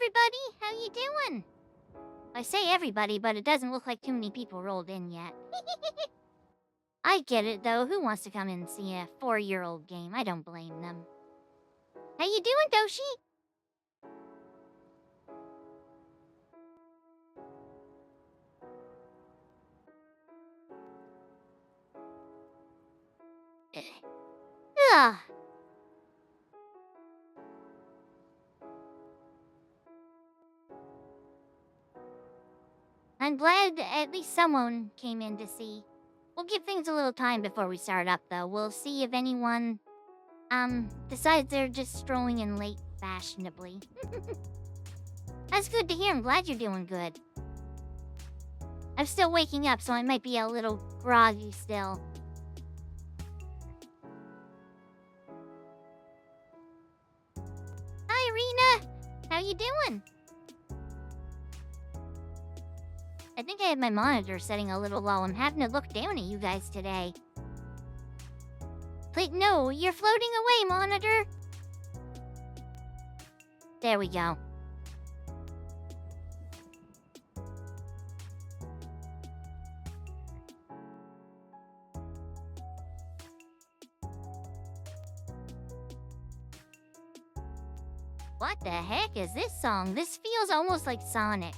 everybody. How you doing? I say everybody, but it doesn't look like too many people rolled in yet. I get it, though. Who wants to come in and see a 4-year-old game? I don't blame them. How you doing, Doshi? Ugh. I'm glad at least someone came in to see. We'll give things a little time before we start up, though. We'll see if anyone, decides they're just strolling in late fashionably. That's good to hear. I'm glad you're doing good. I'm still waking up, so I might be a little groggy still. Hi, Rena! How you doing? I think I have my monitor setting a little low. I'm having to look down at you guys today. No, you're floating away, monitor! There we go. What the heck is this song? This feels almost like Sonic.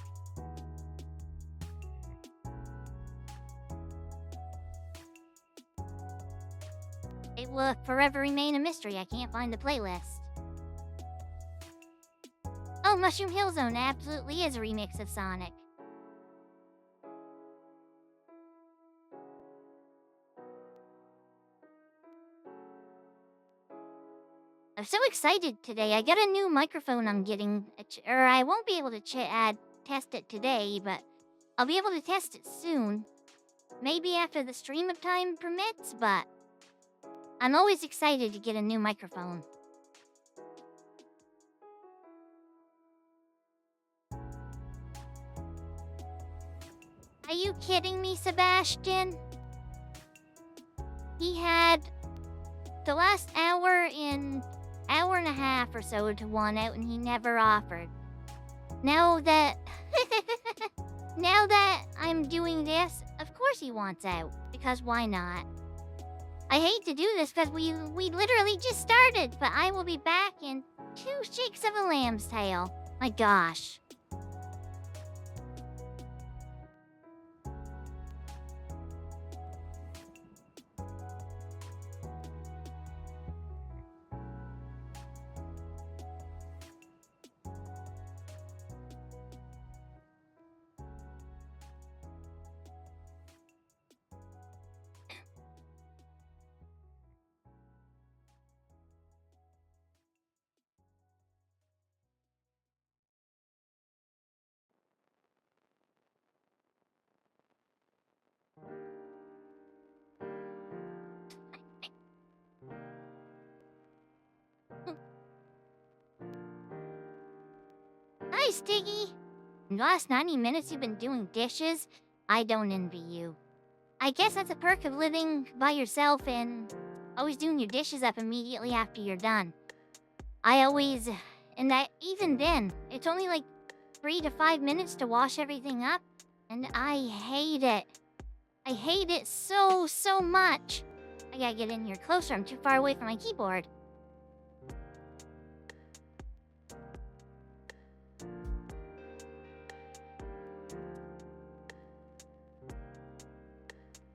It will forever remain a mystery. I can't find the playlist. Oh, Mushroom Hill Zone absolutely is a remix of Sonic. I'm so excited today. I got a new microphone I'm getting, or I won't be able to test it today, but I'll be able to test it soon. Maybe after the stream of time permits, but I'm always excited to get a new microphone. Are you kidding me, Sebastian? He had the last hour and a half or so to want out, and he never offered. Now that I'm doing this, of course he wants out, because why not? I hate to do this because we literally just started, but I will be back in 2 shakes of a lamb's tail. My gosh. Hi, Stiggy. In the last 90 minutes you've been doing dishes? I don't envy you. I guess that's a perk of living by yourself and always doing your dishes up immediately after you're done. And even then, it's only like 3 to 5 minutes to wash everything up, and I hate it. I hate it so much. I gotta get in here closer. I'm too far away from my keyboard.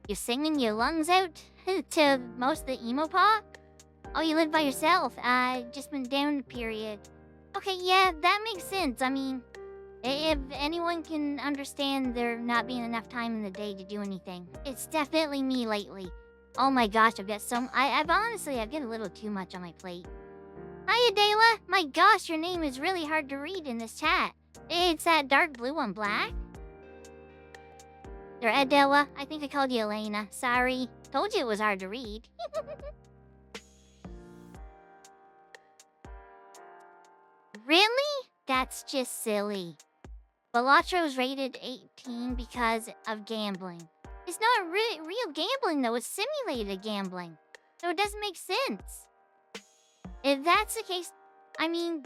You singing your lungs out to most of the emo pop? Oh, you live by yourself. Just been down a period. Okay, yeah, that makes sense. I mean, if anyone can understand there not being enough time in the day to do anything, it's definitely me lately. Oh my gosh, I've got I've got a little too much on my plate. Hi, Adela. My gosh, your name is really hard to read in this chat. It's that dark blue on black. Or Adela. I think I called you Elena. Sorry. Told you it was hard to read. Really? That's just silly. Balattro's rated 18 because of gambling. It's not real gambling, though. It's simulated gambling. So it doesn't make sense. If that's the case, I mean,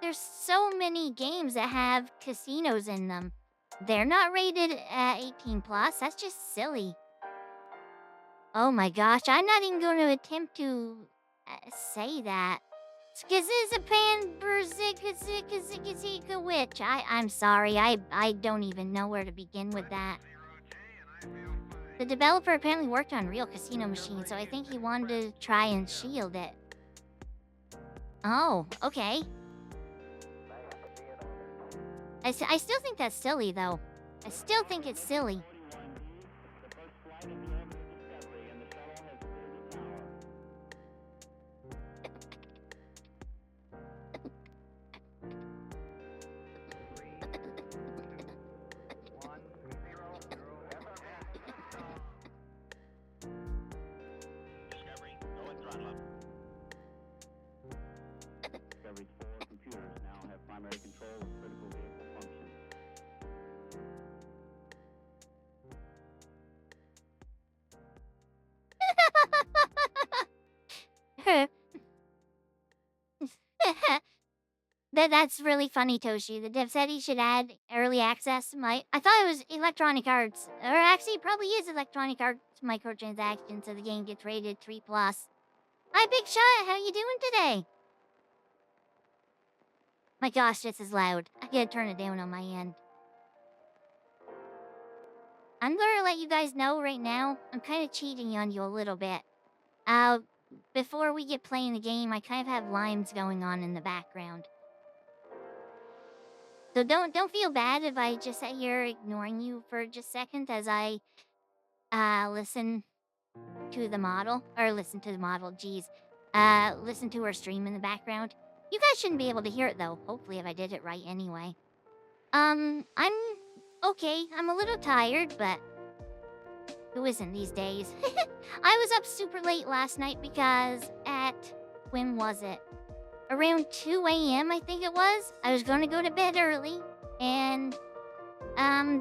there's so many games that have casinos in them. They're not rated 18 plus. That's just silly. Oh my gosh, I'm not even going to attempt to say that. Skizizapan Berzikazikazikazika Witch. I'm sorry, I don't even know where to begin with that. The developer apparently worked on real casino machines, so I think he wanted to try and shield it. Oh, okay. I still think that's silly, though. I still think it's silly. Discovery's 4 computers now have primary control of critical vehicle functions. That's really funny, Toshi. The dev said he should add early access. I thought it was Electronic Arts. Or actually, it probably is Electronic Arts microtransactions, so the game gets rated 3+. Hi, Big Shot. How you doing today? My gosh, this is loud. I gotta turn it down on my end. I'm gonna let you guys know right now, I'm kind of cheating on you a little bit. Before we get playing the game, I kind of have limes going on in the background. So don't feel bad if I just sit here ignoring you for just a second as I listen to the model, listen to her stream in the background. You guys shouldn't be able to hear it though. Hopefully, if I did it right anyway. I'm okay. I'm a little tired, but who isn't these days? I was up super late last night because when was it? Around 2 a.m. I think it was. I was going to go to bed early, and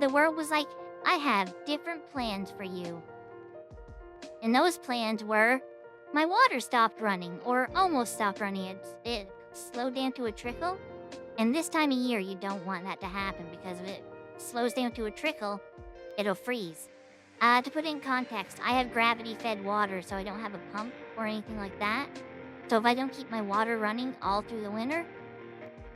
the world was like, I have different plans for you. And those plans were, my water stopped running, or almost stopped running. It slowed down to a trickle. And this time of year, you don't want that to happen, because if it slows down to a trickle, it'll freeze. To put it in context, I have gravity-fed water, so I don't have a pump or anything like that. So if I don't keep my water running all through the winter,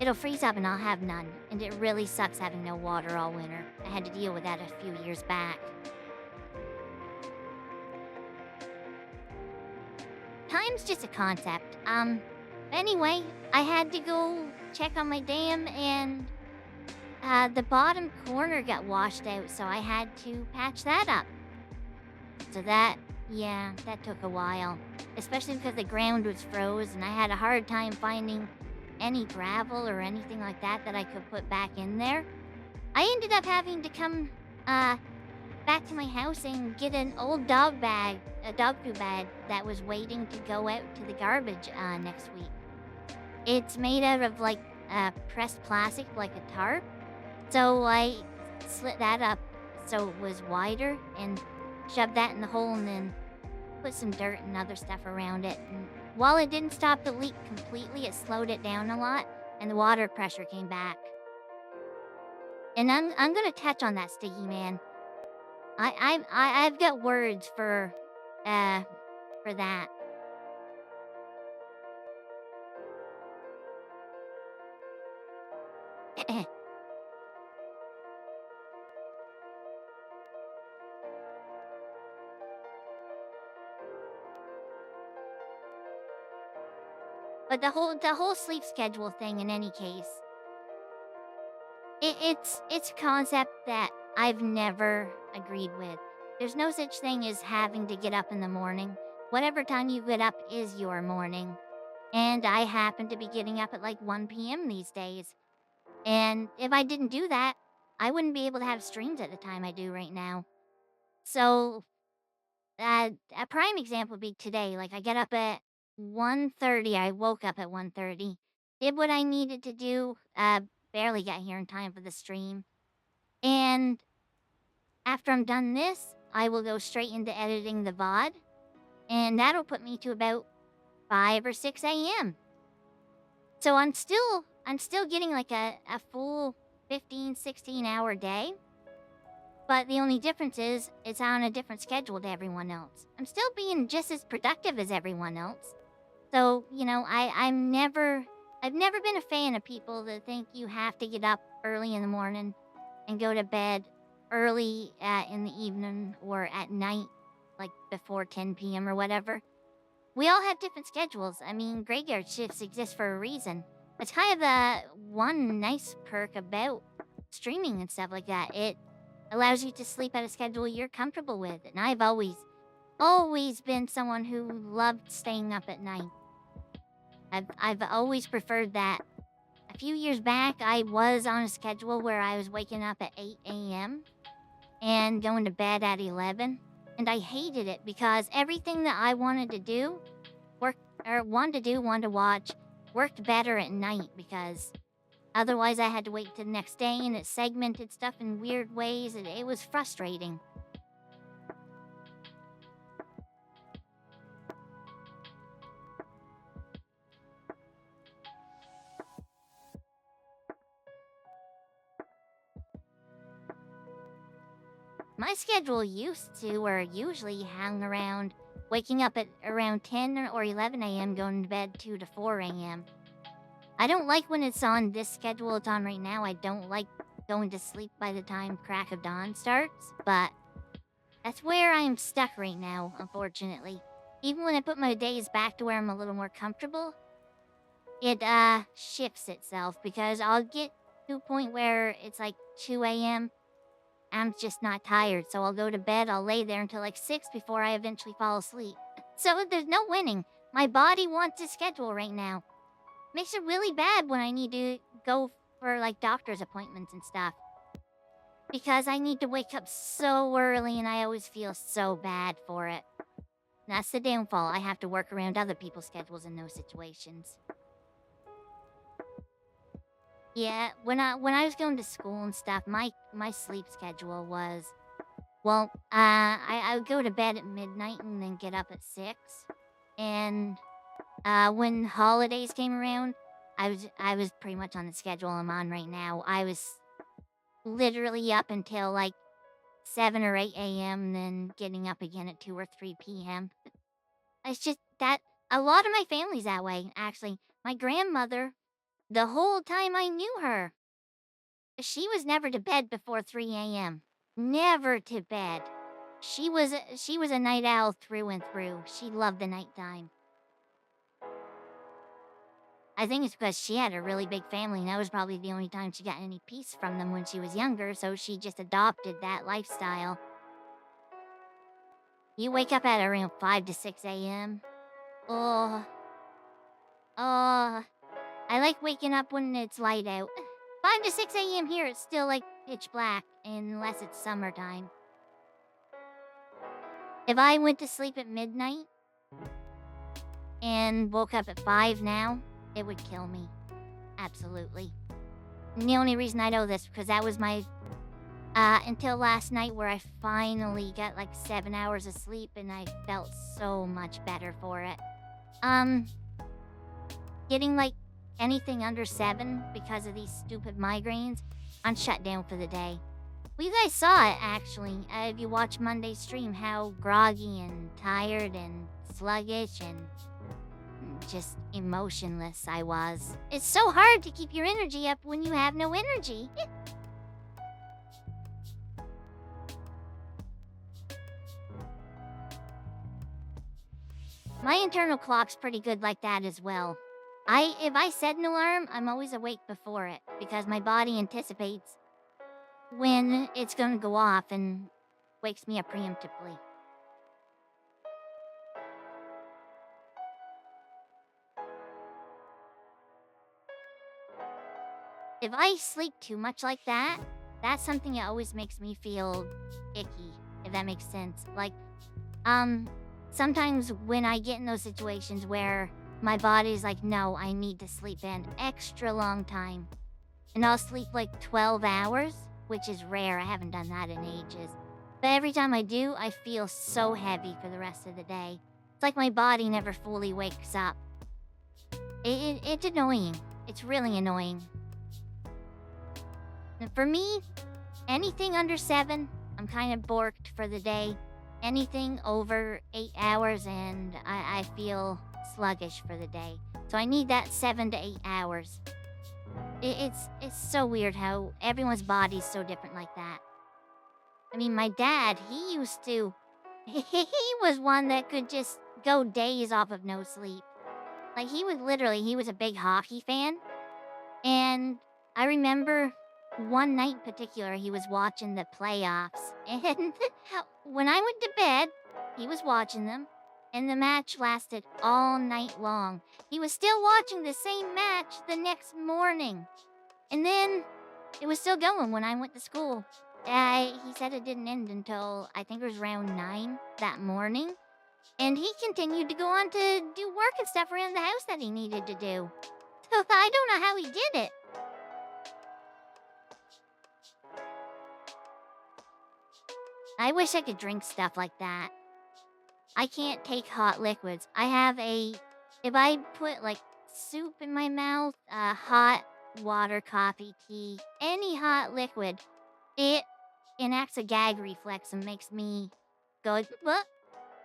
it'll freeze up and I'll have none. And it really sucks having no water all winter. I had to deal with that a few years back. Time's just a concept. Anyway, I had to go check on my dam, and the bottom corner got washed out, so I had to patch that up. So that took a while. Especially because the ground was froze, and I had a hard time finding any gravel or anything like that I could put back in there. I ended up having to come back to my house and get an old dog food bag that was waiting to go out to the garbage next week. It's made out of like pressed plastic, like a tarp. So I slit that up so it was wider and shoved that in the hole, and then put some dirt and other stuff around it. And while it didn't stop the leak completely, it slowed it down a lot, and the water pressure came back. And I'm gonna touch on that, Sticky Man. I've got words for that. But the whole sleep schedule thing, in any case, it's a concept that I've never agreed with. There's no such thing as having to get up in the morning. Whatever time you get up is your morning. And I happen to be getting up at like 1 p.m. these days. And if I didn't do that, I wouldn't be able to have streams at the time I do right now. So, a prime example would be today. Like, I get up at 1:30. I woke up at 1:30. Did what I needed to do. Barely got here in time for the stream. And after I'm done this, I will go straight into editing the VOD. And that'll put me to about 5 or 6 a.m. So I'm still I'm still getting like a full 15, 16-hour day. But the only difference is it's on a different schedule to everyone else. I'm still being just as productive as everyone else. So, I've never been a fan of people that think you have to get up early in the morning and go to bed early in the evening or at night, like before 10 p.m. or whatever. We all have different schedules. I mean, graveyard shifts exist for a reason. It's kind of the one nice perk about streaming and stuff like that. It allows you to sleep at a schedule you're comfortable with. And I've always been someone who loved staying up at night. I've always preferred that. A few years back, I was on a schedule where I was waking up at 8 a.m. and going to bed at 11. And I hated it because everything that I wanted to watch, worked better at night because otherwise I had to wait till the next day and it segmented stuff in weird ways and it was frustrating. My schedule usually hung around waking up at around 10 or 11 a.m. going to bed 2 to 4 a.m. I don't like when it's on this schedule it's on right now. I don't like going to sleep by the time crack of dawn starts, but that's where I'm stuck right now, unfortunately. Even when I put my days back to where I'm a little more comfortable, it shifts itself because I'll get to a point where it's like 2 a.m. I'm just not tired, so I'll go to bed, I'll lay there until like 6 before I eventually fall asleep. So there's no winning. My body wants a schedule right now. Makes it really bad when I need to go for like doctor's appointments and stuff. Because I need to wake up so early and I always feel so bad for it. That's the downfall. I have to work around other people's schedules in those situations. Yeah, when I was going to school and stuff, my sleep schedule was, well, I would go to bed at midnight and then get up at 6. And when holidays came around, I was pretty much on the schedule I'm on right now. I was literally up until like 7 or 8 a.m., then getting up again at 2 or 3 p.m. It's just that a lot of my family's that way, actually. My grandmother, the whole time I knew her, she was never to bed before 3 a.m. Never to bed. She was a night owl through and through. She loved the nighttime. I think it's because she had a really big family, and that was probably the only time she got any peace from them when she was younger, so she just adopted that lifestyle. You wake up at around 5 to 6 a.m. Oh. I like waking up when it's light out. 5 to 6 a.m. here, it's still like pitch black, unless it's summertime. If I went to sleep at midnight and woke up at 5 now, it would kill me. Absolutely. And the only reason I know this because that was my until last night where I finally got like 7 hours of sleep and I felt so much better for it. Getting like anything under 7 because of these stupid migraines, I'm shut down for the day. Well, you guys saw it actually. If you watch Monday's stream, how groggy and tired and sluggish and just emotionless I was. It's so hard to keep your energy up when you have no energy. My internal clock's pretty good like that as well. If I set an alarm, I'm always awake before it because my body anticipates when it's gonna go off and wakes me up preemptively. If I sleep too much like that, that's something that always makes me feel icky, if that makes sense. Like, sometimes when I get in those situations where my body's like, no, I need to sleep an extra long time. And I'll sleep like 12 hours, which is rare. I haven't done that in ages. But every time I do, I feel so heavy for the rest of the day. It's like my body never fully wakes up. It's annoying. It's really annoying. And for me, anything under 7, I'm kind of borked for the day. Anything over 8 hours and I feel sluggish for the day. So I need that 7 to 8 hours. It's so weird how everyone's body's so different like that. I mean, my dad, he used to... He was one that could just go days off of no sleep. Like, he was a big hockey fan. And I remember one night in particular, he was watching the playoffs. And when I went to bed, he was watching them. And the match lasted all night long. He was still watching the same match the next morning. And then it was still going when I went to school. He said it didn't end until I think it was around 9 that morning. And he continued to go on to do work and stuff around the house that he needed to do. So I don't know how he did it. I wish I could drink stuff like that. I can't take hot liquids. If I put like soup in my mouth, hot water, coffee, tea, any hot liquid, it enacts a gag reflex and makes me go, what?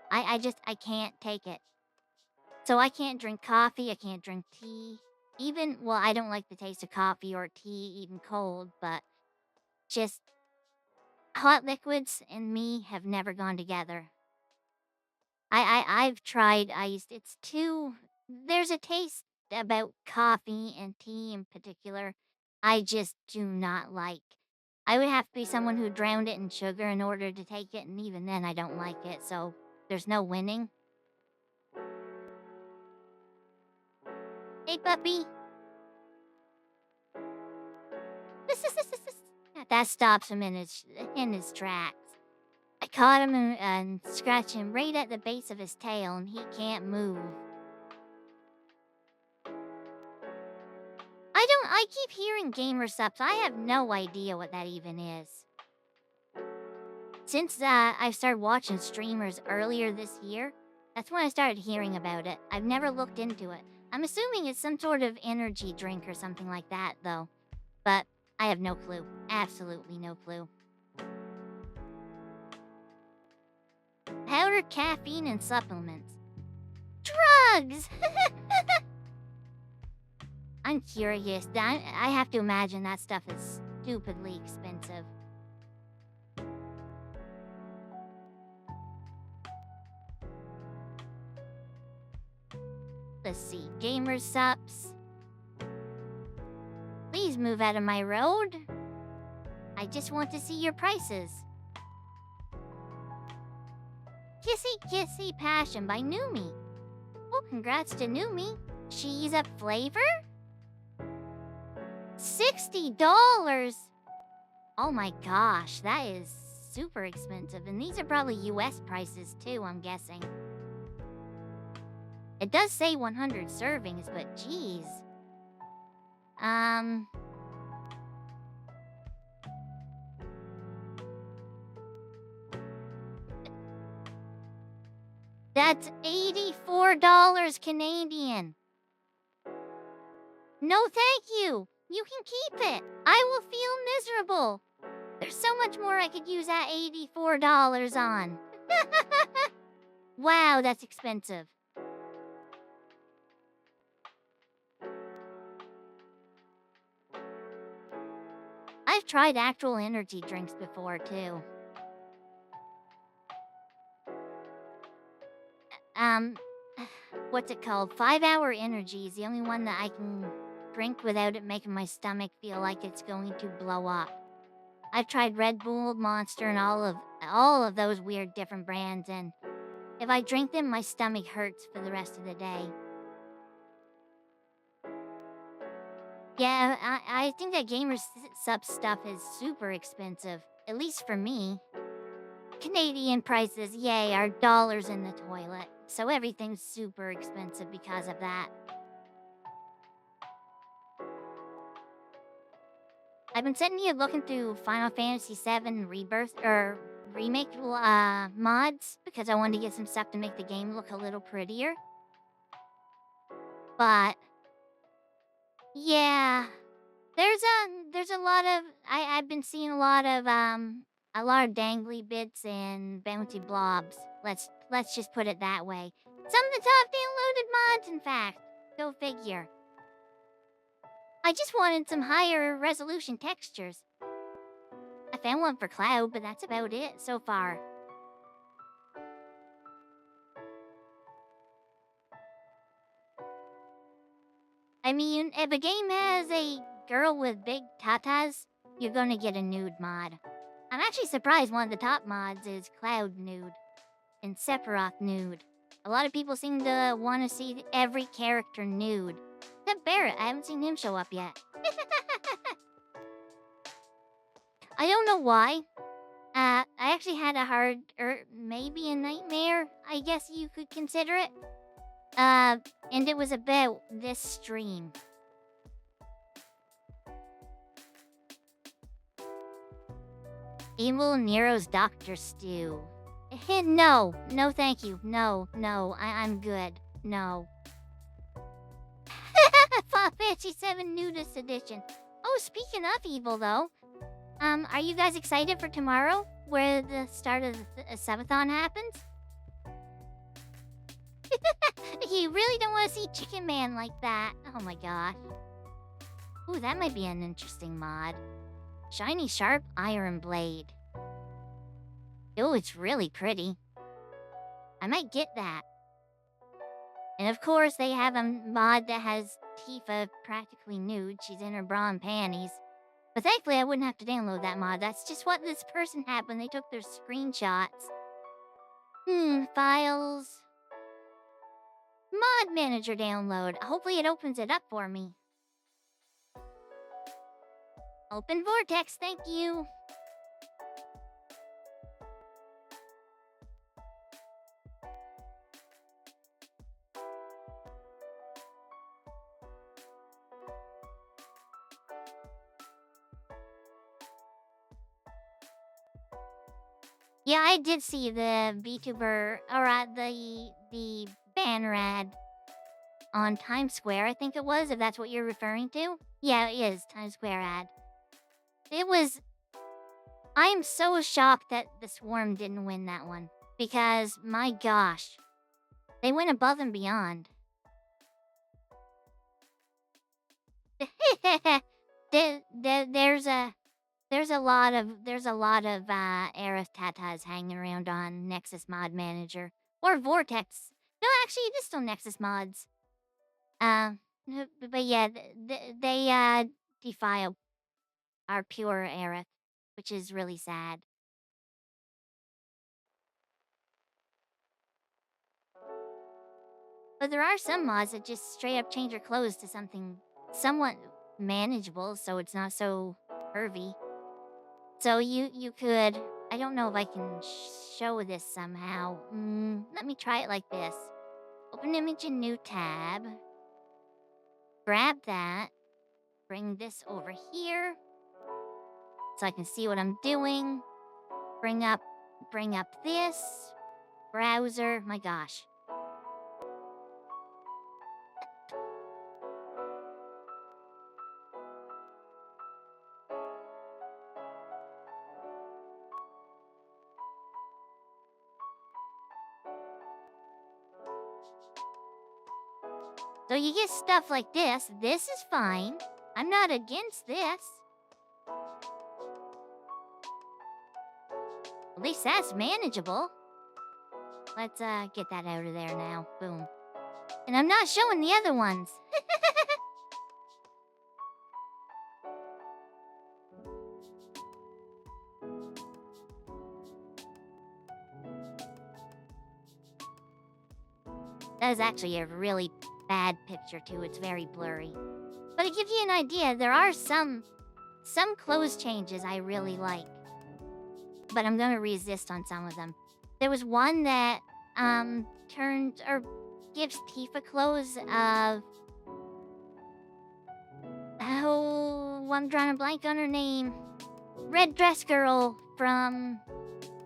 I can't take it. So I can't drink coffee, I can't drink tea. I don't like the taste of coffee or tea even cold, but just hot liquids and me have never gone together. I've tried iced. There's a taste about coffee and tea in particular I just do not like. I would have to be someone who drowned it in sugar in order to take it, and even then I don't like it, so there's no winning. Hey, puppy. That stops him in his tracks. I caught him and scratched him right at the base of his tail, and he can't move. I keep hearing gamer subs. I have no idea what that even is. Since I started watching streamers earlier this year, that's when I started hearing about it. I've never looked into it. I'm assuming it's some sort of energy drink or something like that, though. But I have no clue. Absolutely no clue. Powdered caffeine and supplements. Drugs! I'm curious. I have to imagine that stuff is stupidly expensive. Let's see. Gamer subs. Please move out of my road. I just want to see your prices. Kissy Kissy Passion by Numi. Oh, congrats to Numi. She's a flavor? $60! Oh my gosh, that is super expensive. And these are probably US prices too, I'm guessing. It does say 100 servings, but geez. That's $84 Canadian. No, thank you. You can keep it. I will feel miserable. There's so much more I could use that $84 on. Wow, that's expensive. I've tried actual energy drinks before, too. What's it called? 5-Hour Energy is the only one that I can drink without it making my stomach feel like it's going to blow up. I've tried Red Bull, Monster, and all of those weird different brands, and if I drink them, my stomach hurts for the rest of the day. Yeah, I think that gamer sub stuff is super expensive, at least for me. Canadian prices, yay, are dollars in the toilet, so everything's super expensive because of that. I've been sitting here looking through Final Fantasy VII Rebirth, or Remake mods, because I wanted to get some stuff to make the game look a little prettier. But Yeah. There's a lot of I've been seeing a lot of dangly bits and bouncy blobs. Let's just put it that way. Some of the top downloaded mods, in fact. Go figure. I just wanted some higher resolution textures. I found one for Cloud, but that's about it so far. I mean, if a game has a girl with big tatas, you're gonna get a nude mod. I'm actually surprised one of the top mods is Cloud Nude and Sephiroth Nude. A lot of people seem to want to see every character nude. Except Barrett, I haven't seen him show up yet. I don't know why. I actually had a hard, or maybe a nightmare, I guess you could consider it. And it was about this stream. Evil Nero's Dr. Stew. No, no thank you. No, I'm good. No. Final Fantasy 7 Nudist Edition. Oh, speaking of evil though, are you guys excited for tomorrow, where the start of the subathon happens? You really don't want to see Chicken Man like that. Oh my gosh. Ooh, that might be an interesting mod. Shiny Sharp Iron Blade. Oh, it's really pretty. I might get that. And of course, they have a mod that has Tifa practically nude. She's in her bra and panties. But thankfully, I wouldn't have to download that mod. That's just what this person had when they took their screenshots. Files. Mod Manager download. Hopefully it opens it up for me. Open Vortex, thank you. Yeah, I did see the VTuber, or the banner ad on Times Square, I think it was, if that's what you're referring to. Yeah, it is, Times Square ad. It was... I am so shocked that the Swarm didn't win that one. Because, my gosh, they went above and beyond. There's a lot of Aerith Tatas hanging around on Nexus Mod Manager or Vortex. No, actually, it is still Nexus Mods. But yeah, they defy our pure Aerith, which is really sad. But there are some mods that just straight up change your clothes to something somewhat manageable, so it's not so curvy. So you could... I don't know if I can show this somehow. Let me try it like this. Open image in new tab. Grab that. Bring this over here. So I can see what I'm doing. Bring up this. Browser. My gosh. So you get stuff like this. This is fine. I'm not against this. At least that's manageable. Let's get that out of there now. Boom. And I'm not showing the other ones. That is actually a really bad picture too. It's very blurry. But it gives you an idea. There are some clothes changes I really like. But I'm gonna resist on some of them. There was one that turns or gives Tifa clothes of... Oh, I'm drawing a blank on her name. Red dress girl from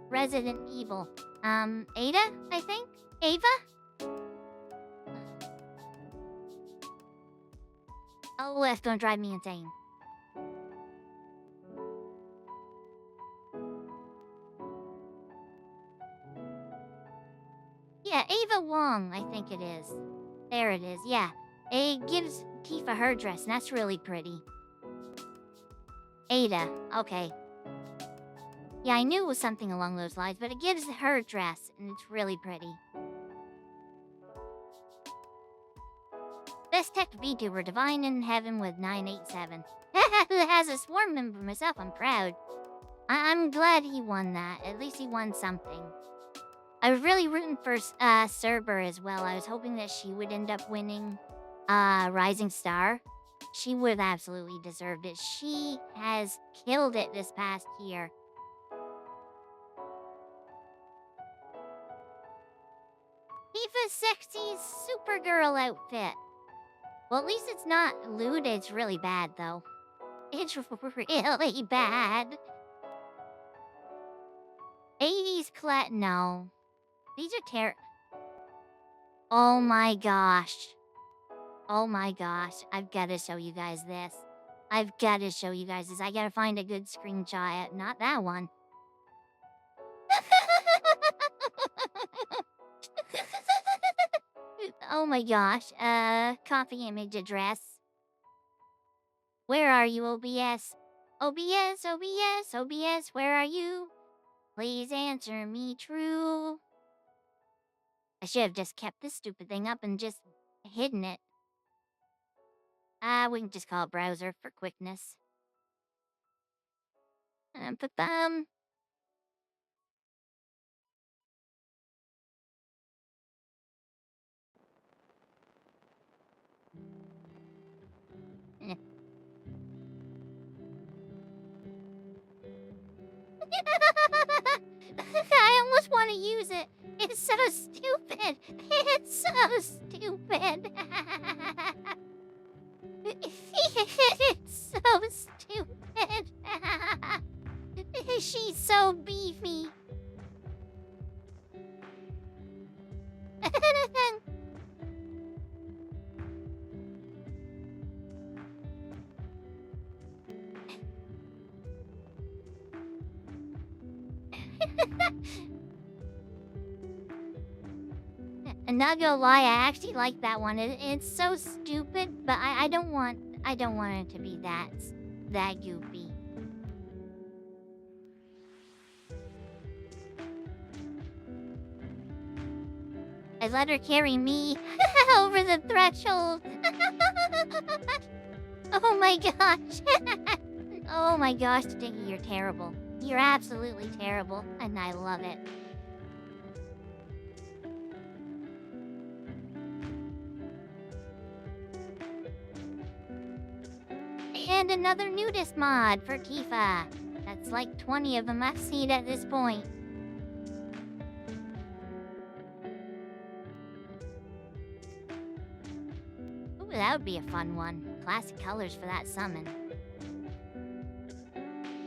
Resident Evil. Ada, I think? Ava? Oh, that's gonna drive me insane. Yeah, Ava Wong, I think it is. There it is, yeah. It gives Tifa her dress, and that's really pretty. Ada, okay. Yeah, I knew it was something along those lines, but it gives her dress, and it's really pretty. Best tech VTuber, Divine in Heaven with 987. As a swarm member myself, I'm proud. I'm glad he won that. At least he won something. I was really rooting for Cerber as well. I was hoping that she would end up winning Rising Star. She would have absolutely deserved it. She has killed it this past year. Tifa's sexy Supergirl outfit. Well, at least it's not lewd. It's really bad, though. It's really bad. 80s no. These are Oh my gosh. Oh my gosh. I've got to show you guys this. I've got to show you guys this. I gotta find a good screenshot. Not that one. Oh my gosh. Coffee image address. Where are you, OBS? OBS, OBS, OBS, where are you? Please answer me true. I should have just kept this stupid thing up and just hidden it. We can just call it browser for quickness. Ba-bum. I almost want to use it. It's so stupid. It's so stupid. It's so stupid. She's so beefy. And not gonna lie, I actually like that one. It's so stupid, but I don't want it to be that goofy. I let her carry me over the threshold. Oh my gosh. Oh my gosh, Dinky, you're terrible. You're absolutely terrible, and I love it. And another nudist mod for Tifa. That's like 20 of them I've seen at this point. Ooh, that would be a fun one. Classic colors for that summon.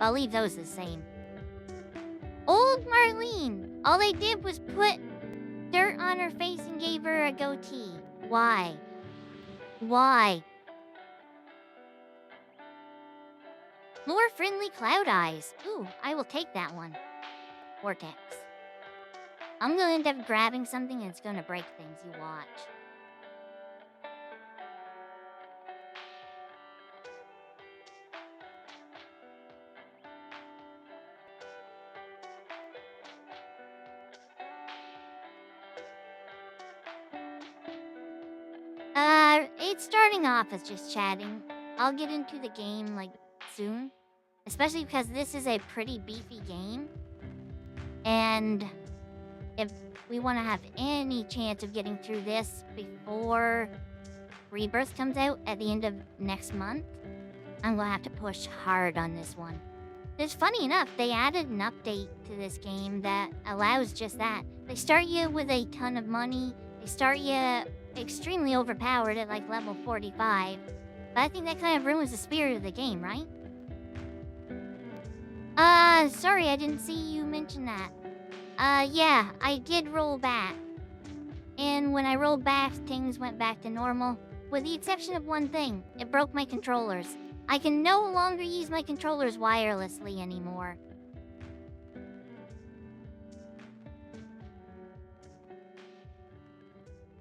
I'll leave those the same. Old Marlene! All they did was put dirt on her face and gave her a goatee. Why? Why? More friendly cloud eyes. Ooh, I will take that one. Vortex. I'm gonna end up grabbing something and it's gonna break things, you watch. It's starting off as just chatting. I'll get into the game, like, soon. Especially because this is a pretty beefy game. And if we want to have any chance of getting through this before Rebirth comes out at the end of next month, I'm going to have to push hard on this one. It's funny enough, they added an update to this game that allows just that. They start you with a ton of money. They start you extremely overpowered at like level 45. But I think that kind of ruins the spirit of the game, right? Sorry, I didn't see you mention that. Yeah, I did roll back. And when I rolled back, things went back to normal. with the exception of one thing. It broke my controllers. I can no longer use my controllers wirelessly anymore.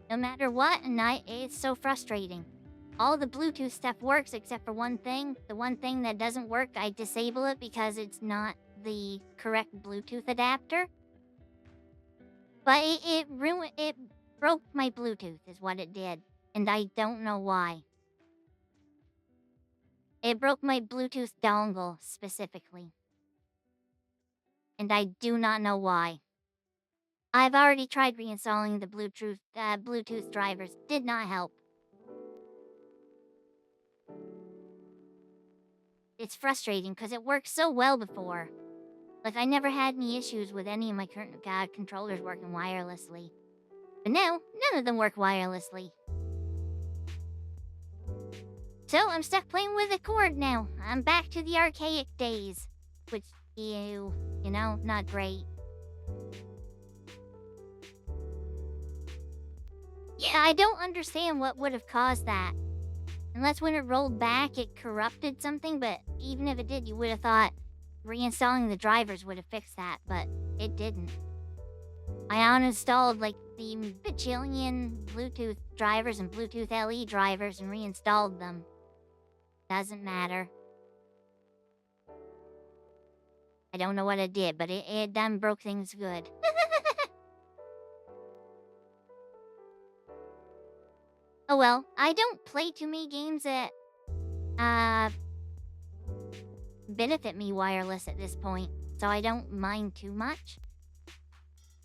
No matter what, and it's so frustrating. All the Bluetooth stuff works except for one thing. The one thing that doesn't work, I disable it because it's not the correct Bluetooth adapter. But it broke my Bluetooth is what it did, and I don't know why. It broke my Bluetooth dongle specifically, and I do not know why. I've already tried reinstalling the Bluetooth drivers. Did not help. It's frustrating because it worked so well before. Like, I never had any issues with any of my current controllers working wirelessly. But now, none of them work wirelessly. So, I'm stuck playing with a cord now. I'm back to the archaic days. Which, you know, not great. Yeah, I don't understand what would have caused that. Unless when it rolled back, it corrupted something, but even if it did, you would have thought reinstalling the drivers would have fixed that, but it didn't. I uninstalled, like, the bajillion Bluetooth drivers and Bluetooth LE drivers and reinstalled them. Doesn't matter. I don't know what it did, but it done broke things good. Oh well, I don't play too many games that, benefit me wireless at this point, so I don't mind too much.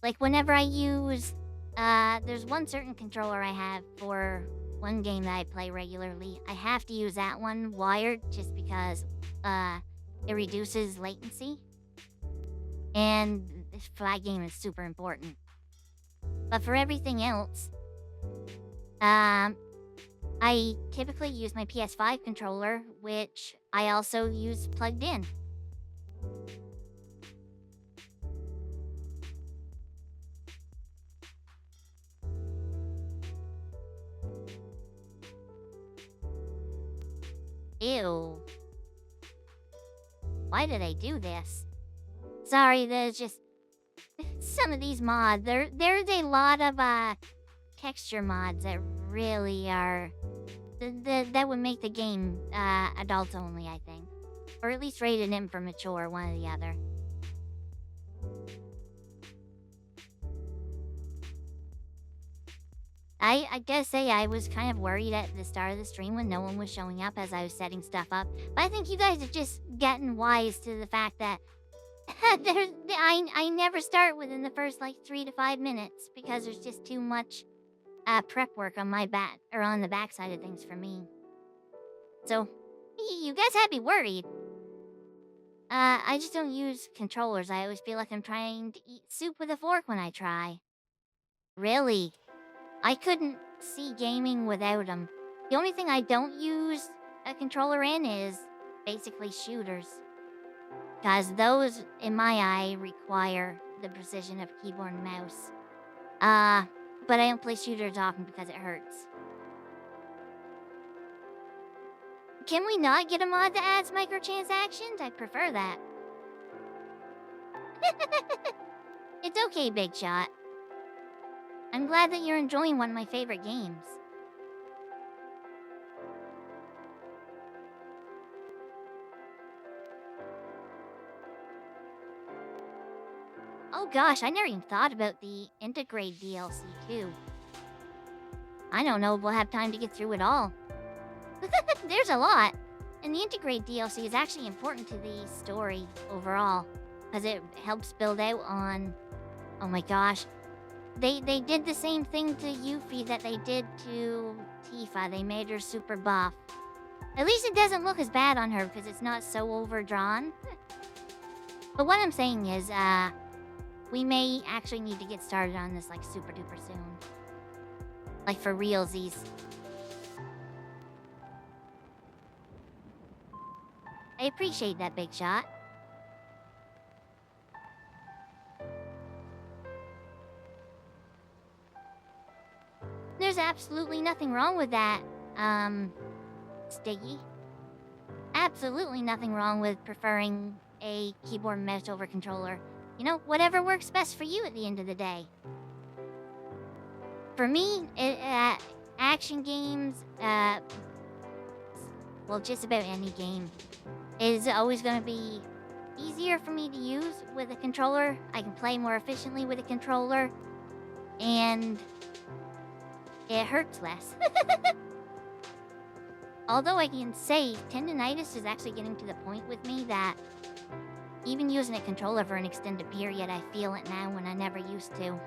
Like, whenever I use, there's one certain controller I have for one game that I play regularly. I have to use that one wired just because, it reduces latency. And for that game is super important. But for everything else, I typically use my PS5 controller, which I also use plugged in. Ew. Why did I do this? Sorry, there's just some of these mods. There's a lot of texture mods that really are that would make the game adults only, I think, or at least rated M for mature, one or the other. I gotta say, I was kind of worried at the start of the stream when no one was showing up as I was setting stuff up. But I think you guys have just gotten wise to the fact that I never start within the first, like, 3 to 5 minutes because there's just too much prep work on my on the backside of things for me. So, you guys had me worried. I just don't use controllers. I always feel like I'm trying to eat soup with a fork when I try. Really? I couldn't see gaming without them. The only thing I don't use a controller in is basically shooters. Because those, in my eye, require the precision of keyboard and mouse. But I don't play shooters often because it hurts. Can we not get a mod that adds microtransactions? I prefer that. It's okay, Big Shot. I'm glad that you're enjoying one of my favorite games. Oh gosh, I never even thought about the Integrate DLC too. I don't know if we'll have time to get through it all. There's a lot. And the Integrate DLC is actually important to the story overall, because it helps build out on... Oh my gosh. They did the same thing to Yuffie that they did to Tifa. They made her super buff. At least it doesn't look as bad on her because it's not so overdrawn. But what I'm saying is, we may actually need to get started on this, like, super duper soon. Like, for realsies. I appreciate that, Big Shot. There's absolutely nothing wrong with that. Stiggy. Absolutely nothing wrong with preferring a keyboard mouse over controller. You know, whatever works best for you at the end of the day. For me, action games, well, just about any game, is always going to be easier for me to use with a controller. I can play more efficiently with a controller, and it hurts less. Although I can say tendinitis is actually getting to the point with me that even using a controller for an extended period, I feel it now when I never used to.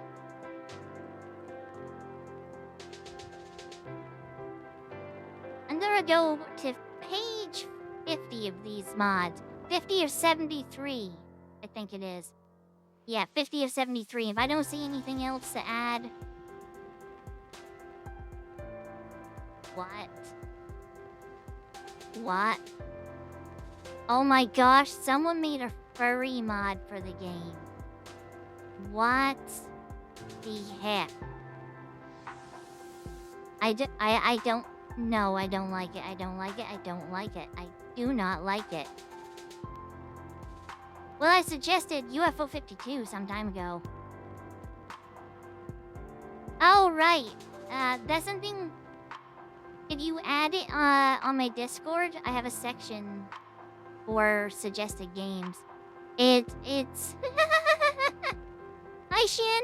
I'm gonna go to page 50 of these mods. 50 or 73, I think it is. Yeah, 50 of 73. If I don't see anything else to add... What? What? Oh my gosh, someone made a furry mod for the game. What the heck? I don't... No, I don't like it. I don't like it. I don't like it. I do not like it. Well, I suggested UFO 52 some time ago. Oh, right. That's something... If you add it on my Discord, I have a section for suggested games. It's... Hi, Shin!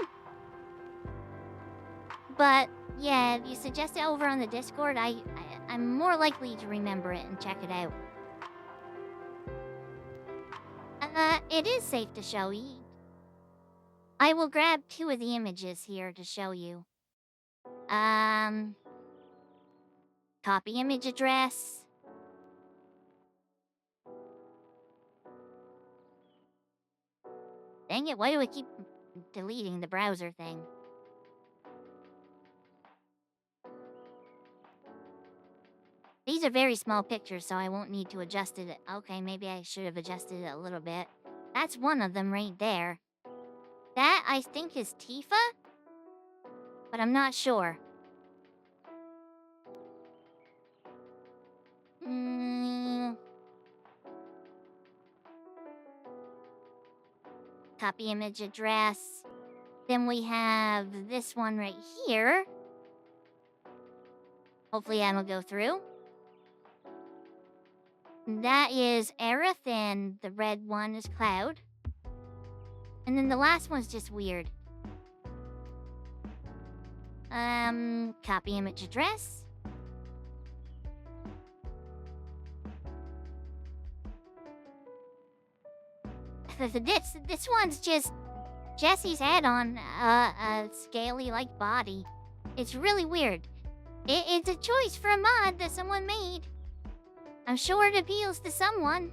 But, yeah, if you suggest it over on the Discord, I'm more likely to remember it and check it out. It is safe to show you. I will grab 2 of the images here to show you. Copy image address. Dang it, why do I keep deleting the browser thing? These are very small pictures, so I won't need to adjust it. Okay, maybe I should have adjusted it a little bit. That's one of them right there. That, I think, is Tifa? But I'm not sure. Copy image address. Then we have this one right here. Hopefully I will go through. That is Aerith, and the red one is Cloud. And then the last one's just weird. Copy image address. This one's just Jesse's head on a scaly-like body. It's really weird. It's a choice for a mod that someone made. I'm sure it appeals to someone.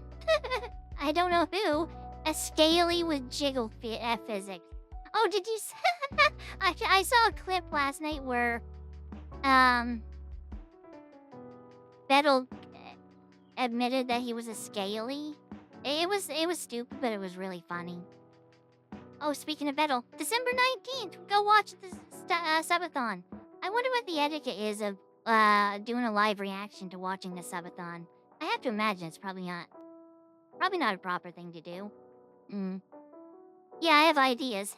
I don't know who. A scaly with jiggle physics. Oh, did you... I saw a clip last night where... Bettel admitted that he was a scaly. It was stupid, but it was really funny. Oh, speaking of Bettel, December 19th, go watch the subathon. I wonder what the etiquette is of doing a live reaction to watching the subathon. I have to imagine it's probably not a proper thing to do. Yeah, I have ideas.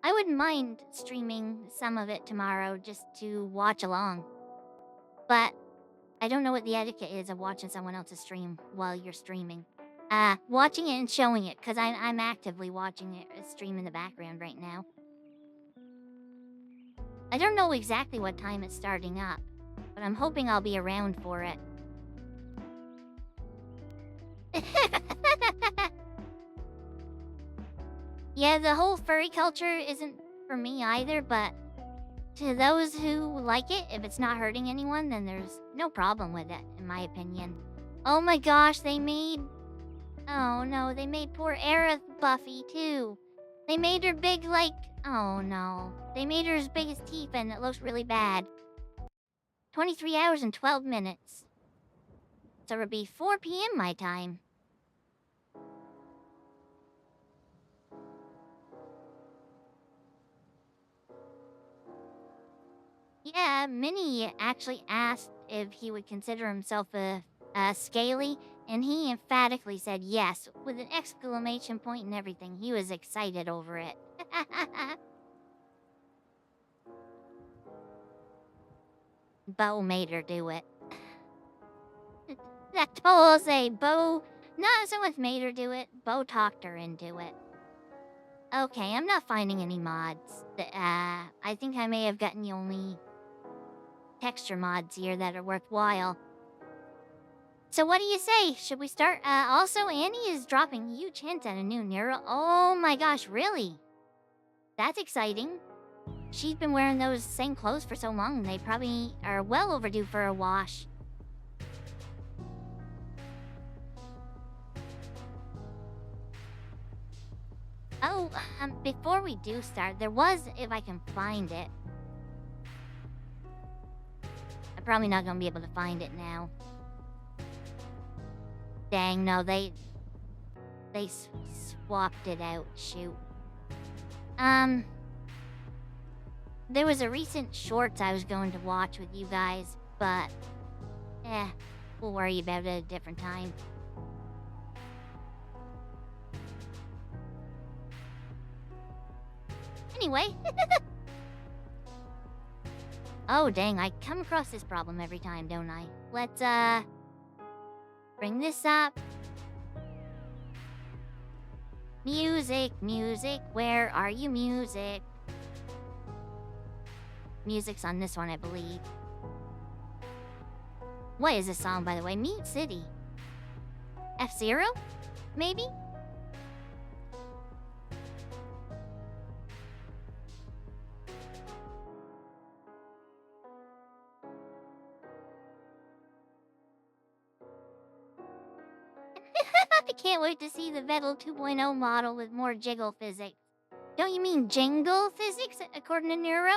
I wouldn't mind streaming some of it tomorrow just to watch along. But I don't know what the etiquette is of watching someone else's stream while you're streaming. Watching it and showing it, because I'm actively watching it stream in the background right now. I don't know exactly what time it's starting up, but I'm hoping I'll be around for it. Yeah, the whole furry culture isn't for me either, but to those who like it, if it's not hurting anyone, then there's no problem with it, in my opinion. Oh my gosh, they made... Oh no, they made poor Aerith Buffy, too. They made her big like... Oh no. They made her as big as Tifa, and it looks really bad. 23 hours and 12 minutes. So it'll be 4 p.m. my time. Yeah, Minnie actually asked if he would consider himself a scaly, and he emphatically said yes, with an exclamation point and everything. He was excited over it. Bo made her do it. That toll say Bo, not so much made her do it, Bo talked her into it. Okay, I'm not finding any mods. I think I may have gotten the only texture mods here that are worthwhile. So what do you say? Should we start? Also, Annie is dropping huge hints at a new Nero. Oh my gosh, really? That's exciting. She's been wearing those same clothes for so long, they probably are well overdue for a wash. Oh, before we do start, there was, if I can find it. I'm probably not gonna be able to find it now. Dang, no, they swapped it out, shoot. There was a recent shorts I was going to watch with you guys, but, we'll worry about it at a different time. Anyway. Oh, dang, I come across this problem every time, don't I? Let's, bring this up. Music, music, where are you, music? Music's on this one, I believe. What is this song, by the way? Meat City. F-Zero? Maybe? I can't wait to see the Vettel 2.0 model with more jiggle physics. Don't you mean jingle physics, according to Neuro?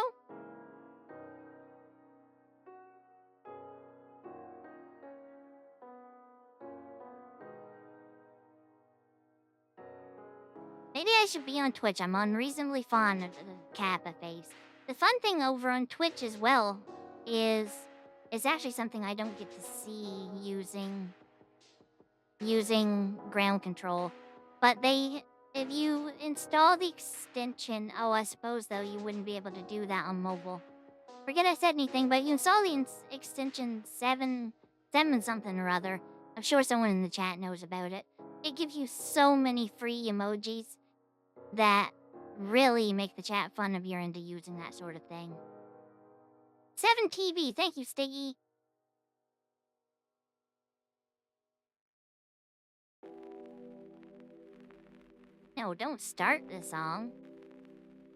Maybe I should be on Twitch. I'm unreasonably fond of the Kappa face. The fun thing over on Twitch as well is actually something I don't get to see using ground control. But if you install the extension, oh, I suppose though you wouldn't be able to do that on mobile. Forget I said anything, but you install the extension 7 something or other. I'm sure someone in the chat knows about it. It gives you so many free emojis that really make the chat fun if you're into using that sort of thing. 7TV, thank you, Stiggy. No, don't start the song.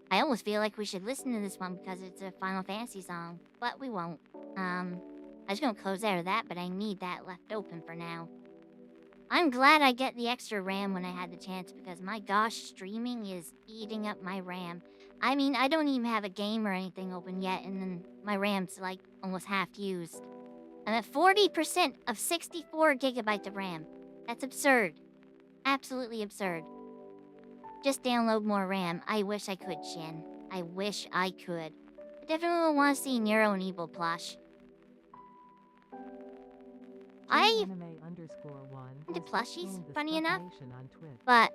I almost feel like we should listen to this one because it's a Final Fantasy song, but we won't. I was gonna close out of that, but I need that left open for now. I'm glad I get the extra RAM when I had the chance because my gosh, streaming is eating up my RAM. I mean, I don't even have a game or anything open yet, and then my RAM's like almost half used. I'm at 40% of 64 gigabytes of RAM. That's absurd. Absolutely absurd. Just download more RAM. I wish I could, Shin. I wish I could. I definitely want to see Nero and Evil plush. Into plushies, funny enough. But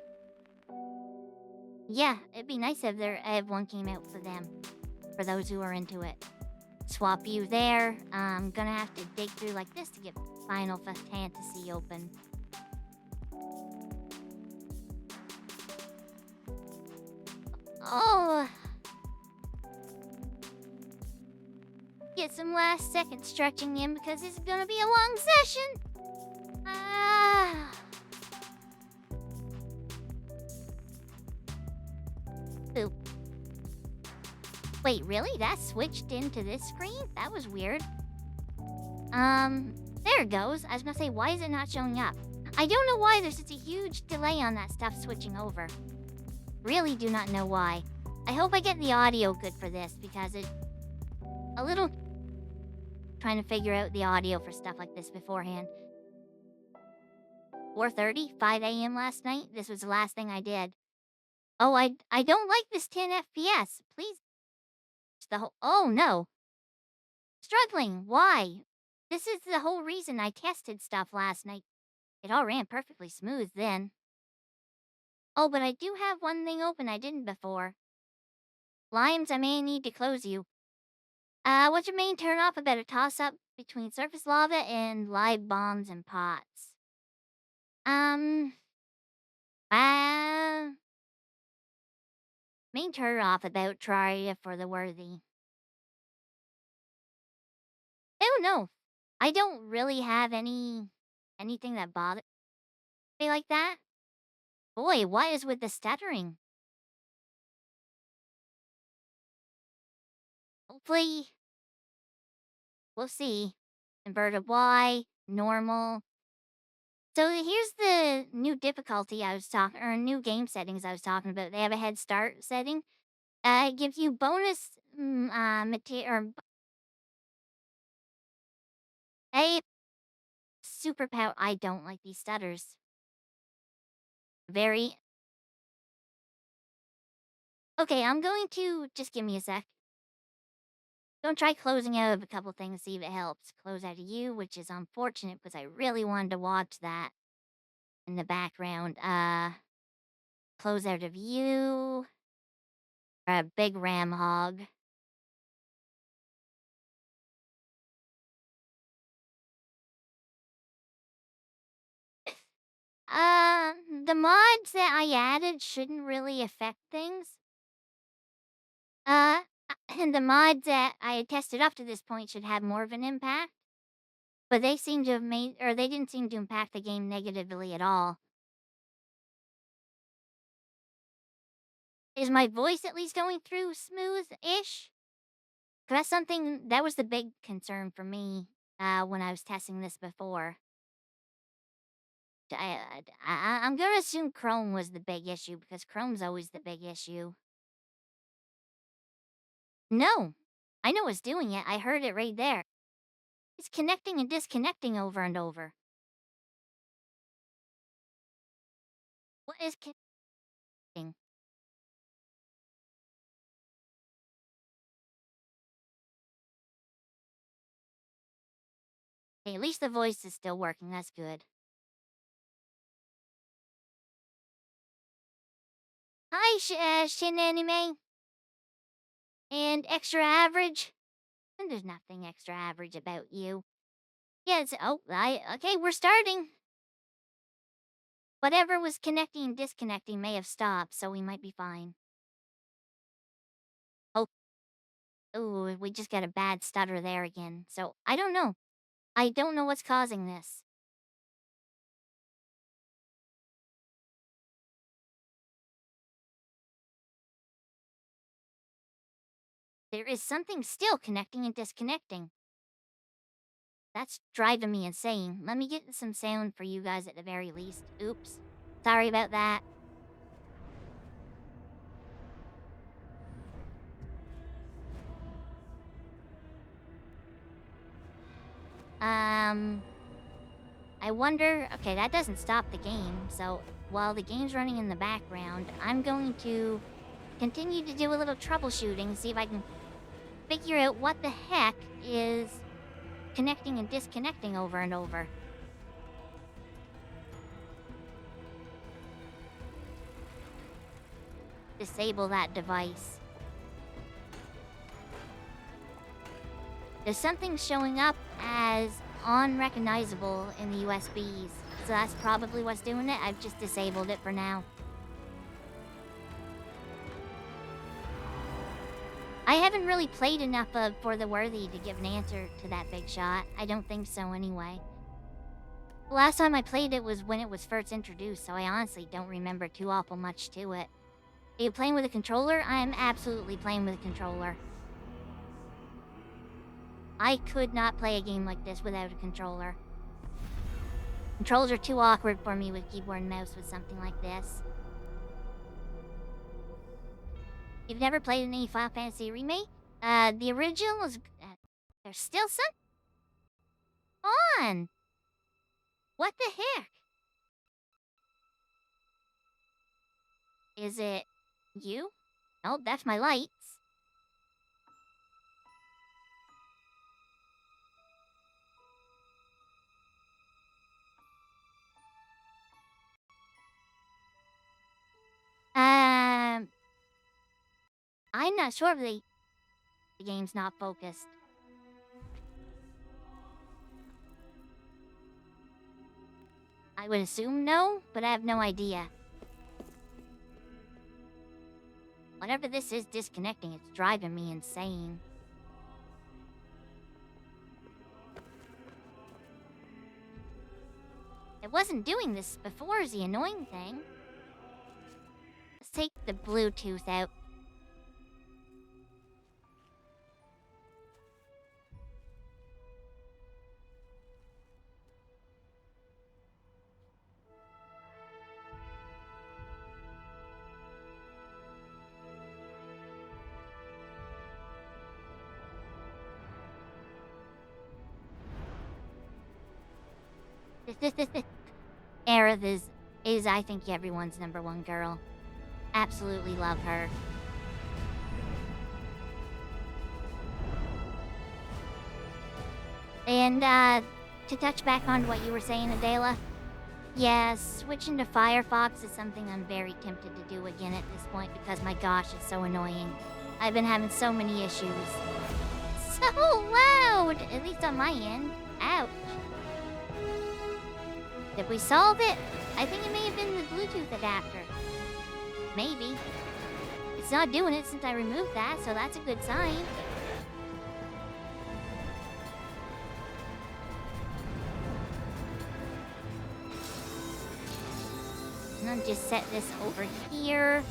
yeah, it'd be nice if one came out for them. For those who are into it. Swap you there. I'm gonna have to dig through like this to get Final Fantasy open. Oh. Get some last second stretching in because it's gonna be a long session. Boop. Wait, really? That switched into this screen? That was weird. There it goes. I was gonna say, why is it not showing up? I don't know why there's such a huge delay on that stuff switching over. Really do not know why. I hope I get the audio good for this because it's a little trying to figure out the audio for stuff like this beforehand. 4:30, 5 a.m. last night. This was the last thing I did. Oh, I don't like this 10 FPS. Please. The whole. Oh no. Struggling. Why? This is the whole reason I tested stuff last night. It all ran perfectly smooth then. Oh, but I do have one thing open I didn't before. Limes, I may need to close you. What's your main turn off about a toss-up between surface lava and live bombs and pots? Um, uh, main turn off about try for the worthy. Oh no, I don't really have anything that bothers me like that. Boy, what is with the stuttering? Hopefully, we'll see. Inverted Y, normal. So here's the new difficulty I was talking, or new game settings I was talking about. They have a head start setting. It gives you bonus material, or a superpower. I don't like these stutters. Very. Okay, I'm going to just give me a sec. Don't try closing out of a couple things, see if it helps. Close out of you, which is unfortunate because I really wanted to watch that in the background. Close out of you. A big ram hog. The mods that I added shouldn't really affect things. And the mods that I had tested up to this point should have more of an impact. But they seem to have made, or they didn't seem to impact the game negatively at all. Is my voice at least going through smooth-ish? 'Cause that's something that was the big concern for me when I was testing this before. I'm gonna assume Chrome was the big issue because Chrome's always the big issue. No, I know it's doing it. I heard it right there. It's connecting and disconnecting over and over. What is connecting? Okay, at least the voice is still working. That's good. Hi, Shin Anime. And extra average. And there's nothing extra average about you. Yes. Okay, we're starting. Whatever was connecting and disconnecting may have stopped, so we might be fine. Oh, ooh, we just got a bad stutter there again. So I don't know. I don't know what's causing this. There is something still connecting and disconnecting. That's driving me insane. Let me get some sound for you guys at the very least. Oops. Sorry about that. I wonder. Okay, that doesn't stop the game. So while the game's running in the background, I'm going to continue to do a little troubleshooting, see if I can figure out what the heck is connecting and disconnecting over and over. Disable that device. There's something showing up as unrecognizable in the USBs, so that's probably what's doing it. I've just disabled it for now. I haven't really played enough of For the Worthy to give an answer to that big shot. I don't think so anyway. The last time I played it was when it was first introduced, so I honestly don't remember too awful much to it. Are you playing with a controller? I am absolutely playing with a controller. I could not play a game like this without a controller. Controls are too awkward for me with keyboard and mouse with something like this. You've never played any Final Fantasy remake? The original is... there's still some... on! What the heck? Is it... you? Oh, that's my lights. I'm not sure if the game's not focused. I would assume no, but I have no idea. Whatever this is disconnecting, it's driving me insane. It wasn't doing this before is the annoying thing. Let's take the Bluetooth out. Aerith is I think everyone's #1 girl. Absolutely love her. And to touch back on what you were saying, Adela, yeah, switching to Firefox is something I'm very tempted to do again at this point because my gosh, it's so annoying. I've been having so many issues. So loud, at least on my end. Ouch. Did we solve it? I think it may have been the Bluetooth adapter. Maybe. It's not doing it since I removed that, so that's a good sign. And I'll just set this over here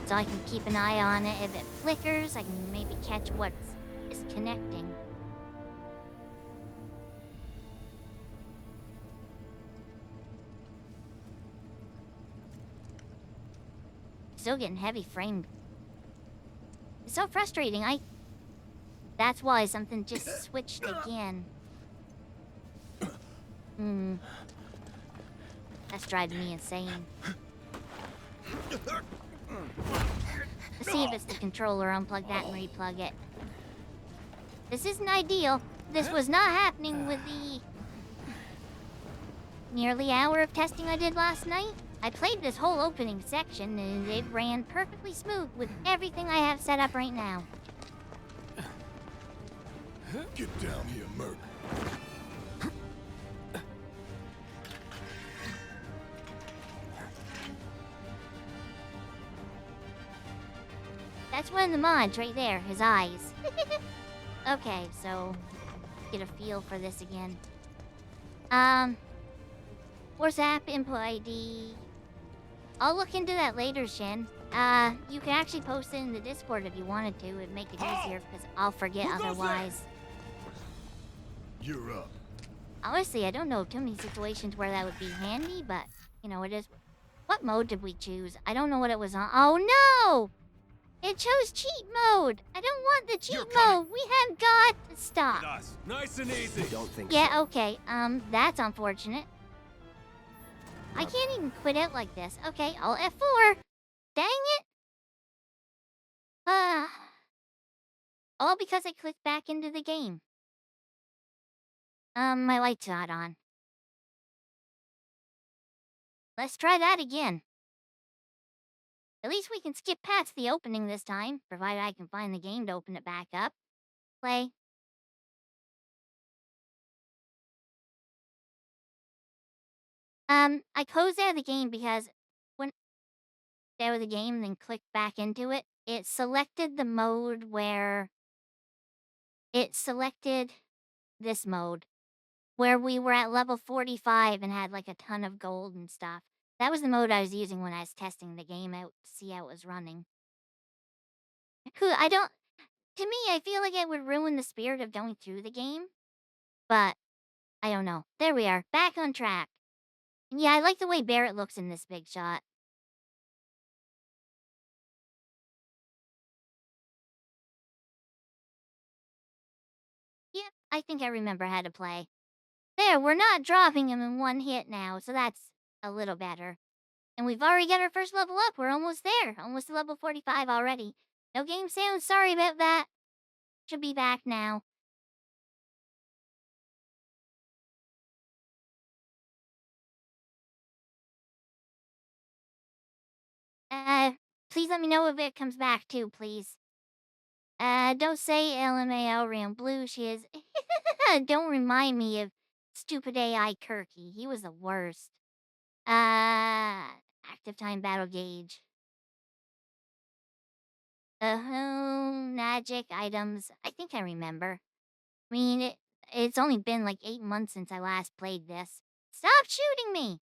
so I can keep an eye on it. If it flickers, I can maybe catch what's disconnecting. Still getting heavy framed. It's so frustrating. That's why something just switched again. That's driving me insane. Let's see if it's the controller. Unplug that and replug it. This isn't ideal. This was not happening with the nearly hour of testing I did last night. I played this whole opening section and it ran perfectly smooth with everything I have set up right now. Get down here, Merc. That's one of the mods right there, his eyes. Okay, so get a feel for this again. Force app input ID. I'll look into that later, Shin. You can actually post it in the Discord if you wanted to. It'd make it easier because I'll forget otherwise. You're up. Honestly, I don't know of too many situations where that would be handy, but, you know, it is. What mode did we choose? I don't know what it was on. Oh, no! It chose cheat mode! I don't want the cheat mode! We have got to stop. Nice and easy. Don't think Yeah, so. okay. That's unfortunate. I can't even quit out like this. Okay, I'll F4. Dang it! All because I clicked back into the game. My light's not on. Let's try that again. At least we can skip past the opening this time, provided I can find the game to open it back up. Play. I closed out of the game because when out of the game then clicked back into it, it selected the mode where it selected this mode where we were at level 45 and had like a ton of gold and stuff. That was the mode I was using when I was testing the game out to see how it was running. I don't. To me, I feel like it would ruin the spirit of going through the game. But I don't know. There we are, back on track. And yeah, I like the way Barret looks in this big shot. Yeah, I think I remember how to play. There, we're not dropping him in one hit now, so that's a little better. And we've already got our first level up. We're almost there. Almost to level 45 already. No game sound. Sorry about that. Should be back now. Please let me know if it comes back too, please. Don't say LMAO ran blue. She is. Don't remind me of stupid AI Kirky. He was the worst. Active time battle gauge. Magic items. I think I remember. I mean, it's only been like 8 months since I last played this. Stop shooting me!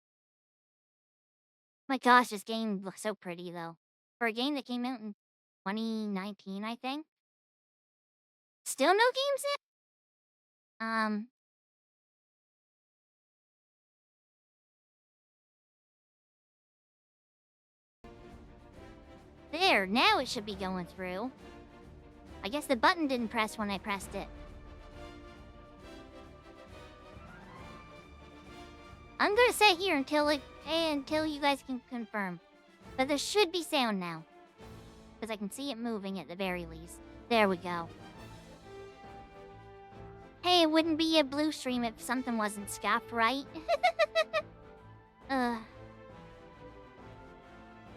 My gosh, this game looks so pretty, though. For a game that came out in 2019, I think. Still no games in? There, now it should be going through. I guess the button didn't press when I pressed it. I'm gonna sit here until you guys can confirm. But there should be sound now. Because I can see it moving at the very least. There we go. Hey, it wouldn't be a blue stream if something wasn't scuffed, right?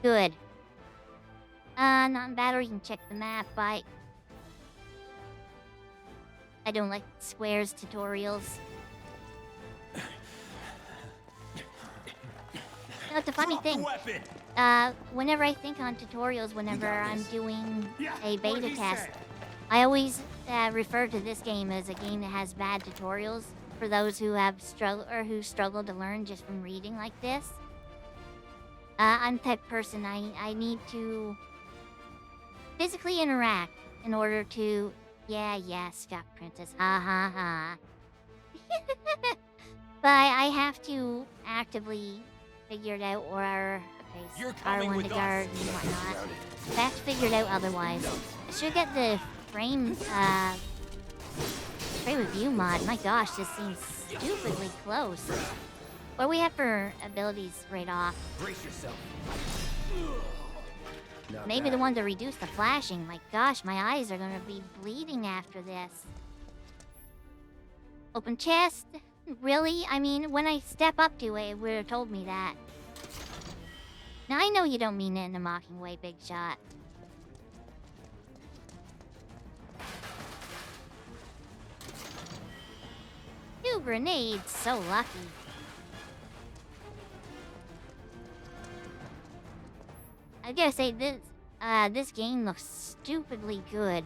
Good. Not in battle, you can check the map, but I don't like Square's tutorials. No, it's a funny thing. Whenever I think on tutorials, whenever I'm doing a beta test, I always refer to this game as a game that has bad tutorials for those who have struggle to learn just from reading like this. I'm the type of person I need to physically interact in order to yeah, Scott Princess, ha ha ha. But I have to actively figure it out, or okay, R1 to guard and whatnot. I have to figure it out otherwise. I should get the frame review mod. My gosh, this seems stupidly close. What do we have for abilities right off? Brace yourself. Maybe the one to reduce the flashing. My gosh, my eyes are gonna be bleeding after this. Open chest? Really? I mean, when I step up to it, it would have told me that. Now, I know you don't mean it in a mocking way, Big Shot. Two grenades, so lucky. I gotta say, this game looks stupidly good.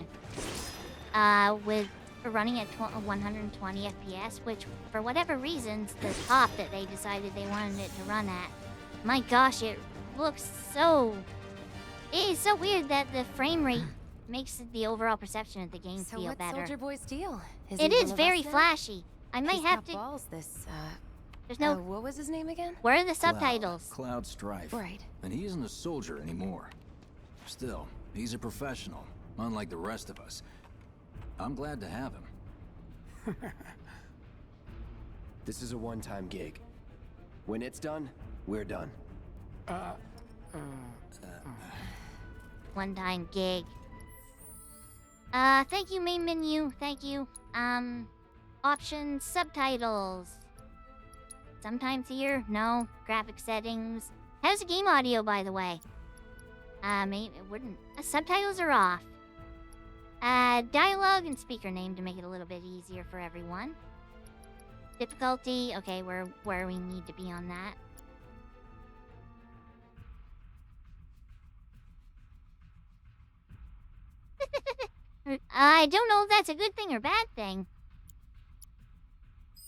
With running at 120 FPS, which, for whatever reasons, the top that they decided they wanted it to run at. My gosh, it looks so... It is so weird that the frame rate makes the overall perception of the game feel better. Soldier Boy's deal? It is very flashy. I might have to... balls this, There's no... what was his name again? Where are the subtitles? Cloud Strife. Right. And he isn't a soldier anymore. Still, he's a professional, unlike the rest of us. I'm glad to have him. This is a one-time gig. When it's done, we're done. One-time gig. Thank you, main menu. Thank you. Options, subtitles. Sometimes here, no. Graphic settings. How's the game audio, by the way? Maybe it wouldn't. Subtitles are off. Dialogue and speaker name to make it a little bit easier for everyone. Difficulty, okay, we're where we need to be on that. I don't know if that's a good thing or bad thing.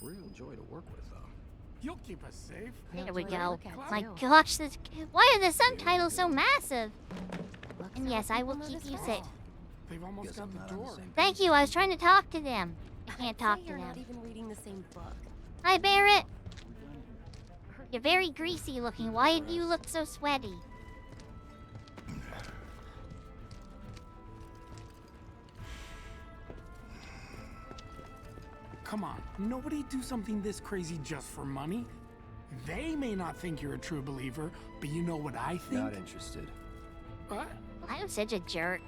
Real joy to work with, though. You'll keep us safe. There we Enjoy go. the look at, My too. gosh, why are the subtitles so massive? Looks And like yes, I will people know keep this you well. safe. They've almost Guess got I'm the not on the door. same Thank page. you, I was trying to talk to them. I can't I'd talk say to you're them. not even reading the same book. Hi, Barrett. You're very greasy looking. Why do you look so sweaty? Come on, nobody do something this crazy just for money. They may not think you're a true believer, but you know what I think? Not interested. What? I'm such a jerk.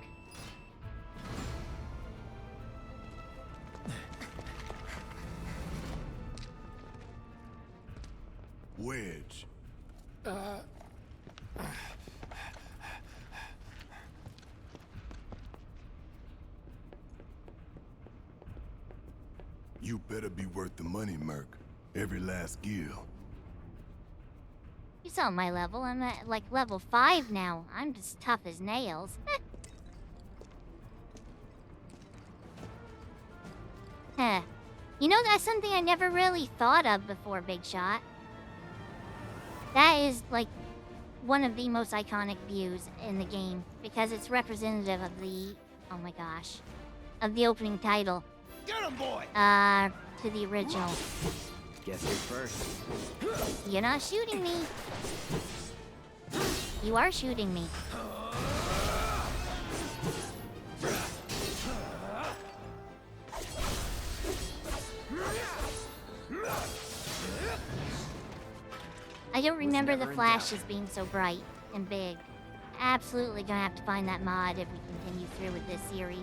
You better be worth the money, Merc. Every last gil. You saw my level. I'm at like level 5 now. I'm just tough as nails. Heh. You know, that's something I never really thought of before, Big Shot. That is, like, one of the most iconic views in the game. Because it's representative of the... Oh my gosh. Of the opening title. Get him, boy! To the original. Guess you're first. You're not shooting me. You are shooting me. I don't remember the flashes being so bright and big. Absolutely gonna have to find that mod if we continue through with this series.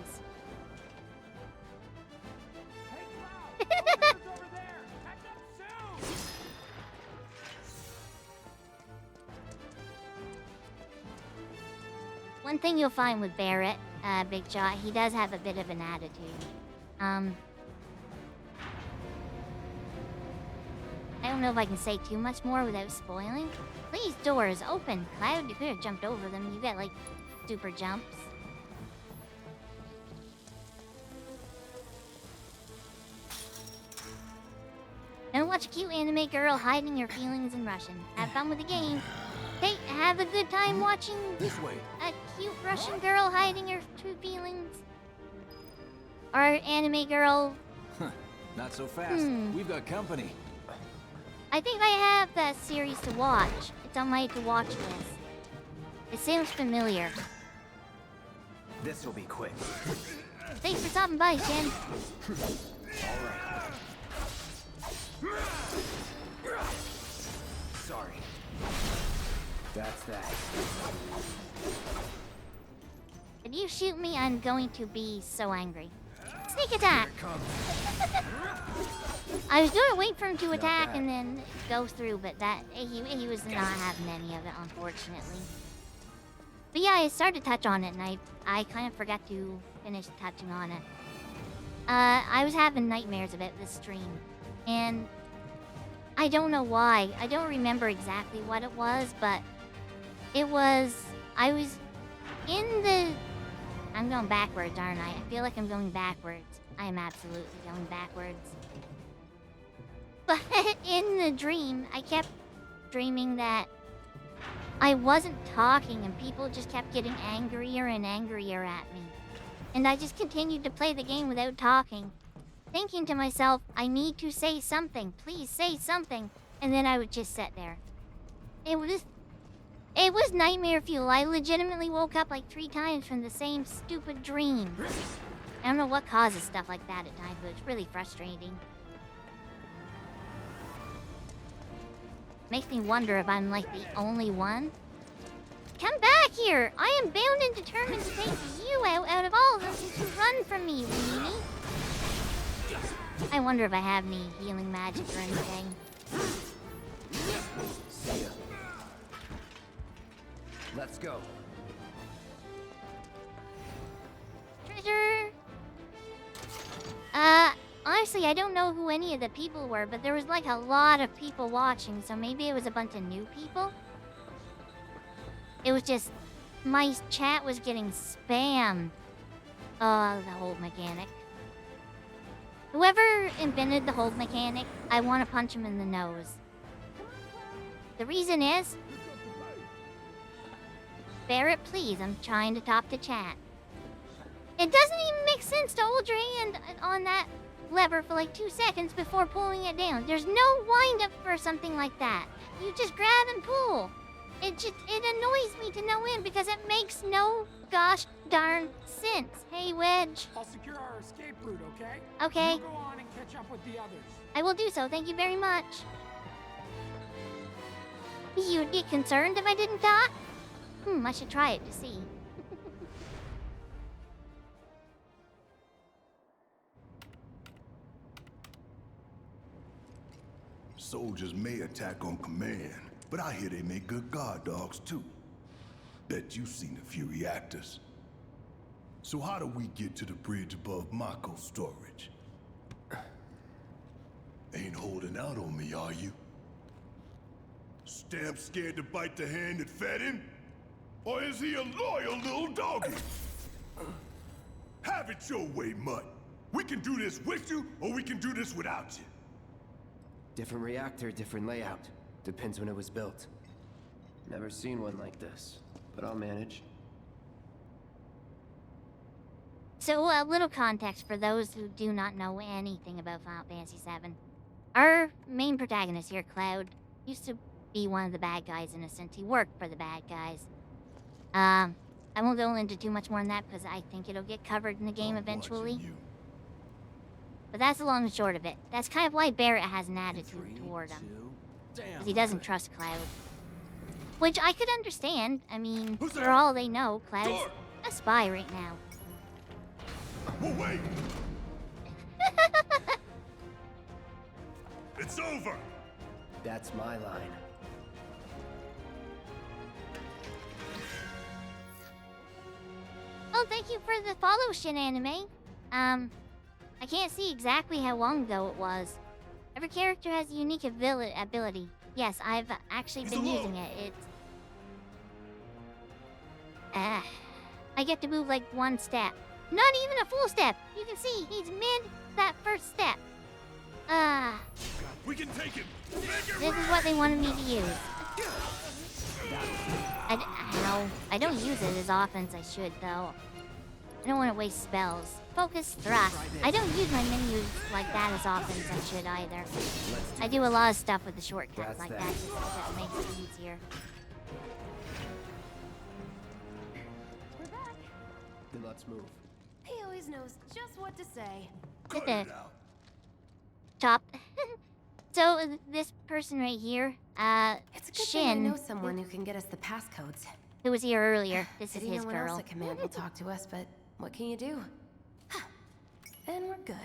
One thing you'll find with Barrett, Big Shot, he does have a bit of an attitude. I don't know if I can say too much more without spoiling. Please, doors, open. Cloud, you could have jumped over them. You got, like, super jumps. Don't watch a cute anime girl hiding her feelings in Russian. Have fun with the game. Hey, have a good time watching This way. a cute Russian girl hiding her true feelings. Or anime girl. Not so fast. We've got company. I think I have that series to watch. It's on my to watch list. It sounds familiar. This will be quick. Thanks for stopping by, Shen. Sorry. That's that. If you shoot me, I'm going to be so angry. Sneak attack! I was gonna wait for him to attack and then go through, but that he was not having any of it, unfortunately. But yeah, I started to touch on it, and I kind of forgot to finish touching on it. I was having nightmares about this stream, and I don't know why. I don't remember exactly what it was, but it was... I was in the... I'm going backwards, aren't I? I feel like I'm going backwards. I am absolutely going backwards. But in the dream, I kept dreaming that I wasn't talking and people just kept getting angrier and angrier at me. And I just continued to play the game without talking, thinking to myself, I need to say something. Please say something. And then I would just sit there. It was nightmare fuel. I legitimately woke up like 3 times from the same stupid dream. I don't know what causes stuff like that at times, but it's really frustrating. Makes me wonder if I'm like the only one. Come back here! I am bound and determined to take you out of all of them since you run from me, weenie. I wonder if I have any healing magic or anything. See ya. Let's go. Treasure! Honestly, I don't know who any of the people were, but there was like a lot of people watching, so maybe it was a bunch of new people? It was just... my chat was getting spammed. Oh, the hold mechanic. Whoever invented the hold mechanic, I want to punch him in the nose. The reason is... Barrett, please, I'm trying to top the chat. It doesn't even make sense to hold your hand on that lever for like 2 seconds before pulling it down. There's no wind up for something like that. You just grab and pull. It annoys me to no end because it makes no gosh darn sense. Hey, Wedge. I'll secure our escape route, okay? Okay. You go on and catch up with the others. I will do so. Thank you very much. You'd get concerned if I didn't talk? I should try it to see. Soldiers may attack on command, but I hear they make good guard dogs too. Bet you've seen a few reactors. So how do we get to the bridge above Mako storage? Ain't holding out on me, are you? Stamp scared to bite the hand that fed him? Or is he a loyal little doggy? Have it your way, Mutt. We can do this with you, or we can do this without you. Different reactor, different layout. Depends when it was built. Never seen one like this, but I'll manage. So, a little context for those who do not know anything about Final Fantasy VII. Our main protagonist here, Cloud, used to be one of the bad guys in a sense. He worked for the bad guys. I won't go into too much more on that because I think it'll get covered in the game I'm eventually. watching you. But that's the long and short of it. That's kind of why Barrett has an attitude toward him. Because he doesn't trust Cloud. Which I could understand. I mean, Who's for there? all they know, Cloud's Door! a spy right now. Well, wait! It's over! That's my line. Oh, thank you for the follow, Shin Anime. I can't see exactly how long ago it was. Every character has a unique ability. Yes, I've actually been using it. It's... I get to move like one step. Not even a full step! You can see, he's mid that first step. We can take him! This is what they wanted me to use. I don't use it as often as I should, though. I don't want to waste spells. Focus, thrust. I don't use my menus like that as often as I should either. I do a lot of stuff with the shortcuts like that just because that makes it easier. We're back. Then let's move. He always knows just what to say. Cut it out! Chop. So, this person right here, It's a good thing I Shin, know someone who can get us the passcodes. who was here earlier. This is Pity his no one else girl. at command will talk to us, but what can you do? And we're good.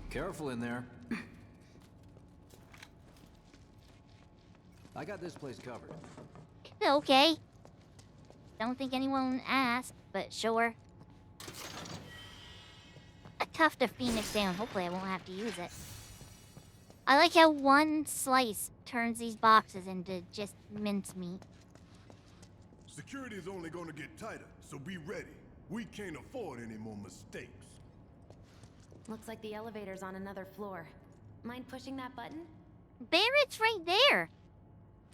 Careful in there. I got this place covered. Okay. Don't think anyone asked, but sure. I cuffed a phoenix down. Hopefully I won't have to use it. I like how one slice turns these boxes into just mincemeat. Security is only gonna get tighter, so be ready. We can't afford any more mistakes. Looks like the elevator's on another floor. Mind pushing that button? Barrett's right there.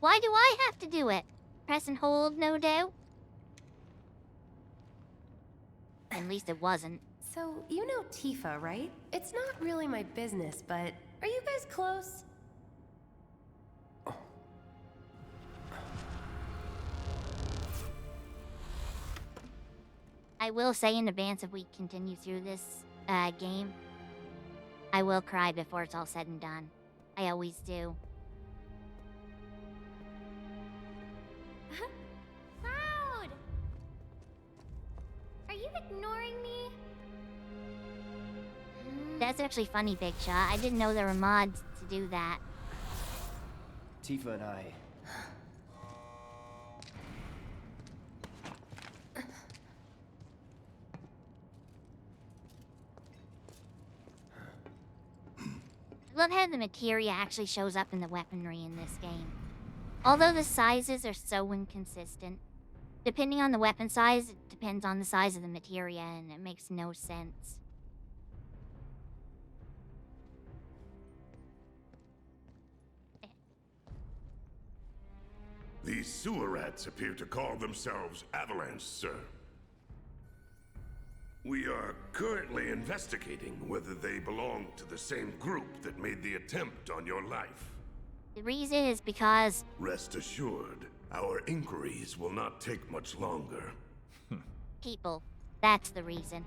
Why do I have to do it? Press and hold, no doubt. At least it wasn't. So, you know Tifa, right? It's not really my business, but are you guys close? I will say in advance, if we continue through this game, I will cry before it's all said and done. I always do. Cloud! Are you ignoring me? That's actually funny, Big Shot. I didn't know there were mods to do that. Tifa and I... I love how the materia actually shows up in the weaponry in this game. Although the sizes are so inconsistent. Depending on the weapon size, it depends on the size of the materia, and it makes no sense. These sewer rats appear to call themselves Avalanche, sir. We are currently investigating whether they belong to the same group that made the attempt on your life. The reason is because Rest assured, our inquiries will not take much longer. people. That's the reason.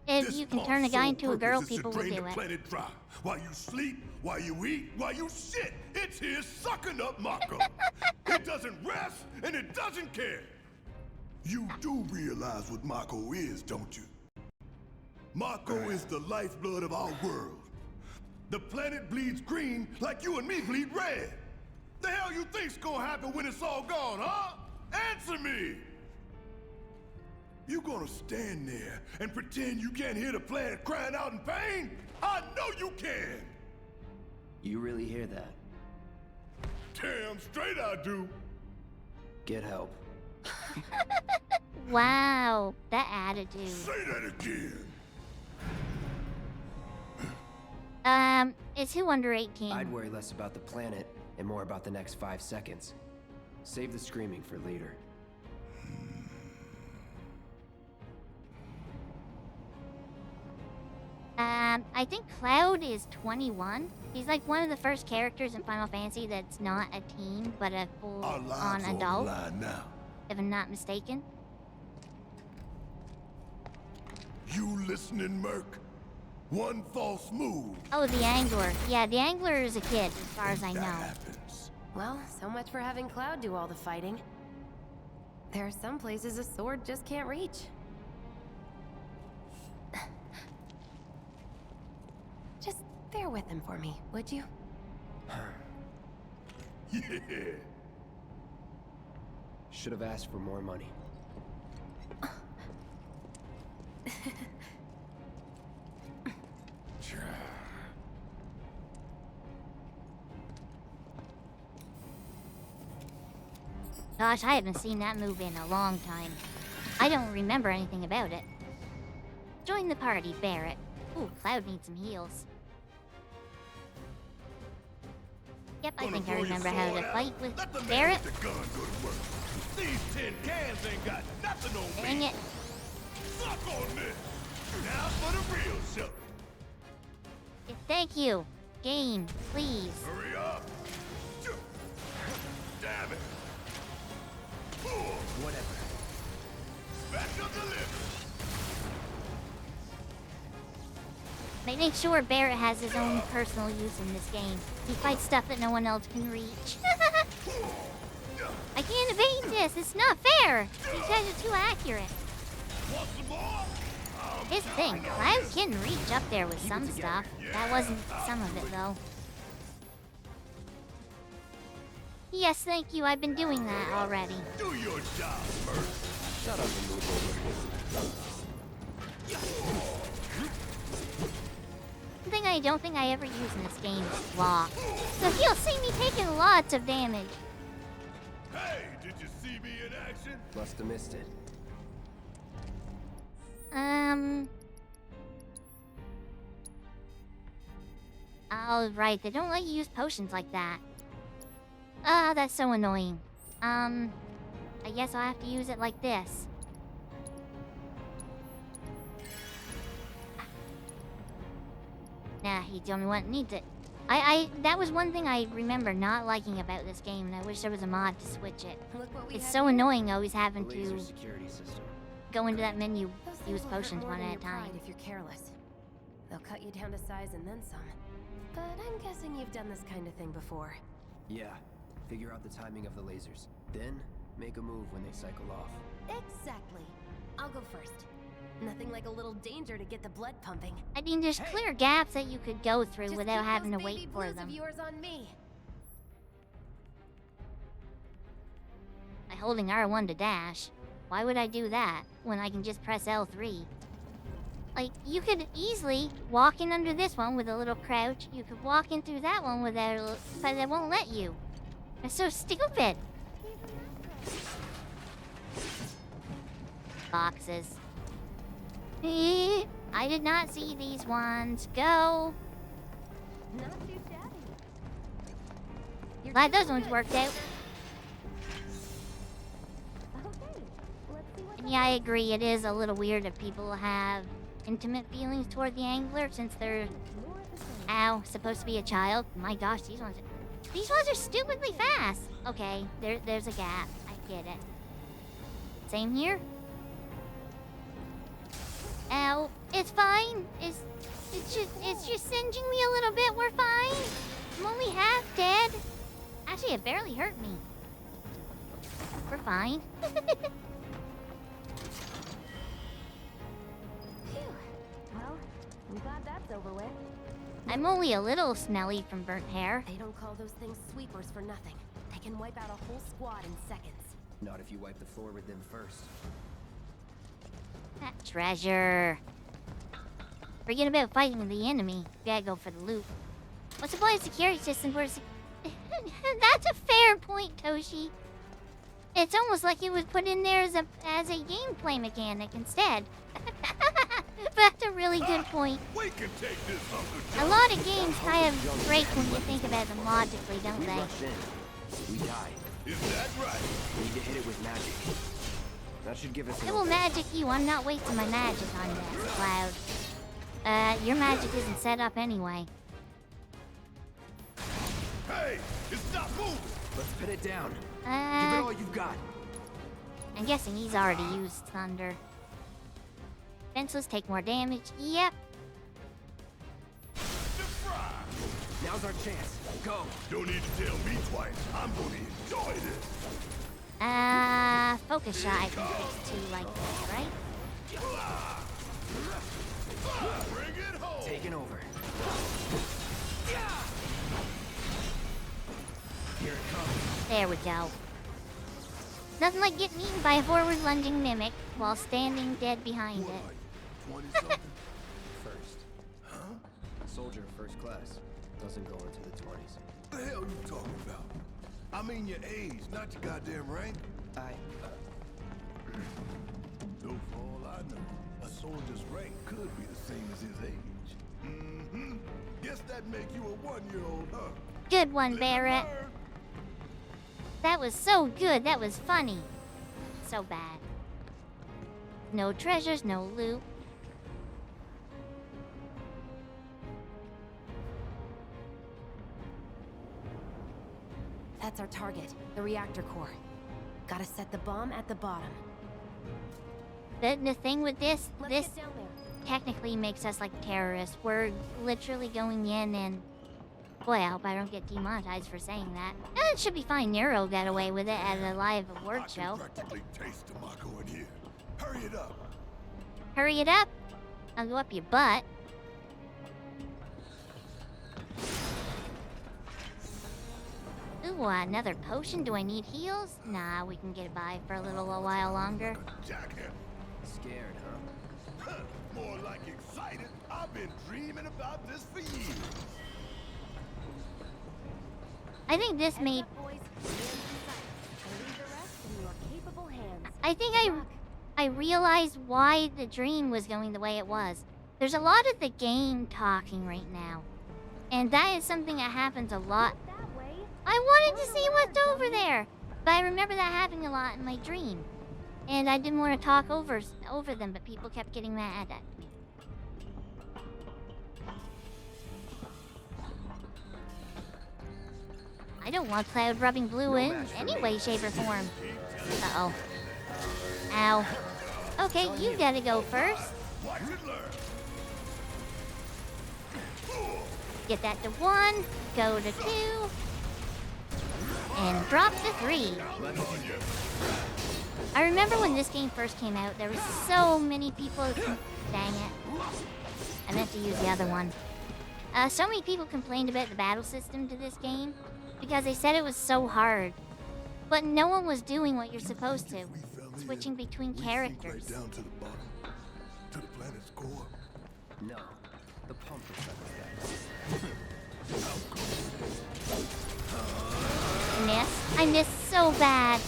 If This you can pump's turn a guy sole into a girl, purpose is to people will drain do the it. planet dry. While you sleep, while you eat, while you shit, it's here sucking up Mako. It doesn't rest, and it doesn't care. You do realize what Mako is, don't you? Mako is the lifeblood of our world. The planet bleeds green like you and me bleed red. The hell you think's gonna happen when it's all gone, huh? Answer me! You gonna stand there and pretend you can't hear the planet crying out in pain? I know you can! You really hear that? Damn straight I do! Get help. Wow, that attitude. Say that again! Is who under 18? I'd worry less about the planet and more about the next 5 seconds. Save the screaming for later. I think Cloud is 21. He's like one of the first characters in Final Fantasy that's not a teen, but a Our full-on lives on the adult, line now. if I'm not mistaken. You listening, Merc? One false move. Oh, the Angler. Yeah, the Angler is a kid, as far as I That know. happens. Well, so much for having Cloud do all the fighting. There are some places a sword just can't reach. Just bear with him for me, would you? Yeah. Should have asked for more money. Gosh, I haven't seen that move in a long time. I don't remember anything about it. Join the party, Barret. Ooh, Cloud needs some heals. Yep, I think I remember how to fight with Let the man Barret. with the gun go to work. These tin cans ain't got nothing on Dang me. it. Suck on this. Now for the real show. Thank you. Game, please. Hurry up. Damn it. Whatever. Special delivery. Make sure Barret has his own personal use in this game. He fights stuff that no one else can reach. I can't evade this. It's not fair. These guys are too accurate. Want some more? Here's the thing. Cloud can reach up there with some stuff. That wasn't some of it, though. Yes, thank you. I've been doing that already. Do your job, Merc. Shut up and move over. One thing I don't think I ever use in this game is block. So you'll see me taking lots of damage. Hey, did you see me in action? Must have missed it. Oh, right. They don't let you use potions like that. Ah, that's so annoying. I guess I'll have to use it like this. Nah, he's the only one that needs it. That was one thing I remember not liking about this game, and I wish there was a mod to switch it. Look what we It's have so here. annoying always having Laser to security system. go into that menu, Those things use will hurt potions more one than at a your pride time. if you're careless. They'll cut you down to size and then some. But I'm guessing you've done this kind of thing before. Yeah. Figure out the timing of the lasers. Then, make a move when they cycle off. Exactly. I'll go first. Nothing like a little danger to get the blood pumping. I mean, there's clear gaps that you could go through Just without keep having to those wait baby for blues them. of yours on me. By holding R1 to dash. Why would I do that when I can just press L3? Like, you could easily walk in under this one with a little crouch. You could walk in through that one with a little... But it won't let you. It's so stupid. Boxes. I did not see these ones. Go. Not too shabby. You're Glad doing those ones good. worked out. Okay, let's see what And yeah, I agree. It is a little weird if people have intimate feelings toward the Angler since they're, more of the same. ow, supposed to be a child. My gosh, these ones are stupidly fast. Okay, there's a gap. I get it. Same here. Ow, it's fine. It's just singeing me a little bit. We're fine. I'm only half dead. Actually, it barely hurt me. We're fine. Phew. Well, I'm glad that's over with. I'm only a little smelly from burnt hair. They don't call those things sweepers for nothing. They can wipe out a whole squad in seconds. Not if you wipe the floor with them first. That treasure. Forget about fighting the enemy. You gotta go for the loot. What's the point of security system for That's a fair point, Toshi. It's almost like it was put in there as a gameplay mechanic instead. That's a really good point. We can take this A lot of games kind of break when you think about them logically, don't We they? rushed in. We died. Is that right? We need to hit it with magic. That should give us It will magic you. I'm not wasting my magic on this, Cloud. Your magic isn't set up anyway. Hey, it's not moving. Let's pin it down. Give it all you've got. I'm guessing he's already used Thunder. Fenceless take more damage. Yep. Now's our chance. Go. Don't need to tell me twice. I'm gonna enjoy this. Focus shot I can fix too like this, right? Bring it home. Taking over. Here it comes. There we go. Nothing like getting eaten by a forward lunging mimic while standing dead behind it. 20-something? First. Huh? Soldier first class. Doesn't go into the 20s. The hell you talking about? I mean your age, not your goddamn rank. So for all I know, a soldier's rank could be the same as his age. Mm-hmm. Guess that make you a 1-year-old, huh? Good one, Barrett. That was so good. That was funny. So bad. No treasures, no loot. That's our target, the reactor core. Gotta set the bomb at the bottom. The thing with this Let's get down there. technically makes us like terrorists. We're literally going in and... Boy, I hope I don't get demonetized for saying that. It should be fine. Nero got away with it at a live award I show. can practically taste the Mako in here. Hurry it up. Hurry it up. I'll go up your butt. Ooh, another potion? Do I need heals? Nah, we can get it by for a while longer. Jackhammer. Scared, huh? More like excited. I've been dreaming about this for years. I think this made... Boys, stand in sight. I leave the rest in your capable hands. I think I realized why the dream was going the way it was. There's a lot of the game talking right now. And that is something that happens a lot. That way. I wanted to see what's over there. But I remember that happening a lot in my dream. And I didn't want to talk over them, but people kept getting mad at me. I don't want Cloud rubbing blue in any way, shape, or form. Uh-oh. Ow. Okay, you gotta go first. Watch it learn. Get that to 1, go to 2, and drop to 3. I remember when this game first came out, there were so many people... Dang it. I meant to use the other one. So many people complained about the battle system to this game because they said it was so hard. But no one was doing what you're supposed to. Switching between characters. Right down to the bottom. To the planet's core. No. The pump is I missed so bad.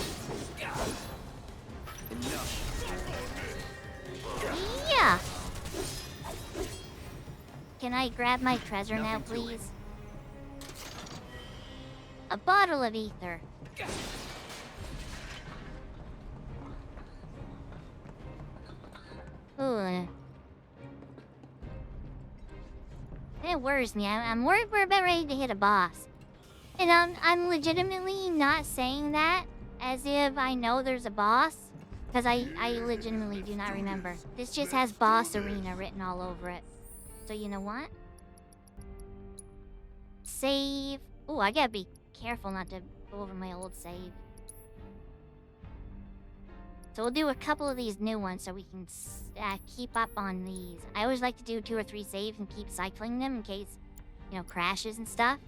Yeah. Can I grab my treasure now, please? A bottle of ether. Ooh. It worries me. I'm worried we're about ready to hit a boss. And I'm legitimately not saying that as if I know there's a boss. Because I legitimately do not remember. This just has boss arena written all over it. So you know what? Save. Ooh, I gotta be careful not to go over my old save. So we'll do a couple of these new ones so we can keep up on these. I always like to do 2 or 3 saves and keep cycling them in case, you know, crashes and stuff.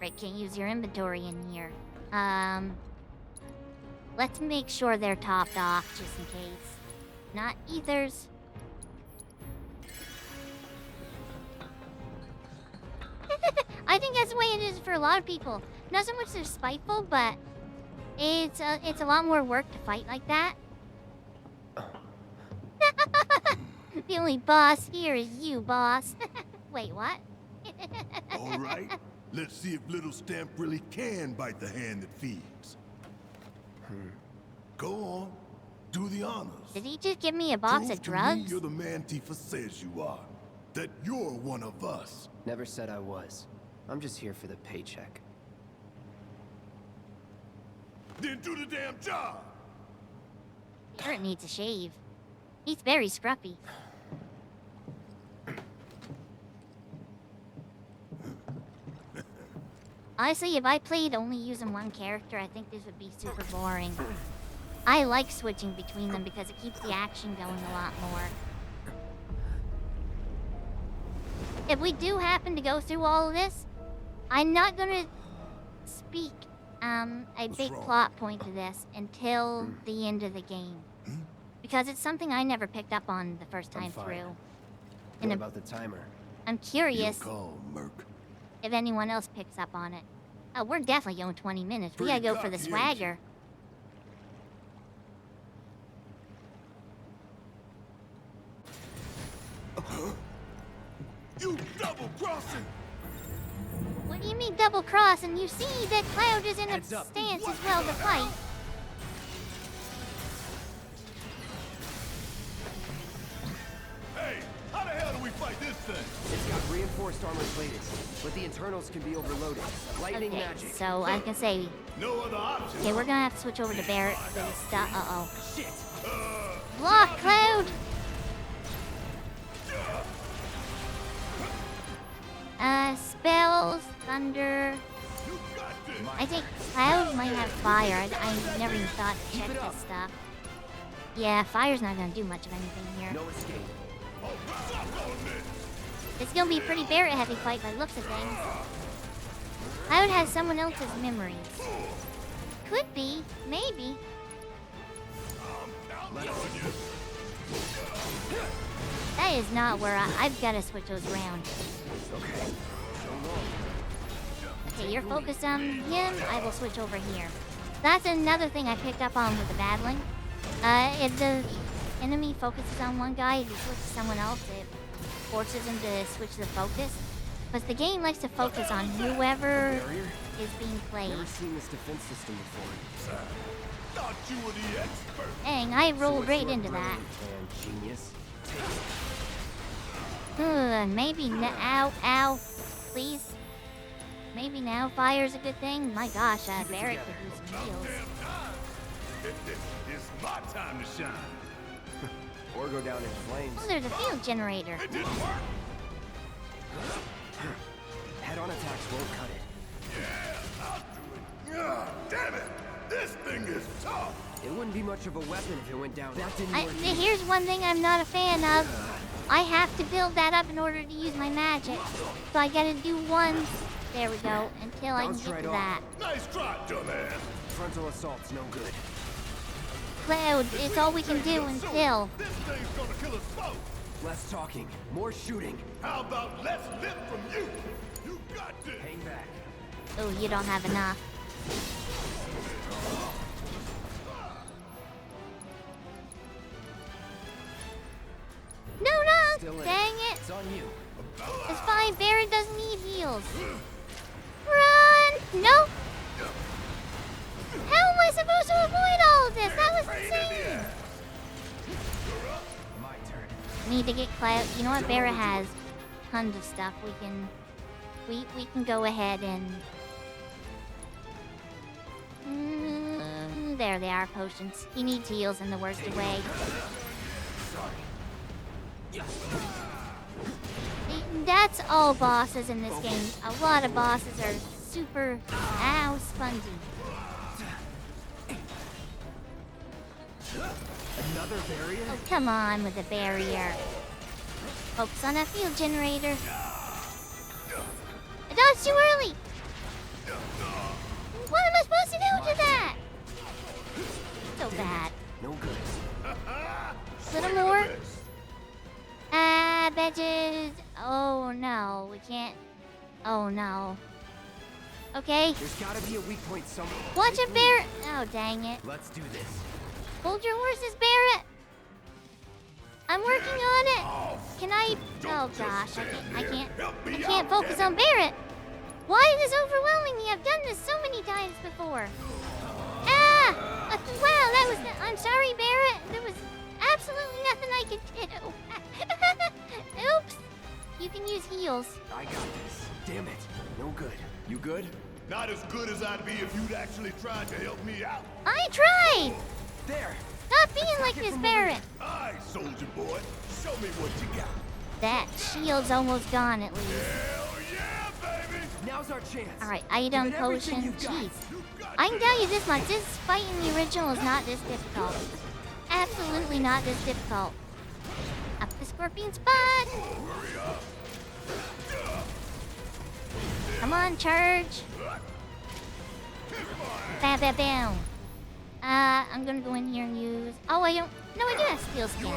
Right, can't use your inventory in here. Let's make sure they're topped off just in case. Not ethers. I think that's the way it is for a lot of people. Not so much they're spiteful, but it's a lot more work to fight like that. The only boss here is you, boss. Wait, what? All right, let's see if Little Stamp really can bite the hand that feeds. Go on, do the honors. Did he just give me a box Prove of to me drugs? you're the man Tifa says you are. That you're one of us. Never said I was. I'm just here for the paycheck. Then do the damn job. Barrett needs a shave. He's very scruffy. Honestly, if I played only using one character, I think this would be super boring. I like switching between them because it keeps the action going a lot more. If we do happen to go through all of this, I'm not gonna speak a big wrong? plot point to this until the end of the game. Because it's something I never picked up on the first I'm time fine. through. What And about the timer? I'm You're curious calm, Merc. if anyone else picks up on it. Oh, we're definitely going 20 minutes. We gotta Pretty go for the cocky, ain't you? swagger. You double-crossing! What do you mean double cross? And you see that Cloud is in a Heads up. stance as well to fight. Hey, how the hell do we fight this thing? It's got reinforced armor plated, but the internals can be overloaded. Lightning Okay, magic. so I can say, No other option. okay, we're gonna have to switch over to Barrett for this stuff. Uh-oh. Shit! Block, Cloud! Spells, thunder. You got this. I think Cloud might have fire. I never even thought to check it up. this stuff. Yeah, fire's not gonna do much of anything here. No escape. Oh, stop on this. It's gonna be a pretty Barrett heavy fight by the looks of things. Cloud has someone else's memories. Could be, maybe. That is not where I've gotta switch those around. Okay. Okay, you're focused on him, I will switch over here. That's another thing I picked up on with the battling. If the enemy focuses on one guy, if he switches to someone else, it forces him to switch the focus. Because the game likes to focus on whoever is being played. Never seen this defense system before. Thought you were the expert. Dang, I So rolled what's right your into that. brilliant plan, genius? Maybe now, ow, please. Maybe now fire's a good thing. My gosh, Barrett could use some heals. Damn time. It's my time to shine. Or go down in flames. Oh, there's a field generator. It didn't work. Head-on attacks won't cut it. Yeah, I'll do it. Ah, damn it. This thing is tough. It wouldn't be much of a weapon if it went down. That didn't work. Here's one thing I'm not a fan of. I have to build that up in order to use my magic. So I gotta do one. There we go. Until I can Bounced get right to off. that. Nice try, dumbass. Frontal assault's no good. Cloud, it's all we can do until. This thing's gonna kill us both. Less talking, more shooting. How about less lip from you? You got this. Hang back. Oh, you don't have enough. No, Still no! in. Dang it! It's on you. It's fine. Barrett doesn't need heals. Run! No! How am I supposed to avoid all of this? That was insane! My turn. Need to get Cloud. You know what? Barrett has tons of stuff. We can go ahead and. There they are, potions. He needs heals in the worst way. That's all bosses in this game. A lot of bosses are super spongy. Another barrier? Oh, come on with the barrier. Focus on that field generator. I dodged too early! What am I supposed to do to that? So bad. No good. Little more. Badges. Oh no, we can't. Oh no. Okay. There's gotta be a weak point somewhere. Watch it, Barret. Oh dang it. Let's do this. Hold your horses, Barret. I'm working on it. Can I? Oh gosh, I can't focus on Barret. Why is this overwhelming me? I've done this so many times before. Ah! Wow, that was. I'm sorry, Barret. There was absolutely nothing I could do. Oops. You can use heals. I got this. Damn it. No good. You good? Not as good as I'd be if you'd actually tried to help me out. I tried. There. Stop being like this, Barret. Aye, soldier boy. Show me what you got. That shield's almost gone, at least. Hell yeah, baby! Now's our chance. All right, item, Give it everything potion. you've got. Jeez. I can tell you this much. This fight in the original is not this difficult. Absolutely not this difficult. Up the scorpion spot. Come on, charge. Bam, bam, bam. I'm gonna go in here and use. Oh, I don't. No, I do have steel skin.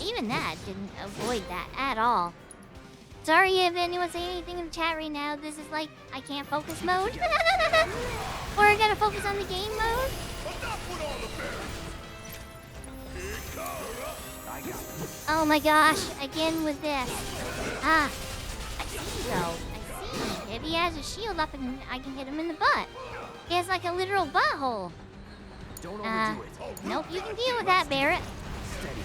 Even that didn't avoid that at all. Sorry if anyone's saying anything in the chat right now. This is like I can't focus mode. Or I gotta focus on the game mode. Oh my gosh, again with this. Ah, I see though. I see. If he has a shield up, and I can hit him in the butt. He has like a literal butthole. Don't overdo it. Nope, you can deal with that, Barret. Steady.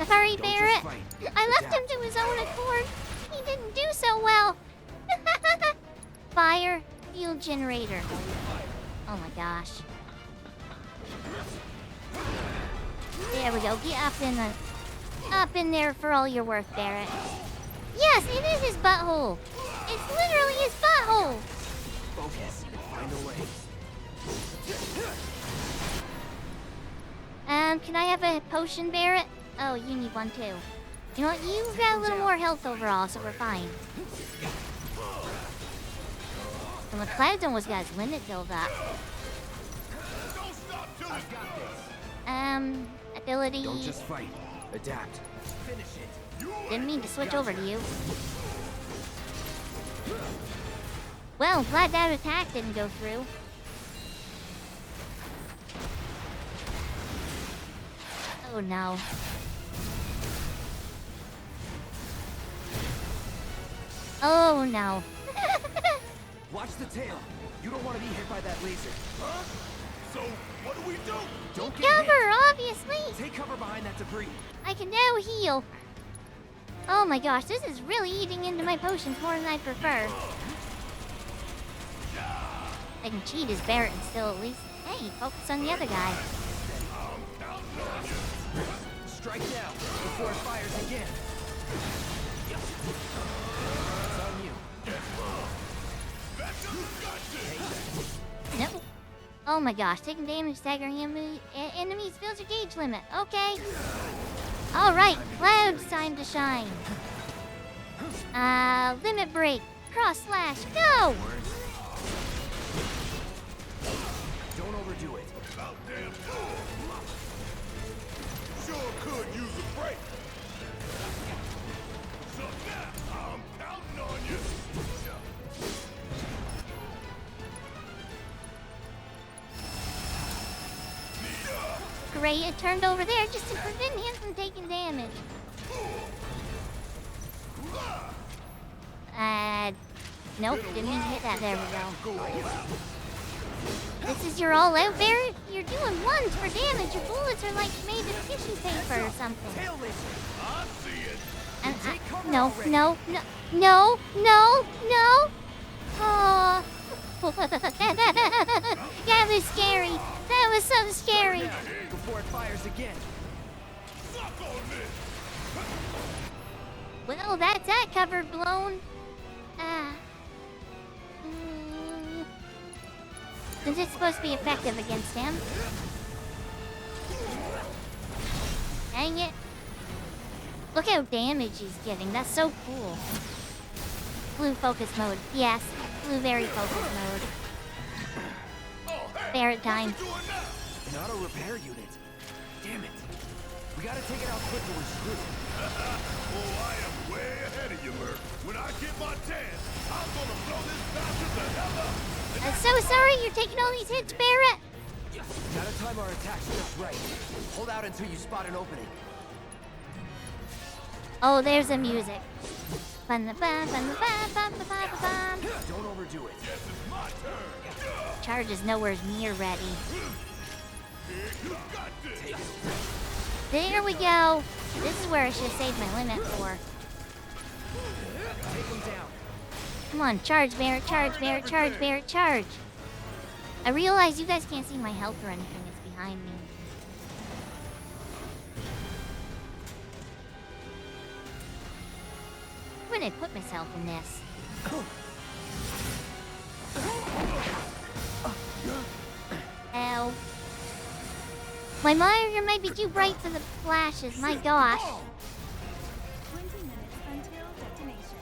Sorry, Don't Barret. just fight. I left him to his own accord. He didn't do so well. Fire field generator. Oh my gosh. There we go. Get up in there for all you're worth, Barret. Yes, it is his butthole. It's literally his butthole. Focus. Find a way. Can I have a potion, Barret? Oh, you need one too. You know what? You've got a little more health overall, so we're fine. And the Cloud's almost got his limit build up. Ability. Don't just fight. Adapt. Finish it. Didn't mean to switch over to you. Well, glad that attack didn't go through. Oh no. Oh no. Watch the tail. You don't want to be hit by that laser. Huh? So, what do we do? Don't get hit. Cover, obviously. Take cover behind that debris. I can now heal. Oh my gosh, this is really eating into my potions more than I prefer. I can cheat as Barret and still at least, hey, focus on the other guy. Strike now before it fires again. It's on you. No. Oh my gosh, taking damage, staggering enemies fills your gauge limit. Okay. Alright, Cloud's time to shine. Limit break. Cross slash, go! Don't overdo it. About damn sure could use a break. So now, I'm counting on you. Great, it turned over there just to prevent him from taking damage. Nope, didn't mean to hit that. There we go. This is your all-out, Barret? You're doing ones for damage. Your bullets are like made of tissue paper or something. I see it. And no. Oh. That was scary. That was so scary. Before it fires again. Suck on this. Well, that's that cover blown. Since it's supposed to be effective against him. Dang it. Look how damage he's getting. That's so cool. Blue focus mode. Yes, blue very focus mode. Barret time. An auto repair unit. Damn it. We gotta take it out quick or we're screwed. Oh, I am way ahead of you, Merc. When I get my chance, I'm gonna blow this bastard the hell up. I'm so sorry you're taking all these hits, Barret. Gotta time our attacks just right. Hold out until you spot an opening. Oh, there's the music. Bum, bum, bum, bum, bum, bum, bum, bum. Don't overdo it. Yes, it's my turn. Charge is nowhere near ready. You got this. There we go. This is where I should have saved my limit for. Take him down. Come on, charge, Barret, charge, Barret, charge, Barret, charge. I realize you guys can't see my health or anything. It's behind me. When I put myself in this. Ow. My monitor might be too bright for the flashes, my gosh. 20 minutes until detonation.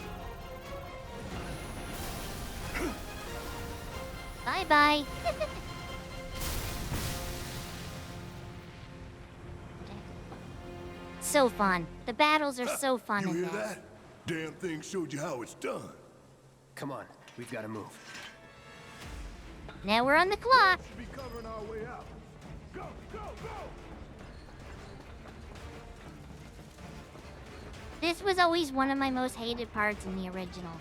Bye-bye. So fun. The battles are so fun You in hear this. that? Damn thing showed you how it's done. Come on, we've gotta move. Now we're on the clock. Should be covering our way out. Go, go, go! This was always one of my most hated parts in the original.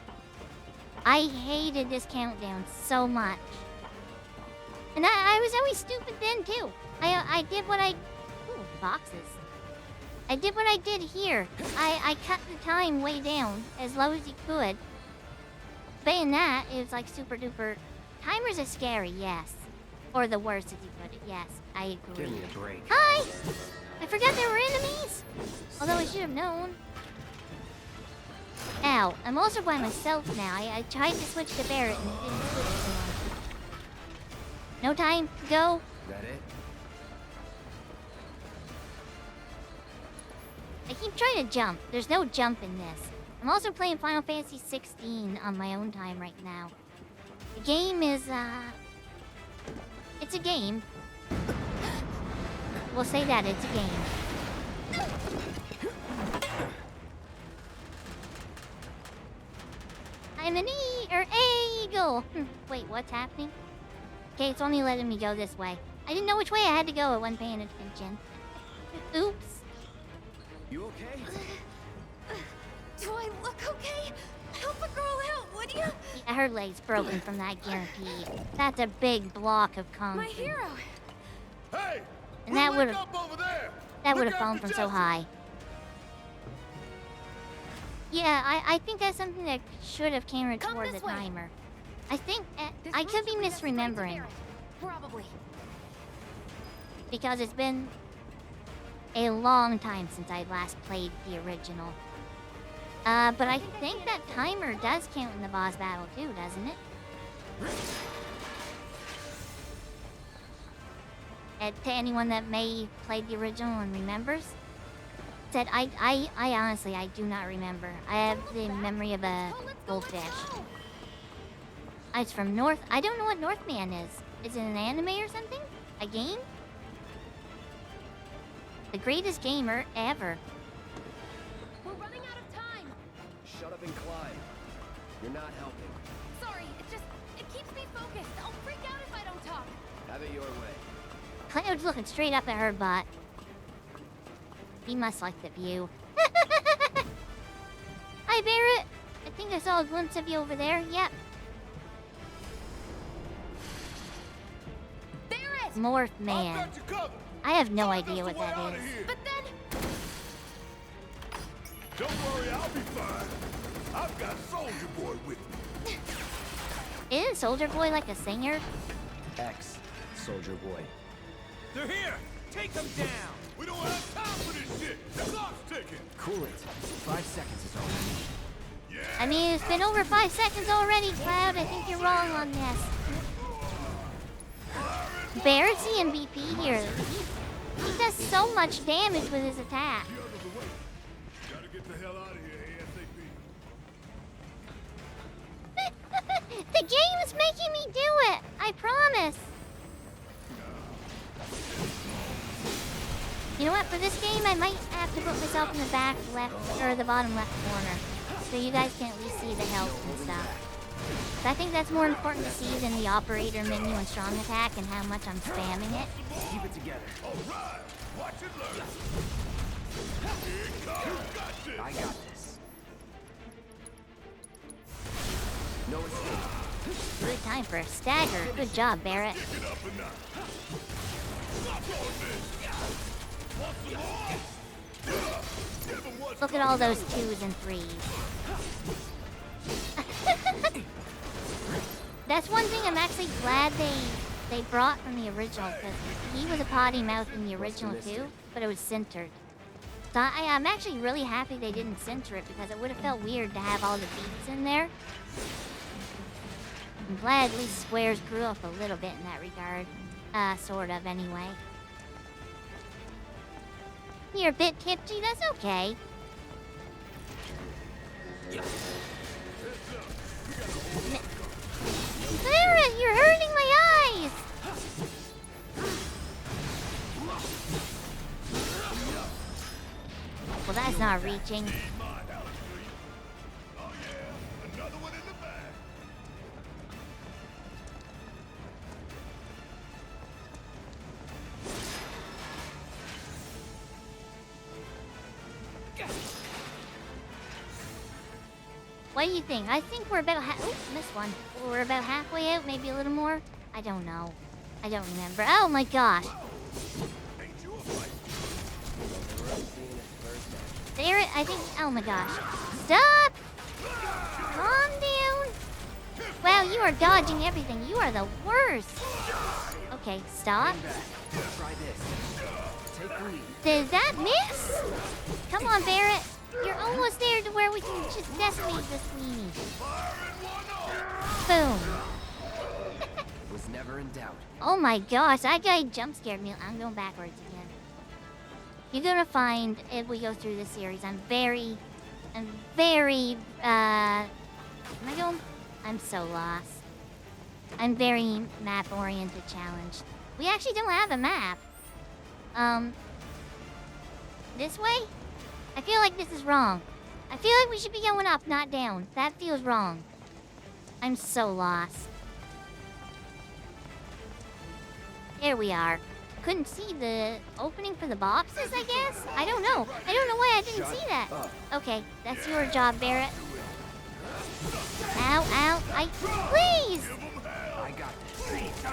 I hated this countdown so much. And I was always stupid then, too. I did what I... Ooh, boxes. I did what I did here. I cut the time way down, as low as you could. Saying that, it was like super duper... Timers are scary, yes. Or the worst, as you put it, yes. I agree. Give me a break. Hi! I forgot there were enemies! Although I should have known. Ow, I'm also by myself now. I tried to switch to Barret and it didn't switch to him. No time, go. That it? I keep trying to jump. There's no jump in this. I'm also playing Final Fantasy 16 on my own time right now. The game is, it's a game. We'll say that, it's a game. I'm an eagle. Wait, what's happening? Okay, it's only letting me go this way. I didn't know which way I had to go. I wasn't paying attention. Oops. You okay? Do I look okay? Help a girl out, would you? Yeah, her leg's broken from that guaranteed. That's a big block of My concrete. hero. Hey! And that who would lit have up over there? that would Look have fallen out from for so Jesse. high. Yeah, I think that's something that should have camered Come toward the this way. timer. I think This I route could be will bring us straight to misremembering Barret. Probably. because it's been a long time since I last played the original. But I think that timer does count in the boss battle too, doesn't it? To anyone that may played the original and remembers, said I honestly I do not remember. I have the memory of a goldfish. It's from North. I don't know what Northman is. Is it an anime or something? A game? The greatest gamer ever. We're running out of time. Shut up and climb. You're not helping. Sorry, it keeps me focused. I'll freak out if I don't talk. Have it your way. Cloud's looking straight up at her butt. He must like the view. Hi, Barret. I think I saw a glimpse of you over there. Yep. Barret! Morph I've Man. got you covered. I have no Find idea us what a way that out is. of here. But then, Don't worry, I'll be fine. I've got Soldier Boy with me. Isn't Soldier Boy like a singer? X, Soldier Boy. They're here! Take them down! We don't have time for this shit. The clock's ticking. Cool it. 5 seconds is all we need. Yeah. I mean, it's been over 5 seconds already, Cloud. I think you're wrong on this. Barret's the MVP here. He does so much damage with his attack. The others away. Gotta get the hell out of here ASAP. The game is making me do it. I promise. You know what? For this game, I might have to put myself in the back left or the bottom left corner, so you guys can at least see the health and stuff. So I think that's more important to see than the operator menu and strong attack and how much I'm spamming it. Keep it together. Alright, watch it learn. I got this. No escape. Good time for a stagger. Good job, Barrett. Pick it up a notch. Stop on this. Give him what's Look at all those 2s and 3s. That's one thing I'm actually glad they brought from the original, because he was a potty mouth in the original too, but it was centered. So I'm actually really happy they didn't center it, because it would have felt weird to have all the beats in there. I'm glad at least Squares grew up a little bit in that regard. Sort of, anyway. You're a bit tipsy, that's okay. Barrett, you're hurting my eyes! Well, that's not reaching. Oh yeah, another one in the bag. What do you think? I think we're about missed one. We're about halfway out, maybe a little more. I don't know. I don't remember. Oh my gosh. There it, I think, oh my gosh. Stop! Calm down. Wow, you are dodging everything. You are the worst. Okay, stop. Try this. Take the lead. Did that miss? Come on, Barrett. You're almost there to where we can just decimate this weenie. Boom. Was never in doubt. Oh my gosh, that guy jump scared me. I'm going backwards again. You're gonna find, if we go through this series, I'm very, am I going? I'm so lost. I'm very map-oriented challenged. We actually don't have a map. This way? I feel like this is wrong. I feel like we should be going up, not down. That feels wrong. I'm so lost. There we are. Couldn't see the opening for the boxes, I guess? I don't know. I don't know why I didn't see that. Okay, that's your job, Barrett. Ow, ow. Please! I got this.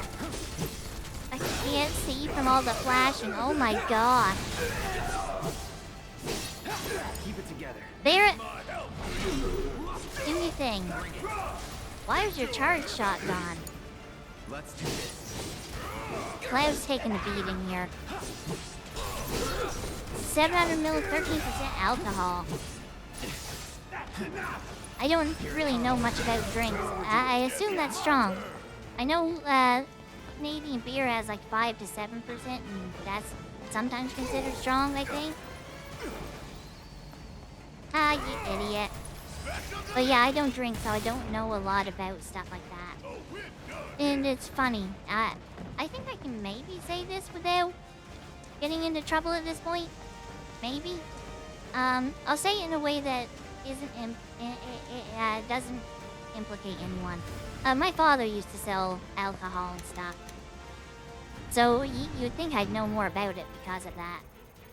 I can't see from all the flashing. Oh my gosh. Keep it together. Barrett! Do your thing. Why is your charge shot gone? Let's do this. Cloud's taking a beating here. 700 ml, 13% alcohol. I don't really know much about drinks. I assume that's strong. I know Canadian beer has like 5 to 7%, and that's sometimes considered strong, I think. Ah, you idiot. But yeah, I don't drink, so I don't know a lot about stuff like that. And it's funny. I think I can maybe say this without getting into trouble at this point. Maybe. I'll say it in a way that doesn't implicate anyone. My father used to sell alcohol and stuff. So you'd think I'd know more about it because of that.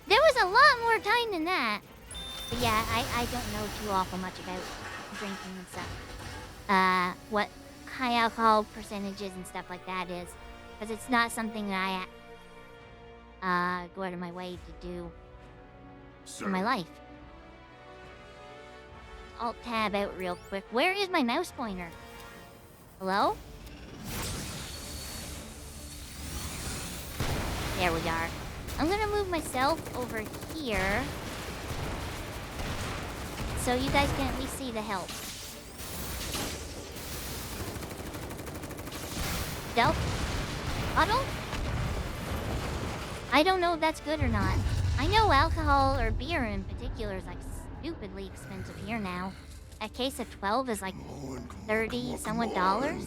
There was a lot more time than that. But yeah, I don't know too awful much about drinking and stuff. What high alcohol percentages and stuff like that is. Because it's not something that I go out of my way to do in my life. Alt tab out real quick. Where is my mouse pointer? Hello? There we are. I'm gonna move myself over here so you guys can at least see the help. Stealth? Bottle? I don't know if that's good or not. I know alcohol or beer in particular is like stupidly expensive here now. A case of 12 is like 30 somewhat dollars.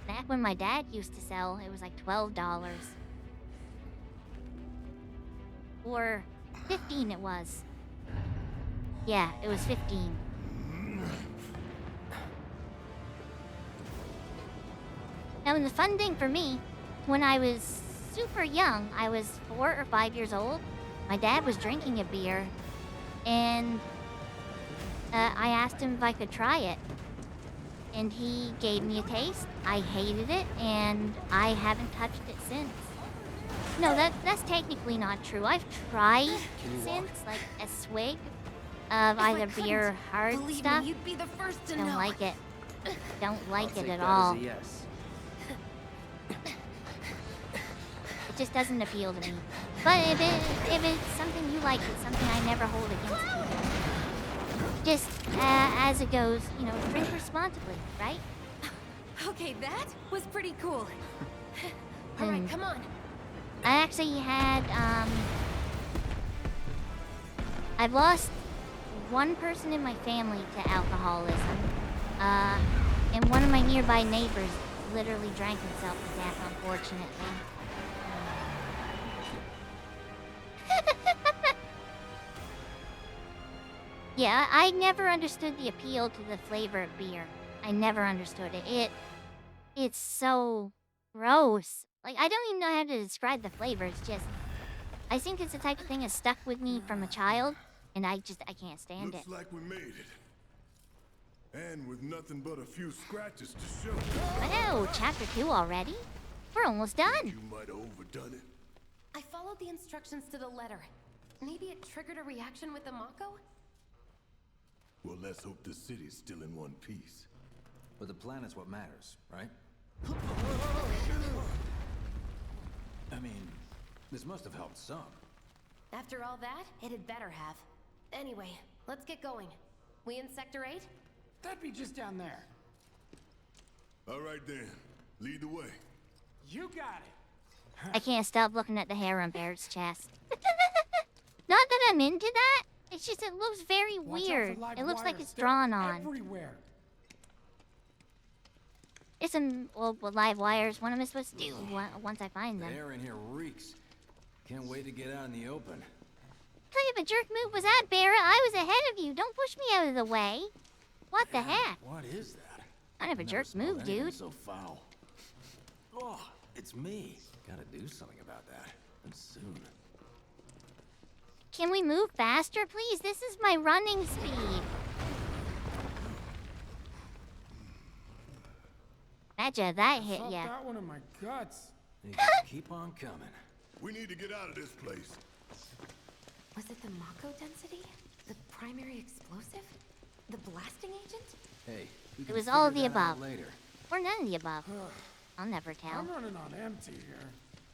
Back when my dad used to sell, it was like $12. Or 15 it was. Yeah, it was 15. Now, and the fun thing for me, when I was super young, I was 4 or 5 years old, my dad was drinking a beer, and I asked him if I could try it. And he gave me a taste. I hated it, and I haven't touched it since. No, that's technically not true. I've tried since, like a swig of either beer or hard Believe stuff. me, you'd be the first to Don't know. like it. Don't like I'll it take at that all. as a yes. It just doesn't appeal to me. But if it's something you like, it's something I never hold against people. Just as it goes, you know, drink responsibly, right? Okay, that was pretty cool. All right, come on. I actually had, I've lost one person in my family to alcoholism. And one of my nearby neighbors literally drank himself to death, unfortunately. Yeah, I never understood the appeal to the flavor of beer. I never understood it. It's so gross. Like, I don't even know how to describe the flavor. It's just, I think it's the type of thing that stuck with me from a child, and I can't stand Looks it. like we made it. And with nothing but a few scratches to show. Oh, chapter 2 already? We're almost done. You might have overdone it. I followed the instructions to the letter. Maybe it triggered a reaction with the Mako? Well, let's hope the city's still in one piece. But the planet's what matters, right? I mean, this must have helped some. After all that, it had better have. Anyway, let's get going. We in Sector 8? That'd be just down there. All right then, lead the way. You got it. I can't stop looking at the hair on Barrett's chest. Not that I'm into that. It's just, it looks very Watch out for weird. live It looks like wires. it's They're drawn on. Everywhere. It's some, well, live wires. What am I supposed to do once I find The them? air in here reeks. Can't wait to get out in the open. What type of jerk move was that, Barra? I was ahead of you. Don't push me out of the way. What the heck? What is that? Kind of a jerk move, dude. So foul. Oh, it's me. Gotta do something about that. And soon. Can we move faster, please? This is my running speed. Imagine if that hit Felt ya. that one in my guts. Hey, keep on coming. We need to get out of this place. Was it the Mako density? The primary explosive? The blasting agent? Hey, It was all of the figure that out above. later. Or none of the above. I'll never tell. I'm running on empty here.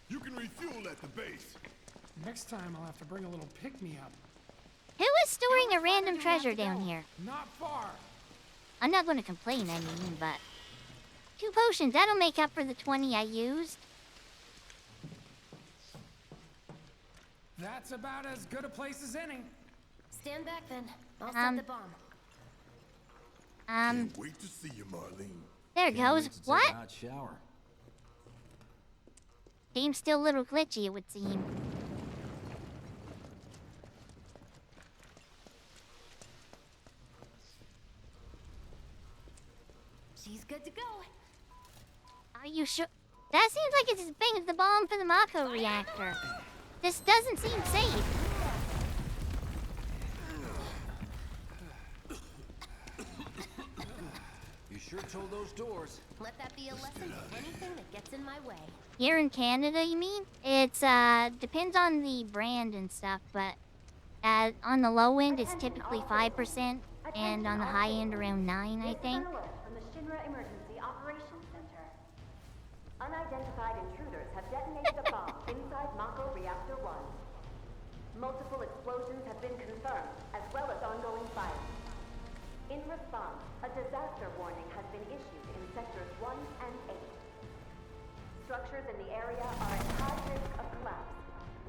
You can refuel at the base. Next time I'll have to bring a little pick-me-up. Who is storing a random treasure down here? Not far. I'm not going to complain, I mean, but... 2 potions, that'll make up for the 20 I used. That's about as good a place as any. Stand back then. I'll Um, set the bomb. Can't wait to see you, Marlene. There it goes. Wait to take What? a hot shower. Game's still a little glitchy, it would seem. She's good to go. Are you sure? That seems like it's as big as the bomb for the Mako reactor. This doesn't seem safe. You sure told those doors. Let that be a lesson to anything that gets in my way. Here in Canada, you mean? It's, depends on the brand and stuff, but on the low end, it's typically 5%, and on the high end, around 9, I think. From the Shinra Emergency Operations Center. Unidentified intruders have detonated a bomb inside Mako Reactor 1. Multiple explosions have been confirmed, as well as ongoing fire. In response, a disaster warning has been issued in Sectors 1 and 8. Structures in the area are at high risk of collapse,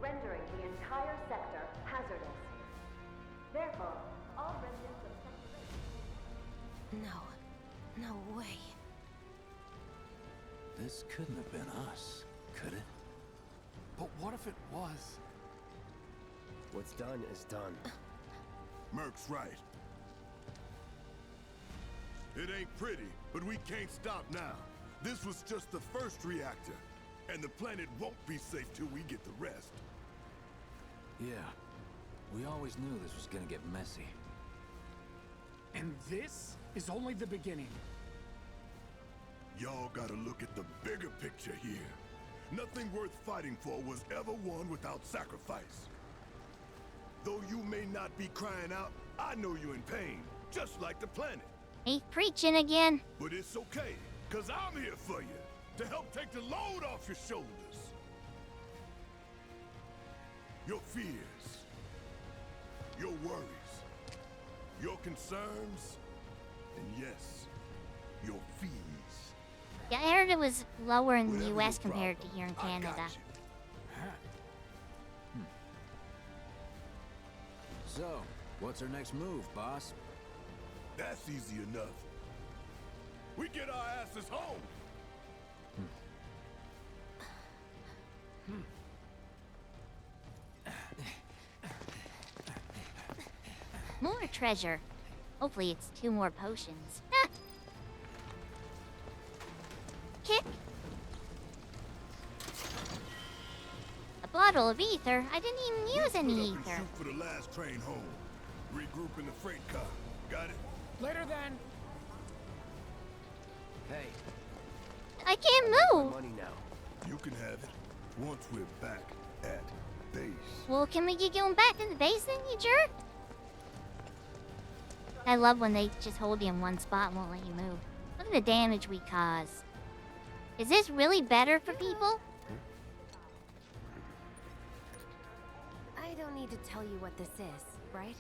rendering the entire sector hazardous. Therefore, all residents of Sector 8... No way. This couldn't have been us, could it? But what if it was? What's done is done. Merc's right. It ain't pretty, but we can't stop now. This was just the first reactor, and the planet won't be safe till we get the rest. Yeah. We always knew this was gonna get messy. And this is only the beginning. Y'all gotta look at the bigger picture here. Nothing worth fighting for was ever won without sacrifice. Though you may not be crying out, I know you're in pain, just like the planet. He's preaching again. But it's okay, cause I'm here for you, to help take the load off your shoulders. Your fears, your worries, your concerns, and yes, your fees. Yeah, I heard it was lower in the Whatever U.S. your compared to problem, here in I Canada. got you. So, what's our next move, boss? That's easy enough. We get our asses home. More treasure. Hopefully it's 2 more potions. Kick. A bottle of ether? I didn't even use Split any up and ether. shoot for the last train home. Regroup in the freight car. Got it? Later then. Hey, I can't move. money now. You can have it once we're back at base. Well, can we get going back to the base then, you jerk? I love when they just hold you in one spot and won't let you move. Look at the damage we cause. Is this really better for people? I don't need to tell you what this is, right?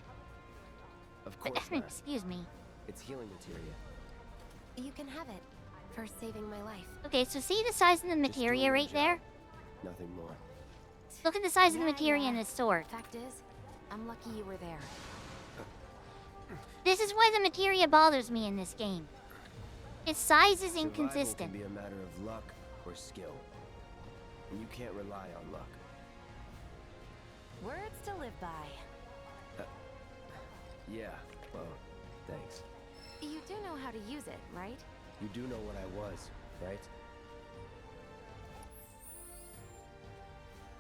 Of course not. Excuse me. It's healing materia. You can have it for saving my life. Okay, so see the size of the Just materia doing right your there? job. Nothing more. Look at the size of the Yeah, materia yeah. in his sword. Fact is, I'm lucky you were there. This is why the materia bothers me in this game. Its size is Survival inconsistent. can be a matter of luck or skill. And you can't rely on luck. Words to live by. Yeah, well, thanks. You do know how to use it, right? You do know what I was, right?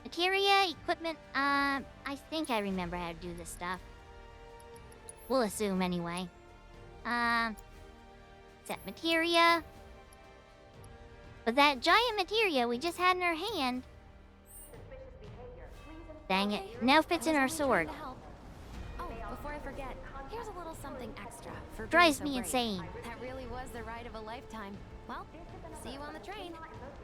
Materia, equipment, I think I remember how to do this stuff. We'll assume anyway. Set materia. But that giant materia we just had in our hand, dang it, now fits in our sword. Oh, before I forget, here's a little something extra for being Drives so me brave. insane. That really was the ride of a lifetime. Well, see you on the train.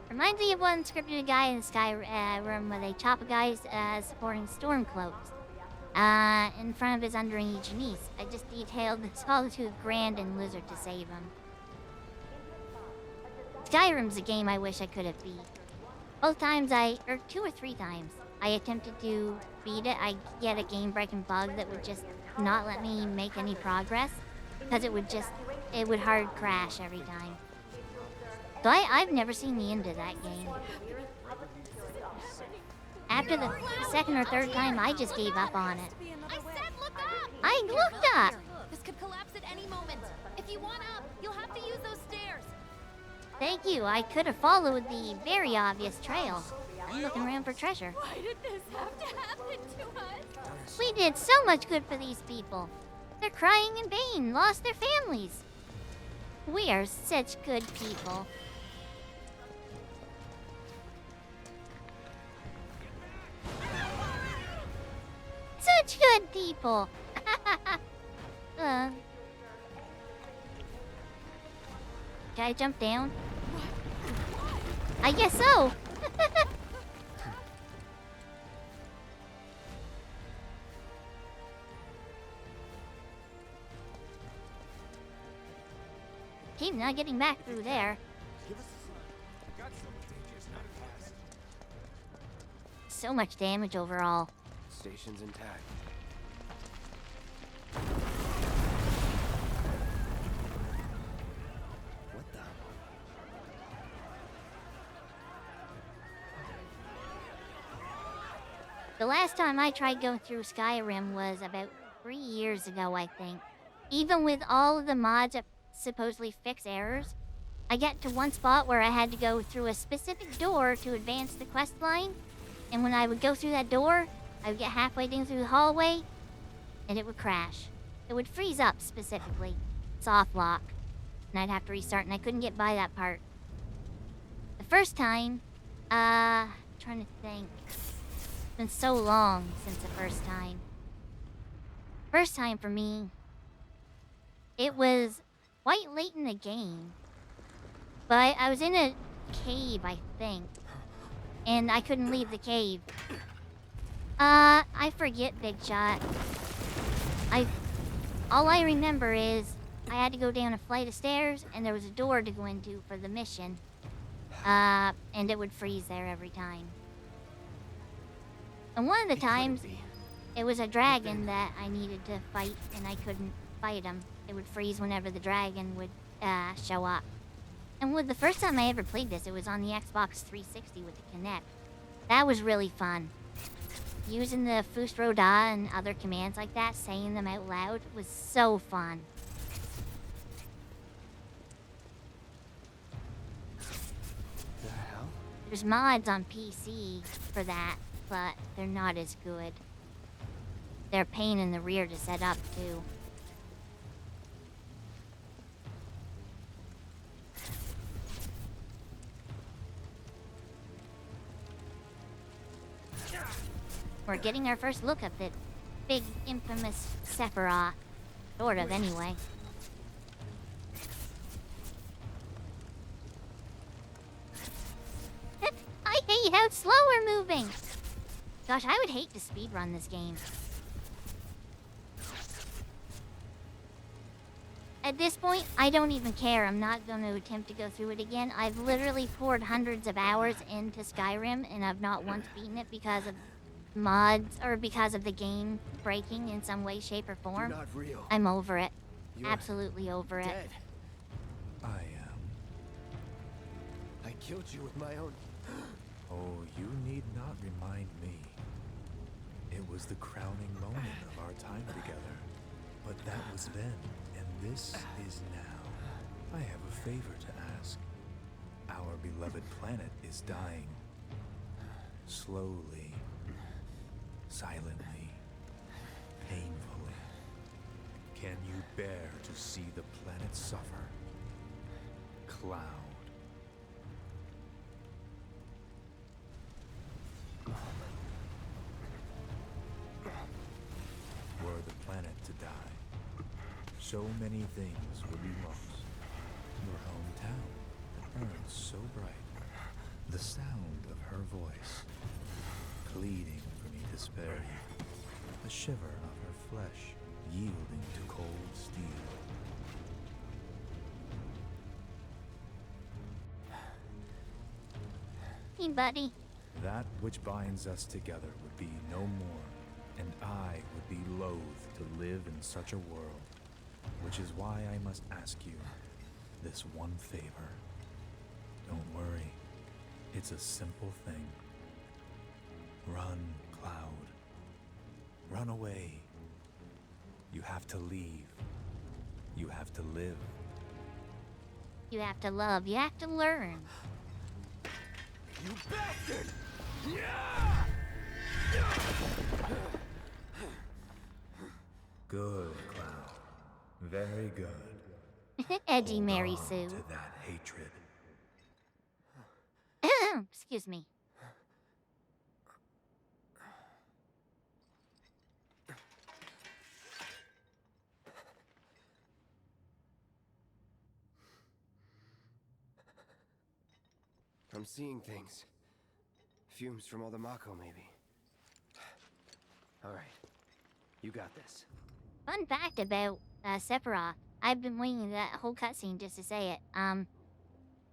Reminds me of one scripted guy in the Sky room where they chop a guy's supporting Stormcloaks in front of his underage niece. I just detailed the Solitude Grand and Lizard to save him. Skyrim's a game I wish I could have beat. Both times or 2 or 3 times, I attempted to beat it. I get a game-breaking bug that would just not let me make any progress because it would hard crash every time. So I've never seen the end of that game. After the second or third time, I just gave up on it. I said look up! I looked up! This could collapse at any moment. If you want up, you'll have to use those stairs. Thank you, I could have followed the very obvious trail. I'm looking around for treasure. Why did this have to happen to us? We did so much good for these people. They're crying in pain, lost their families. We are such good people. Such good people. Can I jump down? I guess so. Keep not getting back through there. So much damage overall. Station's intact. What the? The last time I tried going through Skyrim was about 3 years ago, I think. Even with all of the mods that supposedly fix errors, I got to one spot where I had to go through a specific door to advance the quest line, and when I would go through that door, I would get halfway down through the hallway, and it would crash. It would freeze up, specifically. Soft lock. And I'd have to restart, and I couldn't get by that part. The first time, trying to think. It's been so long since the first time. First time for me, it was quite late in the game. But I was in a cave, I think. And I couldn't leave the cave. I forget, Big Shot. All I remember is I had to go down a flight of stairs, and there was a door to go into for the mission. And it would freeze there every time. And one of the times, it was a dragon that I needed to fight, and I couldn't fight him. It would freeze whenever the dragon would show up. And with the first time I ever played this, it was on the Xbox 360 with the Kinect. That was really fun. Using the Fust Roda and other commands like that, saying them out loud, was so fun. The hell? There's mods on PC for that, but they're not as good. They're a pain in the rear to set up, too. We're getting our first look at the big, infamous Sephiroth. Sort of, anyway. I hate how slow we're moving! Gosh, I would hate to speedrun this game. At this point, I don't even care. I'm not going to attempt to go through it again. I've literally poured hundreds of hours into Skyrim, and I've not once beaten it because of mods, or because of the game breaking in some way, shape, or form. You're not real. I'm over it. You're Absolutely over it. Dead. I killed you with my own... Oh, you need not remind me. It was the crowning moment of our time together. But that was then, and this is now. I have a favor to ask. Our beloved planet is dying. Slowly. Silently. Painfully. Can you bear to see the planet suffer? Cloud. Were the planet to die, so many things would be lost. Your hometown that burned so bright. The sound of her voice, pleading for me to spare you. The shiver of her flesh, yielding to cold steel. Hey, buddy. That which binds us together would be no more, and I would be loath to live in such a world, which is why I must ask you this one favor. Don't worry, it's a simple thing. Run, Cloud. Run away. You have to leave. You have to live. You have to love. You have to learn. You bastard! Good, Cloud. Very good. Edgy Hold Mary on Sue. to that hatred. Excuse me. I'm seeing things. Fumes from all the Mako, maybe. Alright. You got this. Fun fact about Sephiroth. I've been waiting that whole cutscene just to say it.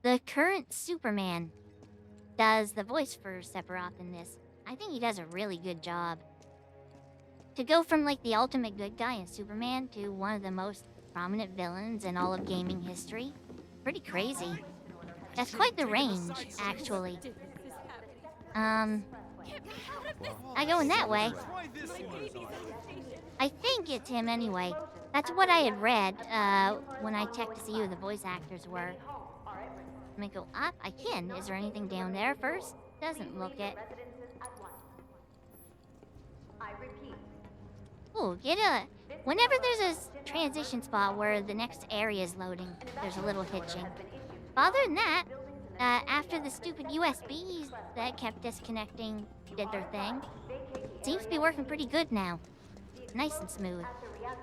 The current Superman does the voice for Sephiroth in this. I think he does a really good job. To go from like the ultimate good guy in Superman to one of the most prominent villains in all of gaming history. Pretty crazy. That's quite the range, actually. Get me out of I go in that way. I think it's him anyway. That's what I had read when I checked to see who the voice actors were. Let me go up. I can. Is there anything down there first? Doesn't look it. I repeat, Ooh, whenever there's a transition spot where the next area is loading, there's a little hitching. But other than that, after the stupid USBs that kept disconnecting did their thing, seems to be working pretty good now. Nice and smooth.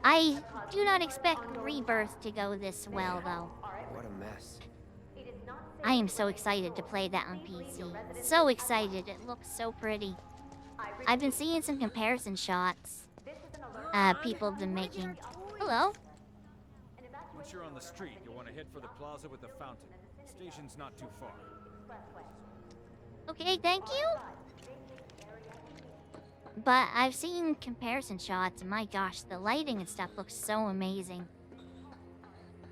I do not expect Rebirth to go this well, though. What a mess. I am so excited to play that on PC. So excited. It looks so pretty. I've been seeing some comparison shots people have been making. Hello. Once you're on the street, you'll want to head for the plaza with the fountain. Station's not too far. Okay, thank you. But I've seen comparison shots, and my gosh, the lighting and stuff looks so amazing.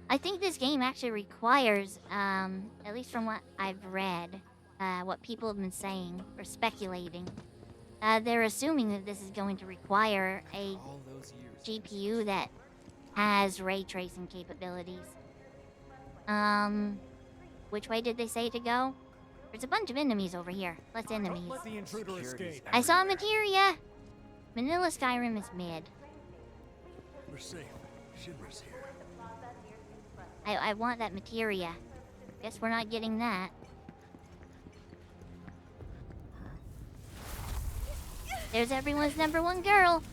I think this game actually requires, at least from what I've read, what people have been saying or speculating, they're assuming that this is going to require a GPU that has ray tracing capabilities. Which way did they say to go? There's a bunch of enemies over here. Let's enemies. Let the intruder escape. I saw materia. Vanilla Skyrim is mid. We're safe. Shinra's here. I want that materia. Guess we're not getting that. There's everyone's #1 girl.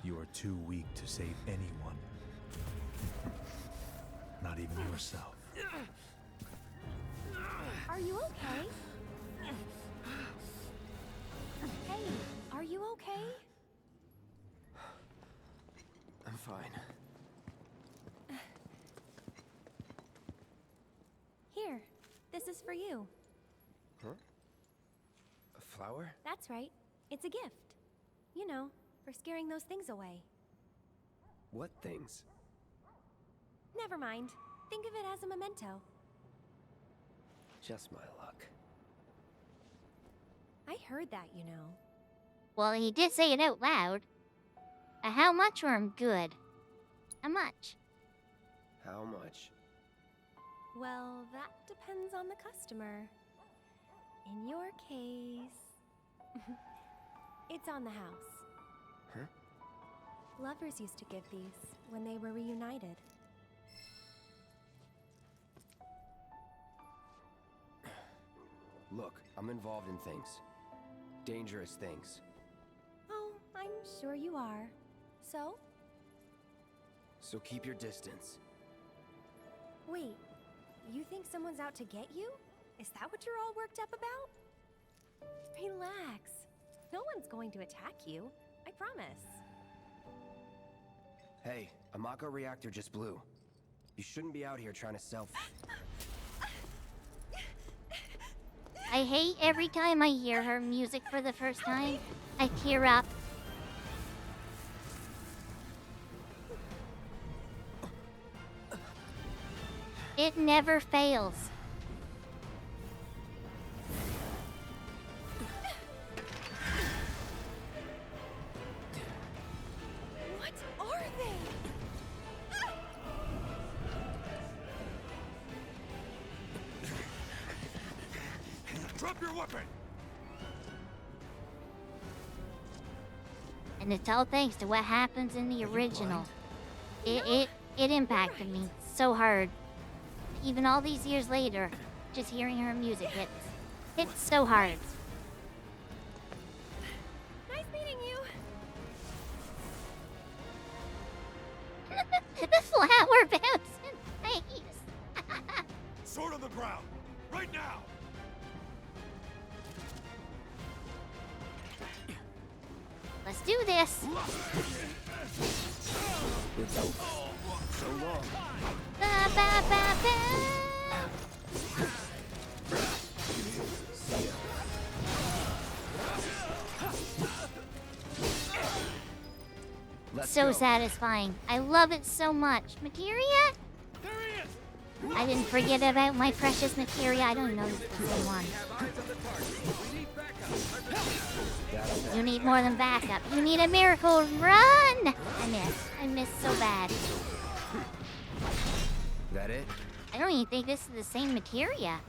You are too weak to save anyone. Not even yourself. Are you okay? Hey, are you okay? I'm fine. Here, this is for you. Huh? A flower? That's right. It's a gift. You know, for scaring those things away. What things? Never mind. Think of it as a memento. Just my luck. I heard that, you know. Well, he did say it out loud. How much or I'm good? How much? How much? Well, that depends on the customer. In your case... it's on the house. Huh? Lovers used to give these when they were reunited. Look, I'm involved in things. Dangerous things. Oh, I'm sure you are. So? So keep your distance. Wait, you think someone's out to get you? Is that what you're all worked up about? Relax. No one's going to attack you. I promise. Hey, a Mako reactor just blew. You shouldn't be out here trying to self... I hate every time I hear her music for the first time. I tear up. It never fails. What are they? Drop your weapon! And it's all thanks to what happens in the original. It impacted me so hard. Even all these years later, just hearing her music hits so hard. Nice meeting you. The flower bouncing face. Sword on the ground! Right now! Let's do this. So long. Ba, ba, ba, ba. Let's so go. satisfying. I love it so much. Materia? I didn't forget about my precious materia. I don't know if it's the same one. You need more than backup. You need a miracle run! I missed. I missed so bad. That it? I don't even think this is the same materia.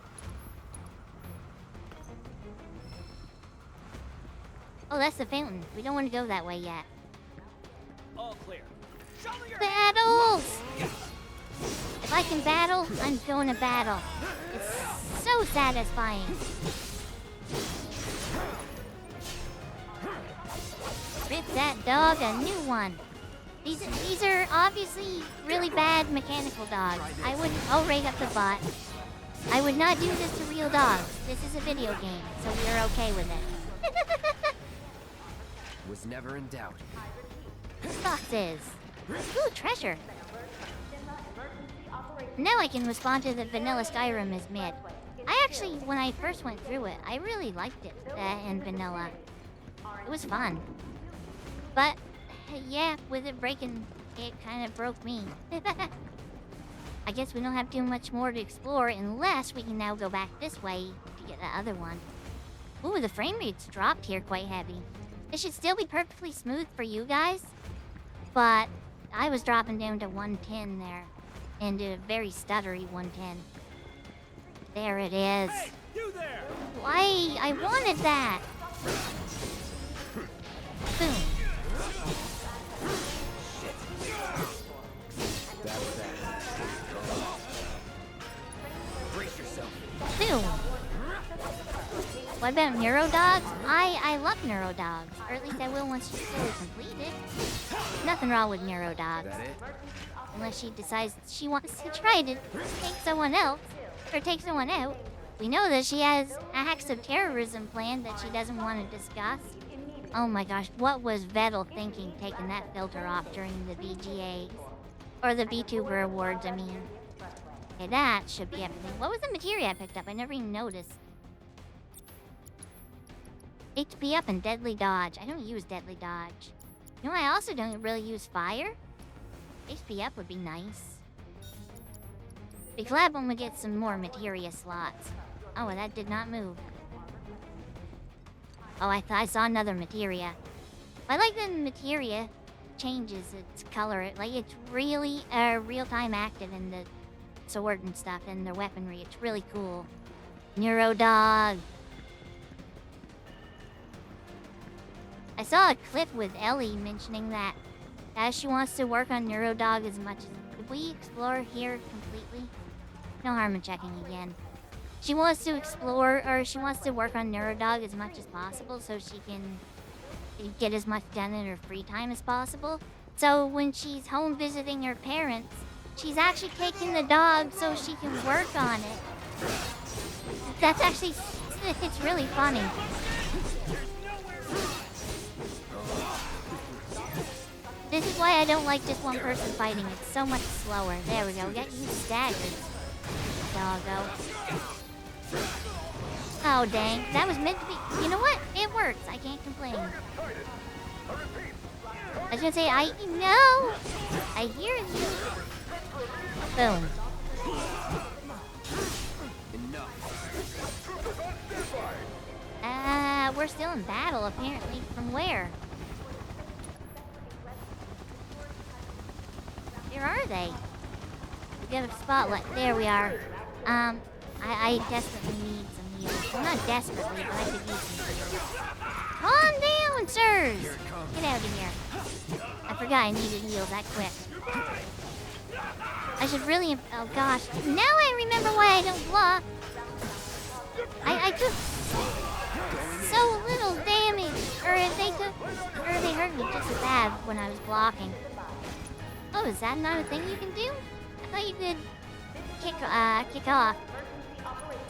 Oh, that's the fountain. We don't want to go that way yet. All clear. Battles! If I can battle, I'm going to battle. It's so satisfying. Rip that dog a new one. These are obviously really bad mechanical dogs. I would. I'll rate up the bot. I would not do this to real dogs. This is a video game, so we are okay with it. Was never in doubt. Foxes. Ooh, treasure. Now I can respond to the vanilla Skyrim as mid. I actually, when I first went through it, I really liked it in vanilla. It was fun. But, yeah, with it breaking, it kind of broke me. I guess we don't have too much more to explore unless we can now go back this way to get the other one. Ooh, the frame rate's dropped here quite heavy. It should still be perfectly smooth for you guys, but I was dropping down to 110 there. And a very stuttery 110. There it is. Hey, you there! Why? I wanted that. Boom. That's that. Brace yourself. Boom. What about Neurodogs? I love Neurodogs. Or at least I will once she's fully completed. Nothing wrong with Neurodogs. That it? Unless she decides she wants to try to take someone else, or take someone out. We know that she has acts of terrorism planned that she doesn't want to discuss. Oh my gosh, what was Vettel thinking taking that filter off during the VGA? Or the VTuber Awards, I mean. Okay, that should be everything. What was the materia I picked up? I never even noticed. HP up and Deadly Dodge. I don't use Deadly Dodge. You know, I also don't really use Fire. HP up would be nice. Be glad when we get some more materia slots. Oh, that did not move. Oh, I saw another materia. I like the materia changes its color. Like, it's really real-time active in the sword and stuff and the weaponry. It's really cool. Neurodog. I saw a clip with Ellie mentioning that she wants to work on Neurodog as much as... Could we explore here completely? No harm in checking again. She wants to explore, or she wants to work on Neurodog as much as possible so she can get as much done in her free time as possible. So when she's home visiting her parents, she's actually taking the dog so she can work on it. That's actually... It's really funny. This is why I don't like just one person fighting. It's so much slower. There we go. We got you staggered. Doggo. Oh, dang. That was meant to be... You know what? It works. I can't complain. I was gonna say, I know. I hear you. Boom. We're still in battle, apparently. From where? Where are they? We got a spotlight. There we are. I desperately need some heals. Well, not desperately, but I could use some heals. Calm down, sirs! Get out of here. I forgot I needed heals that quick. I should really... Oh, gosh. Now I remember why I don't block. I took so little damage. Or they hurt me just as bad when I was blocking. Oh, is that not a thing you can do? I thought you could kick off.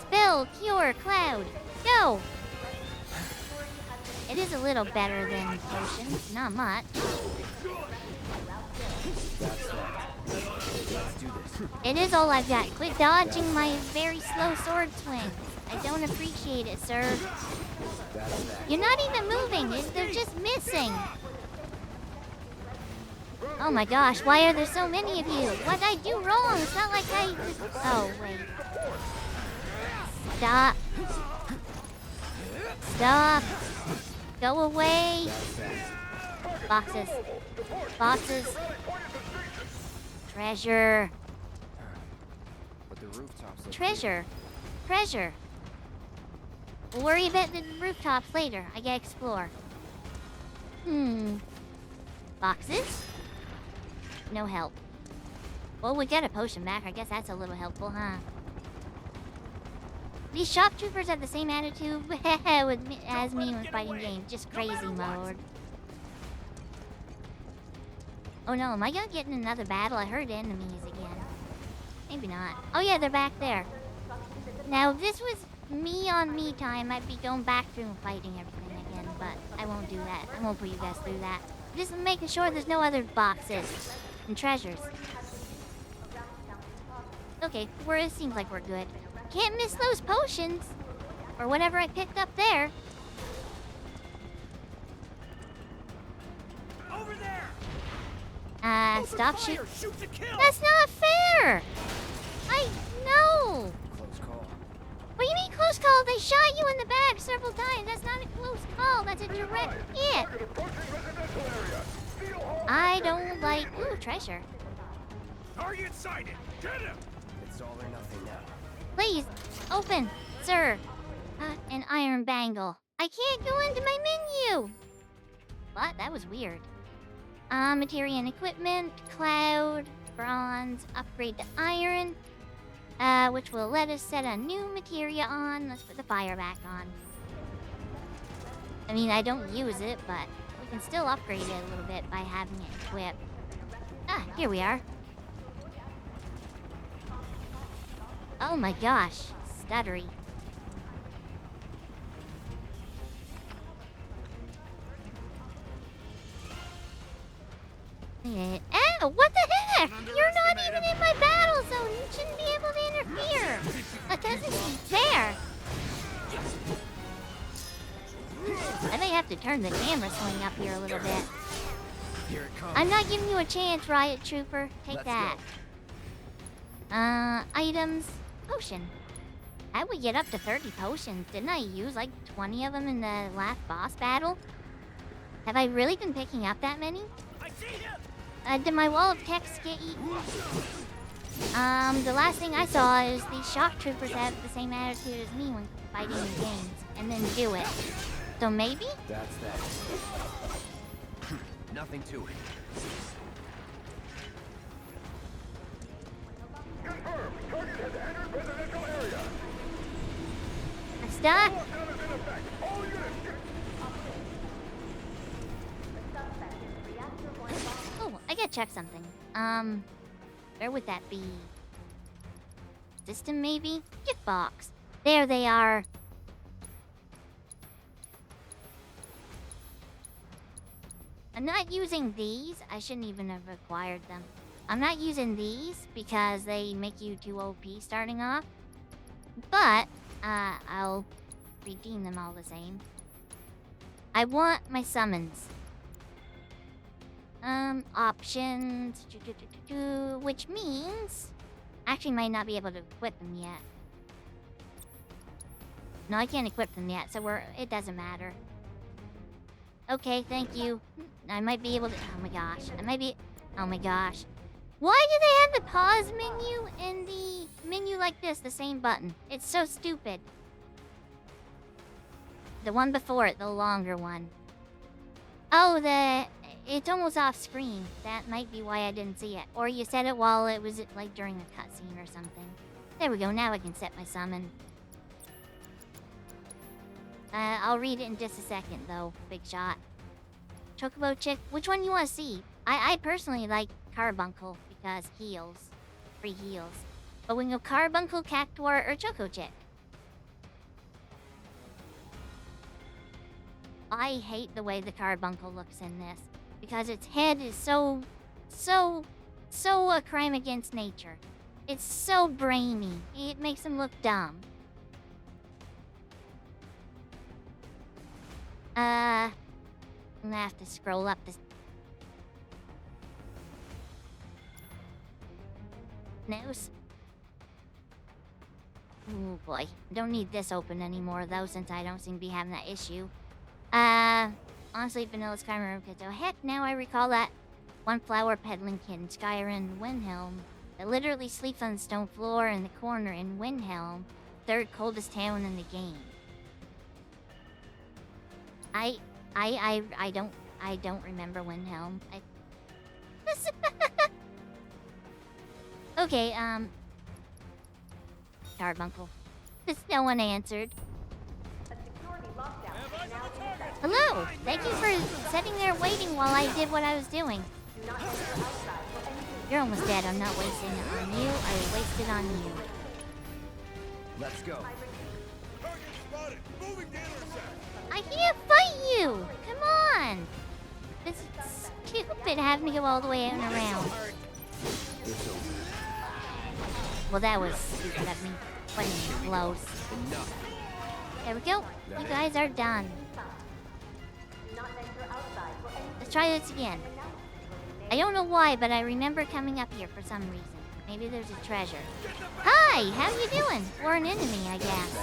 Spell, cure, cloud. Go! It is a little better than potions. Not much. It is all I've got. Quit dodging my very slow sword swing. I don't appreciate it, sir. You're not even moving. They're just missing. Oh my gosh, why are there so many of you? What did I do wrong? It's not like I just... Oh, wait. Stop. Stop. Go away. Boxes. Boxes. Treasure. But the rooftops look Treasure. Treasure. We'll worry about the rooftops later. I gotta explore. Boxes? No help. Well, we got a potion back. I guess that's a little helpful, huh? These shop troopers have the same attitude with me, as me when fighting games. Just crazy mode. Oh no, am I gonna get in another battle? I heard enemies again. Maybe not. Oh yeah, they're back there. Now, if this was me on me time, I'd be going back through and fighting everything again, but I won't do that. I won't put you guys through that. Just making sure there's no other boxes and treasures. Okay, it seems like we're good. Can't miss those potions. Or whatever I picked up there. Over there! Stop shooting. Shoot to kill! That's not fair! No! close call. What do you mean close call? They shot you in the back several times. That's not a close call. That's a direct hit. I don't like... Ooh, treasure. Target sighted! Get him! It's all or nothing now. Please, open, sir. An iron bangle. I can't go into my menu. What? That was weird. Materia and equipment, cloud, bronze, upgrade to iron, which will let us set a new materia on. Let's put the fire back on. I mean, I don't use it, but we can still upgrade it a little bit by having it equipped. Here we are. Oh my gosh, stuttery. Ow, what the heck? You're not even in my battle zone. You shouldn't be able to interfere. That doesn't seem fair. I may have to turn the camera swing up here a little bit. Here it comes. I'm not giving you a chance, Riot Trooper. Take Let's that. Items. Potion. How would we get up to 30 potions? Didn't I use like 20 of them in the last boss battle? Have I really been picking up that many? Did my wall of text get eaten? The last thing I saw is these shock troopers have the same attitude as me when fighting in games, and then do it. So maybe? That's that. Nothing to it. Confirmed. Target has entered residential area. Stuck? All units get... Oh, I gotta check something. Where would that be? System, maybe? Gift box. There they are. I'm not using these. I shouldn't even have acquired them. I'm not using these because they make you too OP starting off. But, I'll redeem them all the same. I want my summons. Options, which means actually might not be able to equip them yet. No, I can't equip them yet, so it doesn't matter. Okay, thank you. I might be able to, oh my gosh, oh my gosh. Why do they have the pause menu and the menu like this, the same button? It's so stupid. The one before it, the longer one. Oh, it's almost off screen. That might be why I didn't see it. Or you said it while it was like during a cutscene or something. There we go, now I can set my summon. I'll read it in just a second though, Big Shot. Chocobo Chick, which one you want to see? I personally like Carbuncle because heals. Free heals. But we can go Carbuncle, Cactuar, or Choco Chick. I hate the way the Carbuncle looks in this. Because its head is so a crime against nature. It's so brainy. It makes him look dumb. I'm gonna have to scroll up this. knows. Oh boy. Don't need this open anymore though, since I don't seem to be having that issue. Honestly, Vanilla's Skyrim Room. Heck, now I recall that one flower peddling kid in Skyrim Windhelm that literally sleeps on the stone floor in the corner in Windhelm, third coldest town in the game. I don't remember Windhelm. Okay, Carbuncle. No one answered. Hello! Thank you for sitting there waiting while I did what I was doing. You're almost dead. I'm not wasting it on you. I will waste it on you. Let's go. I can't fight you! Come on! This is stupid having to go all the way out and around. Well, that was stupid of me. Wasn't close. There we go. You guys are done. Let's try this again. I don't know why, but I remember coming up here for some reason. Maybe there's a treasure. Hi! How you doing? Or an enemy, I guess.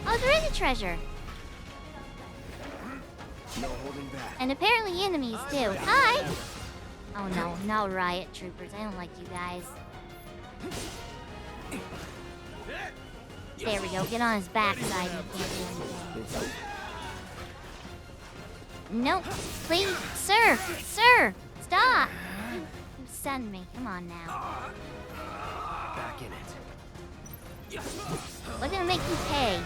Oh, there is a treasure. No holding back. And apparently enemies, too. Hi! Oh, no. No riot troopers. I don't like you guys. There we go. Get on his backside. You can't do anything. Nope. Please. Sir! Sir! Stop! You stunned me. Come on now. Back in it. We're gonna make you pay.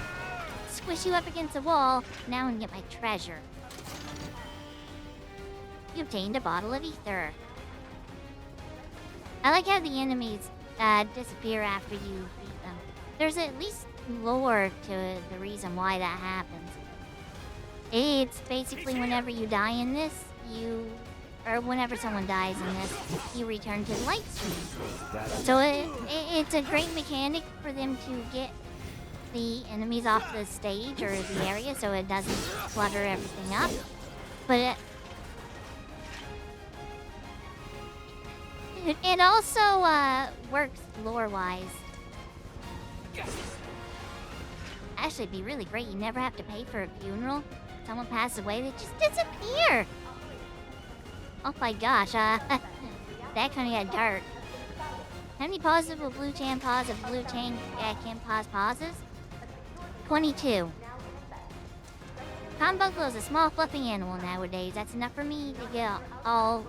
Squish you up against the wall. Now and get my treasure. You obtained a bottle of ether. I like how the enemies disappear after you beat them. There's at least lore to the reason why that happens. It's basically whenever you die in this, or whenever someone dies in this, you return to the light stream. So it's a great mechanic for them to get the enemies off the stage or the area so it doesn't clutter everything up. But it also works lore-wise. Actually, it'd be really great. You never have to pay for a funeral. Someone passes away, they just disappear. Oh my gosh, that kind of got dark. How many pauses will Blue Chan pause if Blue Chan can't pause pauses? 22. Carbuncle is a small, fluffy animal nowadays. That's enough for me to get all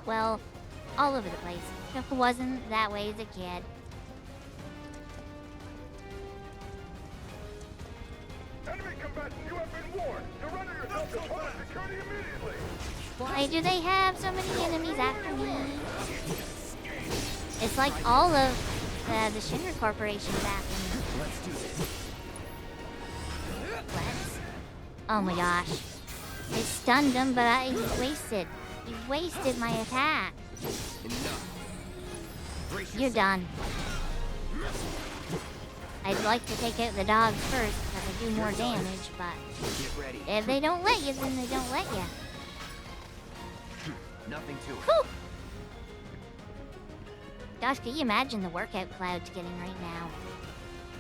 over the place. If it wasn't that way as a kid. Enemy combatant, you have been warned. Surrender yourself to public security immediately. Why do they have so many enemies after me? It's like all of the Shinra Corporation's after me. Let's do this. Let's. Oh my gosh. I stunned him, but he wasted my attack. Enough. You're done. I'd like to take out the dogs first because I do more damage, but Get ready. if they don't let you, then they don't let you. Nothing to it. Whew. Gosh, can you imagine the workout Cloud's getting right now?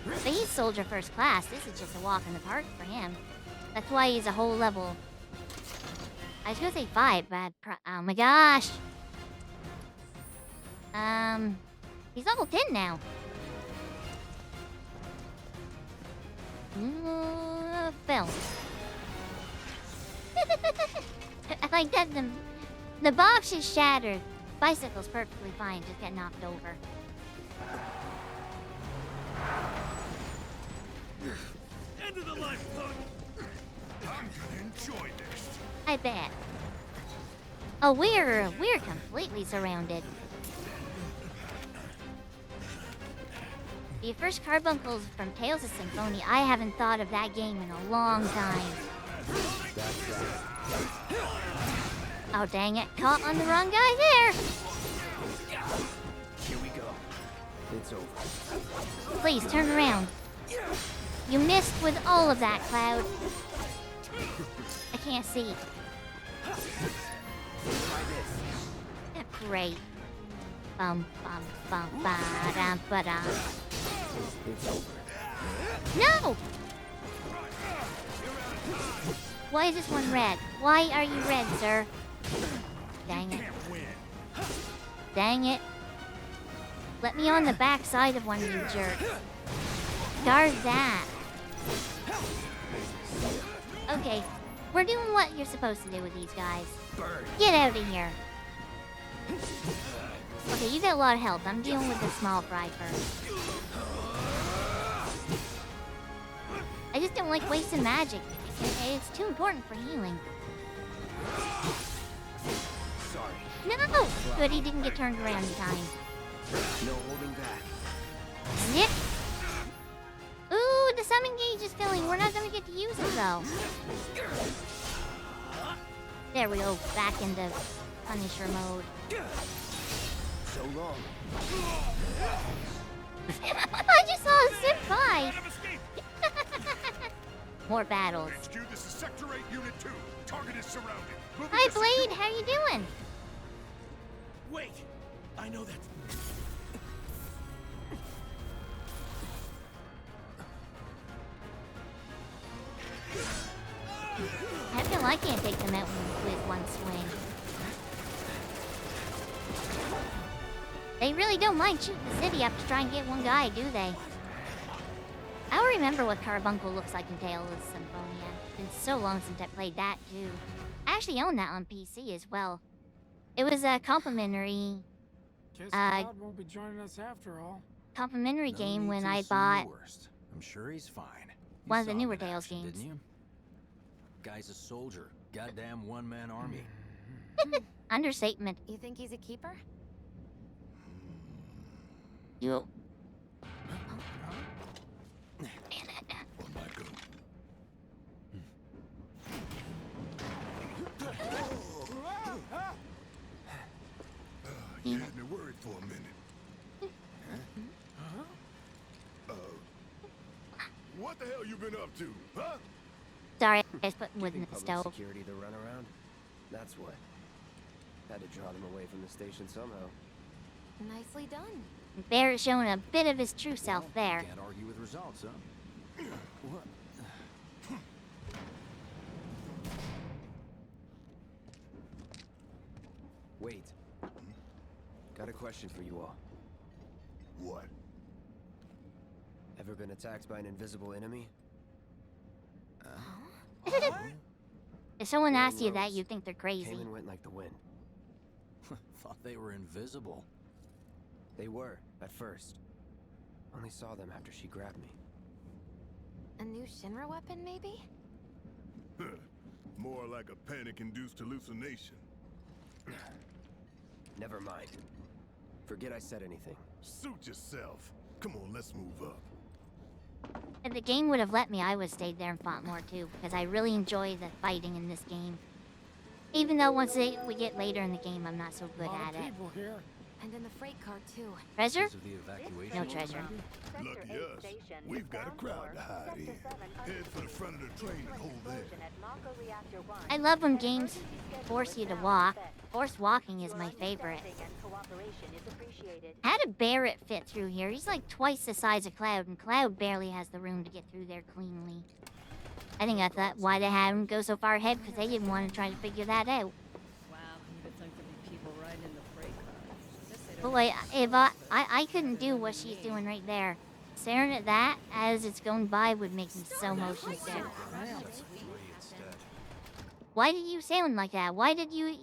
But he's Soldier First Class. This is just a walk in the park for him. That's why he's a whole level. I was gonna say 5, but oh my gosh. He's level 10 now. Phil. I like that the box is shattered. Bicycle's perfectly fine, just get knocked over. End of the line, son. I'm gonna enjoy this. I bet. Oh, we're completely surrounded. The first Carbuncles from Tales of Symphonia. I haven't thought of that game in a long time. Oh, dang it. Caught on the wrong guy there. Here we go. It's over. Please, turn around. You missed with all of that, Cloud. I can't see. Try this. Great. Bum bum bum ba-dum ba-dum. It's over. No! Why is this one red? Why are you red, sir? Dang it. Dang it. Let me on the back side of one of you jerks. Guard that. Okay, we're doing what you're supposed to do with these guys. Get out of here. Okay, you got a lot of health. I'm dealing with the small fry first. I just don't like wasting magic. It's too important for healing. Sorry. No! Good, he didn't get turned around in time. No holding back. Zip! Ooh, the summon gauge is filling. We're not gonna get to use it, though. There we go. Back into Punisher mode. So long. I just saw a zip by. More battles. HQ, this is Sector 8, Unit 2. Target is surrounded. Hi, Blade. How you doing? Wait, I know that. I feel I can't take them out with one swing. They really don't mind shooting the city up to try and get one guy, do they? I'll remember what Carbuncle looks like in Tales of Symphonia. It's been so long since I played that, too. I actually own that on PC as well. It was a complimentary... Guess Cloud won't be joining us after all. complimentary No game need when to I assume bought the worst. I'm sure he's fine. You one of the saw newer him in Tales action, games. Didn't you? Guy's a soldier. Goddamn one-man army. Understatement. You think he's a keeper? You... You had me worried for a minute. What the hell you been up to, huh? Sorry, I was putting wood in Keeping the public stove. security to run around? That's what. Had to draw them away from the station somehow. Nicely done. Barrett's showing a bit of his true self there. Can't argue with results, huh? What? Wait. Got a question for you all. What? Ever been attacked by an invisible enemy? If someone Wayne asks you that, Rose. you think they're crazy. Came and went like the wind. Thought they were invisible. They were, at first. Only saw them after she grabbed me. A new Shinra weapon, maybe? More like a panic-induced hallucination. Never mind. Forget I said anything. Suit yourself. Come on, let's move up. If the game would have let me, I would have stayed there and fought more too, because I really enjoy the fighting in this game. Even though we get later in the game, I'm not so good at it. People here. And in the freight car, too. Treasure? Because of the evacuation. No treasure. Lucky us. We've got a crowd to hide in. Head for the front of the train and hold there. I love when games force you to walk. Forced walking is my favorite. How did Barrett fit through here? He's like twice the size of Cloud, and Cloud barely has the room to get through there cleanly. I think that's why they had him go so far ahead, because they didn't want to try to figure that out. Wow, you'd think there'd be people riding in the freight car. Boy, if I couldn't do what she's doing right there. Staring at that as it's going by would make me so motion sick. Why did you sound like that? Why did you...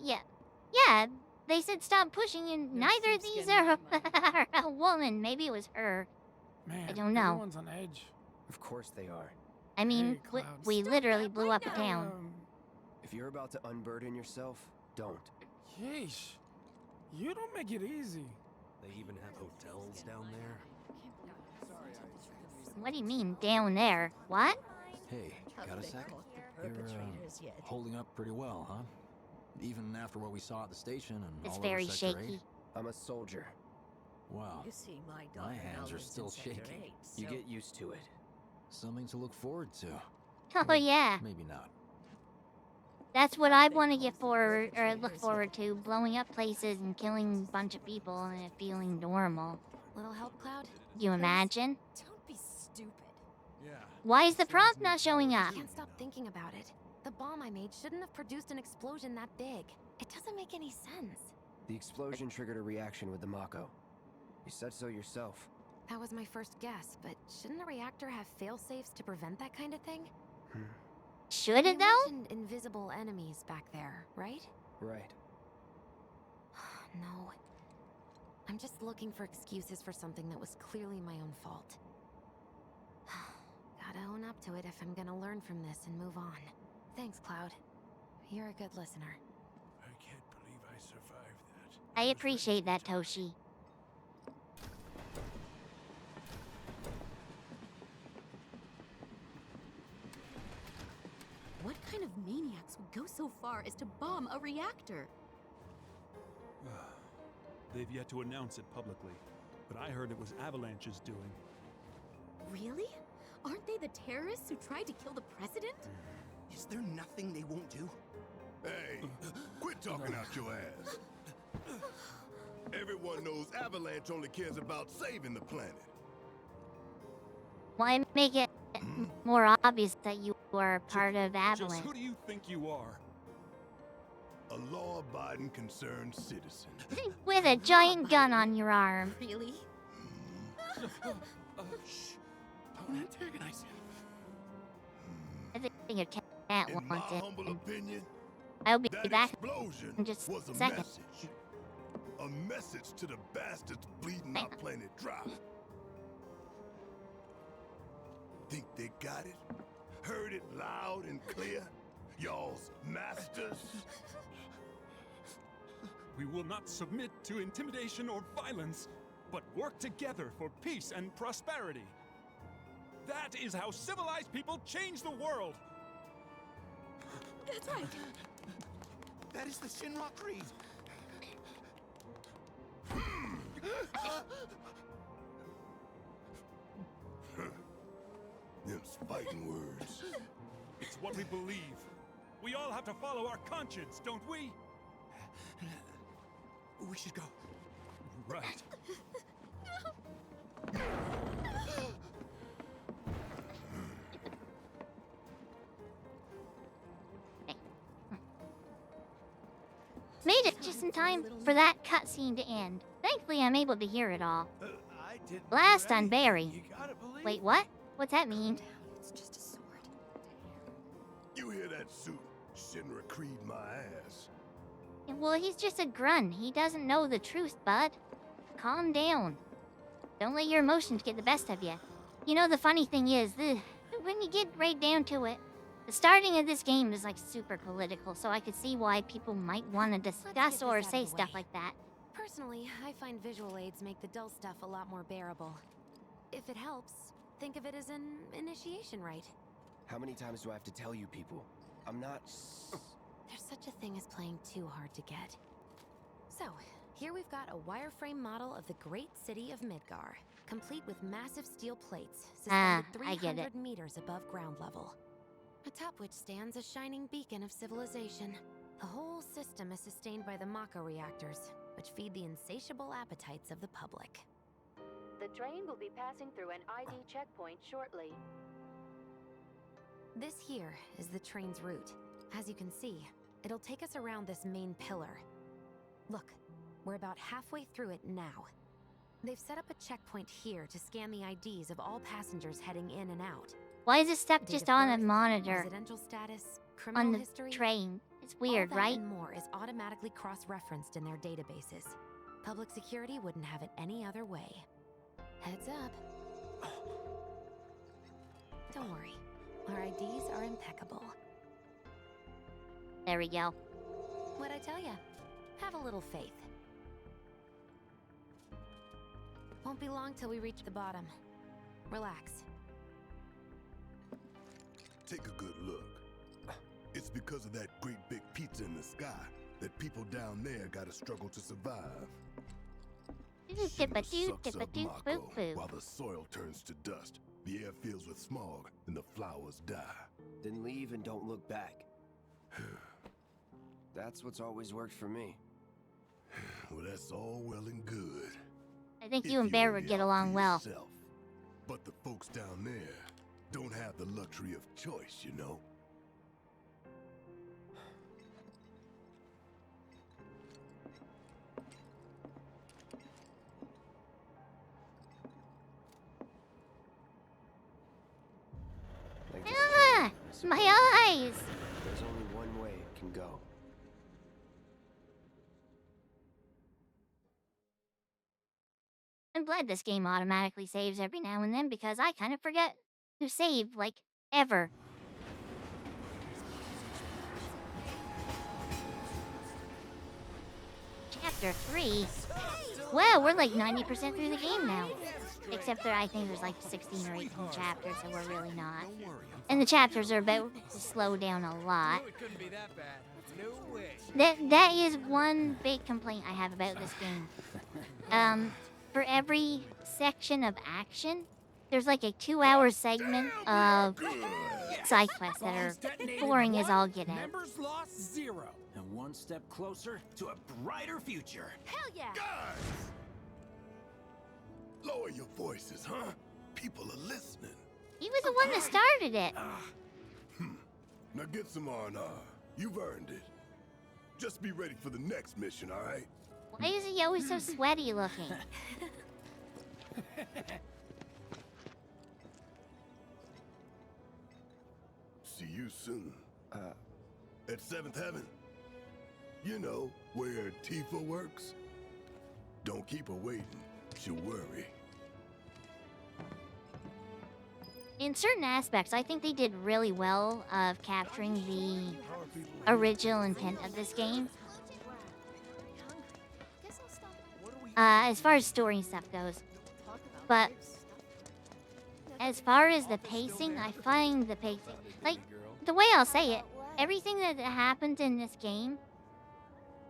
Yeah, they said stop pushing and neither of these are a woman. Maybe it was her. Man, I don't know. everyone's on edge. Of course they are. I mean, Hey, Cloud, we literally blew up a town. If you're about to unburden yourself, don't. Yeesh. You don't make it easy. They even have hotels down there. What do you mean, down there? What? Hey, got a sec? You're holding up pretty well, huh? Even after what we saw at the station and It's all very over Sector shaky. 8? I'm a soldier. Wow. You see, my My hands are still shaking. You get used to it. Something to look forward to. Oh, yeah. Maybe not. That's what I want to get forward or look forward to: blowing up places and killing a bunch of people and it feeling normal. Little help, Cloud? You imagine? Don't be stupid. Yeah. Why is the prompt not showing I up? can't stop thinking about it. The bomb I made shouldn't have produced an explosion that big. It doesn't make any sense. The explosion triggered a reaction with the Mako. You said so yourself. That was my first guess, but shouldn't a reactor have fail-safes to prevent that kind of thing? Should You it though? mentioned invisible enemies back there, right? Right. No. I'm just looking for excuses for something that was clearly my own fault. Gotta own up to it if I'm gonna learn from this and move on. Thanks, Cloud. You're a good listener. I can't believe I survived that. I appreciate that, Toshi. What kind of maniacs would go so far as to bomb a reactor? They've yet to announce it publicly, but I heard it was Avalanche's doing. Really? Aren't they the terrorists who tried to kill the president? Is there nothing they won't do? Hey, quit talking out your ass. Everyone knows Avalanche only cares about saving the planet. Why make it more obvious that you are part of Just Avalanche? who do you think you are? A law-abiding, concerned citizen. With a giant gun on your arm. Really? Shh. Don't antagonize him. I think your cat In my wants it. humble opinion, I'll be that back explosion in just was a a second. message. A message to the bastards bleeding our planet dry. Think they got it? Heard it loud and clear? Y'all's masters? We will not submit to intimidation or violence, but work together for peace and prosperity. That is how civilized people change the world. That's right. That is the Shinra Creed. Them's fighting words. It's what we believe. We all have to follow our conscience, don't we? We should go. Right. Made it just in time for that cutscene to end. Thankfully, I'm able to hear it all. Blast on Barry. Wait, what? What's that mean? It's just a sword. You hear that suit? Shinra Creed my ass. Well, he's just a grunt. He doesn't know the truth, bud. Calm down. Don't let your emotions get the best of you. You know, the funny thing is, when you get right down to it, the starting of this game is like super political, so I could see why people might want to discuss or say stuff like that. Personally, I find visual aids make the dull stuff a lot more bearable. If it helps, think of it as an initiation rite. How many times do I have to tell you people? I'm not... There's such a thing as playing too hard to get. So, here we've got a wireframe model of the great city of Midgar, complete with massive steel plates suspended I get 300 it. meters above ground level. Atop which stands a shining beacon of civilization. The whole system is sustained by the Mako reactors, which feed the insatiable appetites of the public. The train will be passing through an ID checkpoint shortly. This here is the train's route. As you can see, it'll take us around this main pillar. Look, we're about halfway through it now. They've set up a checkpoint here to scan the IDs of all passengers heading in and out. Why is this stuff Date just of on a birth, monitor residential status, criminal on the history, train? It's weird, all that right? and more is automatically cross-referenced in their databases. Public security wouldn't have it any other way. Heads up. Don't worry, our IDs are impeccable. There we go. What'd I tell ya? Have a little faith. Won't be long till we reach the bottom. Relax. Take a good look. It's because of that great big pizza in the sky that people down there gotta struggle to survive. Sucks up Mako while the soil turns to dust, the air fills with smog, and the flowers die. Then leave and don't look back. That's what's always worked for me. Well, that's all well and good. I think if you and Bear would only get out for along well. yourself. But the folks down there don't have the luxury of choice, you know? Like this Ah, dream, I my eyes! There's only one way it can go. I'm glad this game automatically saves every now and then because I kind of forget to save, like, ever. Chapter 3? Wow, we're like 90% through the game now. Except I think there's like 16 or 18 chapters, so we're really not. And the chapters are about to slow down a lot. It couldn't be that bad. No way. That is one big complaint I have about this game. For every section of action, there's like a 2-hour segment of side quests that are boring as all get out. Members lost 0. And one step closer to a brighter future. Hell yeah! Lower your voices, huh? People are listening. He was the one that started it. Now get some R&R. You've earned it. Just be ready for the next mission, all right? Why is he always so sweaty looking? See you soon. At 7th Heaven. You know, where Tifa works. Don't keep her waiting. She'll worry. In certain aspects, I think they did really well of capturing the original intent of this game. As far as story and stuff goes. But as far as the pacing, I find the pacing... Like, the way I'll say it, everything that happened in this game,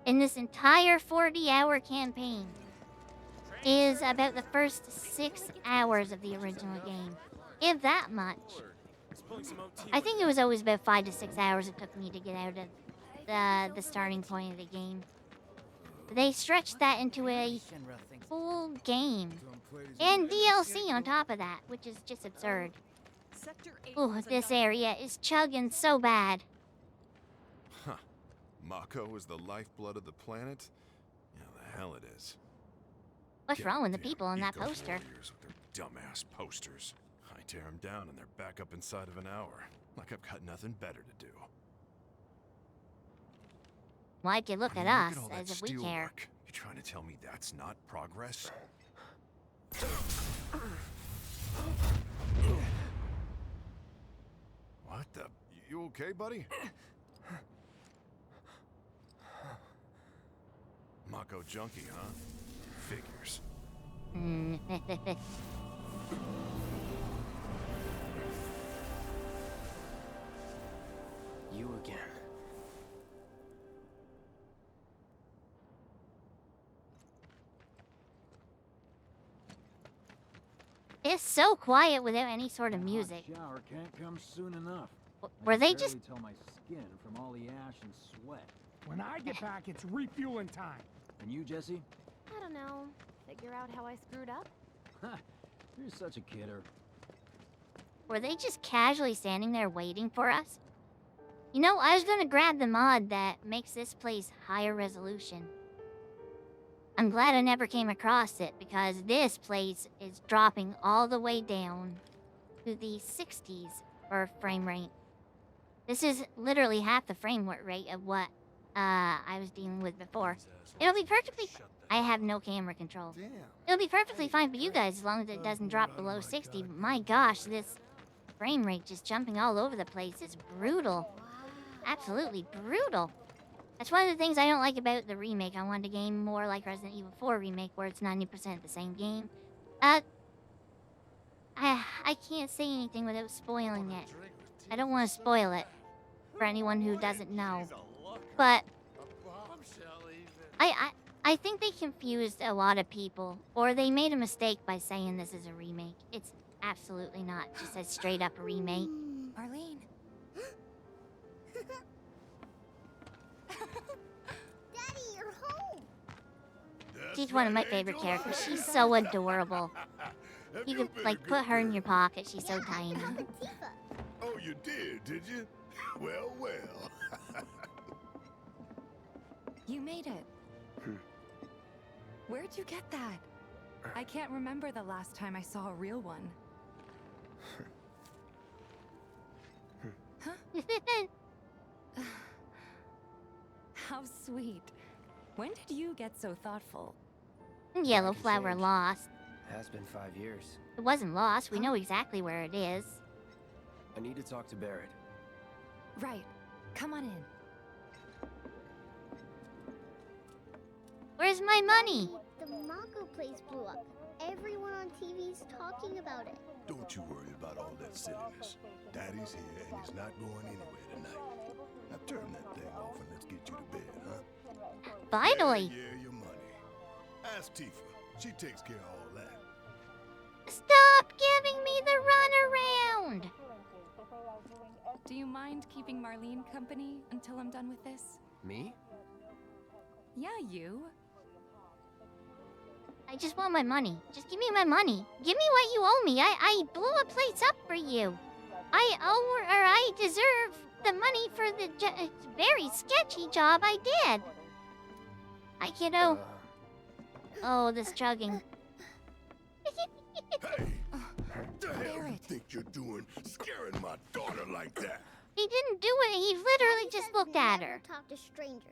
in this entire 40-hour campaign, is about the first 6 hours of the original game. If that much. I think it was always about 5 to 6 hours it took me to get out of the starting point of the game. They stretched that into a full game. And DLC on top of that, which is just absurd. Ooh, this area is chugging so bad. Huh. Mako is the lifeblood of the planet? Yeah, the hell it is. What's wrong with the people on that poster? Warriors with their dumbass posters. I tear them down and they're back up inside of an hour. Like I've got nothing better to do. Why'd you look at us as if we care? You trying to tell me that's not progress? What the? You okay, buddy? Mako junkie, huh? Figures. You again. It's so quiet without any sort of music. Shower can't come soon enough. Were they just... I can barely tell my skin from all the ash and sweat. When I get back, it's refueling time. And you, Jesse? I don't know. Figure out how I screwed up? You're such a kidder. Were they just casually standing there waiting for us? You know, I was gonna grab the mod that makes this place higher resolution. I'm glad I never came across it, because this place is dropping all the way down to the 60s for frame rate. This is literally half the frame rate of what I was dealing with before. It'll be perfectly... I have no camera control. It'll be perfectly fine for you guys as long as it doesn't drop below 60. But my gosh, this frame rate just jumping all over the place is brutal. Absolutely brutal. That's one of the things I don't like about the remake. I want a game more like Resident Evil 4 Remake, where it's 90% the same game. I can't say anything without spoiling it. I don't want to spoil it for anyone who doesn't know. But I think they confused a lot of people, or they made a mistake by saying this is a remake. It's absolutely not just a straight up remake. Marlene. She's one of my favorite characters. She's so adorable. You could, like, put her in your pocket. She's so tiny. Oh, you did you? Well, well. You made it. Where'd you get that? I can't remember the last time I saw a real one. How sweet. When did you get so thoughtful? Yellow flower lost. Has been 5 years. It wasn't lost. We know exactly where it is. I need to talk to Barrett. Right. Come on in. Where's my money? The Mako place blew up. Everyone on TV's talking about it. Don't you worry about all that silliness. Daddy's here and he's not going anywhere tonight. Now turn that thing off and let's get you to bed, huh? Finally. Yeah, your money. Ask Tifa. She takes care of all that. Stop giving me the runaround. Do you mind keeping Marlene company until I'm done with this? Me? Yeah, you. I just want my money. Just give me my money. Give me what you owe me. I blew a place up for you. I owe or I deserve the money for the very sketchy job I did. Hi, kiddo. Oh, this chugging. Hey! What the hell you think you're doing, scaring my daughter like that? He didn't do it. He literally just looked at her. Talk to strangers.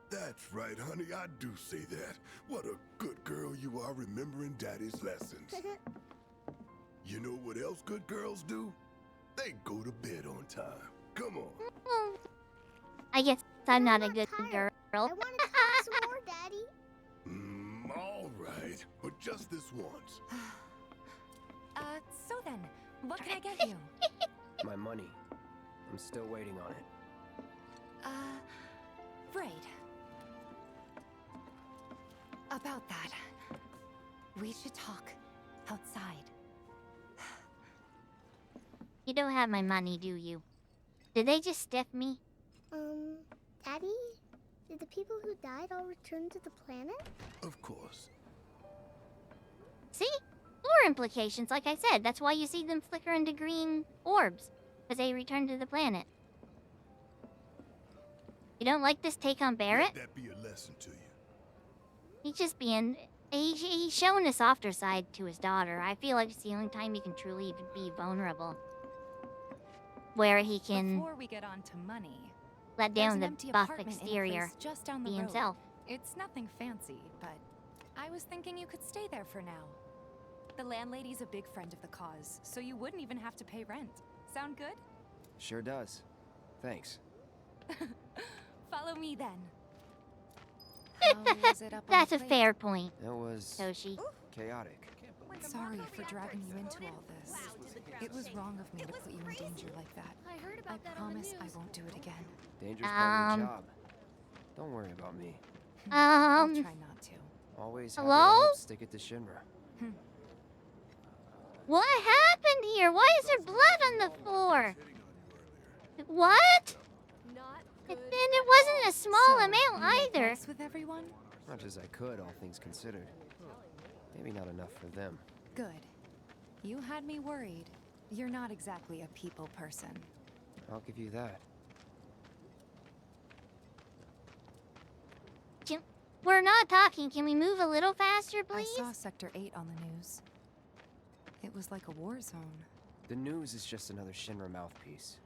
That's right, honey, I do say that. What a good girl you are remembering Daddy's lessons. You know what else good girls do? They go to bed on time. Come on. I guess I'm not a good girl. I want to talk some more, Daddy. All right, but just this once. So then, what can I get you? My money. I'm still waiting on it. Right. About that, we should talk outside. You don't have my money, do you? Did they just stiff me? Daddy? Did the people who died all return to the planet? Of course. See? Lore implications, like I said. That's why you see them flicker into green orbs. Because they return to the planet. You don't like this take on Barrett? Let that be a lesson to you. He's just being... He's showing a softer side to his daughter. I feel like it's the only time he can truly be vulnerable. Where he can... Before we get on to money, let down there's the an empty buff apartment in a exterior. place just down the Be road. himself. It's nothing fancy, but I was thinking you could stay there for now. The landlady's a big friend of the cause, so you wouldn't even have to pay rent. Sound good? Sure does. Thanks. Follow me then. How was it up on That's the a plate? fair point. It was Toshi. chaotic. Sorry for dragging you into all this. It was wrong of me to put you in danger like that. I promise I won't do it again. Danger's part of your job. Don't worry about me. I'll try not to. Always have Hello? your help stick it to Shinra. What happened here? Why is there blood on the floor? What? And it wasn't a small amount either. Nice with everyone? Much as I could, all things considered. Maybe not enough for them. Good. You had me worried. You're not exactly a people person. I'll give you that. We're not talking. Can we move a little faster, please? I saw Sector 8 on the news. It was like a war zone. The news is just another Shinra mouthpiece.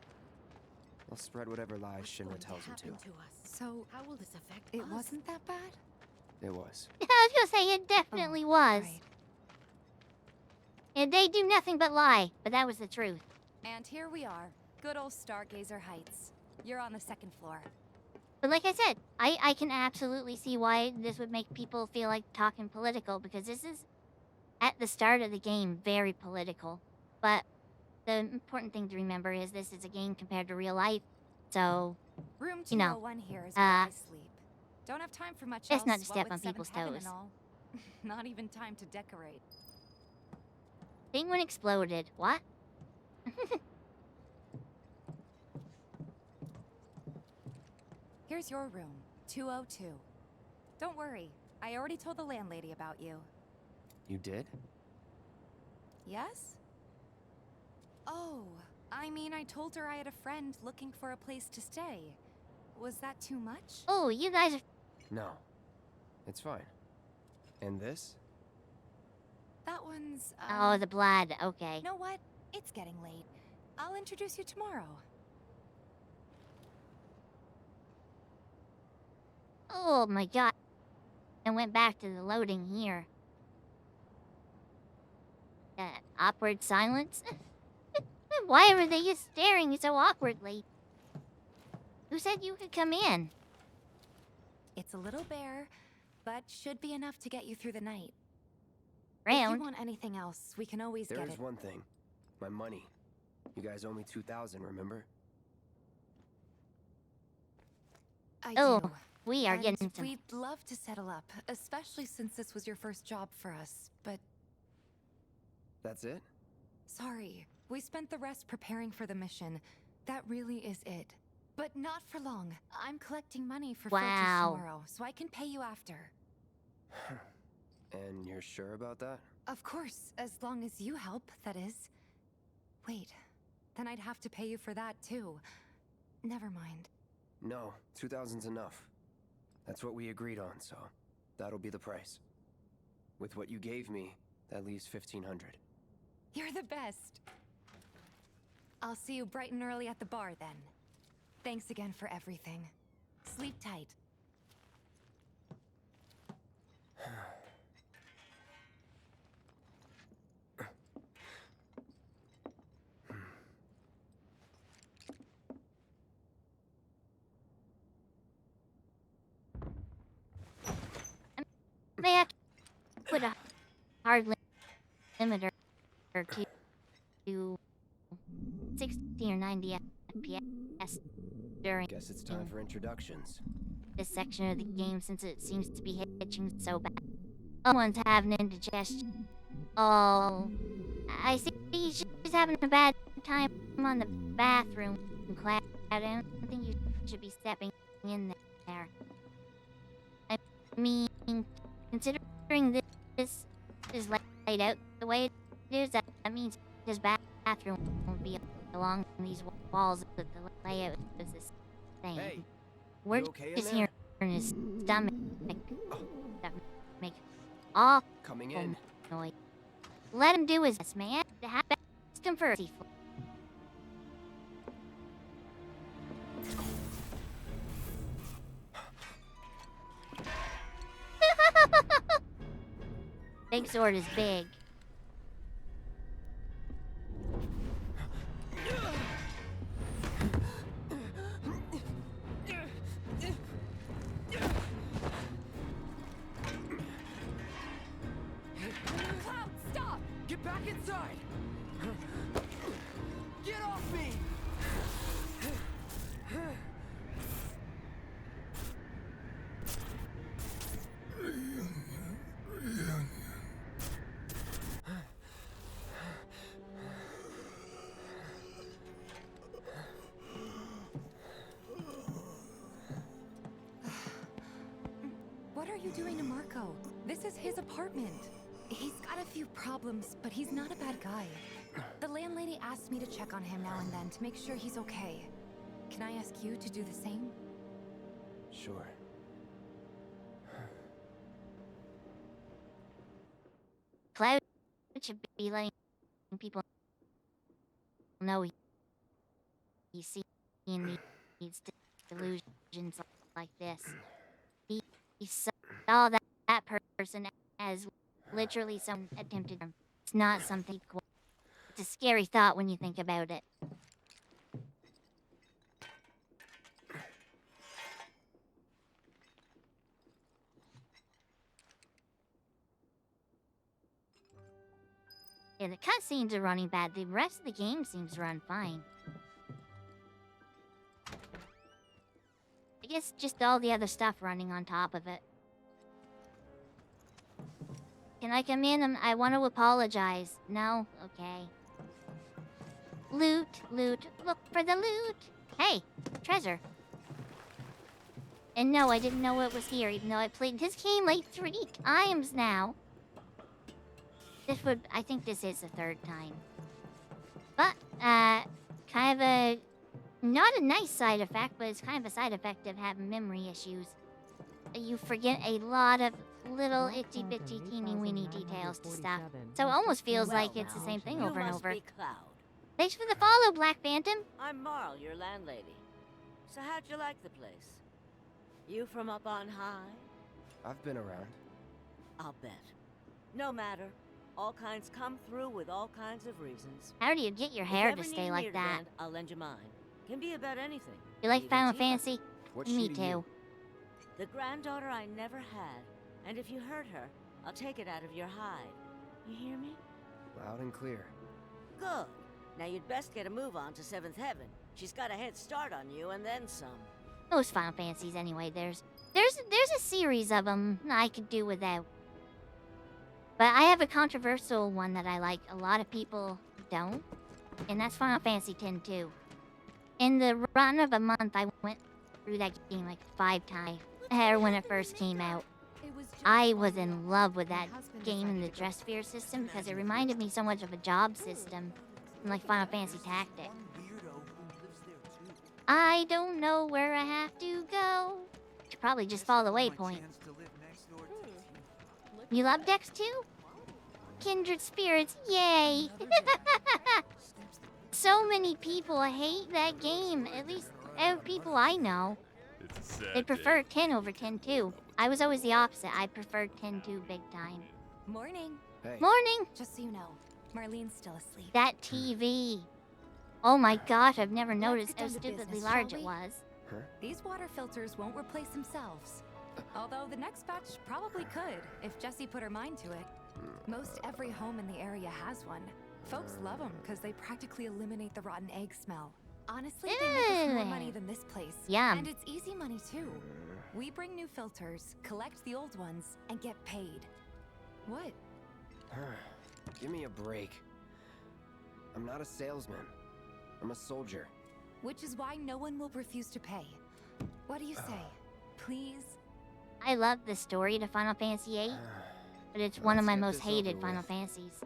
They'll spread whatever lies Shinra tells them to. So, how will this affect it us? wasn't that bad? It was. I was gonna say it definitely was. Right. And they do nothing but lie, but that was the truth. And here we are. Good old Stargazer Heights. You're on the second floor. But like I said, I can absolutely see why this would make people feel like talking political, because this is, at the start of the game, very political. But the important thing to remember is this is a game compared to real life, so, Room you know, 201 here is where I sleep. Don't have time for much best else, not to what step with on seventh people's heaven toes. and all. Not even time to decorate. Thing when exploded. What? Here's your room, 202. Don't worry. I already told the landlady about you. You did? Yes? Oh, I mean, I told her I had a friend looking for a place to stay. Was that too much? Oh, you guys are... No. It's fine. And this? That one's, Oh, the blood. Okay. You know what? It's getting late. I'll introduce you tomorrow. Oh my god. And went back to the loading here. Awkward silence? Why were they just staring so awkwardly? Who said you could come in? It's a little bare, but should be enough to get you through the night. If Round. you want anything else, we can always get There's it. one thing. My money. You guys owe me 2,000, remember? I Oh, do. we are And getting some... we'd love to settle up, especially since this was your first job for us, but That's it? sorry. We spent the rest preparing for the mission. That really is it. But not for long. I'm collecting money for Wow. Filters tomorrow, so I can pay you after. And you're sure about that? Of course, as long as you help, that is. Wait, then I'd have to pay you for that too. Never mind. No, 2,000's enough. That's what we agreed on, so that'll be the price. With what you gave me, that leaves 1,500. You're the best. I'll see you bright and early at the bar then. Thanks again for everything. Sleep tight. They have to put a hard limiter to 60 or 90 FPS during Guess it's time for introductions. this section of the game since it seems to be hitching so bad. Someone's having indigestion. Oh, I see she's having a bad time on the bathroom class. I don't think you should be stepping in there. I mean, considering this is laid out the way it is, that means his bathroom won't be along these walls, but the layout is this thing. Hey, We're you okay in just there? hearing his stomach that make all Coming in. noise. Let him do his best, man. To have best him first. Big sword is big. Cloud, stop! Get back inside! Get off me! What are you doing to Marco? This is his apartment. He's got a few problems, but he's not a bad guy. The landlady asked me to check on him now and then to make sure he's okay. Can I ask you to do the same? Sure. Cloud should be letting people know he's seeing these delusions like this. He saw that person as literally some attempted him. It's not something cool. It's a scary thought when you think about it. Yeah, the cutscenes are running bad. The rest of the game seems to run fine. I guess just all the other stuff running on top of it. Can I come in? I want to apologize. No? Okay. Loot, loot. Look for the loot. Hey, treasure. And no, I didn't know it was here, even though I played this game like 3 times now. I think this is the 3rd time. But, kind of a, not a nice side effect, but it's kind of a side effect of having memory issues. You forget a lot of little itsy bitsy teeny weeny details to stuff. So it almost feels like it's the same thing over and over. Thanks for the follow, Black Phantom. I'm Marl, your landlady. So how'd you like the place? You from up on high? I've been around. I'll bet. No matter. All kinds come through with all kinds of reasons. How do you get your hair to stay like that? I'll lend you mine. Can be about anything. You like Final Fantasy? What Me shitty too. you? The granddaughter I never had. And if you hurt her, I'll take it out of your hide. You hear me? Loud and clear. Good. Now you'd best get a move on to 7th Heaven. She's got a head start on you and then some. Most Final Fantasies anyway. There's a series of them I could do without. But I have a controversial one that I like. A lot of people don't. And that's Final Fantasy X-2. In the run of a month, I went through that game like 5 times. When it first came out. I was in love with that game and the dress sphere system because it reminded me so much of a job system. Like Final Fantasy Tactics. I don't know where I have to go. Should probably just follow the waypoint. You love Dex too? Kindred spirits, yay! So many people hate that game. At least people I know. They prefer 10 over 10 too. I was always the opposite. I preferred 10-2 big time. Morning. Hey. Morning! Just so you know, Marlene's still asleep. That TV. Oh my gosh, I've never noticed how get down to stupidly business, large shall it we? was. Huh? These water filters won't replace themselves. Although the next batch probably could, if Jessie put her mind to it. Most every home in the area has one. Folks love them because they practically eliminate the rotten egg smell. Honestly, they make us more money than this place. Yum. And it's easy money too. We bring new filters, collect the old ones, and get paid. What? Give me a break. I'm not a salesman. I'm a soldier. Which is why no one will refuse to pay. What do you say? Please? I love the story to Final Fantasy VIII, but it's one of my most hated Final Fantasies.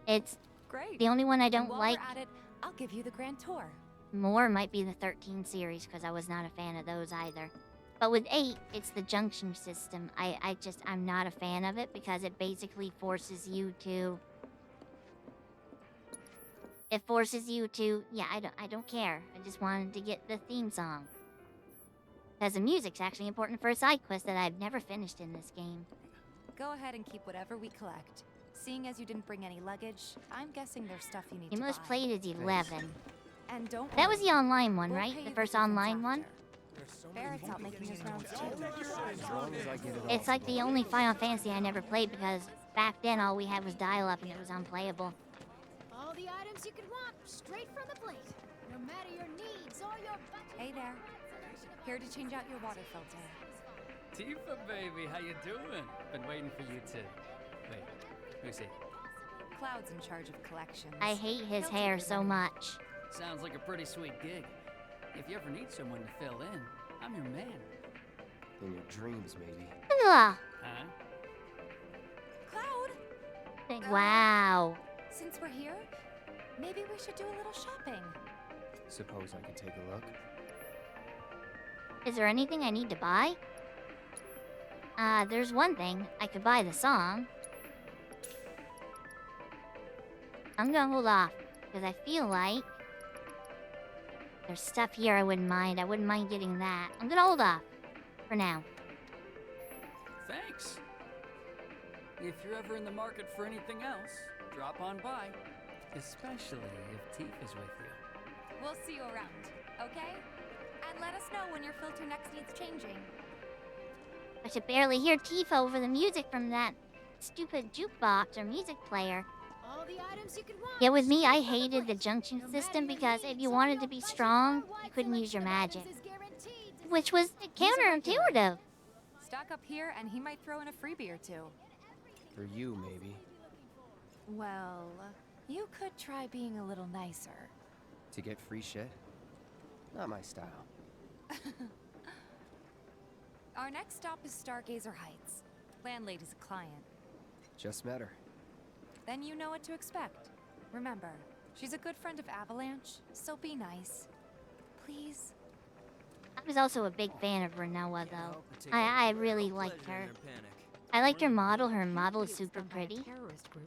It's great. The only one I don't And while like. we're at it, I'll give you the grand tour. More might be the 13 series because I was not a fan of those either. But with 8, it's the junction system. I'm not a fan of it because it basically forces you to. It forces you to. Yeah, I don't care. I just wanted to get the theme song. Because the music's actually important for a side quest that I've never finished in this game. Go ahead and keep whatever we collect. Seeing as you didn't bring any luggage, I'm guessing there's stuff you need The to most buy. played is 11. And don't That was worry, the online one, we'll right? pay The you first difference online one? after. Barrett's out making his rounds too. As long as I get it all. It's like the only Final Fantasy I never played because back then all we had was dial-up and it was unplayable. All the items you could want, straight from the plate. No matter your needs or your budget. Hey there. Here to change out your water filter. Tifa, baby, how you doing? Been waiting for you to... Wait, who's it? Cloud's in charge of collections. I hate his He'll hair take it so away. much. Sounds like a pretty sweet gig. If you ever need someone to fill in, I'm your man. In your dreams, maybe. Ugh. Huh? Cloud! Wow. Since we're here, maybe we should do a little shopping. Suppose I could take a look? Is there anything I need to buy? There's one thing. I could buy the song. I'm gonna hold off, because I feel like there's stuff here I wouldn't mind. I wouldn't mind getting that. I'm gonna hold off for now. Thanks. If you're ever in the market for anything else, drop on by. Especially if Tifa's with you. We'll see you around, okay? And let us know when your filter next needs changing. I should barely hear Tifa over the music from that stupid jukebox or music player. All the items you could want. Yeah, with me, I hated the junction system because if you wanted to be strong, you couldn't use your magic. Which was counterintuitive. Stock up here and he might throw in a freebie or two. For you, maybe. Well, you could try being a little nicer. To get free shit? Not my style. Our next stop is Stargazer Heights. Landlady's a client. Just met her. Then you know what to expect. Remember, she's a good friend of Avalanche, so be nice. Please? I was also a big fan of Renoa, though. I really liked her. I liked her model. Her model is super pretty.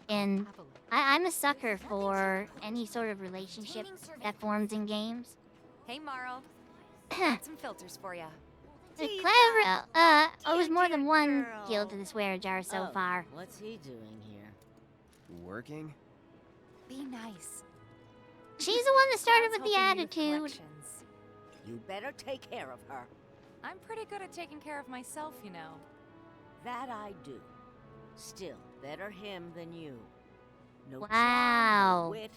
And I'm a sucker for any sort of relationship that forms in games. Hey, Marl. Got some filters for ya. Clever. It was more than one kill to the swear jar so far. What's he doing here? Working? Be nice. She's the one that started with the attitude. You better take care of her. I'm pretty good at taking care of myself, you know. That I do. Still, better him than you. No Wow. charm, no wit,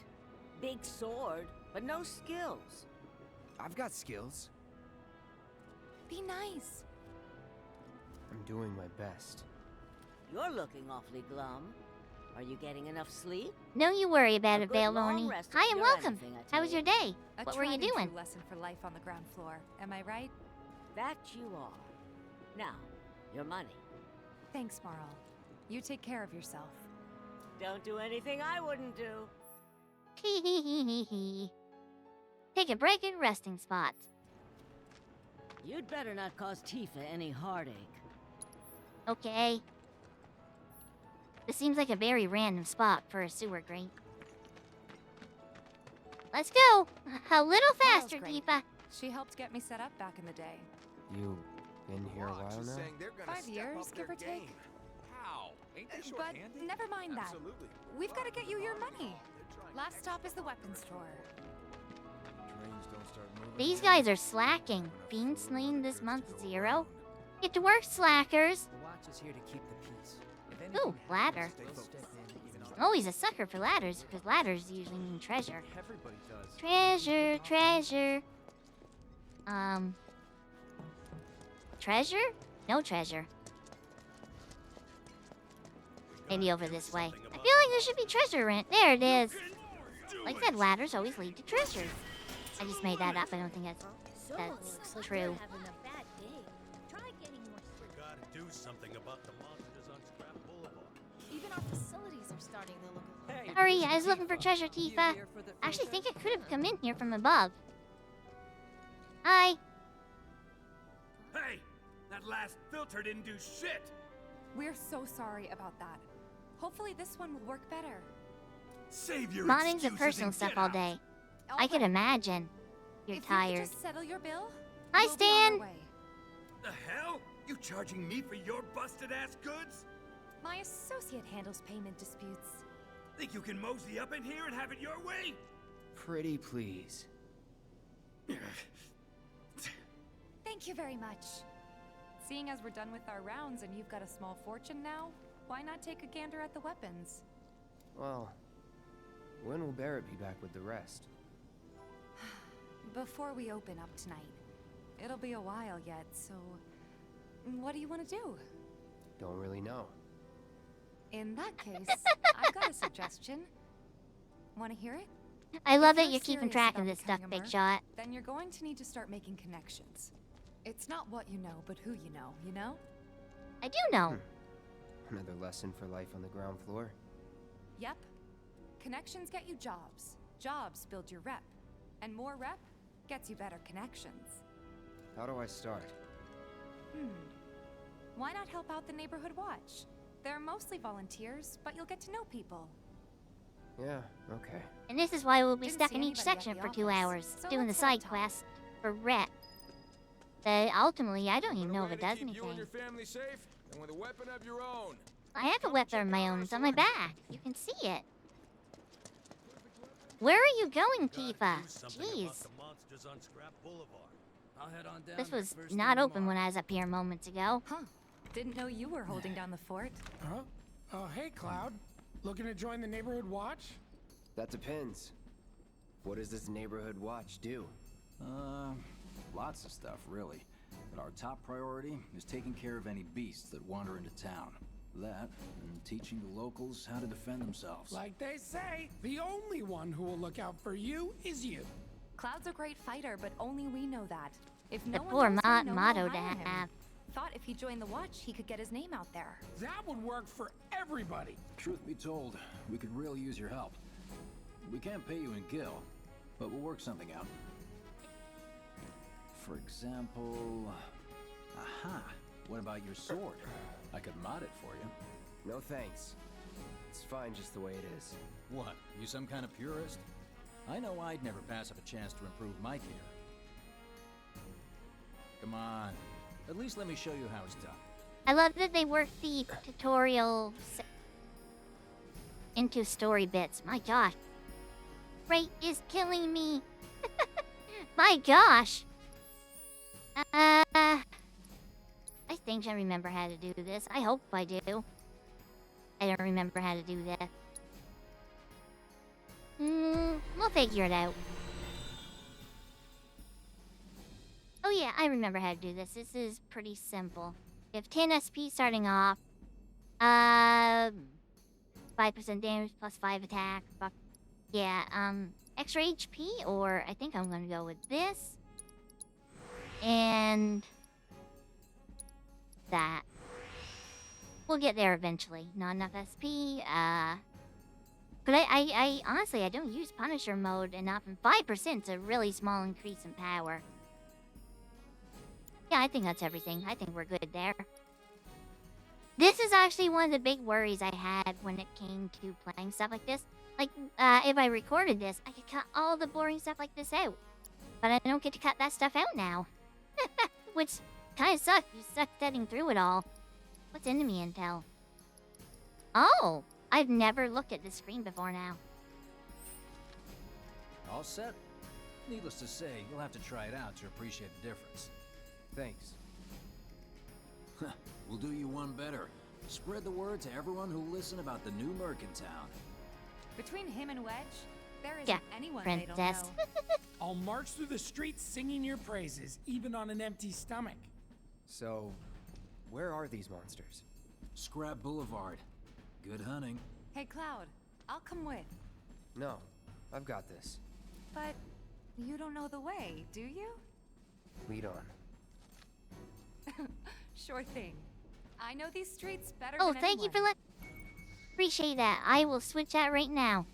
big sword, but no skills. I've got skills. Be nice. I'm doing my best. You're looking awfully glum. Are you getting enough sleep? Don't you worry about A it, good long Valoni. rest Hi will and cure welcome. anything, I How was tell your day? A What were you tried and doing? true lesson for life on the ground floor. Am I right? That you are. Now, your money. Thanks, Marl. You take care of yourself. Don't do anything I wouldn't do. Hee hee hee hee hee. Take a break in resting spots. You'd better not cause Tifa any heartache. Okay. This seems like a very random spot for a sewer grate. Let's go! A little faster, great. Tifa. She helped get me set up back in the day. You been here a while now? 5 years, give or take. How? Ain't they But short-handed? never mind that. Absolutely. We've got to get you your money. Last stop is the weapons store. Trains don't start moving. These guys are slacking. Being slain this month 0. Get to work, slackers. The watch is here to keep the peace. If Ooh, ladder. I'm always a sucker for ladders, because ladders usually mean treasure. Everybody does. Treasure, treasure. Treasure? No treasure. Maybe over this way. I feel like there should be treasure in it. There it is. Like I said, ladders always lead to treasures. I just made that up. I don't think that's true. Gotta do something about the monsters on Scrap Boulevard. Even our facilities are starting to look. Sorry, I was looking for treasure, Tifa. I actually think I could have come in here from above. Hi. Hey! That last filter didn't do shit! We're so sorry about that. Hopefully this one will work better. Save your Modding's and excuses personal and stuff get all out. day. I could imagine. You're If you tired. could just settle your bill. Hi, we'll be on our Stan. way. The hell? You charging me for your busted-ass goods? My associate handles payment disputes. Think you can mosey up in here and have it your way? Pretty please. Thank you very much. Seeing as we're done with our rounds and you've got a small fortune now, why not take a gander at the weapons? Well, when will Barrett be back with the rest? Before we open up tonight. It'll be a while yet, so... What do you want to do? Don't really know. In that case, I've got a suggestion. Want to hear it? I love If that you're you're keeping serious track about of this stuff, becoming a Big merc, Shot. Then you're going to need to start making connections. It's not what you know, but who you know? I do know. Another lesson for life on the ground floor. Yep. Connections get you jobs. Jobs build your rep. And more rep gets you better connections. How do I start? Why not help out the Neighborhood Watch? They're mostly volunteers, but you'll get to know people. Yeah, okay. And this is why we'll be Didn't stuck see in each anybody at section the for 2 office, hours, so doing the let's head side top. quest for rep. Ultimately, I don't even know if it does You and anything. your family safe, and with a weapon of your own. I have a weapon of my own. It's on my back. You can see it. Where are you going, Tifa? Jeez. Monsters on Scrap Boulevard. I'll head on down This there was first not thing open when I was up here moments ago. Huh. Didn't know you were holding down the fort. Huh? Oh, hey, Cloud. Looking to join the Neighborhood Watch? That depends. What does this neighborhood watch do? Lots of stuff, really. But our top priority is taking care of any beasts that wander into town. That, and teaching the locals how to defend themselves. Like they say, the only one who will look out for you is you. Cloud's a great fighter, but only we know that. If The no one poor knows him, no one will motto to hire him. have. Thought if he joined the Watch, he could get his name out there. That would work for everybody. Truth be told, we could really use your help. We can't pay you in gil, but we'll work something out. For example... Aha! What about your sword? I could mod it for you. No thanks. It's fine just the way it is. What? You some kind of purist? I know I'd never pass up a chance to improve my gear. Come on. At least let me show you how it's done. I love that they work the tutorial into story bits. My gosh. Rate is killing me. My gosh. I think I remember how to do this. I hope I do. I don't remember how to do that. We'll figure it out. Oh yeah, I remember how to do this. This is pretty simple. You have 10 SP starting off. 5% damage plus 5 attack. Yeah, extra HP, or I think I'm gonna go with this. And that. We'll get there eventually. Not enough SP, but I honestly, I don't use Punisher mode enough, and 5% is a really small increase in power. Yeah, I think that's everything. I think we're good there. This is actually one of the big worries I had when it came to playing stuff like this. Like, if I recorded this, I could cut all the boring stuff like this out. But I don't get to cut that stuff out now. Which kind of sucks. You suck getting through it all. What's enemy intel? Oh! I've never looked at this screen before now. All set? Needless to say, you'll have to try it out to appreciate the difference. Thanks. We'll do you one better. Spread the word to everyone who'll listen about the new Merc in town. Between him and Wedge, there isn't anyone they don't princess. know. I'll march through the streets singing your praises, even on an empty stomach. So, where are these monsters? Scrap Boulevard. Good hunting. Hey, Cloud, I'll come with. No, I've got this. But you don't know the way, do you? Lead on. Sure thing. I know these streets better Oh, than thank you for anyone. Appreciate that. I will switch that right now.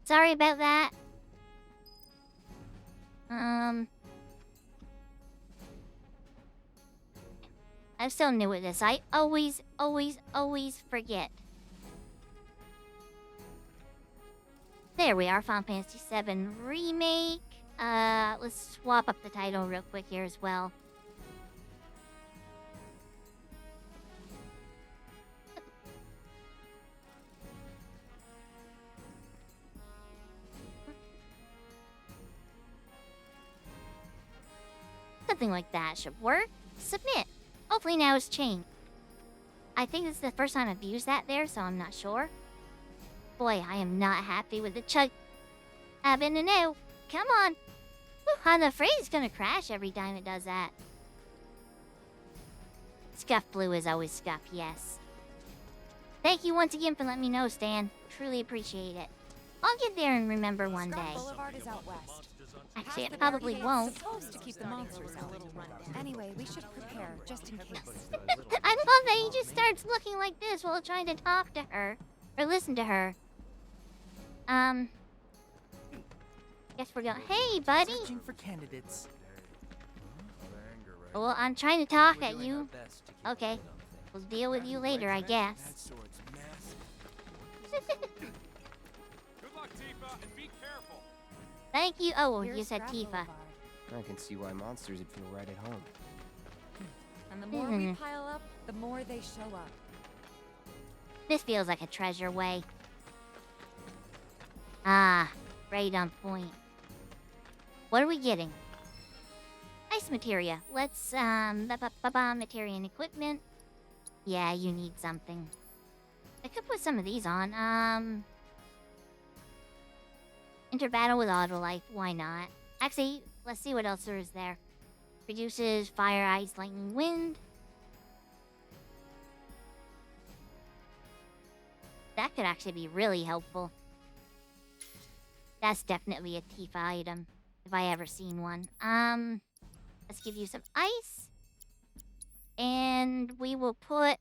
Sorry about that. I'm still new at this. I always forget. There we are, Final Fantasy VII Remake. Let's swap up the title real quick here as well. Something like that should work. Submit. Hopefully now it's changed. I think this is the first time I've used that there, so I'm not sure. Boy, I am not happy with the chug. I've been to know. Come on. Whew, I'm afraid it's gonna crash every time it does that. Scuff Blue is always Scuff, yes. Thank you once again for letting me know, Stan. Truly appreciate it. I'll get there and remember one day. Boulevard is out west. Actually, I Past the probably barricades, won't. Supposed to keep the monsters out. Anyway, we should prepare just in case. I love that he just starts looking like this while trying to talk to her. Or listen to her. Guess we're going. Hey, buddy! Searching for candidates. Well, I'm trying to talk at you. Okay. We'll deal with you later, I guess. Good luck, Tifa, and be careful. Thank you. Oh, Here's you said Scrap Tifa. Boulevard. I can see why monsters would feel right at home. And the more we pile up, the more they show up. This feels like a treasure way. Ah, right on point. What are we getting? Ice materia. Let's, materia and equipment. Yeah, you need something. I could put some of these on. Enter battle with Autolife. Why not? Actually, let's see what else there is there. Reduces fire, ice, lightning, wind. That could actually be really helpful. That's definitely a Tifa item, if I ever seen one. Let's give you some ice. and we will put...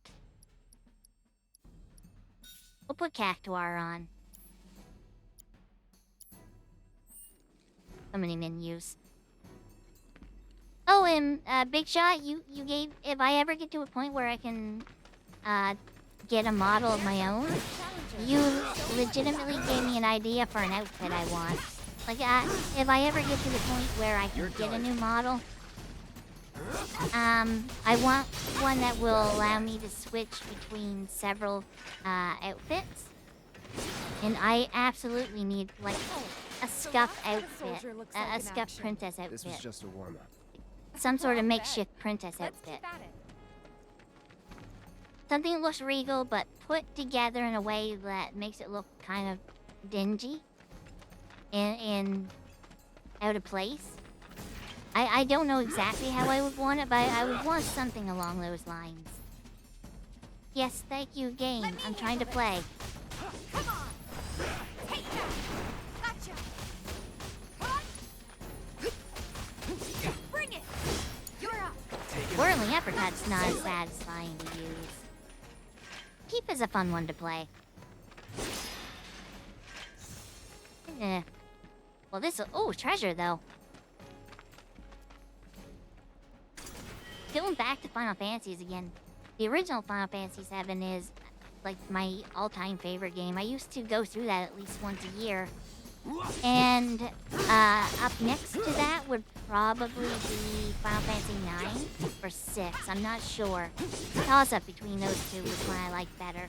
We'll put Cactuar on. So many menus. Oh, and Big Shot, you gave... If I ever get to a point where I can get a model of my own, you legitimately gave me an idea for an outfit I want. Like, if I ever get to the point where I can get a new model, I want one that will allow me to switch between several outfits. And I absolutely need, like, a scuff outfit. A scuff princess outfit. This was just a warm-up. Some sort of makeshift princess outfit. Something that looks regal, but put together in a way that makes it look kind of dingy. And out of place. I don't know exactly how I would want it, but I would want something along those lines. Yes, thank you, game. I'm trying to play. Come on! Take that! Gotcha! Bring it! You're up! Whirling Uppercut's not as satisfying to use. Keep is a fun one to play. Eh. Well, this... Oh, treasure, though. Going back to Final Fantasies again. The original Final Fantasy VII is, like, my all-time favorite game. I used to go through that at least once a year. And, up next to that would probably be Final Fantasy IX or 6. I'm not sure. Toss-up between those two is one I like better.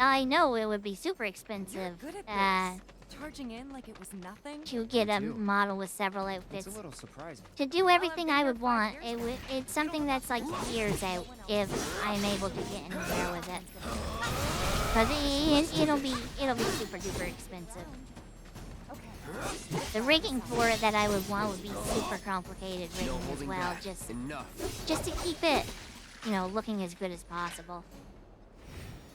I know it would be super expensive. You're good at this. Charging in like it was nothing. To get a model with several outfits. It's a little surprising. To do everything I would want, it's something that's like years out if I'm able to get anywhere with it. Because it'll be super duper expensive. The rigging for it that I would want would be super complicated rigging as well, just to keep it, you know, looking as good as possible.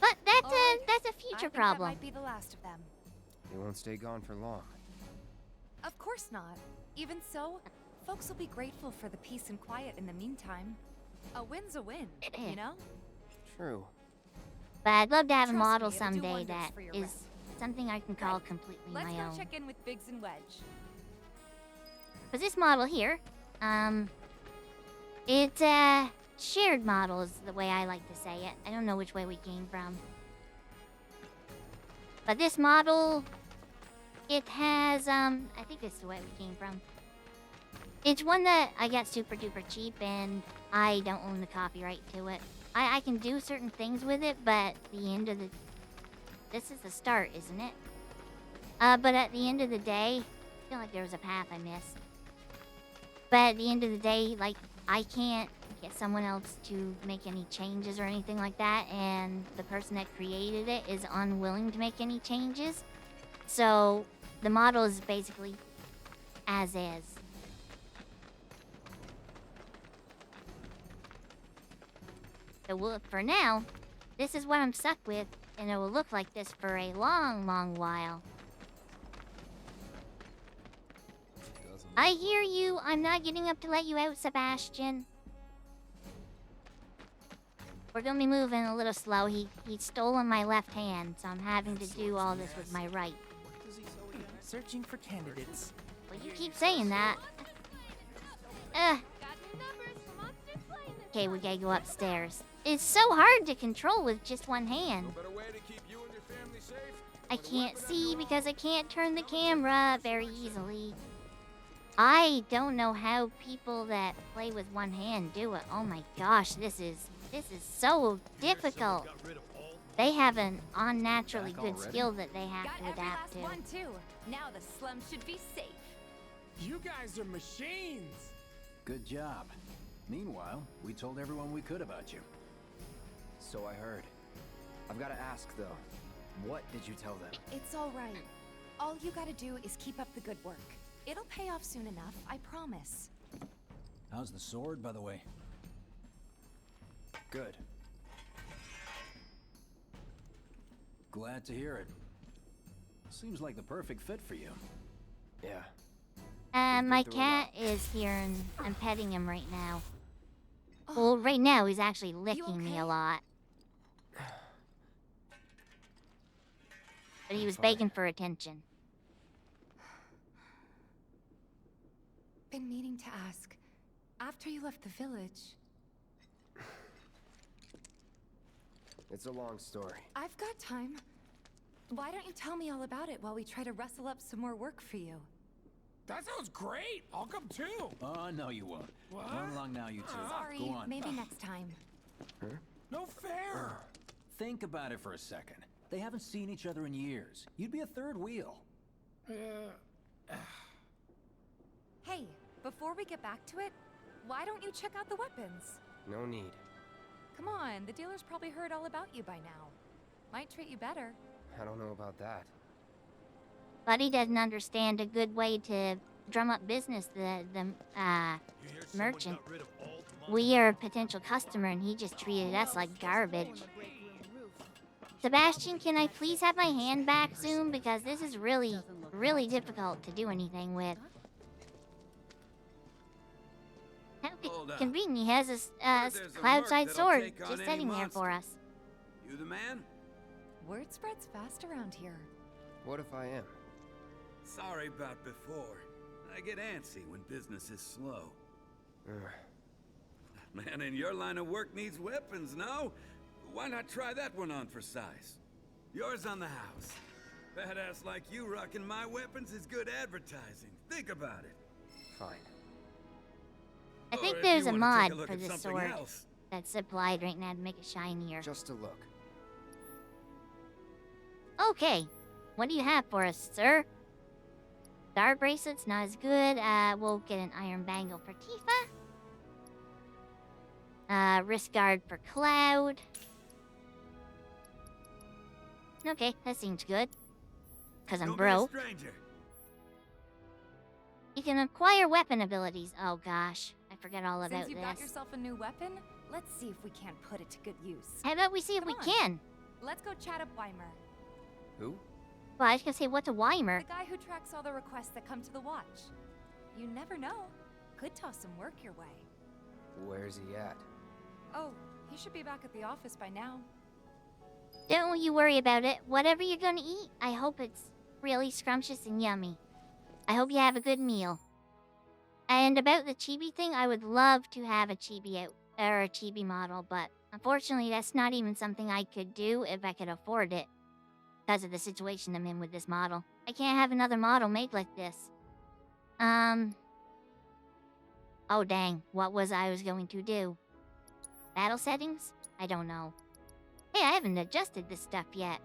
But that's a future problem. That might be the last of them. They won't stay gone for long. Of course not. Even so, folks will be grateful for the peace and quiet in the meantime. A win's a win, you know? True. But I'd love to have a model me, it'll do someday wonders that for your is rep. something I can call completely Let's my go own. check in with Biggs and Wedge. But this model here, it's a shared model is the way I like to say it. I don't know which way we came from. But this model, it has, I think it's the way we came from. It's one that I got super duper cheap and I don't own the copyright to it. I can do certain things with it, but the end of the... This is the start, isn't it? But at the end of the day, I feel like there was a path I missed. But at the end of the day, like, I can't get someone else to make any changes or anything like that, and the person that created it is unwilling to make any changes. So, the model is basically as is. So for now, this is what I'm stuck with, and it will look like this for a long, long while. I hear you. I'm not getting up to let you out, Sebastian. We're gonna be moving a little slow. He's stolen my left hand, so I'm having to do all this with my right. Searching for candidates. Well, you keep saying that. Okay, we gotta go upstairs. It's so hard to control with just one hand. I can't see because I can't turn the camera very easily. I don't know how people that play with one hand do it. Oh my gosh, this is so difficult. They have an unnaturally good skill that they have to adapt to. One too. Now the slum should be safe. You guys are machines. Good job. Meanwhile, we told everyone we could about you. So I heard. I've got to ask though. What did you tell them? It's all right. All you gotta do is keep up the good work. It'll pay off soon enough, I promise. How's the sword, by the way? Good. Glad to hear it. Seems like the perfect fit for you. Yeah. my cat is here and I'm petting him right now. Well, right now he's actually licking me a lot. But he was begging for attention. Been meaning to ask. After you left the village, It's a long story. I've got time. Why don't you tell me all about it while we try to rustle up some more work for you? That sounds great. I'll come too. Oh, no, you won't. What? Run along now, you two. Sorry, Go on. maybe next time. No fair. Think about it for a second. They haven't seen each other in years. You'd be a third wheel. Hey, before we get back to it, why don't you check out the weapons? No need. Come on, the dealer's probably heard all about you by now. Might treat you better. I don't know about that. Buddy doesn't understand a good way to drum up business. The merchant. We are a potential customer and he just treated us like garbage. Sebastian, can I please have my hand back soon? Because this is really, really difficult to do anything with. How convenient he has a cloudside sword just sitting there for us. You the man? Word spreads fast around here. What if I am? Sorry about before. I get antsy when business is slow. Man in your line of work needs weapons, no? Why not try that one on for size? Yours on the house. Badass like you rocking my weapons is good advertising. Think about it. Fine. I think Or if there's you a wanna take mod a look for at this something sword else. that's supplied right now to make it shinier. Just a look. Okay, what do you have for us, sir? Star bracelet's not as good. We'll get an iron bangle for Tifa. Wrist guard for Cloud. Okay, that seems good. Cause I'm Don't broke. be a stranger. You can acquire weapon abilities. Oh gosh, I forgot all about Since you've got this. yourself a new weapon, let's see if we can't put it to good use. How about we see if we Come on. can? Let's go chat up Weimer, Who? Well, I was gonna say, what's a Weimer? the guy who tracks all the requests that come to the watch. You never know. Could toss some work your way. Where's he at? Oh, he should be back at the office by now. Don't you worry about it. Whatever you're gonna eat, I hope it's really scrumptious and yummy. I hope you have a good meal. And about the chibi thing, I would love to have a chibi or a chibi model, but unfortunately, that's not even something I could do if I could afford it, because of the situation I'm in with this model. I can't have another model made like this. Oh dang, what was I going to do? Battle settings? I don't know. Hey, I haven't adjusted this stuff yet.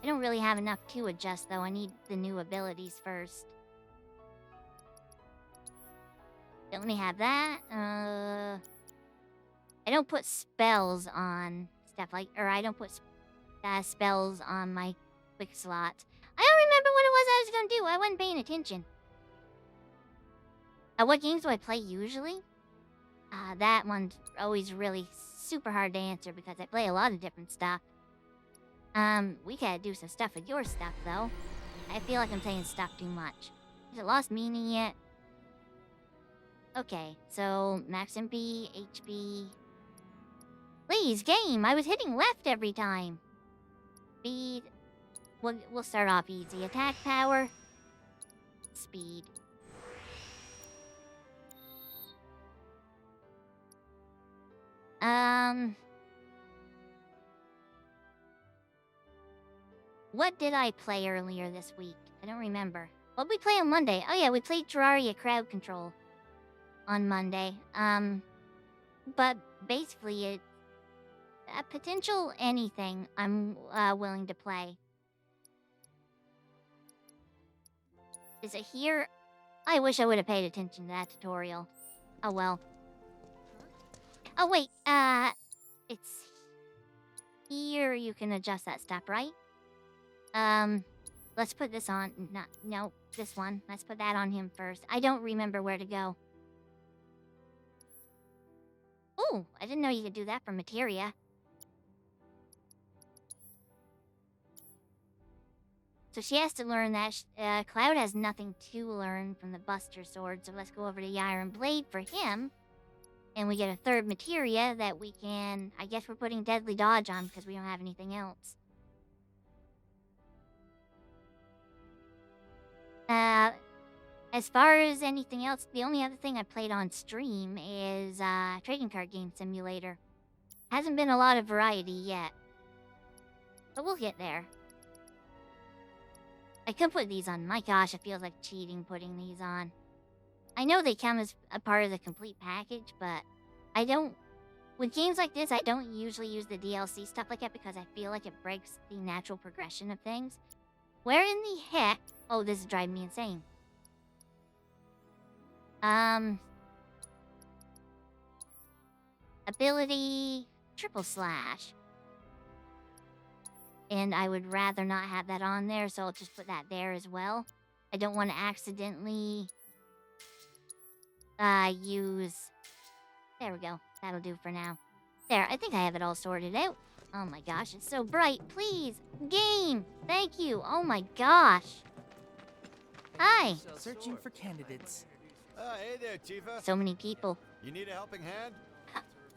I don't really have enough to adjust, though. I need the new abilities first. Let me have that. I don't put spells on stuff like, or I don't put spells on my quick slots. I don't remember what it was I was gonna do. I wasn't paying attention. What games do I play usually? That one's always really super hard to answer because I play a lot of different stuff. We gotta do some stuff with your stuff, though. I feel like I'm saying stuff too much. Has it lost meaning yet? Okay, so max MP, HP. Please, game! I was hitting left every time. Speed. We'll start off easy. Attack power. Speed. What did I play earlier this week? I don't remember. What did we play on Monday? Oh yeah, we played Terraria Crowd Control on Monday. But basically it's a potential anything I'm willing to play. Is it here? I wish I would have paid attention to that tutorial. Oh well. Oh wait, it's here you can adjust that stuff, right? Let's put this on. No, this one. Let's put that on him first. I don't remember where to go. Ooh, I didn't know you could do that for materia. So she has to learn that. Cloud has nothing to learn from the Buster Sword, so let's go over to the Iron Blade for him. And we get a third materia that we can... I guess we're putting Deadly Dodge on because we don't have anything else. As far as anything else, the only other thing I played on stream is Trading Card Game Simulator. Hasn't been a lot of variety yet. But we'll get there. I could put these on. My gosh, it feels like cheating putting these on. I know they come as a part of the complete package, but I don't... With games like this, I don't usually use the DLC stuff like that because I feel like it breaks the natural progression of things. Where in the heck... Oh, this is driving me insane. Ability... Triple Slash. And I would rather not have that on there, so I'll just put that there as well. I don't want to accidentally... use... There we go. That'll do for now. There, I think I have it all sorted out. Oh my gosh, it's so bright. Please, game! Thank you. Oh my gosh. Hi. Searching for candidates. Hey there, Tifa. So many people. You need a helping hand?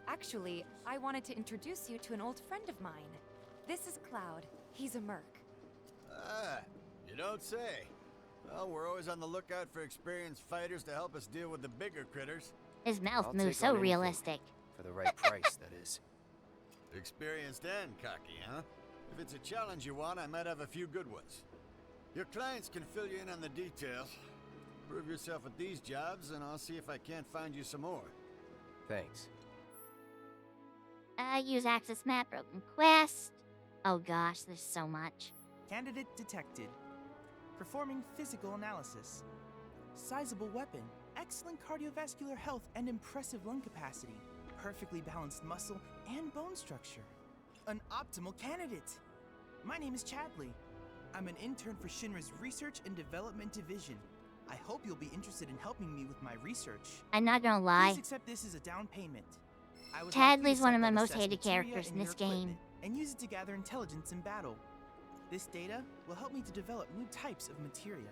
Actually, I wanted to introduce you to an old friend of mine. This is Cloud. He's a merc. Ah, you don't say. Well, we're always on the lookout for experienced fighters to help us deal with the bigger critters. His mouth I'll moves take on so anything. realistic. For the right price, that is. Experienced and cocky, huh? If it's a challenge you want, I might have a few good ones. Your clients can fill you in on the details. Prove yourself at these jobs, and I'll see if I can't find you some more. Thanks. Use Access Map, Broken Quest. Oh gosh, there's so much. Candidate detected. Performing physical analysis. Sizable weapon. Excellent cardiovascular health and impressive lung capacity. Perfectly balanced muscle and bone structure. An optimal candidate. My name is Chadley. I'm an intern for Shinra's Research and Development Division. I hope you'll be interested in helping me with my research. I'm not gonna lie. Please accept this as a down payment. I would Chadley's like one you to of my set most assess hated materia characters in your this game. equipment and use it to gather intelligence in battle. This data will help me to develop new types of materia.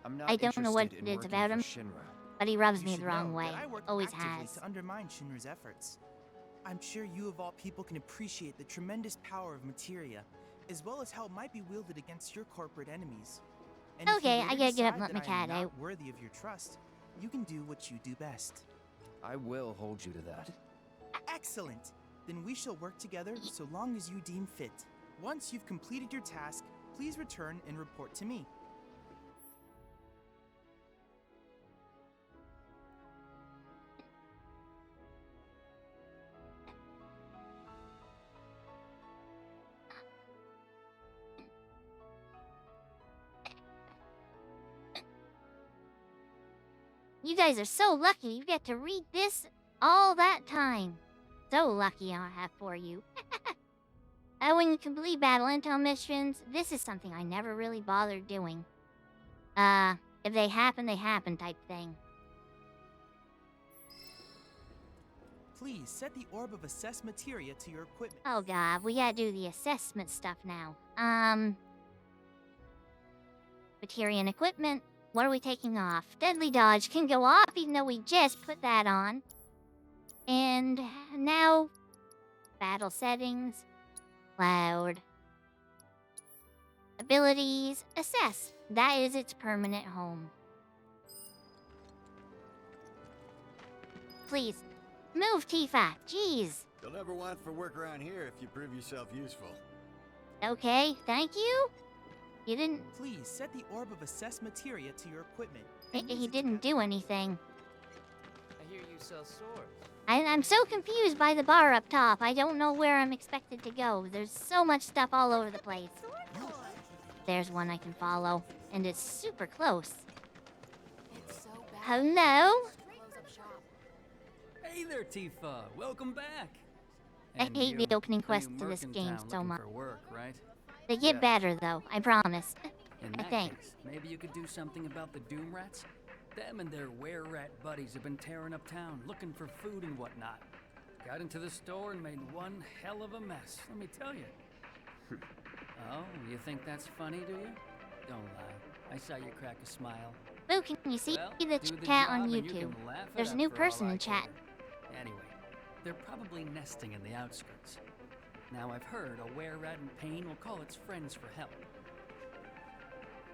I'm not I don't know what interested in it is working about for him, Shinra. but he rubs You me should the wrong know way. that I work Always actively has. to undermine Shinra's efforts. I'm sure you of all people can appreciate the tremendous power of materia, as well as how it might be wielded against your corporate enemies. And if you Okay, later I gotta get up and decide let my that I am cat not out. worthy of your trust, you can do what you do best. I will hold you to that. Excellent! Then we shall work together so long as you deem fit. Once you've completed your task, please return and report to me. You guys are so lucky you get to read this all that time. So lucky I have for you. When you complete battle intel missions, this is something I never really bothered doing. If they happen type thing. Please set the orb of assess materia to your equipment. Oh god, we gotta do the assessment stuff now. Materia and equipment. What are we taking off? Deadly Dodge can go off even though we just put that on. And now, battle settings, Cloud. Abilities, assess. That is its permanent home. Please, move Tifa, jeez. You'll never want for work around here if you prove yourself useful. Okay, thank you. You didn't... Please set the orb of assess materia to your equipment. He didn't do anything. I hear you sell swords. I'm so confused by the bar up top. I don't know where I'm expected to go. There's so much stuff all over the place. There's one I can follow, and it's super close. Hello? Hey there, Tifa. Welcome back. I And hate you- the opening a new quest to this merc in game town so looking much. for work, right? They get Yeah. better, though. I promise. In I that think. case, maybe you could do something about the Doom Rats? Them and their were-rat buddies have been tearing up town, looking for food and whatnot. Got into the store and made one hell of a mess, let me tell you. Oh, you think that's funny, do you? Don't lie. I saw you crack a smile. Boo, can you see Well, the do the chat job on and you YouTube? can laugh it There's a up new for all person I in chat. care. Anyway, they're probably nesting in the outskirts. Now I've heard a were-rat in pain will call its friends for help.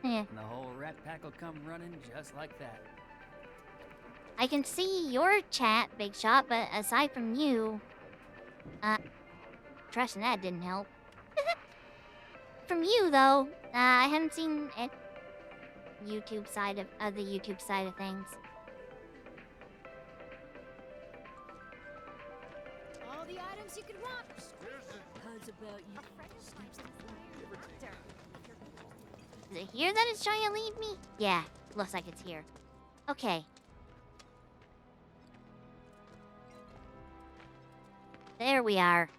Yeah. And the whole rat pack will come running just like that. I can see your chat, Big Shot, but aside from you, trusting that didn't help. From you though, I haven't seen it. YouTube side of the YouTube side of things. All the items you could want. How's about you? Is it here that it's trying to lead me? Yeah, looks like it's here. Okay. There we are.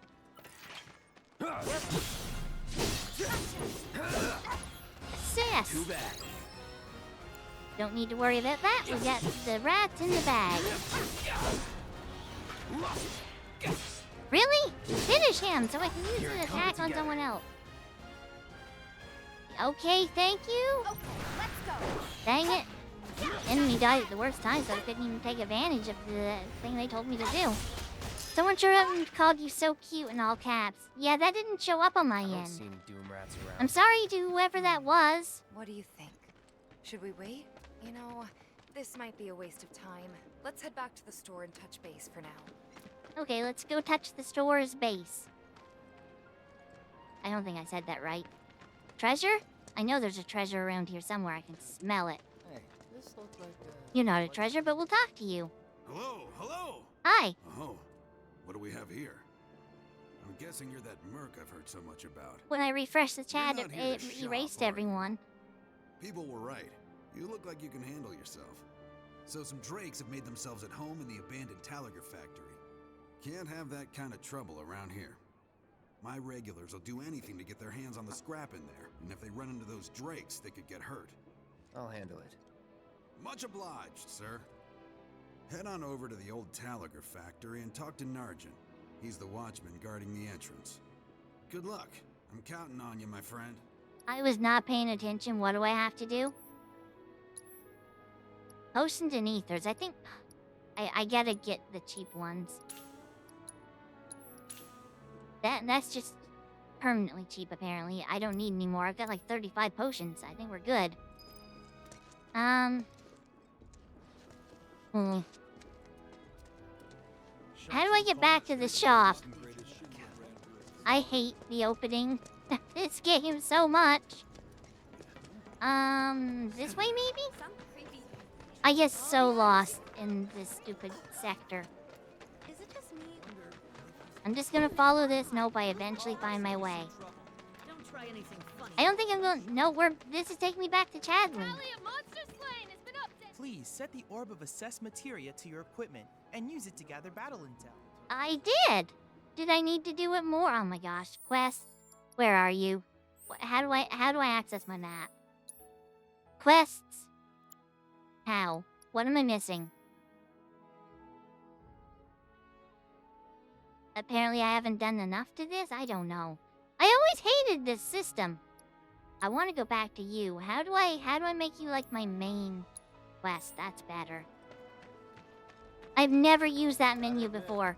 Assist! Too bad. Don't need to worry about that. We got the rats in the bag. Really? Finish him so I can use an attack on someone else. Okay, thank you. Okay, let's go. Dang it. Enemy died at the worst time, so I couldn't even take advantage of the thing they told me to do. Someone sure called you so cute in all caps. Yeah, that didn't show up on my I don't end. see any doom rats around. I'm sorry to whoever that was. What do you think? Should we wait? You know, this might be a waste of time. Let's head back to the store and touch base for now. Okay, let's go touch the store's base. I don't think I said that right. Treasure? I know there's a treasure around here somewhere. I can smell it. Hey, this looks like You're not a treasure, but we'll talk to you. Hello, hello. Hi. Oh, what do we have here? I'm guessing you're that merc I've heard so much about. When I refreshed the chat, not here it to shop, erased are you? everyone. People were right. You look like you can handle yourself. So some drakes have made themselves at home in the abandoned Talager factory. Can't have that kind of trouble around here. My regulars will do anything to get their hands on the scrap in there, and if they run into those drakes, they could get hurt. I'll handle it. Much obliged, sir. Head on over to the old Talager factory and talk to Narjan. He's the watchman guarding the entrance. Good luck. I'm counting on you, my friend. I was not paying attention. What do I have to do? Potions and ethers. I think I gotta get the cheap ones. That's just permanently cheap, apparently. I don't need any more. I've got like 35 potions. I think we're good. How do I get back to the shop? I hate the opening. This game so much. This way maybe? I get so lost in this stupid sector. Is it just me? I'm just gonna follow this. Nope, I eventually find my way. Don't try anything funny. I don't think I'm going. No, this is taking me back to Chadley. Please set the Orb of Assess Materia to your equipment and use it to gather battle intel. I did. Did I need to do it more? Oh my gosh, quests. Where are you? How do I access my map? Quests. How? What am I missing? Apparently I haven't done enough to this? I don't know. I always hated this system. I want to go back to you. How do I make you like my main quest? That's better. I've never used that menu before.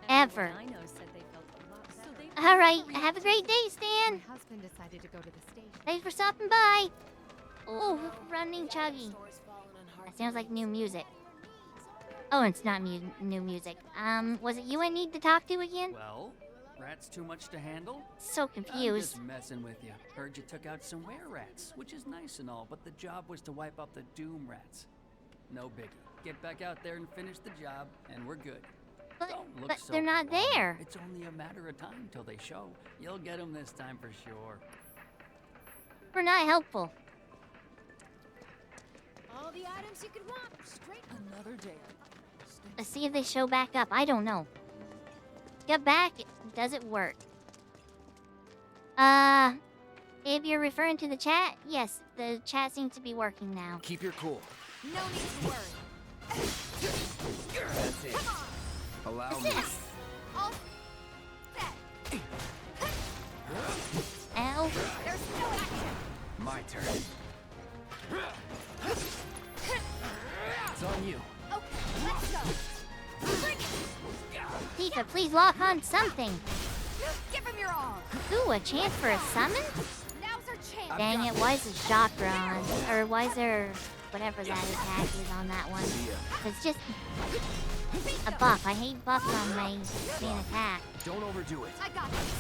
Ever. I know said they felt a lot better. All right, have a great day, Stan. My husband decided to go to the station. Thanks for stopping by. Oh, running Chuggy. That sounds like new music. Oh, it's not new music. Was it you I need to talk to again? Well, rats too much to handle? So I'm confused. just messing with you. Heard you took out some were-rats, which is nice and all, but the job was to wipe out the doom rats. No biggie. Get back out there and finish the job, and we're good. Don't look But so they're not glum. there. It's only a matter of time till they show. You'll get them this time for sure. We're not helpful. All the items you could want. Straight. Another day. Let's see if they show back up. I don't know. Get back. Does it work? If you're referring to the chat, yes, the chat seems to be working now. Keep your cool. No need to worry. That's it. Allow me. Assist. All set. Ow. There's no action. My turn. on you. Okay, let's go. Bring it. Tifa, please lock on something. Give him your all. Ooh, a chance for a summon? Now's our chance. Dang it, why is the chakra on? Or why is there whatever that attack is on that one? It's just a buff. I hate buffs on my main attack. Don't overdo it. I got this.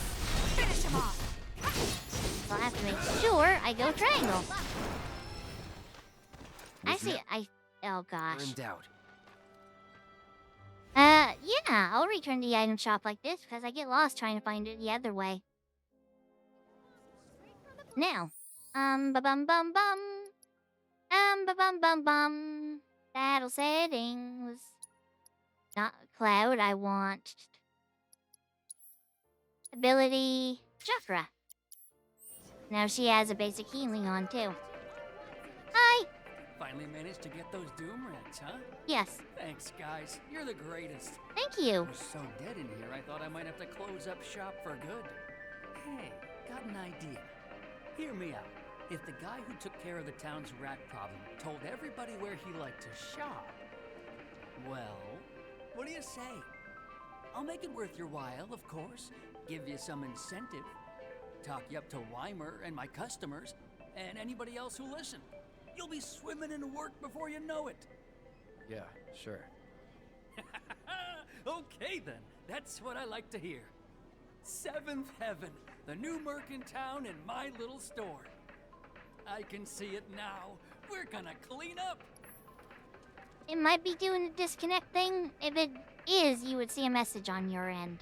Finish him off. So I have to make sure I go triangle. Actually, oh gosh. We're in doubt. Yeah, I'll return to the item shop like this because I get lost trying to find it the other way. Now, ba-bum-bum-bum. Ba-bum-bum-bum. Battle settings. Not Cloud, I want ability chakra. Now she has a basic healing on too. Hi! Finally managed to get those Doom Rats, huh? Yes. Thanks, guys. You're the greatest. Thank you. It was so dead in here, I thought I might have to close up shop for good. Hey, got an idea. Hear me out. If the guy who took care of the town's rat problem told everybody where he liked to shop, well, what do you say? I'll make it worth your while, of course. Give you some incentive. Talk you up to Weimer and my customers, and anybody else who listen. You'll be swimming in work before you know it. Yeah, sure. Okay then, that's what I like to hear. Seventh Heaven, the new merc in town and my little store. I can see it now. We're gonna clean up. It might be doing a disconnect thing. If it is, you would see a message on your end.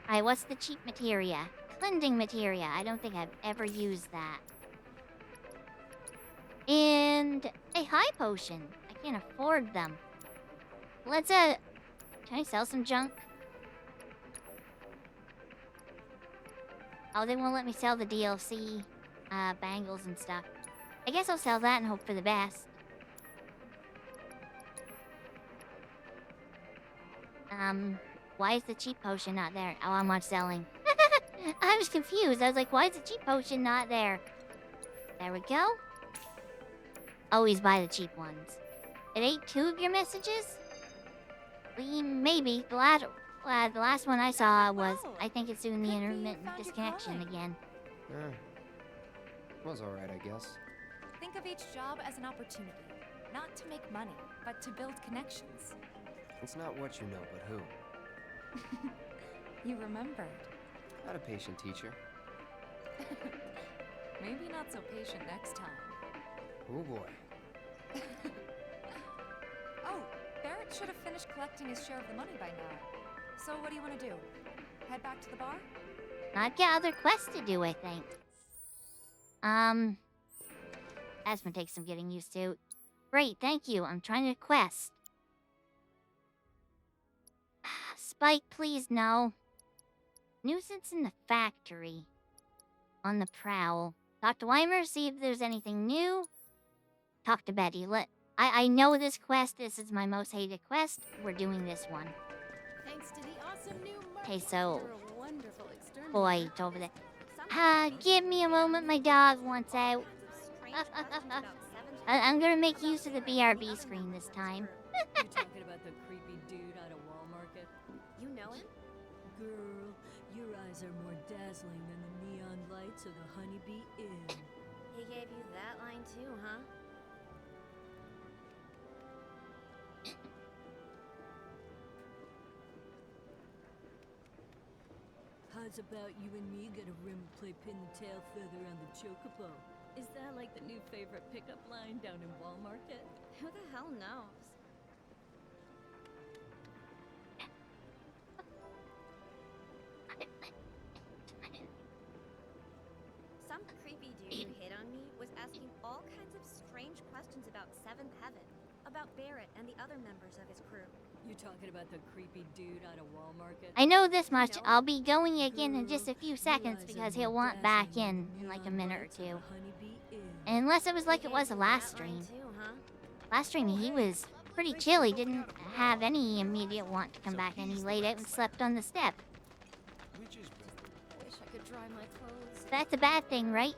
Alright, what's the cheap materia? Cleansing materia. I don't think I've ever used that. And a high potion. I can't afford them. Let's, can I sell some junk? Oh, they won't let me sell the DLC, bangles and stuff. I guess I'll sell that and hope for the best. Why is the cheap potion not there? Oh, I'm not selling. I was confused. I was like, why is the cheap potion not there? There we go. Always buy the cheap ones. It ate 2 of your messages? Maybe. The last one I saw was, I think it's doing the intermittent disconnection again. Was alright, I guess. Think of each job as an opportunity. Not to make money, but to build connections. It's not what you know, but who. You remembered. Not a patient teacher. Maybe not so patient next time. Oh boy. Oh, Barrett should have finished collecting his share of the money by now. So what do you want to do? Head back to the bar? I've got other quests to do, I think. That's gonna take some getting used to. Great, thank you. I'm trying to quest. Spike, please, no. Nuisance in the factory. On the prowl. Talk to Weimer, see if there's anything new. Talk to Betty. I know this quest. This is my most hated quest. We're doing this one. Thanks to the awesome new Okay, so... You're a wonderful exterminator. Boy, it's over there. Give me a moment. My dog wants out. I'm gonna make use of the BRB screen this time. You talking about the creepy dude out of Wall Market? You know him? Girl, your eyes are more dazzling than the neon lights of the Honeybee Inn. He gave you that line too, huh? How's about you and me get a rim and play pin the tail feather on the chocobo? Is that like the new favorite pickup line down in Wall Market? Who the hell knows? Some creepy dude who hit on me was asking all kinds of strange questions about Seventh Heaven, about Barrett and the other members of his crew. You talking about the creepy dude out of Wall Market? I know this much. I'll be going again in just a few seconds because he'll want back in like a minute or two. Unless it was like it was the last stream. Last stream he was pretty chill. He didn't have any immediate want to come back, and he laid out and slept on the step. Wish I could dry my clothes. That's a bad thing, right?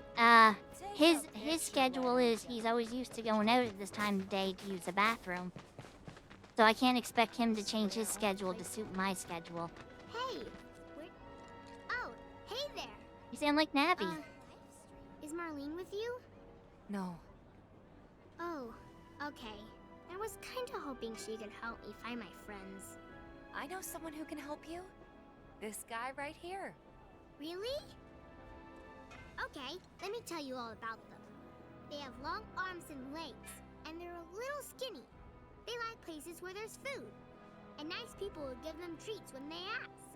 Tiff, his schedule is he's always used to going out at this time of day to use the bathroom. So I can't expect him to change his schedule to suit my schedule. Hey! Oh, hey there! You sound like Navi. Is Marlene with you? No. Oh, okay. I was kinda hoping she could help me find my friends. I know someone who can help you. This guy right here. Really? Okay, let me tell you all about them. They have long arms and legs, and they're a little skinny. They like places where there's food, and nice people will give them treats when they ask.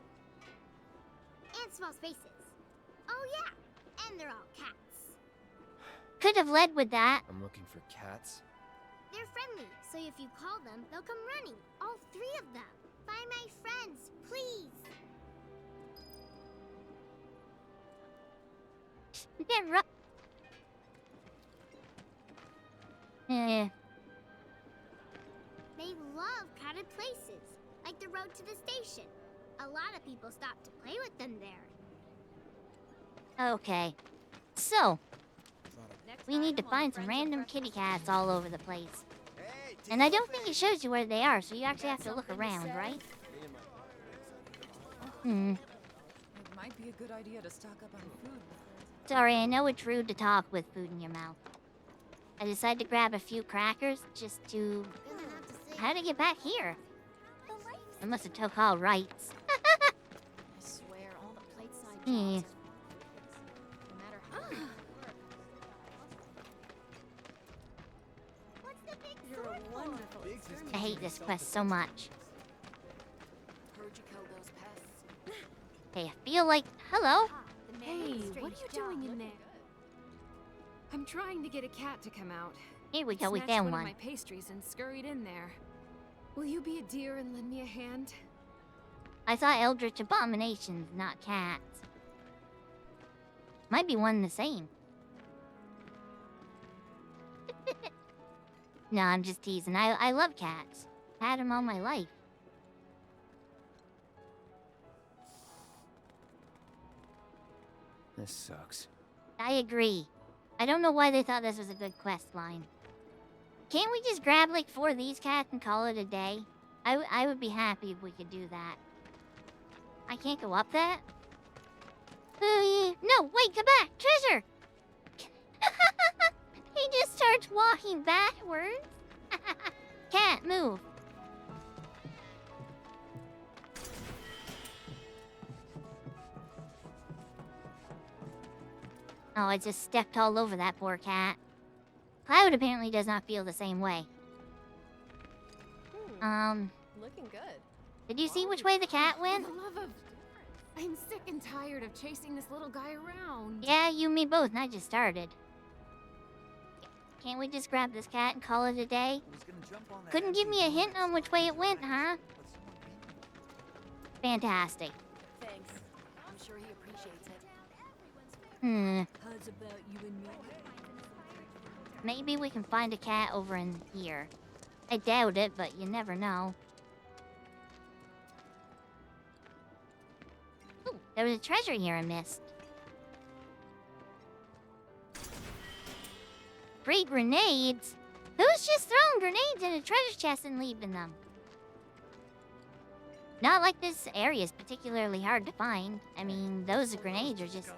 And small spaces. Oh yeah, and they're all cats. Could have led with that. I'm looking for cats. They're friendly, so if you call them, they'll come running. All 3 of them. Find my friends, please. They're They love crowded places, like the road to the station. A lot of people stop to play with them there. Okay. So, we need to find some random kitty cats all over the place. And I don't think it shows you where they are, so you actually have to look around, right? It might be a good idea to stock up on food. Sorry, I know it's rude to talk with food in your mouth. I decided to grab a few crackers just to... How to get back here? I must have took all rights. I swear, all the plate-side jobs, no matter how hard. What's the big sword for? I hate this quest so much. Heard you kill those pests. Hey, I feel like... Hello? Hey, what are you doing in there? I'm trying to get a cat to come out. Here we go, we Snatched found one one. of my pastries and scurried in there. Will you be a dear and lend me a hand? I saw eldritch abominations, not cats. Might be one and the same. No, I'm just teasing. I love cats. Had them all my life. This sucks. I agree. I don't know why they thought this was a good quest line. Can't we just grab like 4 of these cats and call it a day? I would be happy if we could do that. I can't go up that? No, wait, come back! Treasure! He just starts walking backwards. Cat, move. Oh, I just stepped all over that poor cat. Cloud apparently does not feel the same way. Looking good. Did you see which way the cat went? For the love of... I'm sick and tired of chasing this little guy around. Yeah, you and me both, and I just started. Can't we just grab this cat and call it a day? Couldn't give me a hint on which way it went, huh? Fantastic. Thanks. I'm sure he appreciates it. How's about you and me? Maybe we can find a cat over in here. I doubt it, but you never know. Ooh, there was a treasure here I missed. Free grenades? Who's just throwing grenades in a treasure chest and leaving them? Not like this area is particularly hard to find. I mean, those grenades are just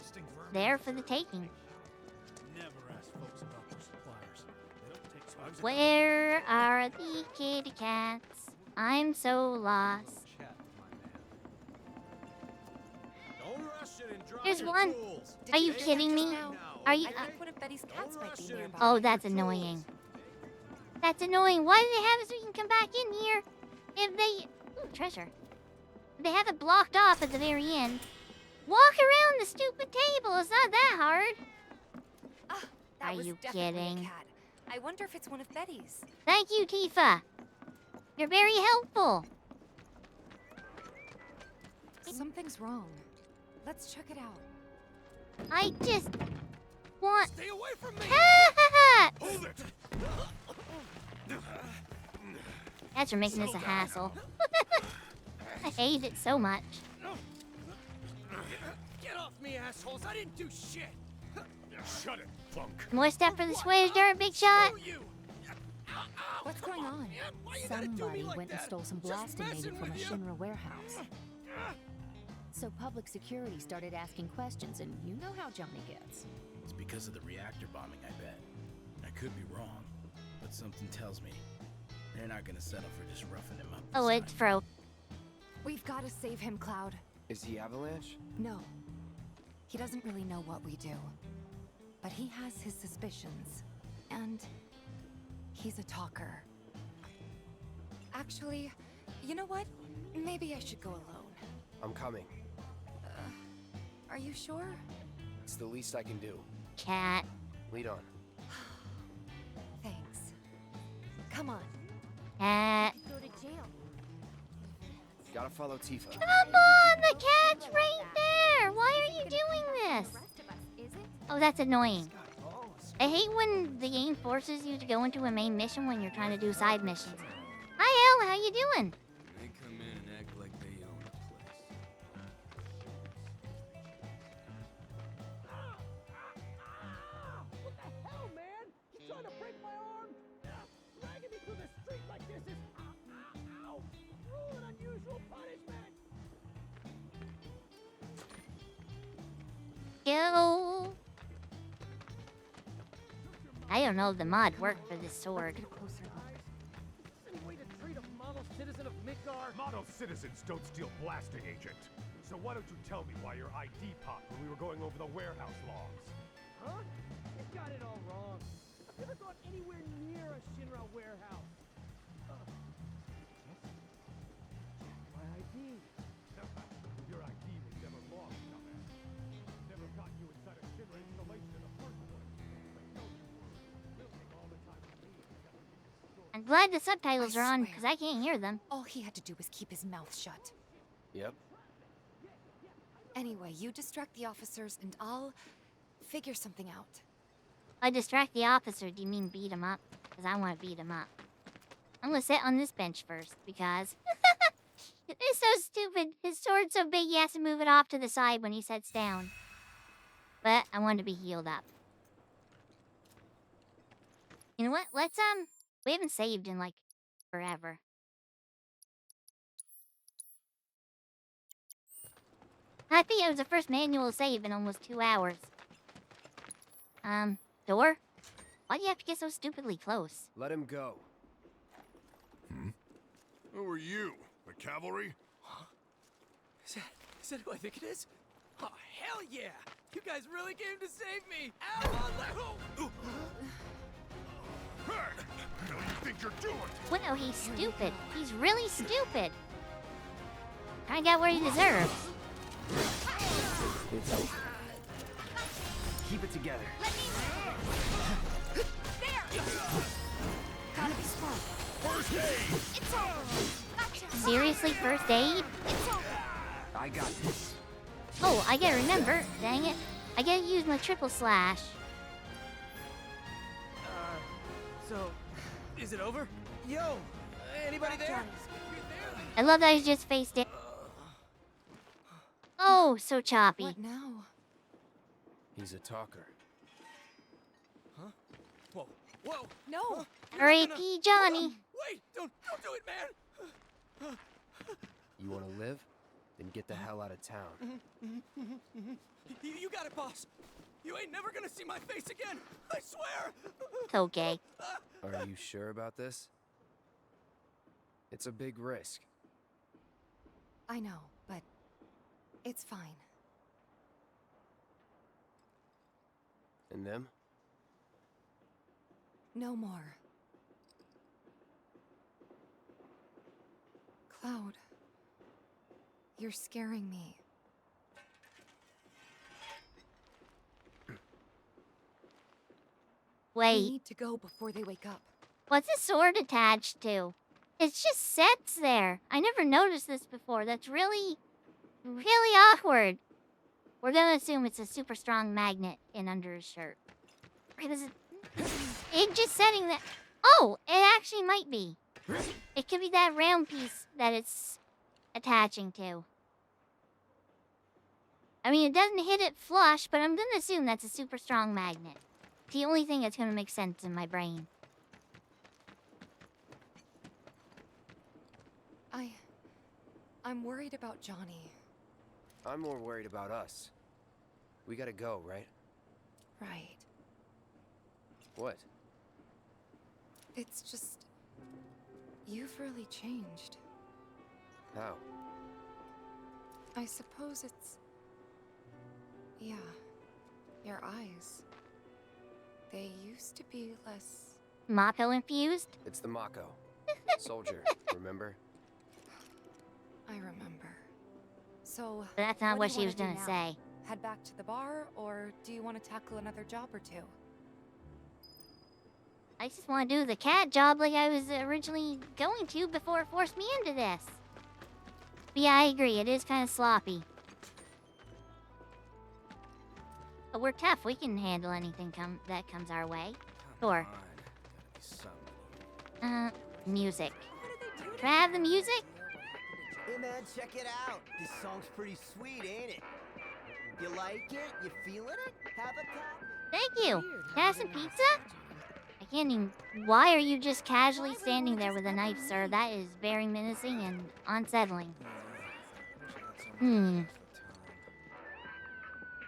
there for the taking. Where are the kitty cats? I'm so lost. There's one. Are you kidding me? Are you? I think one of Betty's cats might be nearby. Oh, that's annoying. That's annoying. Why do they have it so you can come back in here? If they... Ooh, treasure. If they have it blocked off at the very end. Walk around the stupid table. It's not that hard. That Are was you definitely kidding? A cat. I wonder if it's one of Betty's. Thank you, Tifa. You're very helpful. Something's wrong. Let's check it out. I just want... Stay away from me! Cats! Hold it! Cats are making this a hassle. I hate it so much. Get off me, assholes! I didn't do shit! Shut it! punk. More stuff for the Swiss dirt, big shot. What's going on? Somebody went and stole some blasting native from a Shinra warehouse. So public security started asking questions, and you know how Johnny gets. It's because of the reactor bombing, I bet. I could be wrong, but something tells me they're not gonna settle for just roughing him up. Oh, it's Fro. We've got to save him, Cloud. Is he Avalanche? No. He doesn't really know what we do. But he has his suspicions. And he's a talker. Actually, you know what? Maybe I should go alone. I'm coming. Are you sure? It's the least I can do. Cat. Lead on. Thanks. Come on. Cat. Go to jail. Gotta follow Tifa. Come on, the cat's right there. Why are you doing this? Oh, that's annoying. I hate when the game forces you to go into a main mission when you're trying to do side missions. Hi, Elle. How you doing? They come in and act like they own the place. What the hell, man? You trying to break my arm? Dragging me through the street like this is ow, cruel and unusual punishment. Go. I don't know if the mod worked for this sword. Any way to treat a model citizen of Midgar? Model citizens don't steal blasting, Agent. So why don't you tell me why your ID popped when we were going over the warehouse logs? Huh? You got it all wrong. I've never gone anywhere near a Shinra warehouse. Check my ID. Your ID was never lost, dumbass. Never got you inside a Shinra installation in the first place. I know you were. We'll take all the time we need. I'm glad the subtitles are on because I can't hear them. All he had to do was keep his mouth shut. Yep. Anyway, you distract the officers and I'll figure something out. I distract the officer. Do you mean beat him up? Because I want to beat him up. I'm gonna sit on this bench first because it's so stupid. His sword's so big he has to move it off to the side when he sits down. But I want to be healed up. You know what? Let's we haven't saved in like forever. I think it was the first manual save in almost 2 hours. Door? Why do you have to get so stupidly close? Let him go. Who are you? The cavalry? Is that who I think it is? Oh, hell yeah! You guys really came to save me! Ow! Hey! What do you think you're doing? Well, he's stupid. He's really stupid. Kinda got what he deserves. It's over. Keep it together. Gotta be smart. First aid! Seriously, first aid? I got this. Oh, I gotta remember. Dang it. I gotta use my triple slash. So, is it over? Yo, anybody there? I love that he's just face down. Oh, so choppy. What now? He's a talker. Huh? Whoa, whoa! No! R.I.P. Johnny. Wait! Don't do it, man! You want to live? Then get the hell out of town. You got it, boss. You ain't never gonna see my face again. I swear. It's okay. Are you sure about this? It's a big risk. I know, but it's fine. And them? No more. Cloud, you're scaring me. Wait. We need to go before they wake up. What's the sword attached to? It's just sets there. I never noticed this before. That's really awkward. We're gonna assume it's a super strong magnet in under his shirt. Because it just setting that. Oh, it actually might be. It could be that round piece that it's attaching to. I mean, it doesn't hit it flush, but I'm gonna assume that's a super strong magnet. the only thing that's gonna make sense in my brain. I'm worried about Johnny. I'm more worried about us. We gotta go, right? Right. What? It's just... You've really changed. How? I suppose it's... Yeah. Your eyes. They used to be less... Mako infused? It's the Mako. Soldier, remember? I remember. So... But that's not what do she you was wanna gonna do now? say. Head back to the bar, or do you want to tackle another job or two? I just want to do the cat job like I was originally going to before it forced me into this. But yeah, I agree. It is kind of sloppy. But we're tough. We can handle anything that comes our way. Sure. Music. Can I have the music? Hey man, check it out. This song's pretty sweet, ain't it? You like it? You feeling it? Have a copy. Thank you. Can I have some pizza? I can't even... Why are you just casually standing there with a knife, sir? That is very menacing and unsettling.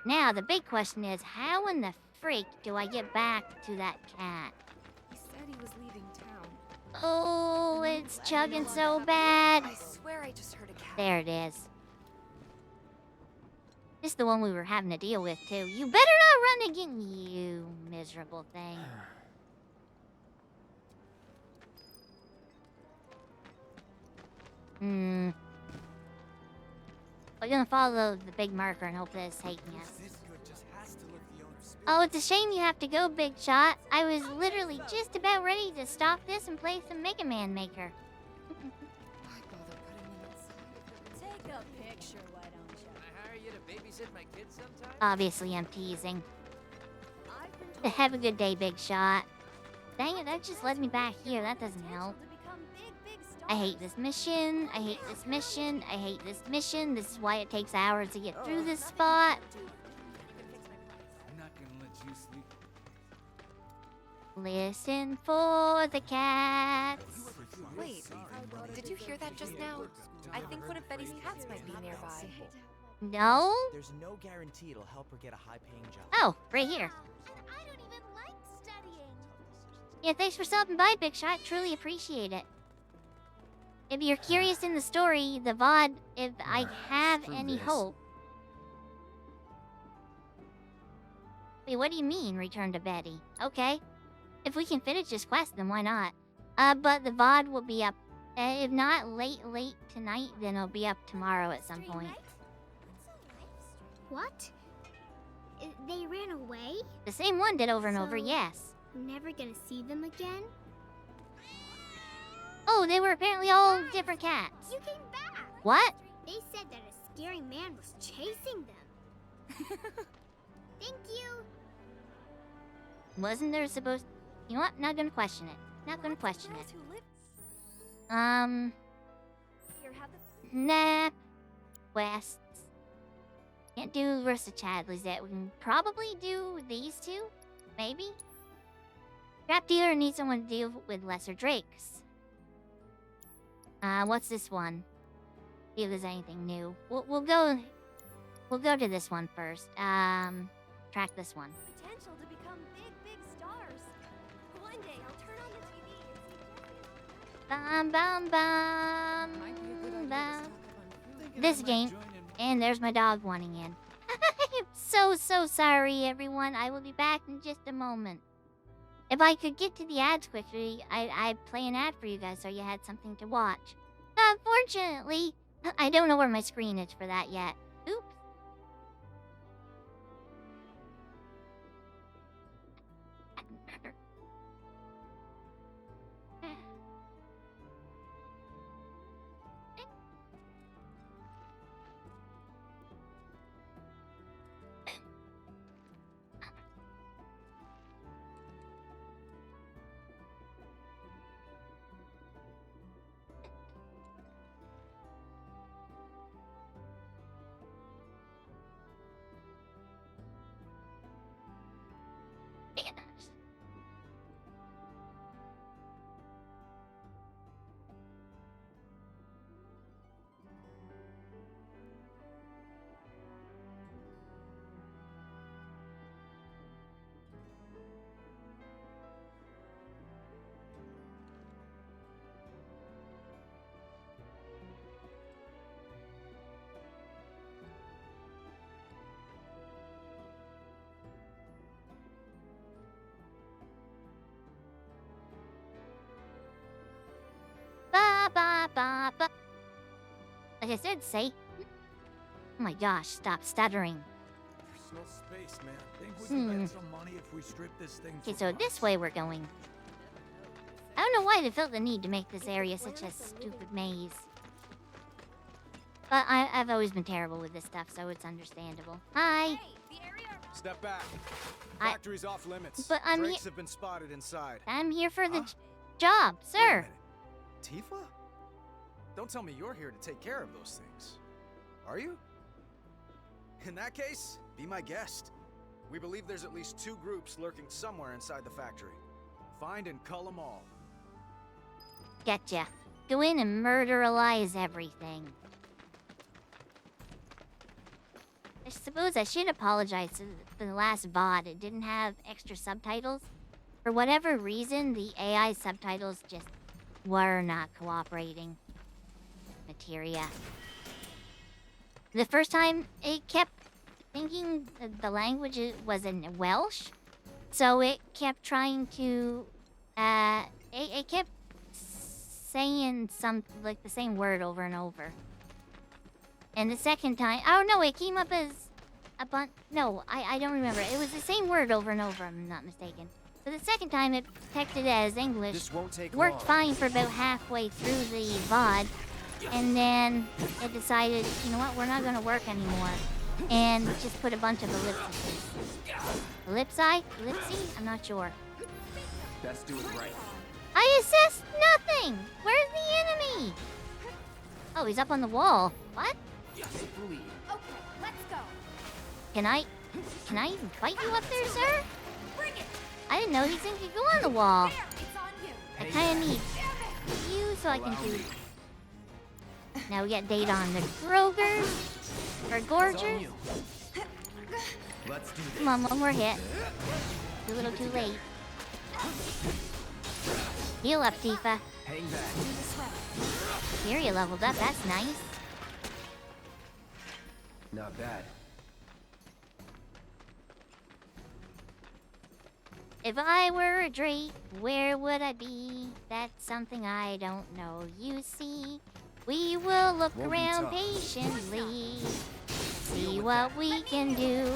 Now, the big question is, how in the freak do I get back to that cat? He said he was leaving town. Oh, it's chugging so bad. I swear I just heard a cat. There it is. This is the one we were having to deal with, too. You better not run again, you miserable thing. We're gonna follow the big marker and hope that it's taking us. Oh, it's a shame you have to go, Big Shot. I was literally just about ready to stop this and play some Mega Man Maker. Take a picture, why don't you? Can I hire you to babysit my kids sometime? Obviously, I'm teasing. Have a good day, Big Shot. Dang it, that just led me back here. That doesn't help. I hate this mission. I hate this mission. I hate this mission. This is why it takes hours to get through this spot. I'm not gonna let you sleep. Listen for the cats. Wait, did you hear that just now? I think one of Betty's cats might be nearby. No? There's no guarantee it'll help her get a high-paying job. Oh, right here. I don't even like studying. Yeah, thanks for stopping by, Big Shot. Truly appreciate it. If you're curious in the story, the VOD, if I have any hope... Wait, what do you mean, return to Betty? Okay. If we can finish this quest, then why not? But the VOD will be up, if not late tonight, then it'll be up tomorrow at some point. What? They ran away? The same one did over and over, So- yes. We're never gonna see them again? Oh, they were apparently all different cats. You came back! What? They said that a scary man was chasing them. Thank you. Wasn't there supposed... You know what? Not gonna question it. Not gonna question it. Nah. Quests. Can't do Versa Chadley's yet. We can probably do these two? Maybe? Trap dealer needs someone to deal with lesser drakes. What's this one? See if there's anything new. We'll go to this one first. Track this one. Potential to become big stars. One day I'll turn on the TV and see Bum bum bum bum. This game, and there's my dog wanting in. I'm so sorry, everyone. I will be back in just a moment. If I could get to the ads quickly, I'd play an ad for you guys so you had something to watch. Unfortunately, I don't know where my screen is for that yet. Oops. ba ba. Like I said, say. Oh my gosh, stop stuttering. There's no space, man. Think we Hmm. can make some money if we strip this thing Okay, for so parts? this way we're going. I don't know why they felt the need to make this area such a stupid maze. But I've always been terrible with this stuff, so it's understandable. Hi! Step back. I- Factory's off limits. But I'm Drakes he- have been spotted inside. I'm here for the job, sir. Tifa? Don't tell me you're here to take care of those things. Are you? In that case, be my guest. We believe there's at least 2 groups lurking somewhere inside the factory. Find and cull them all. Getcha. Go in and murderalize everything. I suppose I should apologize to the last VOD. It didn't have extra subtitles. For whatever reason, the AI subtitles just were not cooperating. Materia. The first time, it kept thinking the language was in Welsh. So it kept trying to, it kept saying like the same word over and over. And the second time, oh no, it came up as a bunch, no, I don't remember. It was the same word over and over, I'm not mistaken. So the second time it detected it as English, This won't take worked long. fine for about halfway through the VOD, and then it decided, you know what, we're not gonna work anymore. And just put a bunch of ellipses. Ellipsi? Ellipsy? I'm not sure. Best do it right. I assessed nothing! Where's the enemy? Oh, he's up on the wall. What? Okay, let's go. Can I even fight you up there, sir? Bring it. I didn't know these things could go on the wall. There, it's on you. I kinda need you so I can do... Now we got data on the Grogers. Or Gorgers. Let's do this. Come on, one more hit. Too little too late. Heal up, Tifa. Hang back. Here you leveled up, that's nice. Not bad. If I were a Drake, where would I be? That's something I don't know, you see. We will look Won't be around tough. patiently. See what we can do.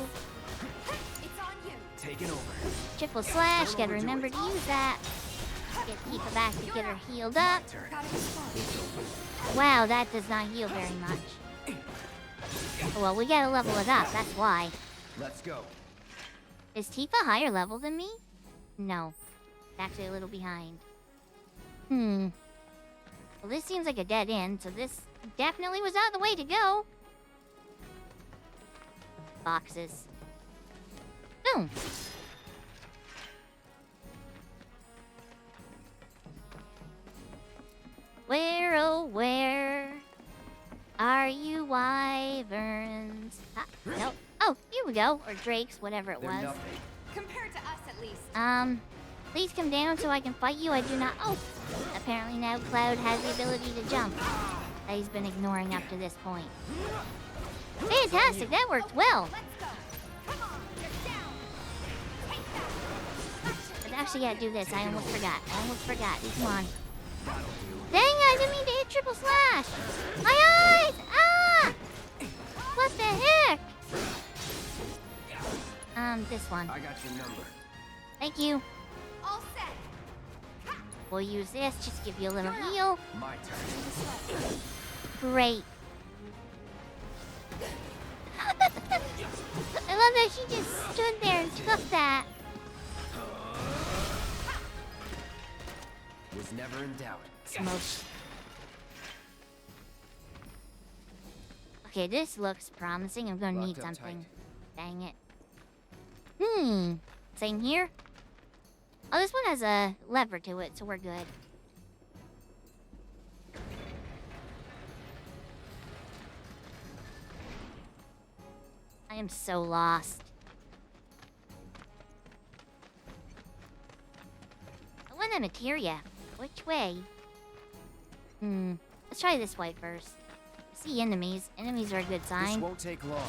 Taking over. Triple slash, gotta remember to use that. Get Tifa back to get her healed up. Wow, that does not heal very much. Well, we gotta level it up, that's why. Let's go. Is Tifa higher level than me? No. Actually a little behind. Well, this seems like a dead end, so this definitely was not the way to go. Boxes. Boom. Where, oh, where are you, wyverns? Ah, nope. Oh, here we go. Or drakes, whatever it They're was. nothing. Compared to us, at least. Please come down so I can fight you. I do not. Oh, apparently now Cloud has the ability to jump. That he's been ignoring up to this point. Fantastic, that worked well. But actually, yeah, do this. I almost forgot. Come on. Dang it, I didn't mean to hit triple slash. My eyes! Ah! What the heck? This one. I got your number. Thank you. All set. We'll use this, just give you a little heal. My turn. Great. I love that she just stood there and took that. Was never in doubt. Smosh. Okay, this looks promising. I'm gonna need Locked up something. Dang it. Same here? Oh, this one has a lever to it, so we're good. I am so lost. I want a materia. Which way? Let's try this way first. I see enemies. Enemies are a good This sign. won't take long.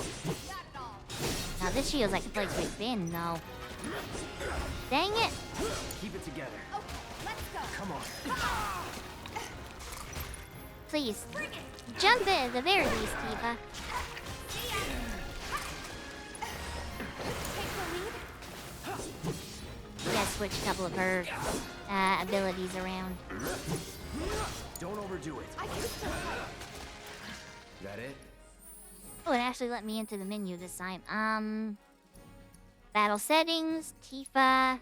Now this feels like a place we've been, though. Dang it! Keep it together. Let's go. Come on. please. Jump it at the very least, Tifa. We gotta switch a couple of her abilities around. Don't overdo it. That it? Oh, it actually let me into the menu this time. Battle settings, Tifa.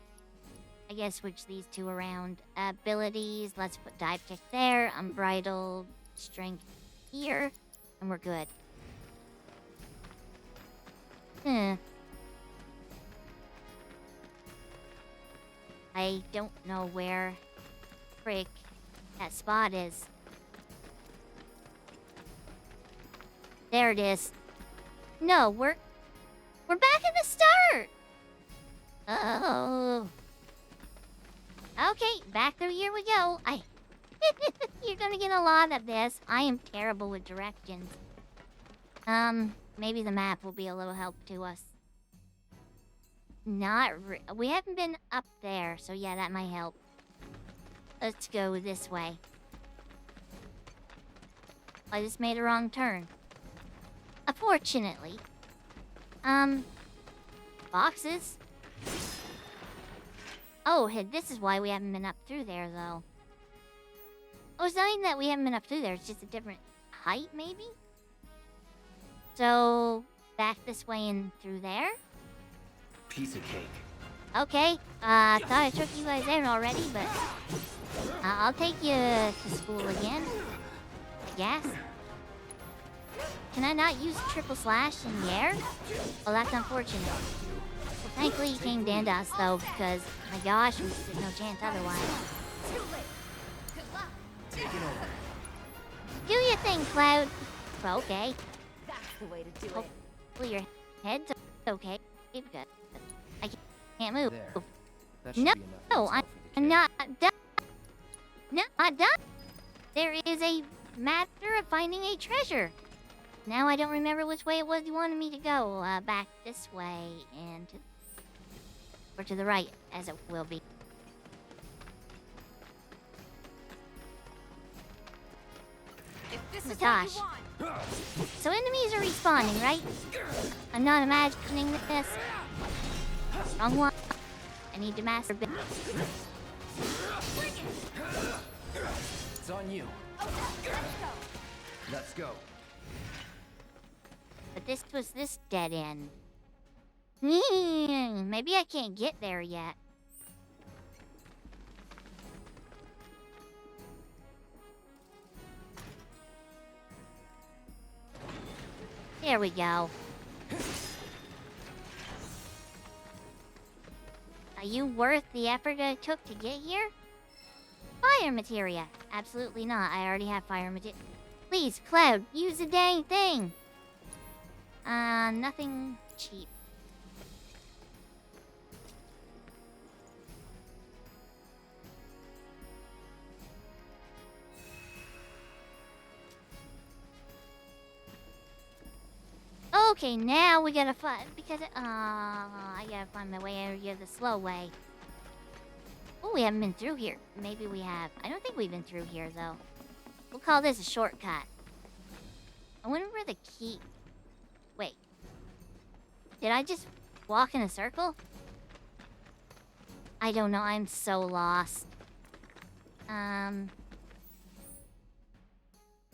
I guess switch these two around. Abilities, let's put dive kick there. Unbridled strength here. And we're good. I don't know where frick that spot is. There it is. No, we're back at the start. Oh. Okay, back through here we go. You're gonna get a lot of this. I am terrible with directions. Maybe the map will be a little help to us. We haven't been up there, so yeah, that might help. Let's go this way. I just made a wrong turn. Unfortunately. Boxes? Oh, hey, this is why we haven't been up through there, though. Oh, it's not even that we haven't been up through there, it's just a different height, maybe? So, back this way and through there? Piece of cake. Okay, thought I took you guys in already, but... I'll take you to school again. I guess. Can I not use triple slash in the air? Oh, that's unfortunate. Well, thankfully he came down to us, though, because, my gosh, we stood no chance otherwise. Do your thing, Cloud. Well, okay. That's the way to do it. Hopefully your head's okay. Good. I can't move. There. That should No, be enough I'm not done. No, not done. There is a matter of finding a treasure. Now I don't remember which way it was you wanted me to go. Back this way and or to the right, as it will be. If this Oh is my what gosh. you want. So enemies are respawning, right? I'm not imagining this. Wrong one. I need to master bit. It's on you. Let's go. But this was this dead end. Maybe I can't get there yet. There we go. Are you worth the effort I took to get here? Fire materia. Absolutely not. I already have fire materia. Please, Cloud, use the dang thing. Nothing cheap. Okay, now we gotta find because I gotta find my way out here the slow way. Oh, we haven't been through here. Maybe we have. I don't think we've been through here though. We'll call this a shortcut. I wonder where the key. Wait. Did I just walk in a circle? I don't know. I'm so lost.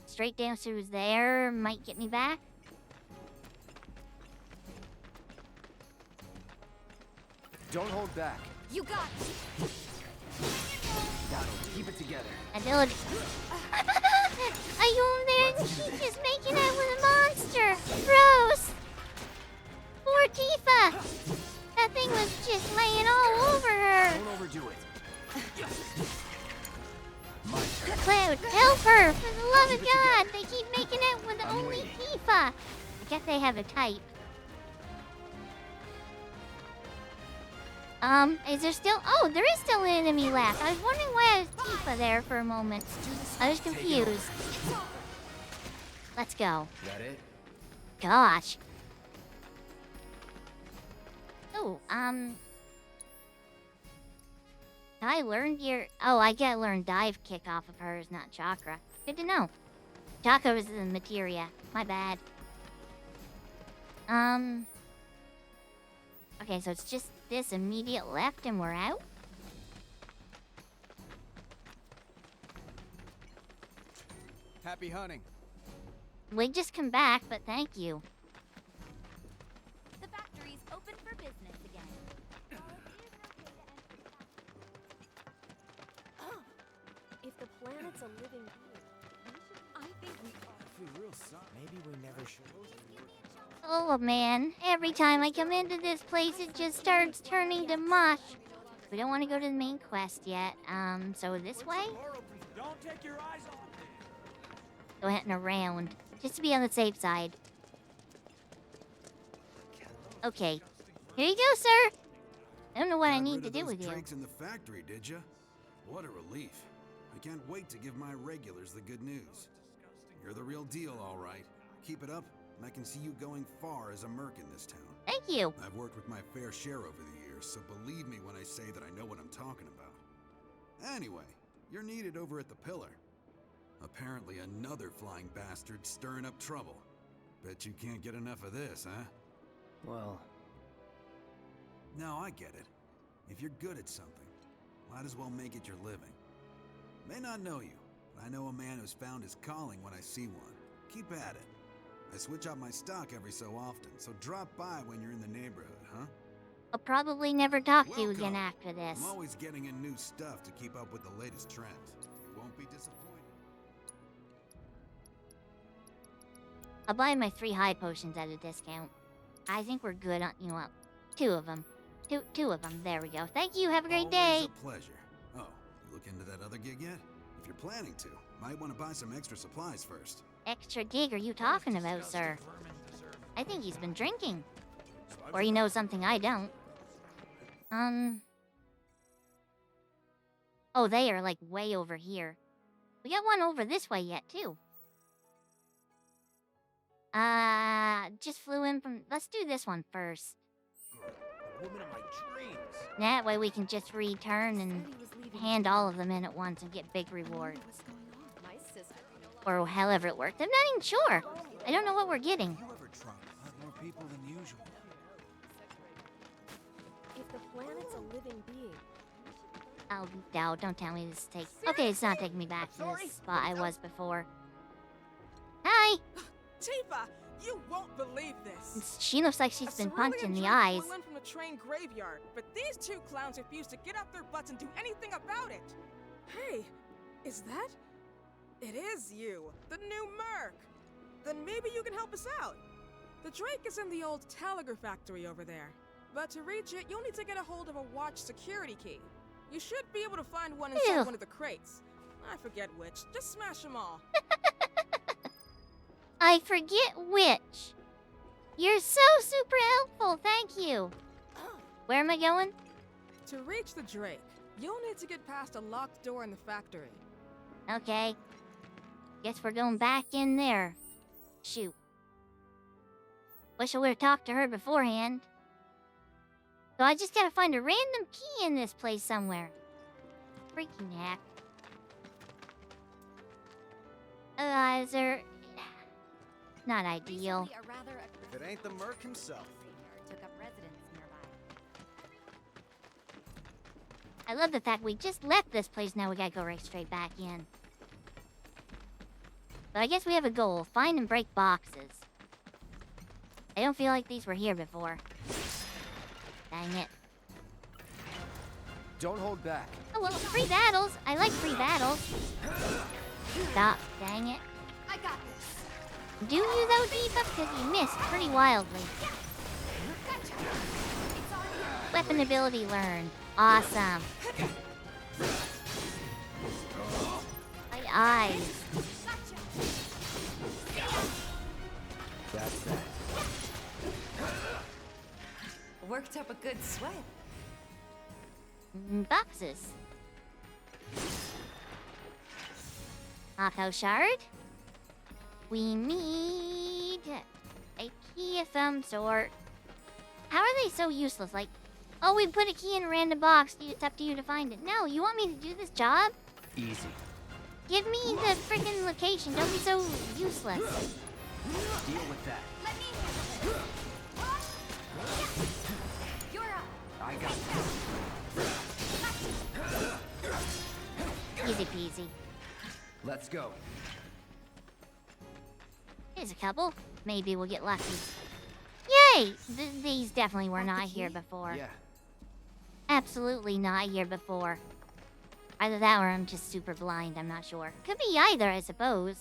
Straight down through there might get me back. Don't hold back. You got it. That'll keep it together. Ability. Are you over there? And she's just making out with a monster. Gross. Poor Tifa. That thing was just laying all over her. Don't overdo it. Cloud, help her! For the love of God! They keep making out with only Tifa. I guess they have a type. Is there still... Oh, there is still an enemy left. I was wondering why I was Tifa there for a moment. I was confused. Let's go. That it? Gosh. Oh, I learned your... Oh, I gotta learn dive kick off of hers, not chakra. Good to know. Tacos is the materia. My bad. Okay, so it's just this immediate left and we're out? Happy hunting. We just come back, but thank you. The factory's open for business again. If the planet's a living being, I think we are. If we real sorry, maybe we never should. Oh man, every time I come into this place, it just starts turning to mush. We don't want to go to the main quest yet. So this way? Don't take your eyes off. Go ahead and around, just to be on the safe side. Okay, here you go, sir. I don't know what I need to do with you. Drakes in the factory, did ya? What a relief. I can't wait to give my regulars the good news. You're the real deal, all right. Keep it up, and I can see you going far as a merc in this town. Thank you. I've worked with my fair share over the years, so believe me when I say that I know what I'm talking about. Anyway, you're needed over at the Pillar. Apparently another flying bastard stirring up trouble. Bet you can't get enough of this, huh? Well... No, I get it. If you're good at something, might as well make it your living. May not know you, but I know a man who's found his calling when I see one. Keep at it. I switch out my stock every so often, so drop by when you're in the neighborhood, huh? I'll probably never talk to you again after this. I'm always getting in new stuff to keep up with the latest trends. You won't be disappointed. I'll buy my 3 high potions at a discount. I think we're good on, you know what, 2 of them. Two of them, there we go. Thank you, have a great day. Always a pleasure. Oh, you look into that other gig yet? If you're planning to, might want to buy some extra supplies first. Extra gig are you talking about, sir? I think he's been drinking. Or he knows something I don't. Oh, they are like way over here. We got one over this way yet, too. Just flew in from... Let's do this one first. Woman of my dreams. That way we can just return and hand all of them in at once and get big reward. Or however it worked. I'm not even sure. I don't know what we're getting. You ever try to hunt more people than usual? If the planet's a living being, Oh, no, don't tell me this is take... Okay, it's not taking me back to this spot I was before. Hi! Tifa, you won't believe this. She looks like she's been punched in the Cerulean eyes. flew in from the train graveyard, but these 2 clowns refuse to get off their butts and do anything about it. Hey, is that? It is you, the new Merc. Then maybe you can help us out. The Drake is in the old Telegraph factory over there. But to reach it, you'll need to get a hold of a watch security key. You should be able to find one inside one of the crates. I forget which. Just smash them all. I forget which. You're so super helpful, thank you. Where am I going? To reach the Drake, you'll need to get past a locked door in the factory. Okay. Guess we're going back in there. Shoot. Wish I would've talked to her beforehand. So I just gotta find a random key in this place somewhere. Freaking heck. Is there... Not ideal. If it ain't the Merc himself. Took up residence nearby. I love the fact we just left this place, now we gotta go right straight back in. So I guess we have a goal, find and break boxes. I don't feel like these were here before. Dang it. Don't hold back. Oh well, free battles! I like free battles. Stop, dang it. I got this. Do you though, Tifa? Because you missed pretty wildly. Weapon ability learned. Awesome. My eyes. That's that. Worked up a good sweat. Boxes. Mako shard. We need a key of some sort. How are they so useless? Like, oh, we put a key in a random box. It's up to you to find it. No, you want me to do this job? Easy. Give me the freaking location. Don't be so useless. Deal with that. You're up. I got Easy peasy. Let's go. Here's a couple. Maybe we'll get lucky. Yay! These definitely were not here before. Yeah. Absolutely not here before. Either that or I'm just super blind, I'm not sure. Could be either, I suppose.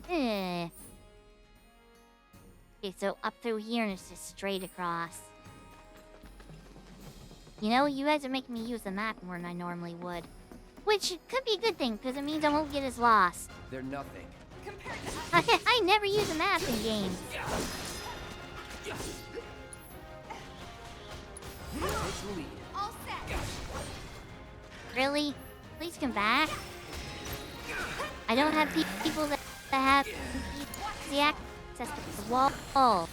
Eh. Okay, so up through here and it's just straight across. You know, you guys are making me use the map more than I normally would. Which could be a good thing, because it means I won't get as lost. They're nothing. I never use a map in games. Take the lead. All set. Really? Please come back. I don't have people that have easy access to the wall.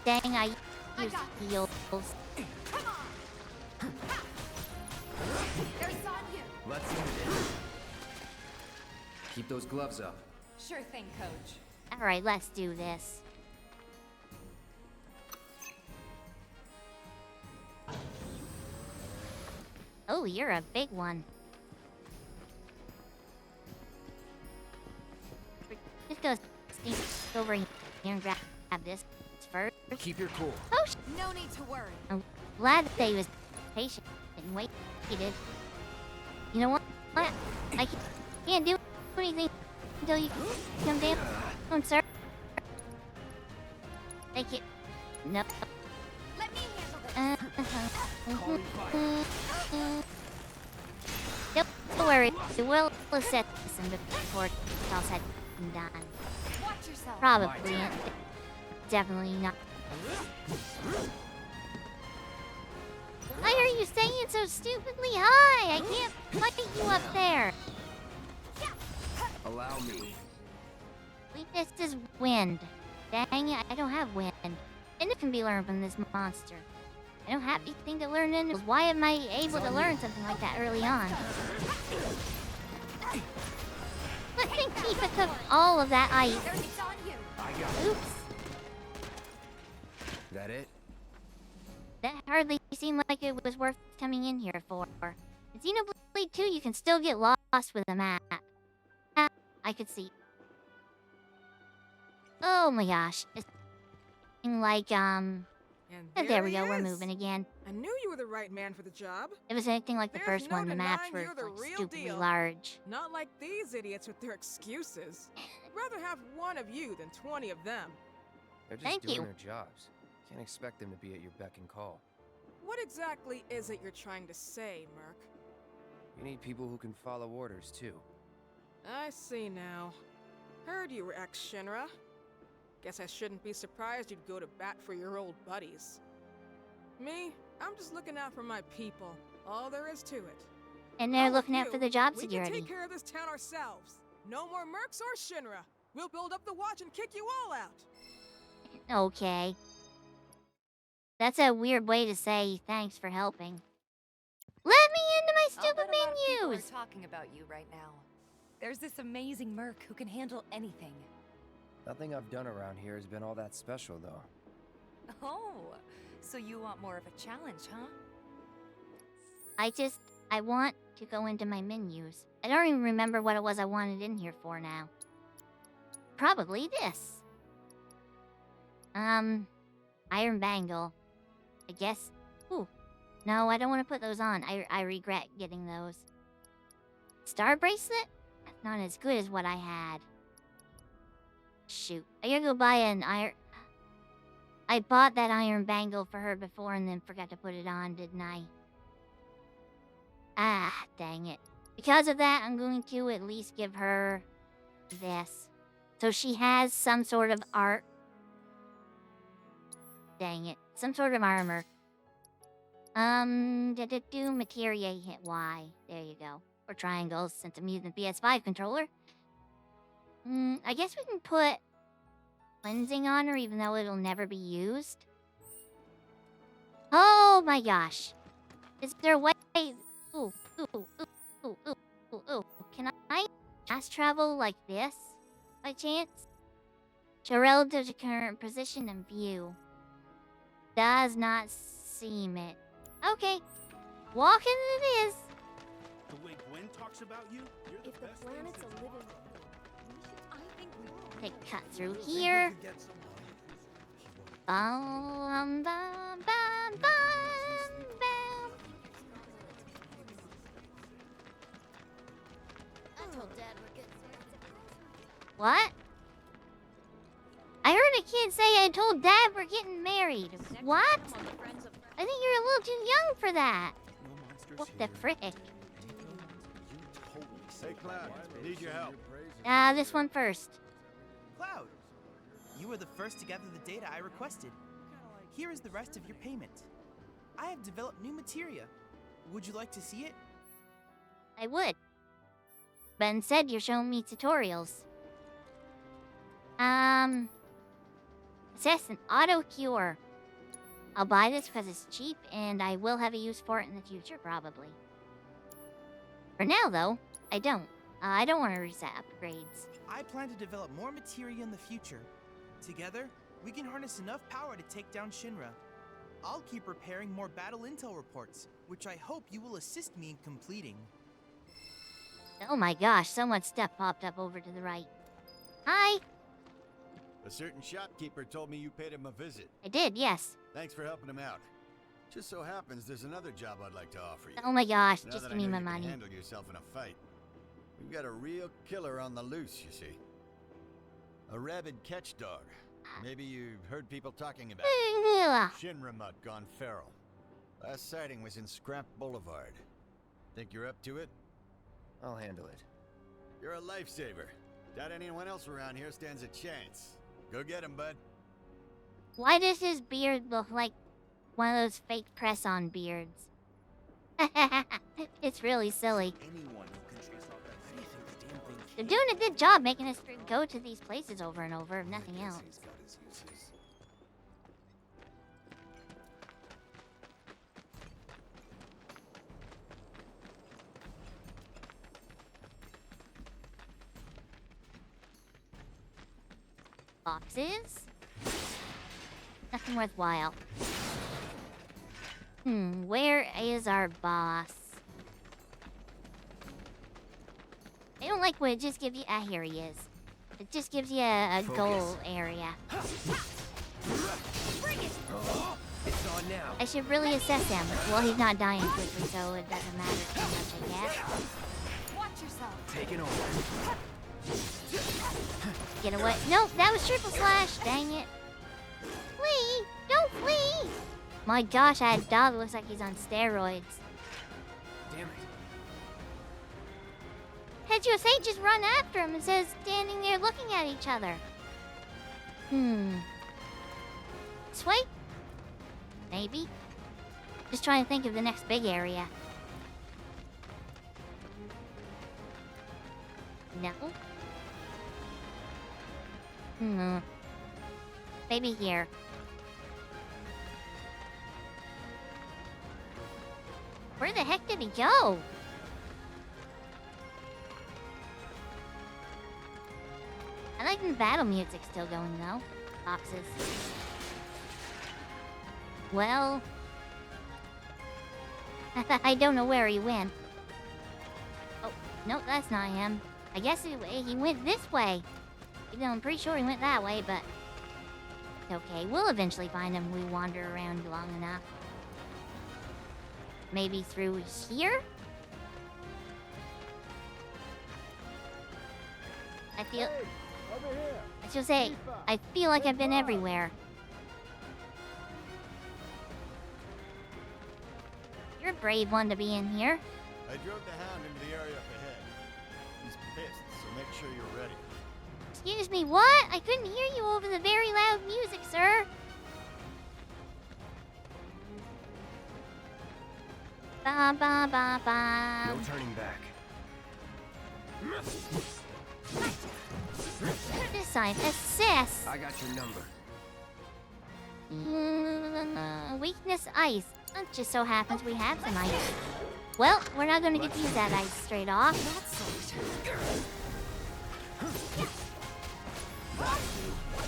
Dang, I use heals. There's on you. Let's do this. Keep those gloves up. Sure thing, Coach. Alright, let's do this. Oh, you're a big one. Just go sneak over here and grab this first. Keep your cool. Oh, No need to worry. I'm glad that he was patient and waited. You know what? I can't do anything until you come down, sir. Thank you. No. Let me handle this. Don't worry. We'll set this in before it's all said and done. Watch yourself. Probably. Definitely not. Why are you staying so stupidly high? I can't fight you up there. Allow me. Weakness is wind. Dang it, I don't have wind. And it can be learned from this monster. I don't have anything to learn in. Why am I able to learn something like that early on? But then Tifa took all of that ice. It's on you. I got it. Oops. That it? That hardly seemed like it was worth coming in here for. In Xenoblade 2, you can still get lost with a map. I could see. Oh my gosh. It's like, And there we he go, we're is. moving again. I knew you were the right man for the job. It was anything like the There's first no one, the maps were denying you're the like, real stupidly deal. large. Not like these idiots with their excuses. I'd rather have one of you than 20 of them. They're just Thank doing you. their jobs. Can't expect them to be at your beck and call. What exactly is it you're trying to say, Merc? You need people who can follow orders, too. I see now. Heard you were ex-Shinra. Guess I shouldn't be surprised you'd go to bat for your old buddies. Me, I'm just looking out for my people. All there is to it. And they're Oh, looking out you, for the job we security. can take care of this town ourselves. No more Mercs or Shinra. We'll build up the watch and kick you all out. Okay. That's a weird way to say thanks for helping. Let me into my I'll bet stupid a lot of people menus! are talking about you right now. There's this amazing merc who can handle anything. Nothing I've done around here has been all that special, though. Oh, so you want more of a challenge, huh? I want to go into my menus. I don't even remember what it was I wanted in here for now. Probably this. Iron Bangle. I guess. Ooh. No, I don't want to put those on. I regret getting those. Star Bracelet? That's not as good as what I had. Shoot. I gotta go buy an iron... I bought that iron bangle for her before and then forgot to put it on, didn't I? Ah, dang it. Because of that, I'm going to at least give her this. So she has some sort of art. Dang it. Some sort of armor. Materia hit Y. There you go. Or triangles, since I'm using the PS5 controller. I guess we can put cleansing on her even though it'll never be used? Oh my gosh. Is there a way? Ooh. Can I fast travel like this by chance? Show relative to current position and view. Does not seem it. Okay. Walking it is. The way Gwen talks about you, you're the best planet's a living. Take a cut through here. Bum, bum, bum, bum, bum. What? I heard a kid say I told Dad we're getting married. What? I think you're a little too young for that. What the frick? Hey, Cloud, need your help. This one first. Cloud, you were the first to gather the data I requested. Here is the rest of your payment. I have developed new materia. Would you like to see it? I would. But instead, you're showing me tutorials. Assess an auto cure. I'll buy this because it's cheap, and I will have a use for it in the future, probably. For now, though, I don't. I don't want to reset upgrades. I plan to develop more materia in the future. Together, we can harness enough power to take down Shinra. I'll keep preparing more battle intel reports, which I hope you will assist me in completing. Oh my gosh, someone's step popped up over to the right. Hi! A certain shopkeeper told me you paid him a visit. I did, yes. Thanks for helping him out. Just so happens there's another job I'd like to offer you. Oh my gosh, Now just that give I me know my you can money. handle yourself in a fight. We've got a real killer on the loose, you see. A rabid catch dog. Maybe you've heard people talking about it. Shinra mutt gone feral. Last sighting was in Scrap Boulevard. Think you're up to it? I'll handle it. You're a lifesaver. Doubt anyone else around here stands a chance. Go get him, bud. Why does his beard look like one of those fake press-on beards? It's really silly. They're doing a good job making us go to these places over and over, if nothing else. Boxes? Nothing worthwhile. Where is our boss? I don't like what it just gives you. Ah, here he is. It just gives you a goal area. It's on now. I should really assess him. Well, he's not dying quickly, so it doesn't matter too much, I guess. Watch yourself. Taking over. Get away. Nope, that was triple slash. Dang it. Flee! Don't flee! My gosh, that dog looks like he's on steroids. Damn it. Head USA just run after him and says standing there looking at each other. This way? Maybe. Just trying to think of the next big area. No? Maybe here. Where the heck did he go? I like the battle music still going though. Boxes. Well... I don't know where he went. Oh, no, that's not him. I guess he went this way. Even though I'm pretty sure he went that way, but... Okay, we'll eventually find him when we wander around long enough. Maybe through here? I feel... I should say, I feel like I've been everywhere. You're a brave one to be in here. I drove the Hound into the area up ahead. He's pissed, so make sure you're ready. Excuse me, what? I couldn't hear you over the very loud music, sir. Ba ba ba ba. No turning back. This time, assess. I got your number. Weakness ice. It just so happens we have some ice. Well, we're not gonna get to use that ice straight off.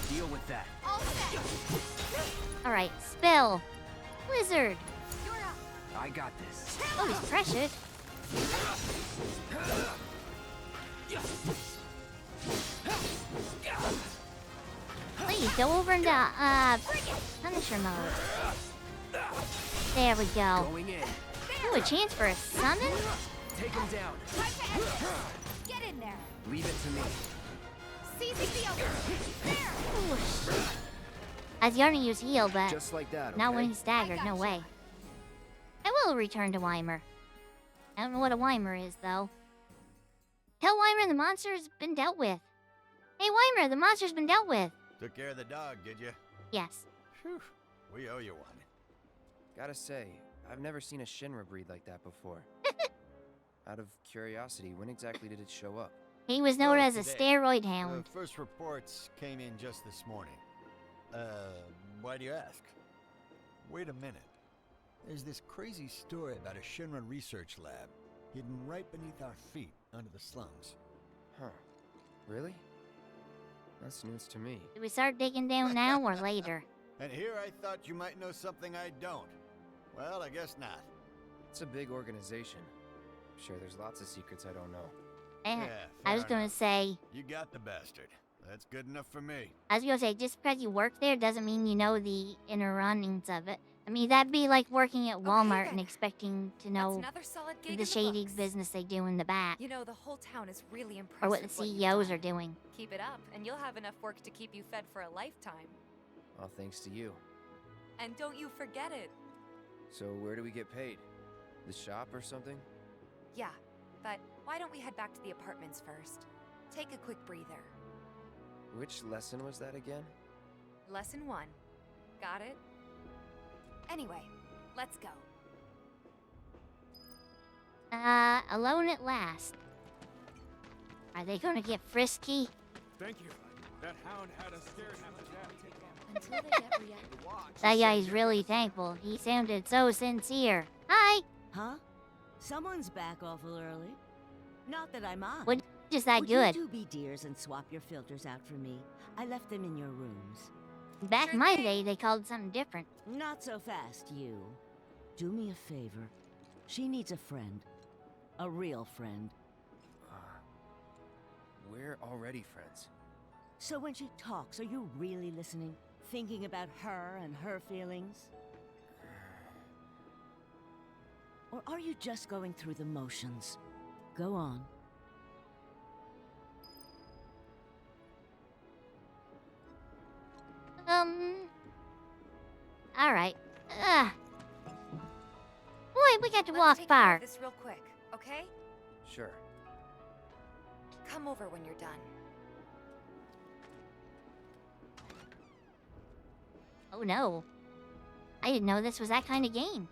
Deal with that. Alright, spell. Blizzard. I got this. Oh, he's precious. Please, go over into, Punisher mode. There we go. Going in. Ooh, a chance for a summon? Take him down. Get in there. Leave it to me. Seize the field. There. I was gonna use heal, but Just like that, not okay? when he's staggered, no way. I will return to Weimer. I don't know what a Weimer is, though. Tell Weimer the monster's been dealt with. Hey, Weimer, the monster's been dealt with. Took care of the dog, did you? Yes. Phew. We owe you one. Gotta say, I've never seen a Shinra breed like that before. Out of curiosity, when exactly did it show up? He was known as a Today. steroid hound. First reports came in just this morning. Why do you ask? Wait a minute. There's this crazy story about a Shinra research lab hidden right beneath our feet under the slums. Huh. Really? That's news to me. Do we start digging down now or later? And here I thought you might know something I don't. Well, I guess not. It's a big organization. I'm sure there's lots of secrets I don't know. Eh, Yeah, I was fair gonna enough. say, You got the bastard. That's good enough for me. just because you work there doesn't mean you know the inner runnings of it. I mean, that'd be like working at Walmart and expecting to That's know another solid gig the in shady books. business they do in the back, You know, the whole town is really impressed or what the with you've CEOs done. are doing. Keep it up, and you'll have enough work to keep you fed for a lifetime. All thanks to you. And don't you forget it. So where do we get paid? The shop or something? Yeah, but why don't we head back to the apartments first? Take a quick breather. Which lesson was that again? Lesson 1. Got it? Anyway, let's go. Alone at last. Are they gonna get frisky? Thank you. That hound had us scared half to death. Until they get reactive. That guy's really thankful. He sounded so sincere. Hi! Huh? Someone's back awful early. Not that I mind. What is that Would good? you 2 be dears and swap your filters out for me? I left them in your rooms. Back in my day, they called it something different. Not so fast, you. Do me a favor. She needs a friend. A real friend. We're already friends. So when she talks, are you really listening? Thinking about her and her feelings? Or are you just going through the motions? Go on. Alright. Boy, we got to walk Take care far. of this real quick, okay? Sure. Come over when you're done. Oh no. I didn't know this was that kind of game.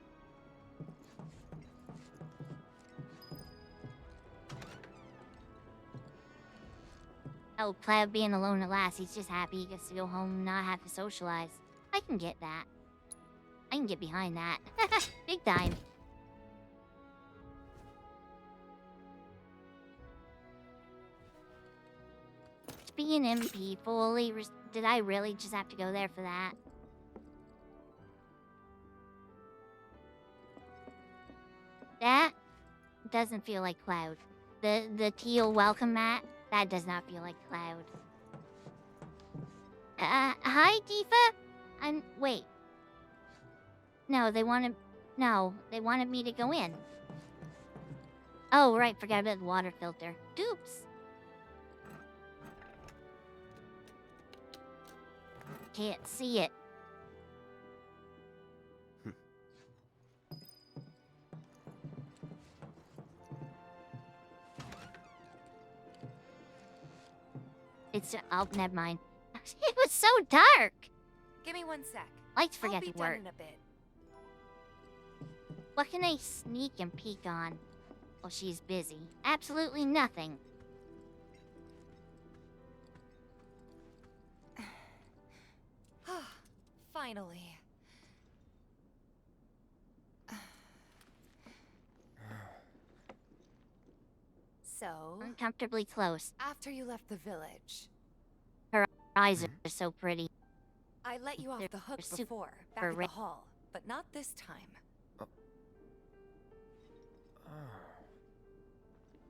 Oh, Cloud being alone at last. He's just happy he gets to go home and not have to socialize. I can get that. I can get behind that. Big time. Being MP fully. Did I really just have to go there for that? That doesn't feel like Cloud. The teal welcome mat, that does not feel like Cloud. Hi, Tifa? Wait. No, they wanted me to go in. Oh, right, forgot about the water filter. Oops. Can't see it. Oh, never mind. It was so dark. Give me 1 sec. Lights I'll forget be to done work. in a bit. What can I sneak and peek on? Well, she's busy. Absolutely nothing. Finally. So, Uncomfortably close. after you left the village, Her eyes are so pretty. I let you off They're the hook super before, back at the red. hall, but not this time.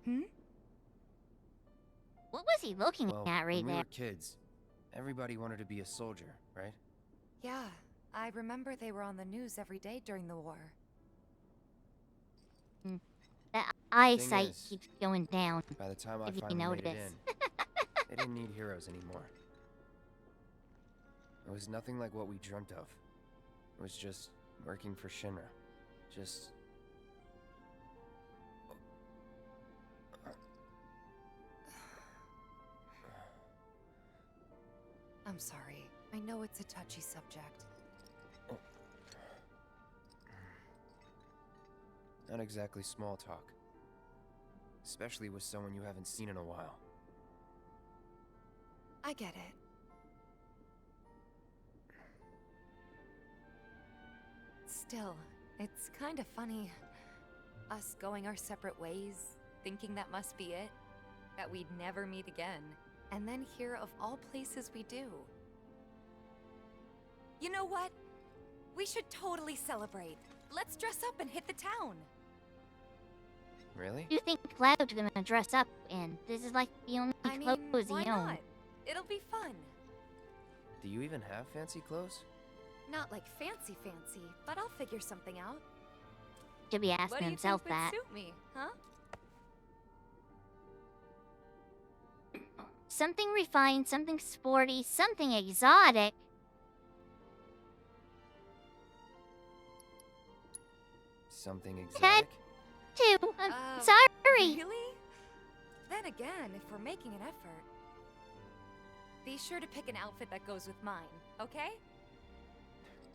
Hmm? What was he looking Well, at right when we there? were kids, everybody wanted to be a soldier, right? Yeah, I remember they were on the news every day during the war. The eyesight is, keeps going down. By the time I If you finally made it notice. in, they didn't need heroes anymore. It was nothing like what we dreamt of. It was just working for Shinra. Just... I'm sorry. I know it's a touchy subject. Not exactly small talk. Especially with someone you haven't seen in a while. I get it. Still, it's kind of funny. Us going our separate ways, thinking that must be it. That we'd never meet again. And then here, of all places, we do. You know what? We should totally celebrate. Let's dress up and hit the town. Really? You think Cloud's gonna dress up in? This is like the only I mean, clothes why he owns. not? It'll be fun. Do you even have fancy clothes? Not like fancy, but I'll figure something out. Should be What asking do you himself think would that. suit me, huh? Something refined, something sporty, something exotic. Something exotic? Too. I'm Oh, sorry. Really? Then again, if we're making an effort, be sure to pick an outfit that goes with mine, okay?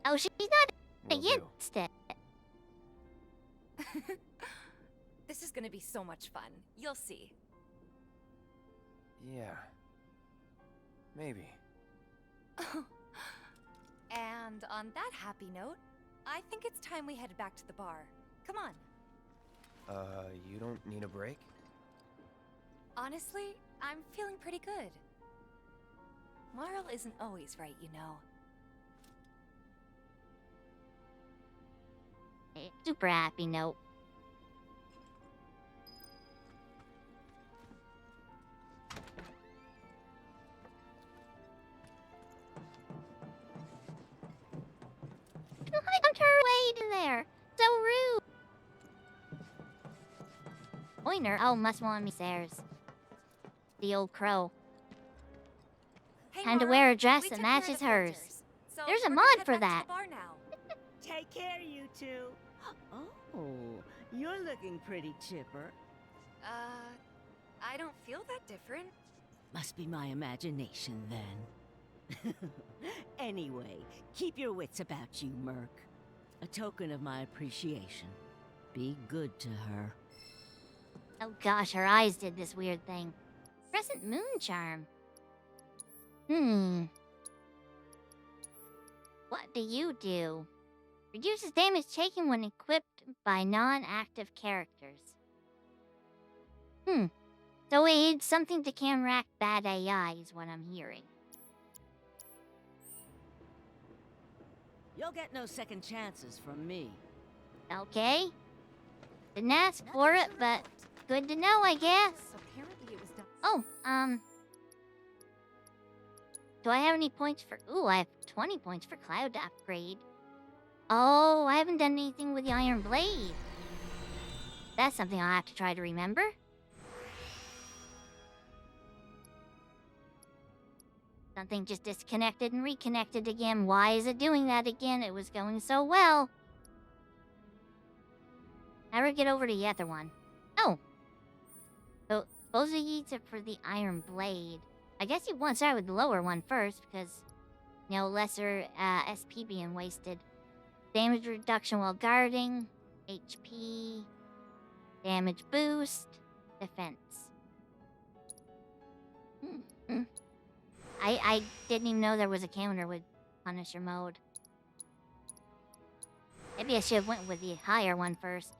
Oh, she's not Will do. against it. This is gonna be so much fun. You'll see. Yeah. Maybe. And on that happy note, I think it's time we headed back to the bar. Come on. You don't need a break? Honestly, I'm feeling pretty good. Marl isn't always right, you know. Super happy note. Climbed her way in there. So rude. Pointer. Oh, must want me stairs. The old crow. Hey, Time to Marl, wear a dress we that took care of matches the hers. filters, so There's a we're gonna mod head for back to that. the bar now. Take care, you two. Oh, you're looking pretty chipper. I don't feel that different. Must be my imagination, then. Anyway, keep your wits about you, Merc. A token of my appreciation. Be good to her. Oh gosh, her eyes did this weird thing. Crescent moon charm. What do you do? Reduces damage taken when equipped by non-active characters. So it's something to counteract bad AI is what I'm hearing. You'll get no second chances from me. Okay. Didn't ask for it, but good to know, I guess. Apparently it was done. Oh, do I have any points for... Ooh, I have 20 points for Cloud to upgrade. Oh, I haven't done anything with the Iron Blade. That's something I'll have to try to remember. Something just disconnected and reconnected again. Why is it doing that again? It was going so well. Never get over to the other one. Oh. So, those are needs for the Iron Blade. I guess you want to start with the lower one first, because, you know, lesser SP being wasted. Damage reduction while guarding. HP. Damage boost. Defense. I didn't even know there was a counter with Punisher mode. Maybe I should have went with the higher one first.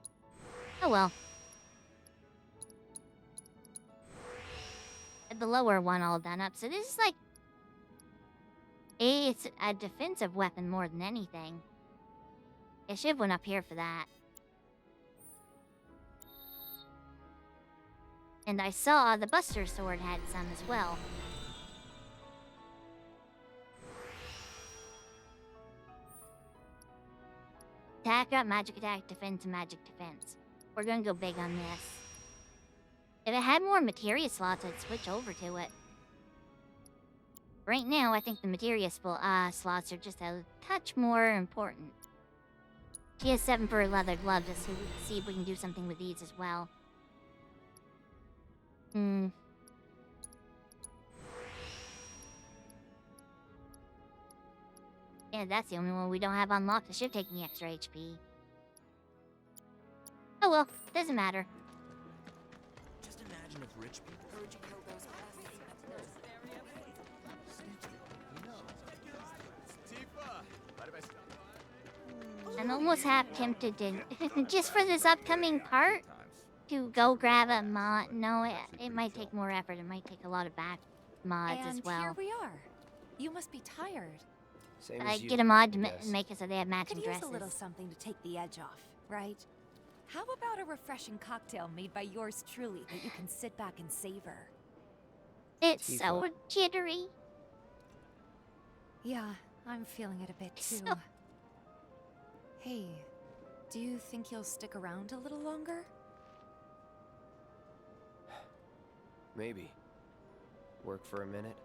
Oh well. The lower one all done up. So this is like... It's a defensive weapon more than anything. I should have went up here for that. And I saw the Buster Sword had some as well. Attack up, magic attack, defense, and magic defense. We're gonna go big on this. If it had more materia slots, I'd switch over to it. Right now, I think the materia slots are just a touch more important. She has 7 for her leather gloves, so we can see if we can do something with these as well. Yeah, that's the only one we don't have unlocked. It should take me extra HP. Oh well, doesn't matter. Just imagine if rich people heard you kill those I'm almost half tempted to, just for this upcoming part, to go grab a mod. No, it might take more effort. It might take a lot of back mods as well. And here we are. You must be tired. Same I as you, get a mod to I guess. make it so they have matching Could use dresses. a little something to take the edge off, right? How about a refreshing cocktail made by yours truly that you can sit back and savor? It's so jittery. Yeah, I'm feeling it a bit too. So- Hey, do you think you'll stick around a little longer? Maybe. Work for a minute,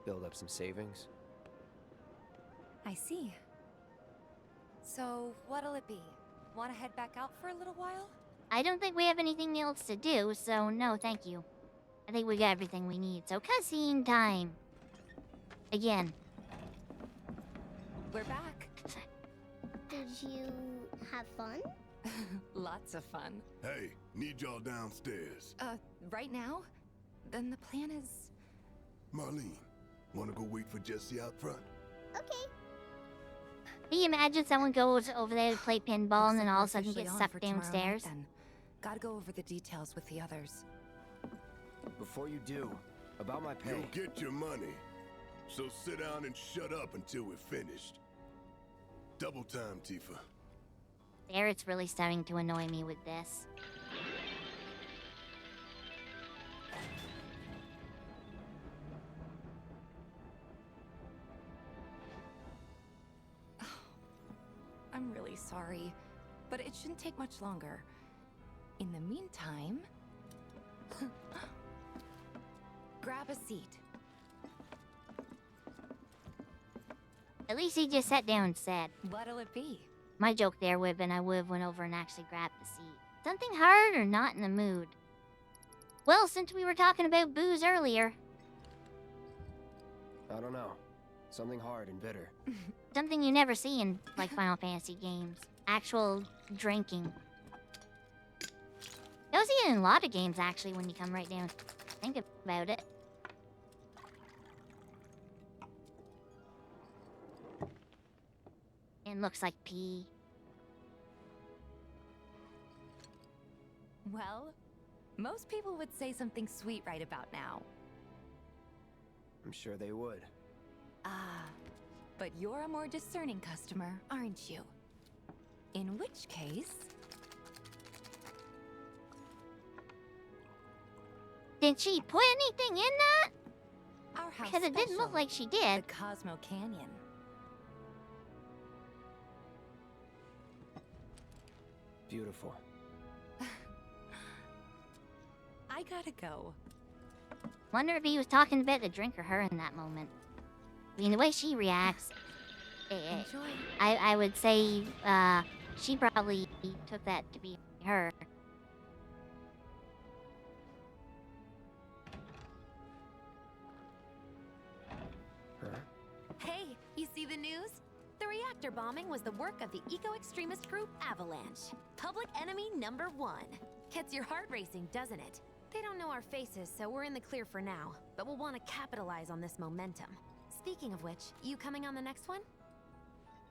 build up some savings. I see. So, what'll it be? Want to head back out for a little while? I don't think we have anything else to do, so no, thank you. I think we got everything we need. So cutscene time. Again. We're back. Did you have fun? Lots of fun. Hey, need y'all downstairs. Right now? Then the plan is... Marlene, wanna go wait for Jesse out front? Okay. Can you imagine someone goes over there to play pinball and then all of a sudden Officially gets on sucked for tomorrow downstairs? night, then. Gotta go over the details with the others. Before you do, about my pay. You'll get your money. So sit down and shut up until we're finished. Double time, Tifa. Barrett's really starting to annoy me with this. I'm really sorry, but it shouldn't take much longer. In the meantime... grab a seat. At least he just sat down and said. What'll it be? My joke there would have been I would have went over and actually grabbed the seat. Something hard or not in the mood? Well, since we were talking about booze earlier, I don't know. Something hard and bitter. something you never see in, like, Final Fantasy games. Actual drinking. You'll see it in a lot of games, actually, when you come right down. Think about it. It looks like pee. Well, most people would say something sweet right about now. I'm sure they would. Ah, but you're a more discerning customer, aren't you? In which case... Did she put anything in that? Our house Because it didn't look special, like she did. The Cosmo Canyon. Beautiful. I gotta go. Wonder if he was talking about the drink or her in that moment. I mean, the way she reacts, Enjoy. I would say she probably took that to be her. Hey, you see the news? The reactor bombing was the work of the eco-extremist group Avalanche. Public enemy number 1. Gets your heart racing, doesn't it? They don't know our faces, so we're in the clear for now. But we'll want to capitalize on this momentum. Speaking of which, you coming on the next one?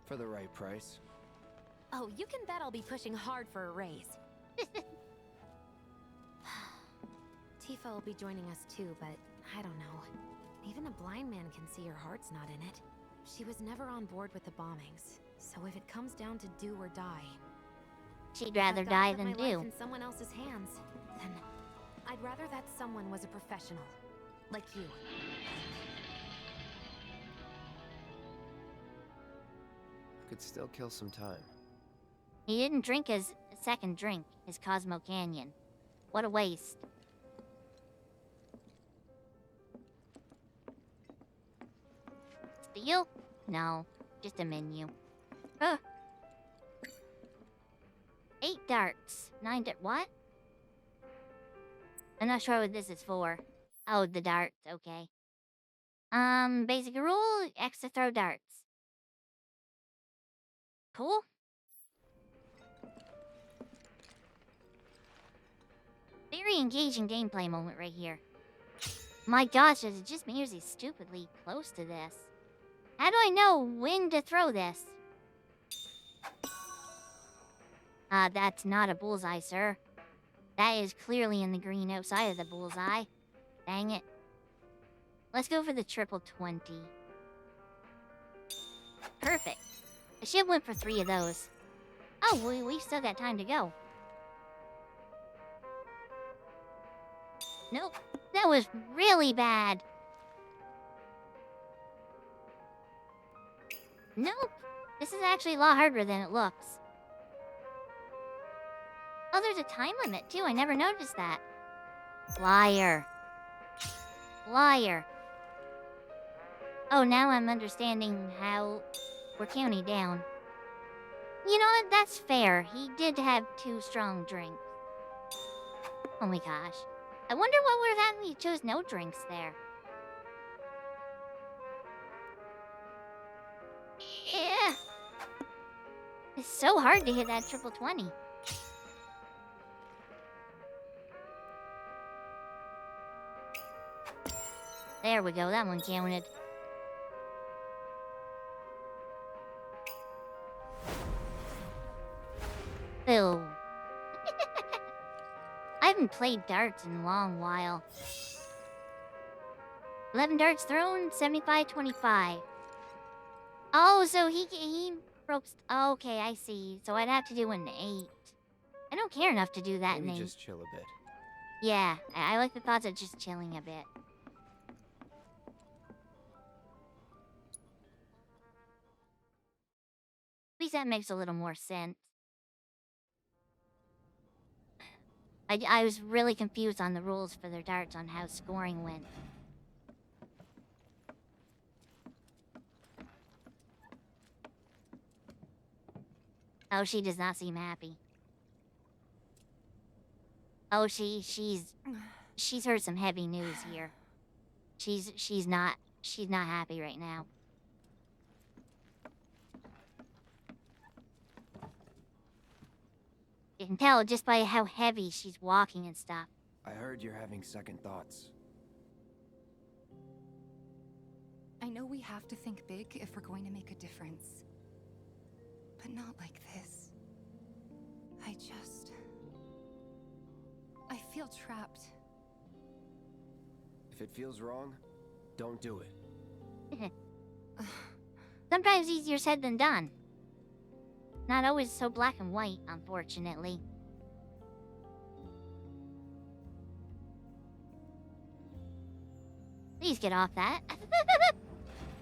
For the right price. Oh, you can bet I'll be pushing hard for a raise. Tifa will be joining us too, but I don't know. Even a blind man can see her heart's not in it. She was never on board with the bombings, so if it comes down to do or die, She'd rather die than my life do. in someone else's hands, then I'd rather that someone was a professional, like you. Could still kill some time. He didn't drink his second drink, his Cosmo Canyon. What a waste. Steal? No, just a menu. 8 darts. 9 what? I'm not sure what this is for. Oh, the darts, okay. Basic rule, X to throw darts. Cool. Very engaging gameplay moment right here. My gosh, is it just me or is he stupidly close to this? How do I know when to throw this? That's not a bullseye, sir. That is clearly in the green outside of the bullseye. Dang it. Let's go for the triple 20. Perfect. I should have went for 3 of those. Oh, we still got time to go. Nope. That was really bad. Nope. This is actually a lot harder than it looks. Oh, there's a time limit, too. I never noticed that. Liar. Liar. Oh, now I'm understanding how we're counting down. You know what? That's fair. He did have 2 strong drinks. Oh my gosh. I wonder what would have happened if he chose no drinks there. Yeah. It's so hard to hit that triple 20. There we go, that one counted. Ew. I haven't played darts in a long while. 11 darts thrown, 75-25. Oh, so he broke... Oh, okay, I see. So I'd have to do an 8. I don't care enough to do that Maybe in 8. just chill a bit. Yeah, I like the thoughts of just chilling a bit. At least that makes a little more sense. I was really confused on the rules for their darts on how scoring went. Oh, she does not seem happy. Oh, she's heard some heavy news here. She's not happy right now. You can tell just by how heavy she's walking and stuff. I heard you're having second thoughts. I know we have to think big if we're going to make a difference. But not like this. I feel trapped. If it feels wrong, don't do it. Sometimes easier said than done. Not always so black and white, unfortunately. Please get off that.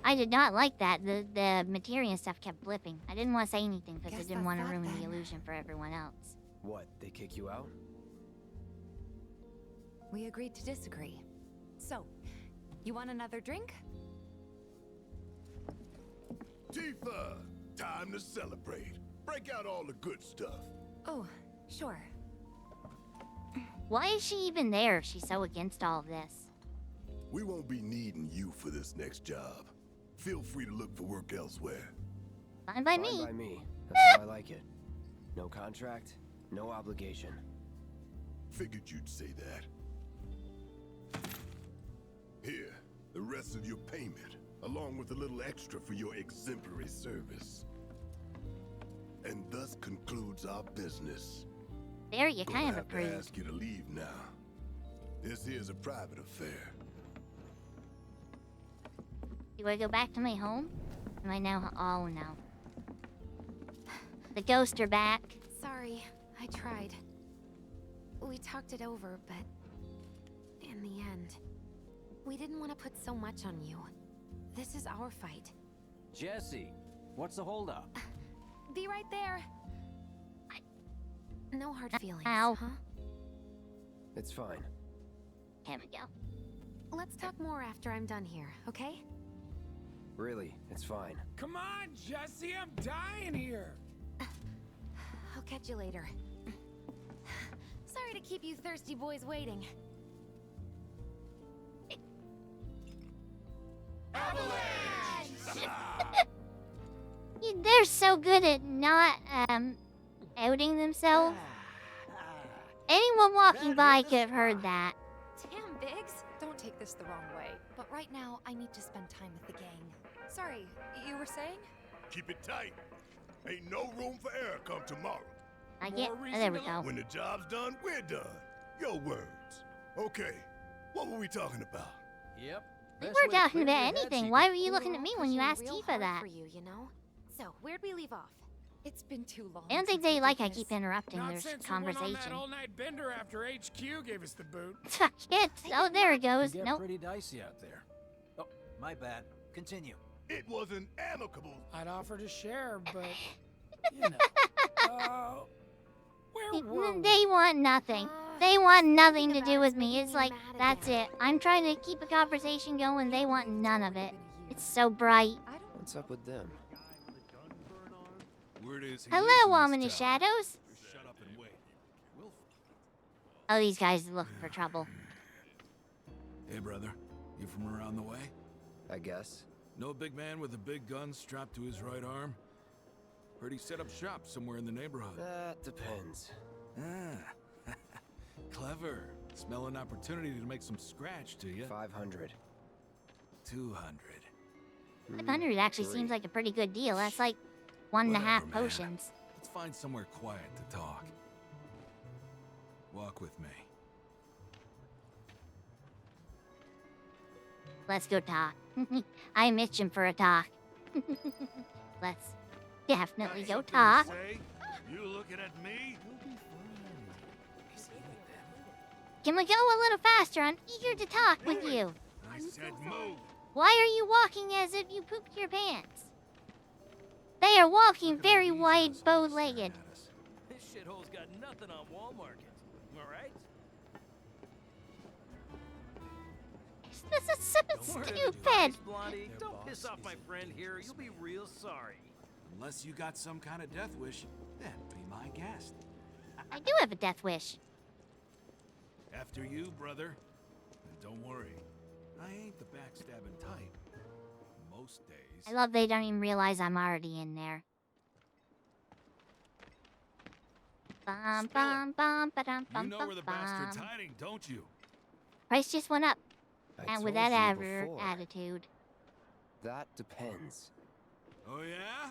I did not like that. The materia stuff kept blipping. I didn't want to say anything because I didn't want to ruin the illusion for everyone else. What, they kick you out? We agreed to disagree. So, you want another drink? Tifa! Time to celebrate. Break out all the good stuff. Oh, sure. Why is she even there if she's so against all of this? We won't be needing you for this next job. Feel free to look for work elsewhere. Fine by me. Fine by me. That's how I like it. No contract, no obligation. Figured you'd say that. Here, the rest of your payment, along with a little extra for your exemplary service. And thus concludes our business. There, you Gonna kind of have to approved. ask you to leave now. This is a private affair. Do I go back to my home? Am I now? Oh no. The ghosts are back. Sorry, I tried. We talked it over, but in the end, we didn't want to put so much on you. This is our fight. Jesse, what's the holdup? Be right there. No hard feelings, Ow. huh? It's fine. Here we go. Let's talk more after I'm done here, okay? Really, it's fine. Come on, Jesse, I'm dying here. I'll catch you later. Sorry to keep you thirsty boys waiting. They're so good at not outing themselves. Anyone walking by could have heard that. Damn, Biggs. Don't take this the wrong way, but right now I need to spend time with the gang. Sorry, you were saying? Keep it tight. Ain't no room for error come tomorrow. I get. There we go. When the job's done, we're done. Your words. Okay, what were we talking about? Yep. We weren't talking about anything. Why were you looking at me when you asked Real Tifa hard that? for you, you know? So, where'd we leave off? It's been too long. I don't think they like I keep interrupting Not their since conversation. we went on that all-night bender after HQ gave us the boot. Shit. Oh, there it goes. Get Nope. pretty dicey out there. Oh, my bad. Continue. It was an amicable. I'd offer to share, but you know. Where were we? They want nothing. They want nothing to do with me. It's like, that's it. I'm trying to keep a conversation going. They want none of it. It's so bright. What's up with them? Word is Hello, ominous shadows. Shut up and wait. Oh, these guys are looking for trouble. Hey, brother. You from around the way? I guess. Know a big man with a big gun strapped to his right arm? Heard he set up shop somewhere in the neighborhood. That depends. Ah. Clever. Smell an opportunity to make some scratch, do you? 500. 200. 500 actually seems like a pretty good deal. That's like 1.5 Whatever, man. potions. Let's find somewhere quiet to talk. Walk with me. Let's go talk. I'm itching for a talk. Let's definitely go talk. You looking at me? Can we go a little faster? I'm eager to talk with you. I said move. Why are you walking as if you pooped your pants? They are walking very wide, bow-legged. This shithole's got nothing on Walmart. Am I right? This is so stupid. Blondie, don't piss off my friend here. You'll be real sorry. Unless you got some kind of death wish, then be my guest. I do have a death wish. After you, brother. And don't worry, I ain't the backstabbing type. Most days. I love they don't even realize I'm already in there. Bum, bum, bum, ba-dum, You bum, know bum, where the bastard's bum. hiding, don't you? Price just went up. I And with told that you before. attitude. That depends. Oh yeah?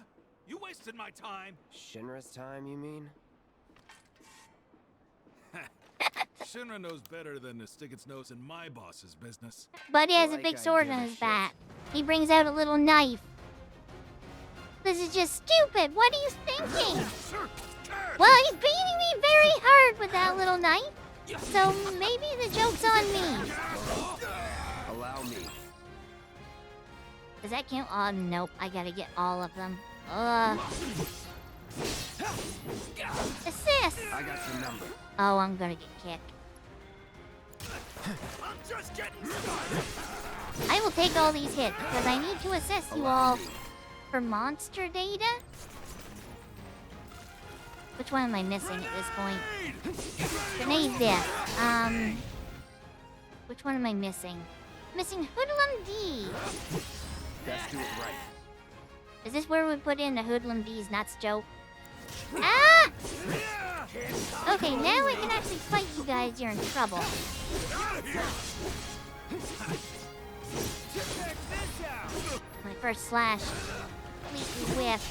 You wasted my time. Shinra's time, you mean? Shinra knows better than to stick its nose in my boss's business. But he has a Like big I sword give on a his shit. back. He brings out a little knife. This is just stupid. What are you thinking? Well, he's beating me very hard with that little knife. So maybe the joke's on me. Allow me. Does that count? Oh, nope. I gotta get all of them. Assist! I got your number. Oh, I'm gonna get kicked. I'm just getting started. I will take all these hits because I need to assess you all for monster data. Which one am I missing at this point? Grenade this. Which one am I missing? Missing Hoodlum D. Let's do it right. Is this where we put in the Hoodlum D's nuts joke? Ah! Okay, now I can actually fight you guys. You're in trouble. My first slash completely whiffed.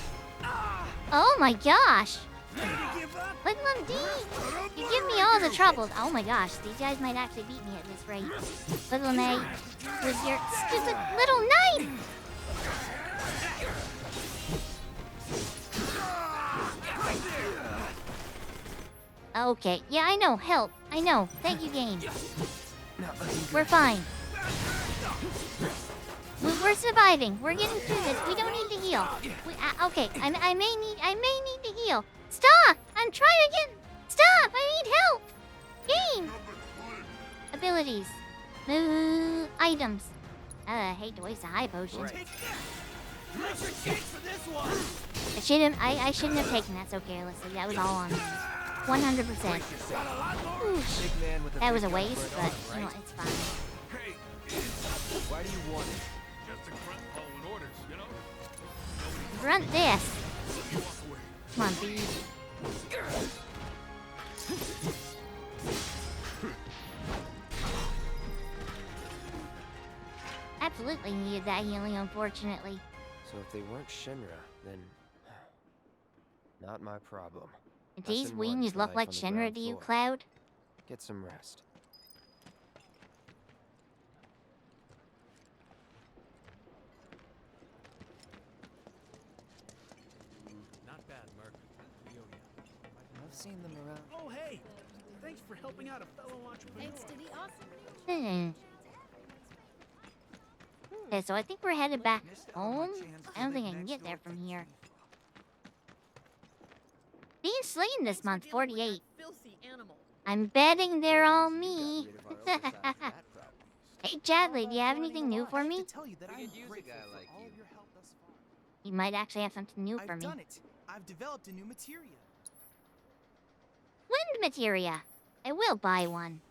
Oh my gosh! Hoodlum D! You give me all the troubles. Oh my gosh, these guys might actually beat me at this rate. Hoodlum A, with your stupid little knife! Okay, yeah, I know. Help. I know. Thank you, game. We're fine. We're surviving. We're getting through this. We don't need to heal. Okay, I may need to heal. Stop! I'm trying to get... Stop! I need help! Game! Abilities. Items. I hate to waste a high potion. I shouldn't have taken that so carelessly. That was all on me. 100%. That was a waste, but you know, it's fine. Why do you want it? Just to grunt following orders, you know? Grunt this. Come on, B. Absolutely needed that healing, unfortunately. So if they weren't Shinra, then not my problem. These Lesson wings 1 look for like life on the Shinra ground to you, floor. Cloud? Get some rest. Not bad, Merc. I've seen them around. Oh, hey! Thanks for helping out a fellow entrepreneur. Thanks to the awesome Okay, so I think we're headed back home. I don't think I can get there from here. Being slain this month, 48. filthy animal. I'm betting they're all me. Hey, Chadley, do you have anything new for me? You might actually have something new for I've me. done it. I've developed a new materia. Wind materia. I will buy one.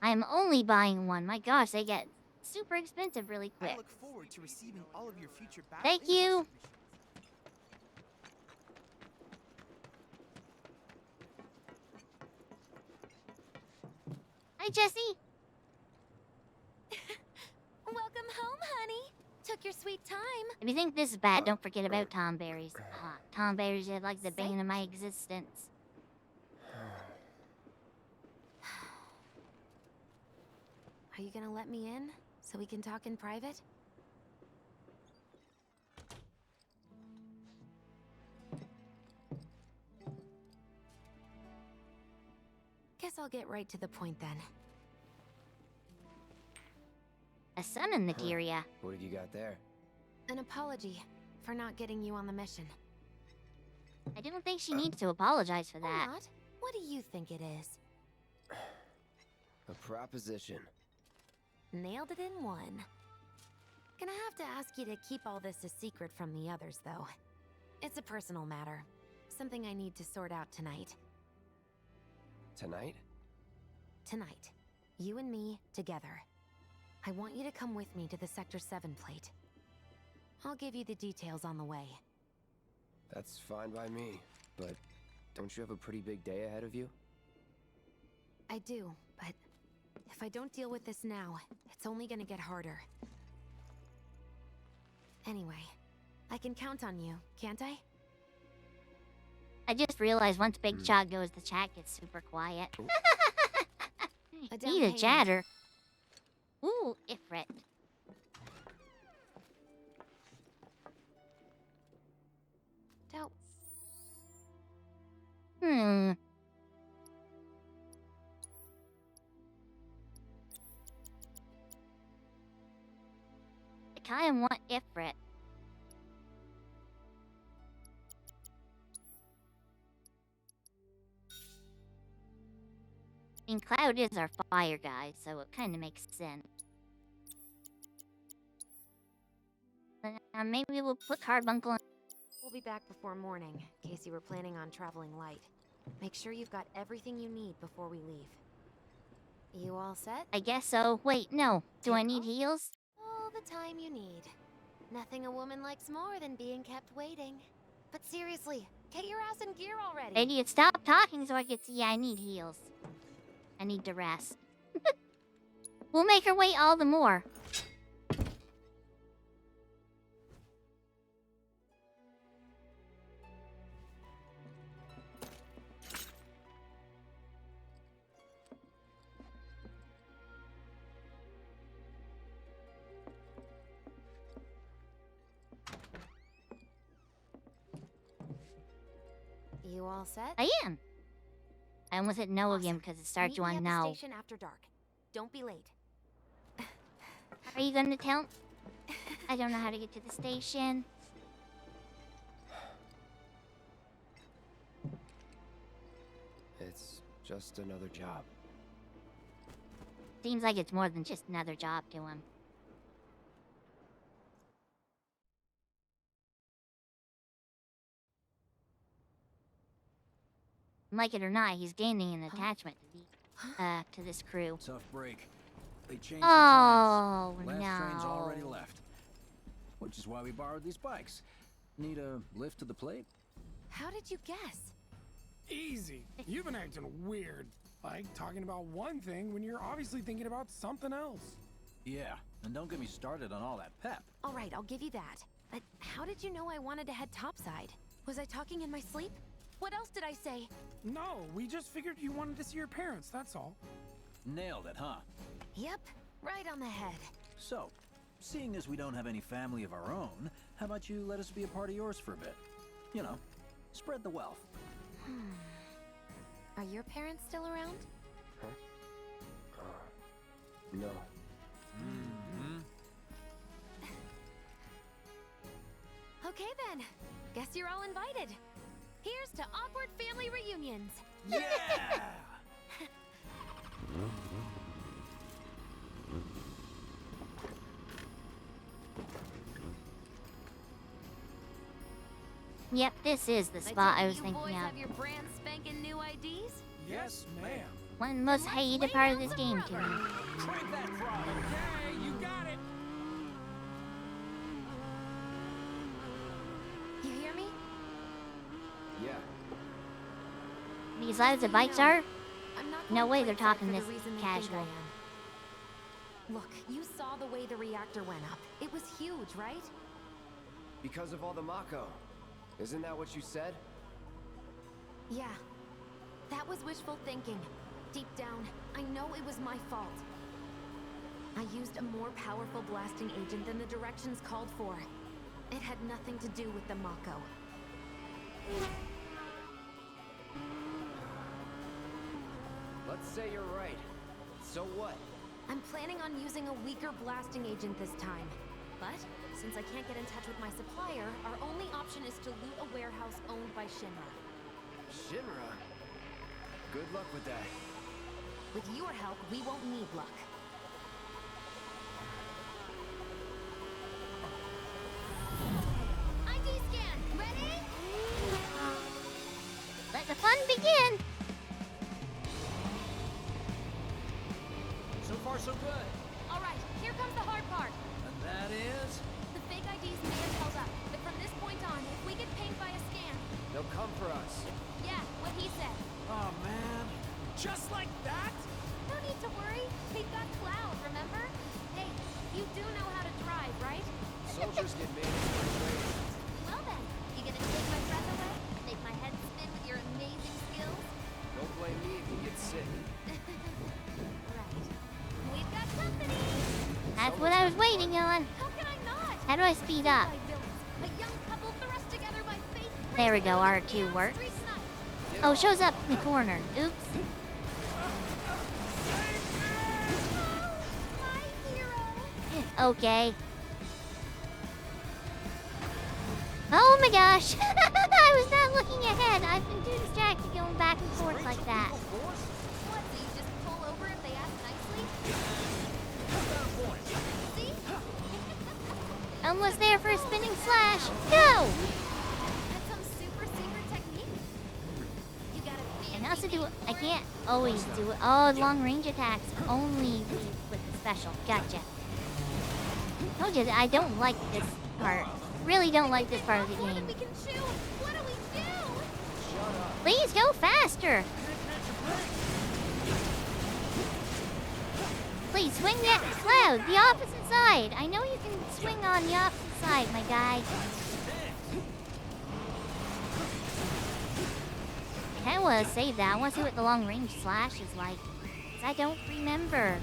I am only buying one. My gosh, they get super expensive really I quick. look forward to receiving all of your future battle Thank intel you. Hi, Jesse. Welcome home, honey. Took your sweet time. If you think this is bad, don't forget about Tom Berries. Tom Berries are like the bane of my existence. Are you gonna let me in so we can talk in private? Guess I'll get right to the point then. A summon materia. What have you got there? An apology for not getting you on the mission. I don't think she needs to apologize for that. Or not. What do you think it is? A proposition. Nailed it in one. Gonna have to ask you to keep all this a secret from the others, though. It's a personal matter. Something I need to sort out tonight. Tonight? Tonight. You and me, together. I want you to come with me to the Sector 7 plate. I'll give you the details on the way. That's fine by me, but don't you have a pretty big day ahead of you? I do, but if I don't deal with this now, it's only gonna get harder. Anyway, I can count on you, can't I? I just realized once Big Chog goes, the chat gets super quiet. A down Need a payment. chatter. Ooh, Ifrit. Dope. I kinda want Ifrit. I mean, Cloud is our fire guy, so it kinda makes sense. Maybe we'll put Carbuncle on. We'll be back before morning, in case you were planning on traveling light. Make sure you've got everything you need before we leave. You all set? I guess so. Wait, no. Do I need heals? All the time you need. Nothing a woman likes more than being kept waiting. But seriously, get your ass in gear already. Idiot, stop talking so I can see I need heals. I need to rest. We'll make her wait all the more. You all set? I am. I almost hit no again because it starts Meet me on at the now. station after dark. Don't be late. Are you gonna tell? I don't know how to get to the station. It's just another job. Seems like it's more than just another job to him. Like it or not, he's gaining an attachment to this crew. Tough break. They changed Oh, the plans. Last train's no. already left. Which is why we borrowed these bikes. Need a lift to the plate? How did you guess? Easy. You've been acting weird. Like talking about one thing when you're obviously thinking about something else. Yeah, and don't get me started on all that pep. All right, I'll give you that. But how did you know I wanted to head topside? Was I talking in my sleep? What else did I say? No, we just figured you wanted to see your parents, that's all. Nailed it, huh? Yep, right on the head. So, seeing as we don't have any family of our own, how about you let us be a part of yours for a bit? You know, spread the wealth. Are your parents still around? Huh? No. Okay then. Guess you're all invited. Here's to awkward family reunions. Yeah! Yep, this is the spot I was you thinking boys of. have your brand spanking new IDs? Yes, ma'am. One most hated part of this game to me. Crank that throttle! Okay, you got it. You hear me? Yeah. These lives of bikes are? I'm not No going way they're courtside talking for the this reason you think I casual. am. Look, you saw the way the reactor went up. It was huge, right? Because of all the Mako. Isn't that what you said? Yeah. That was wishful thinking. Deep down, I know it was my fault. I used a more powerful blasting agent than the directions called for. It had nothing to do with the Mako. Let's say you're right. So what? I'm planning on using a weaker blasting agent this time. But, since I can't get in touch with my supplier, our only option is to loot a warehouse owned by Shinra. Shinra? Good luck with that. With your help, we won't need luck. ID scan, ready? Let the fun begin! So far, so good. All right, here comes the hard part. And that is... The fake IDs may have held up, but from this point on, if we get pinged by a scan... They'll come for us. Yeah, what he said. Oh, man. Just like that? No need to worry. We've got Cloud, remember? Hey, you do know how to drive, right? Soldiers get made for training. Well then, you gonna take my breath away? Make my head spin with your amazing skills? Don't blame me if you get sick. Right. We've got company! That's what I was waiting on. How can I not? How do I speed up? By villains, a young couple thrust together by fate. There we go, R2 works. Oh, shows up in the corner. Oops. Okay. Oh my gosh! I was not looking ahead. I've been too distracted going back and forth like that. What, do you just pull over if they ask nicely? See? Almost there for a spinning slash. Go! That's some super secret technique. You gotta I can also do it. I can't always do it. Oh, long range attacks only with the special. Gotcha. Told you that I don't like this part. Really don't like this part of the game. We can chew. What do we do? Please go faster. Please swing that cloud, the opposite side. I know you can swing on the opposite side, my guy. I kinda wanna save that. I wanna see what the long range slash is like. 'Cause I don't remember.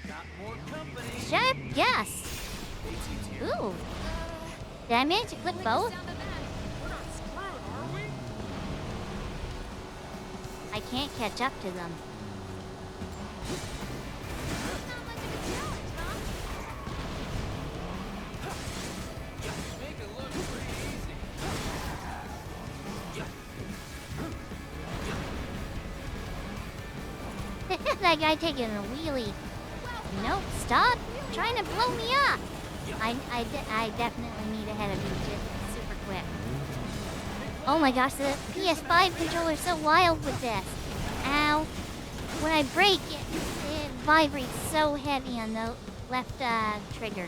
Got more company. Sharp guess. Ooh. Did I manage to clip both? I can't catch up to them. That guy taking a wheelie. Nope, stop trying to blow me up. I definitely need a head of you just super quick. Oh my gosh, the PS5 controller is so wild with this. Ow. When I break, it vibrates so heavy on the left trigger.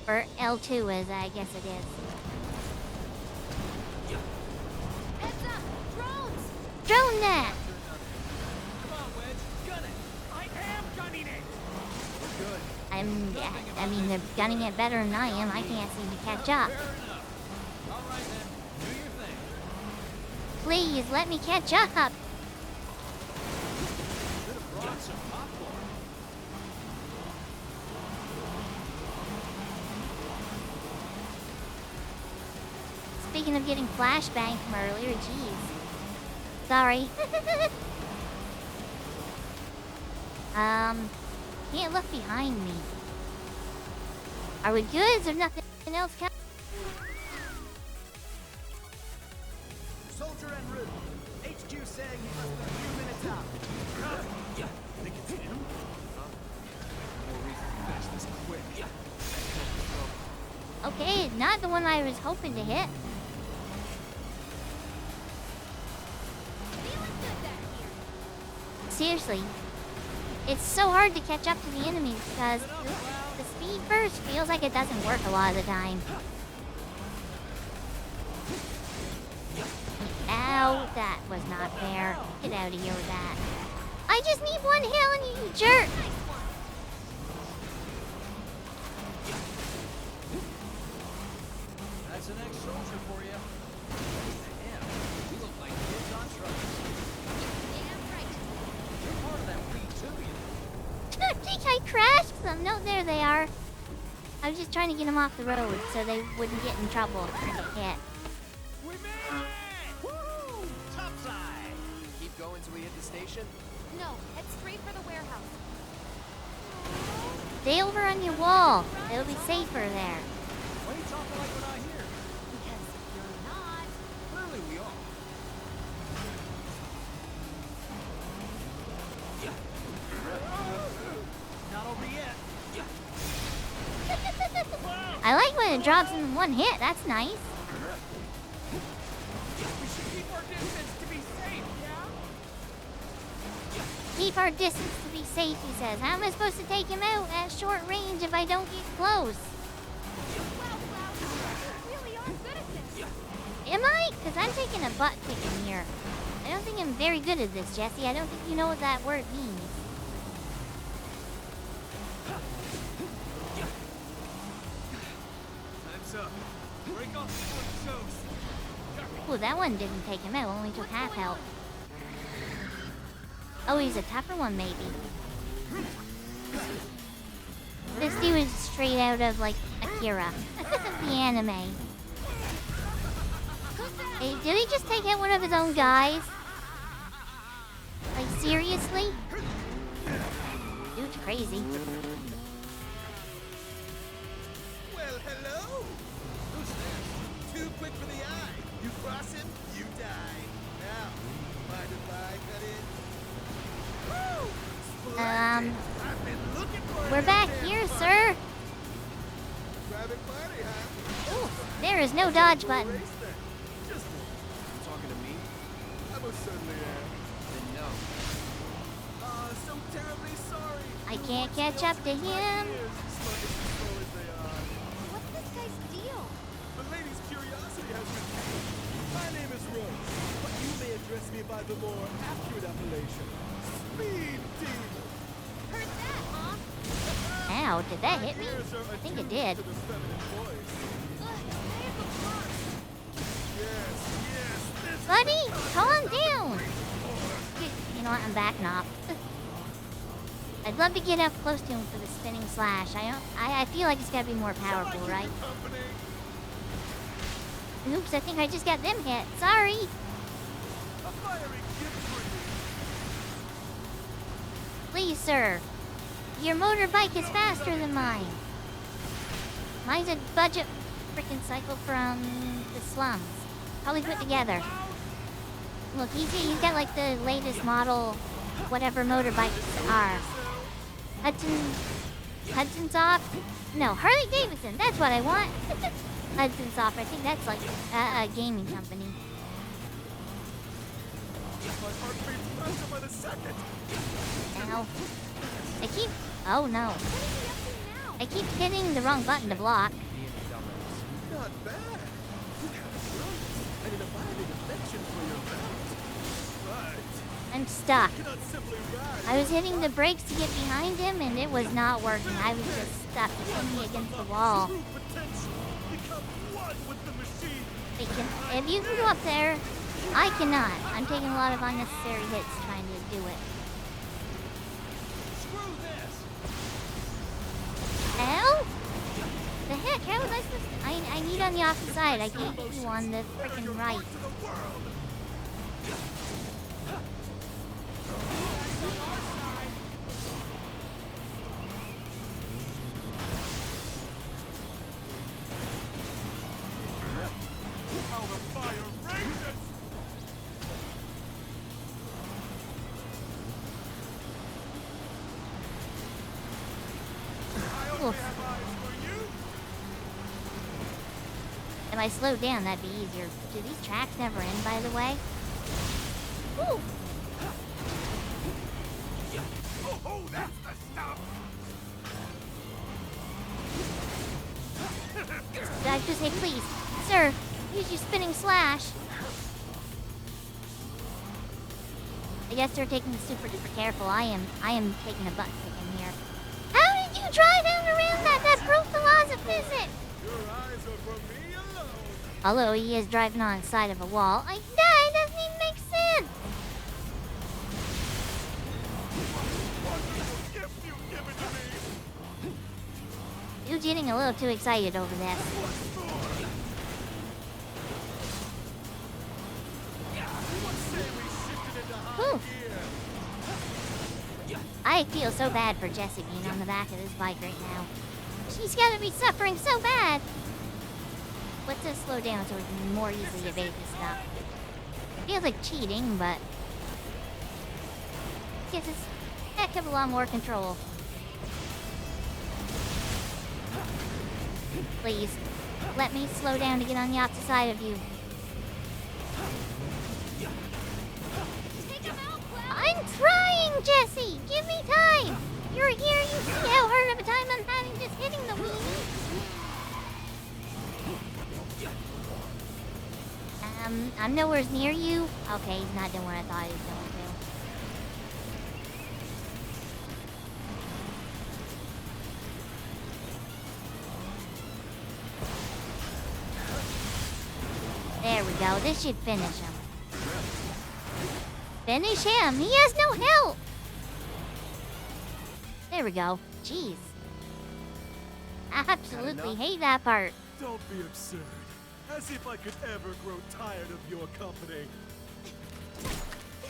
Or L2 as I guess it is. Heads up! Drones! Drone net! I mean, they're gunning it better than I am. I can't seem to catch up. Please, let me catch up. Speaking of getting flashbang from earlier, jeez. Sorry. Can't look behind me. Are we good? Is there nothing else coming? Soldier en route. HQ saying he must be a few minutes out. Yeah, think it's him? More reason to finish this quick. Okay, not the one I was hoping to hit. Seriously, it's so hard to catch up to the enemies because the speed burst feels like it doesn't work a lot of the time. Ow, that was not fair. Get out of here with that. I just need one hit on you, you jerk! That's an ex-soldier for you. Damn, you look like kids on trucks. Damn right. You're part of that fleet too, you know. I think I crashed them. No, there they are. I was just trying to get them off the road so they wouldn't get in trouble or get hit. We made it! Woo! Topside! Keep going till we hit the station? No, head straight for the warehouse. Stay over on your wall. It'll be safer there. Why are you talking like we're not here? Because you're not. Clearly we are. Not over yet. I like when it drops in one hit. That's nice. We should keep our distance to be safe, yeah? Keep our distance to be safe, he says. How am I supposed to take him out at short range if I don't get close? Really are good at this. Am I? Because I'm taking a butt kicking here. I don't think I'm very good at this, Jesse. I don't think you know what that word means. Time's up. Break off before it shows. Ooh, that one didn't take him out. Only took half health. Oh, he's a tougher one, maybe. This dude is straight out of, like, Akira. The anime. Hey, did he just take out one of his own guys? Like, seriously? Dude's crazy. Well, hello! Who's this? Too quick for the eye. You cross him, you die. Now, mind if I cut in? Woo! Um, I've been looking for we're it back out there. here, sir. Private party, huh? Ooh, there is no dodge button. Just You talking to me? I most certainly am. Then no. So terribly sorry. I can't catch up to him. What's this guy's deal? The lady's curiosity has been piqued. My name is Rose, but you may address me by the more accurate appellation. Speed Demon. Heard that, huh? Ow, did that hit me? I think it did. To the feminine voice. Yes, yes, this Buddy, calm down. You know what? I'm backing off. I'd love to get up close to him for the spinning slash. I feel like it's gotta be more powerful, right? Oops, I think I just got them hit. Sorry. Please, sir. Your motorbike is faster than mine. Mine's a budget freaking cycle from the slums. Probably put together. Look, he's got like the latest model, whatever motorbikes are. Hudson's Off? No, Harley Davidson. That's what I want. Hudson's Off. I think that's like a gaming company. Ow. I keep... Oh no. I keep hitting the wrong button to block. Not bad. And an abiding affection for your mouth. But I'm stuck. you cannot simply ride. I was hitting the brakes to get behind him and it was not working. I was just stuck hitting me against the wall. True potential. Become one with the machine. If you can go up there, I cannot. I'm taking a lot of unnecessary hits trying to do it. Screw this. Ow? The heck? How was I supposed to... I need on the opposite side. I can't hit you on the freaking right. How the fire rages. Oof. If I slowed down, that'd be easier. Do these tracks never end, by the way? Ooh. Oh, that's the stuff. I just say, please, sir, use your spinning slash. I guess they're taking it super duper careful. I am taking a butt kicking here. How did you drive down around that? That broke the laws of physics. Your eyes are for me alone. Although he is driving on the side of a wall. It doesn't even make sense. Wonderful gift you've given to me. You're getting a little too excited over this. Whew. I feel so bad for Jessie being on the back of this bike right now. She's gotta be suffering so bad. Let's just slow down so we can more easily evade this stuff. Feels like cheating, but gives us a heck of a lot more control. Please, let me slow down to get on the opposite side of you. I'm trying, Jessie! Give me time! You're here, you see how hard of a time I'm having just hitting the wheel. I'm nowhere near you. Okay, he's not doing what I thought he was going to. There we go. This should finish him. Finish him! He has no help! There we go. Jeez. I absolutely hate that part. Don't be absurd. As if I could ever grow tired of your company.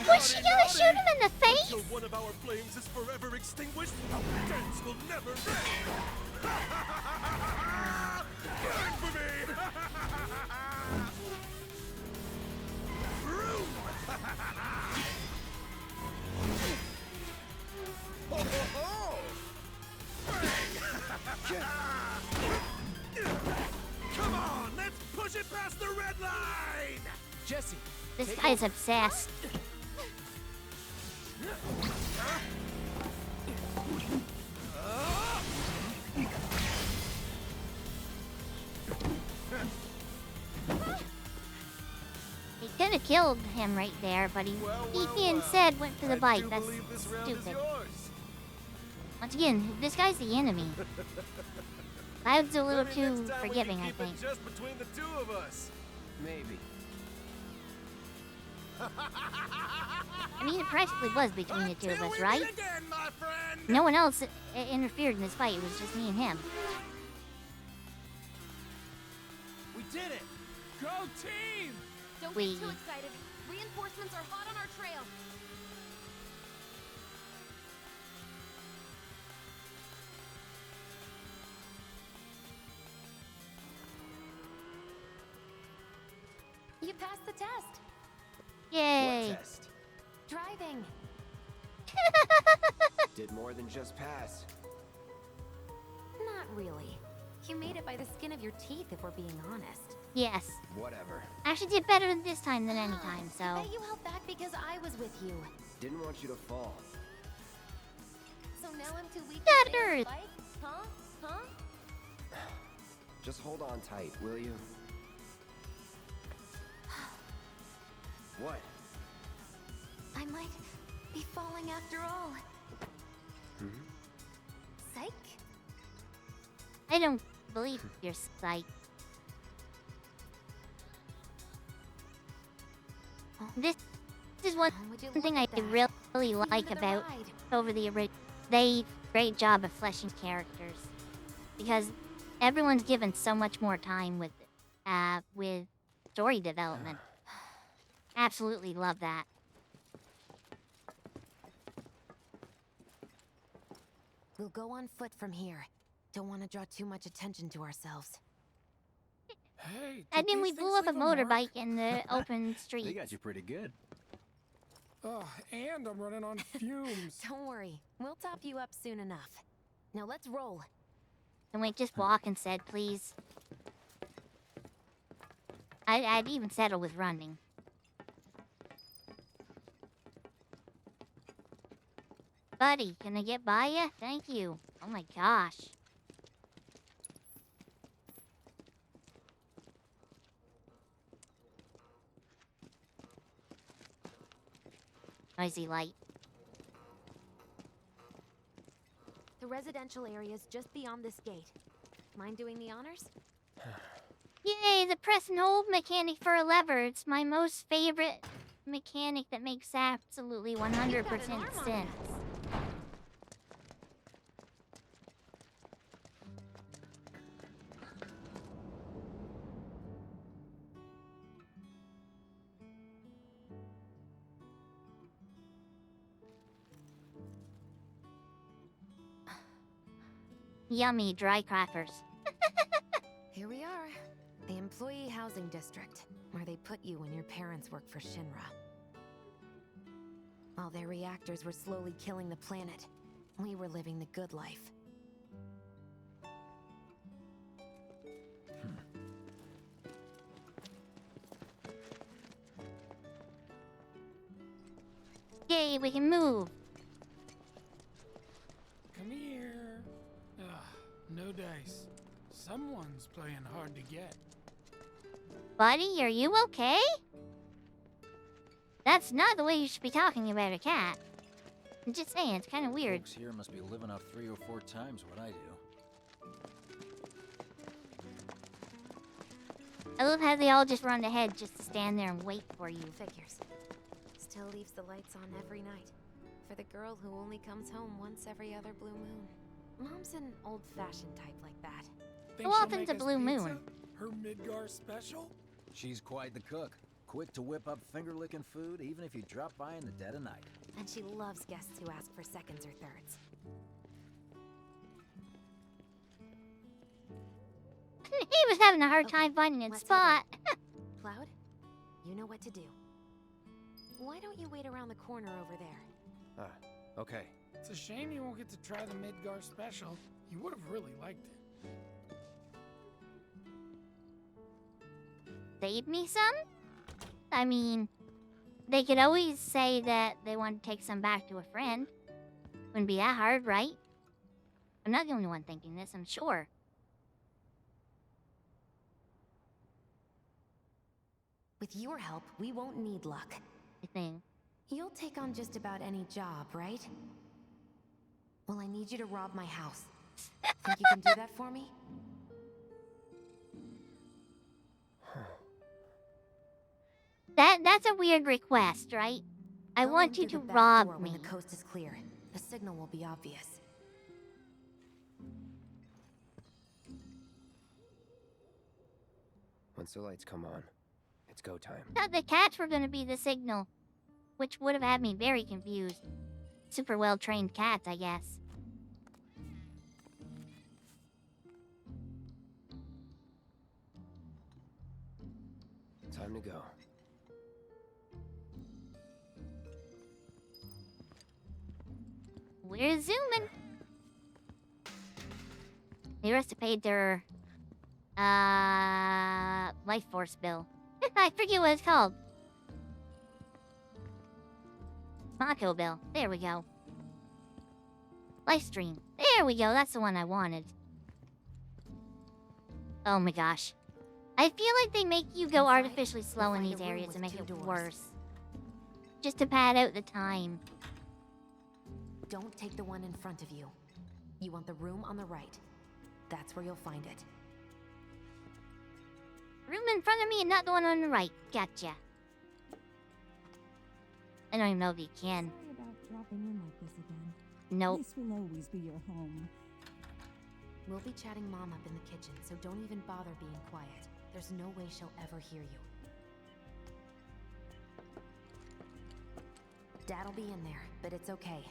Was she gonna shoot him in the face? Until one of our flames is forever extinguished, our dance will never end. Burn for me! Ho, ho, ho! Come on, let's push it past the red line! Jesse, This guy's obsessed. He could have killed him right there, but he instead went for the bike. That's stupid. Once again, this guy's the enemy. Cloud's a little too forgiving, I think. Just between the two of us. Maybe. I mean, it practically was between the two of us, right? No one else interfered in this fight. It was just me and him. We did it! Go team! Don't We- get too excited. Reinforcements are hot on our trail. You passed the test. Yay! What test? Driving. Did more than just pass. Not really. You made it by the skin of your teeth, if we're being honest. Yes. Whatever. Actually did better this time than any time, so. I bet you held back because I was with you. Didn't want you to fall. So now I'm too weak That to stay on hurt. the bike? Huh? Huh? Just hold on tight, will you? What? I might be falling after all. Psych? I don't believe you're psych. This is one thing I really like about Over the Original. They great job of fleshing characters because everyone's given so much more time with story development. Absolutely love that. We'll go on foot from here. Don't want to draw too much attention to ourselves. Hey, And then did we these blew things up a leave mark? motorbike in the open They street. got you pretty good. Oh, and I'm running on fumes. Don't worry. We'll top you up soon enough. Now let's roll. Can we just walk instead, please? I'd even settle with running. Buddy, can I get by ya? Thank you. Oh my gosh. Noisy light. The residential area's just beyond this gate. Mind doing the honors? Yay, the press and hold mechanic for a lever. It's my most favorite mechanic that makes absolutely 100% sense. Yummy dry crackers. Here we are. The Employee Housing District, where they put you when your parents worked for Shinra. While their reactors were slowly killing the planet, we were living the good life. Yay, we can move. Come here. Ugh, no dice. Someone's playing hard to get. Buddy, are you okay? That's not the way you should be talking about a cat. I'm just saying, it's kind of weird. Folks here must be living off 3 or 4 times what I do. I love how they all just run ahead just to stand there and wait for you. Figures. Still leaves the lights on every night. For the girl who only comes home once every other blue moon. Mom's an old-fashioned type like that. Think How she'll often's make a us blue pizza? moon? Her Midgar special? She's quite the cook. Quick to whip up finger-licking food, even if you drop by in the dead of night. And she loves guests who ask for seconds or thirds. He was having a hard time finding a let's spot. Cloud, you know what to do. Why don't you wait around the corner over there? Okay. It's a shame you won't get to try the Midgar special. You would have really liked it. Save me some? I mean, they could always say that they want to take some back to a friend. Wouldn't be that hard, right? I'm not the only one thinking this, I'm sure. With your help, we won't need luck. I think. You'll take on just about any job, right? Well, I need you to rob my house. Think you can do that for me? That's a weird request, right? I Go want in you through to the back door rob when me. the coast is clear. The signal will be obvious. Once the lights come on, it's go time. Thought the cats were gonna be the signal, which would have had me very confused. Super well trained cats, I guess. Time to go. We're zooming. They must have paid their life force bill. I forget what it's called. Mako bill. There we go. Live stream. There we go. That's the one I wanted. Oh my gosh. I feel like they make you go artificially slow in these areas to make it worse. Just to pad out the time. Don't take the one in front of you. You want the room on the right. That's where you'll find it. Room in front of me and not the one on the right. Gotcha. I don't even know if you can. Sorry about dropping in like this again. Nope. This will always be your home. We'll be chatting Mom up in the kitchen, so don't even bother being quiet. There's no way she'll ever hear you. Dad'll be in there, but it's okay.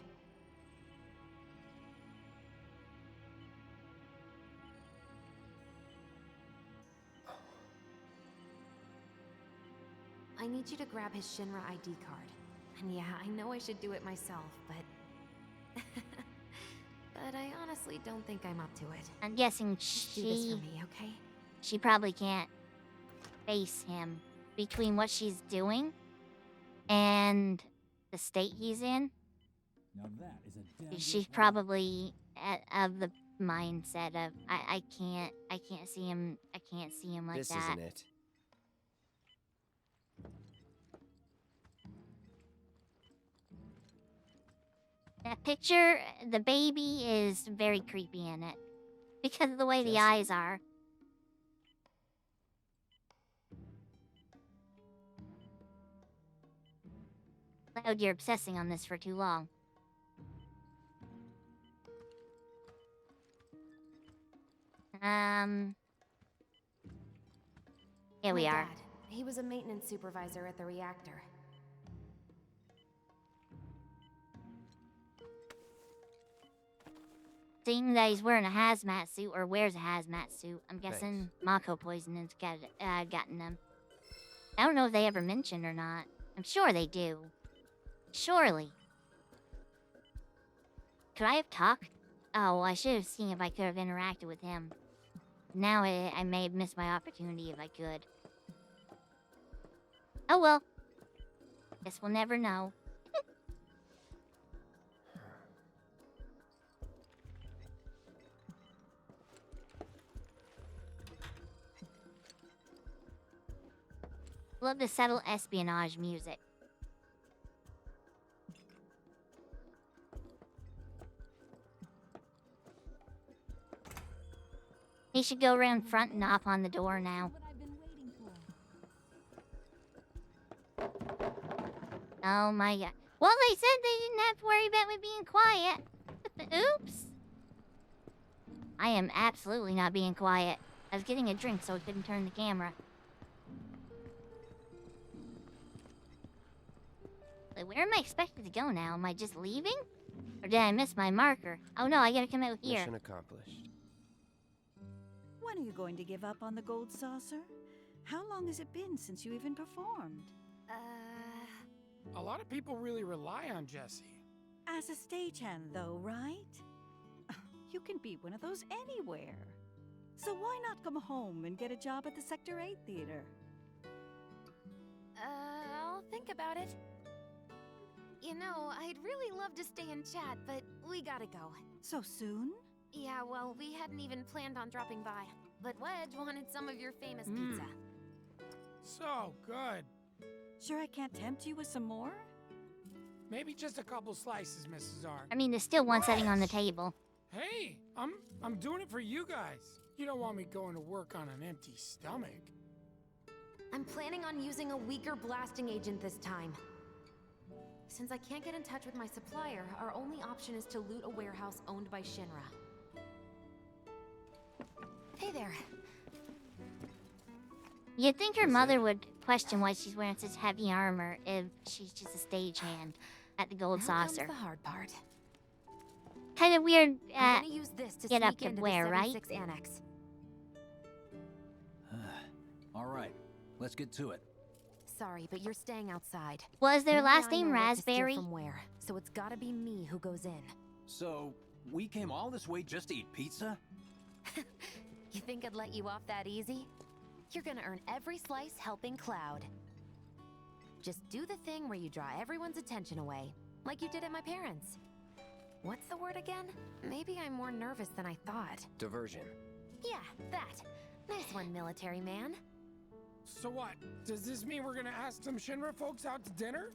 I need you to grab his Shinra ID card. And yeah, I know I should do it myself, but... but I honestly don't think I'm up to it. I'm guessing Just do this for me, okay? She probably can't face him between what she's doing and the state he's in. Now that is a damn She's good probably of the mindset of I can't see him like This that. isn't it. That picture, the baby is very creepy in it because of the way the eyes are. Cloud, you're obsessing on this for too long. Here we My are. dad. He was a maintenance supervisor at the reactor. Seeing that he's wearing a hazmat suit, or wears a hazmat suit, I'm guessing Mako poisoning's gotten him. I don't know if they ever mentioned or not. I'm sure they do. Surely. Could I have talked? Oh, I should have seen if I could have interacted with him. Now I may have missed my opportunity if I could. Oh well. Guess we'll never know. Love the subtle espionage music. He should go around front and knock on the door now. Oh my god. Well, they said they didn't have to worry about me being quiet. Oops. I am absolutely not being quiet. I was getting a drink so I couldn't turn the camera. Where am I expected to go now? Am I just leaving? Or did I miss my marker? Oh no, I gotta come out here. Mission accomplished. When are you going to give up on the gold saucer? How long has it been since you even performed? A lot of people really rely on Jesse. As a stagehand, though, right? You can be one of those anywhere. So why not come home and get a job at the Sector 8 theater? I'll think about it. You know, I'd really love to stay and chat, but we gotta go. So soon? Yeah, well, we hadn't even planned on dropping by. But Wedge wanted some of your famous pizza. So good. Sure I can't tempt you with some more? Maybe just a couple slices, Mrs. R. I mean, there's still one sitting on the table. Hey, I'm doing it for you guys. You don't want me going to work on an empty stomach. I'm planning on using a weaker blasting agent this time. Since I can't get in touch with my supplier, our only option is to loot a warehouse owned by Shinra. Hey there. You'd think her mother would question why she's wearing such heavy armor if she's just a stagehand at the Gold Now comes Saucer. the hard part. Kind of weird I'm gonna use this to get up sneak to into wear, the right? 76 Annex. All right, let's get to it. Sorry, but you're staying outside. Was their Only last I name know what to steal Raspberry? From where? So it's gotta be me who goes in. So, we came all this way just to eat pizza? You think I'd let you off that easy? You're gonna earn every slice helping Cloud. Just do the thing where you draw everyone's attention away, like you did at my parents'. What's the word again? Maybe I'm more nervous than I thought. Diversion. Yeah, that. Nice one, military man. So what? Does this mean we're gonna ask some Shinra folks out to dinner?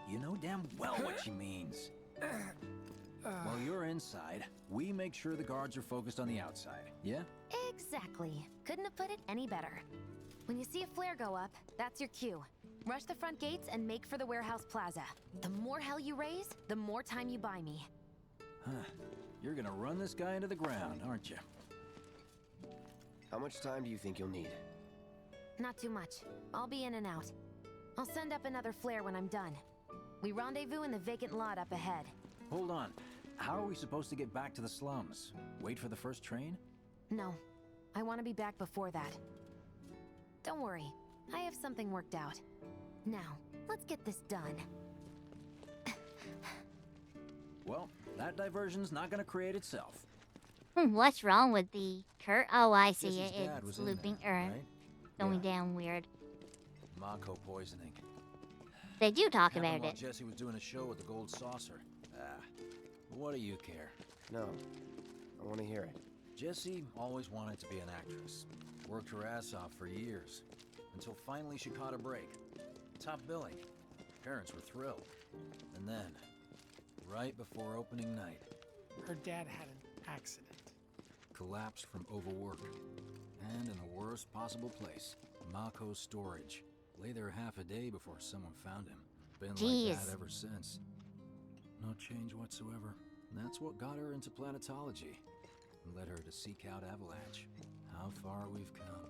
You know damn well what she means. While you're inside, we make sure the guards are focused on the outside, yeah? Exactly. Couldn't have put it any better. When you see a flare go up, that's your cue. Rush the front gates and make for the warehouse plaza. The more hell you raise, the more time you buy me. You're gonna run this guy into the ground, aren't you? How much time do you think you'll need? Not too much. I'll be in and out. I'll send up another flare when I'm done. We rendezvous in the vacant lot up ahead. Hold on. How are we supposed to get back to the slums? Wait for the first train? No. I want to be back before that. Don't worry. I have something worked out. Now, let's get this done. Well, that diversion's not gonna create itself. What's wrong with the Kurt? Oh, I see Jesse's it. dad was It's in looping there, or right? going down weird. Mako poisoning. They do talk Happened about while it. Jesse was doing a show at the Gold Saucer. What do you care? No. I want to hear it. Jesse always wanted to be an actress. Worked her ass off for years. Until finally she caught a break. Top billing. Parents were thrilled. And then, right before opening night, Her dad had an accident. collapsed from overwork. And in the worst possible place, Mako's storage. Lay there half a day before someone found him. Been like Jeez. that ever since. No change whatsoever. That's what got her into planetology. And led her to seek out Avalanche. How far we've come.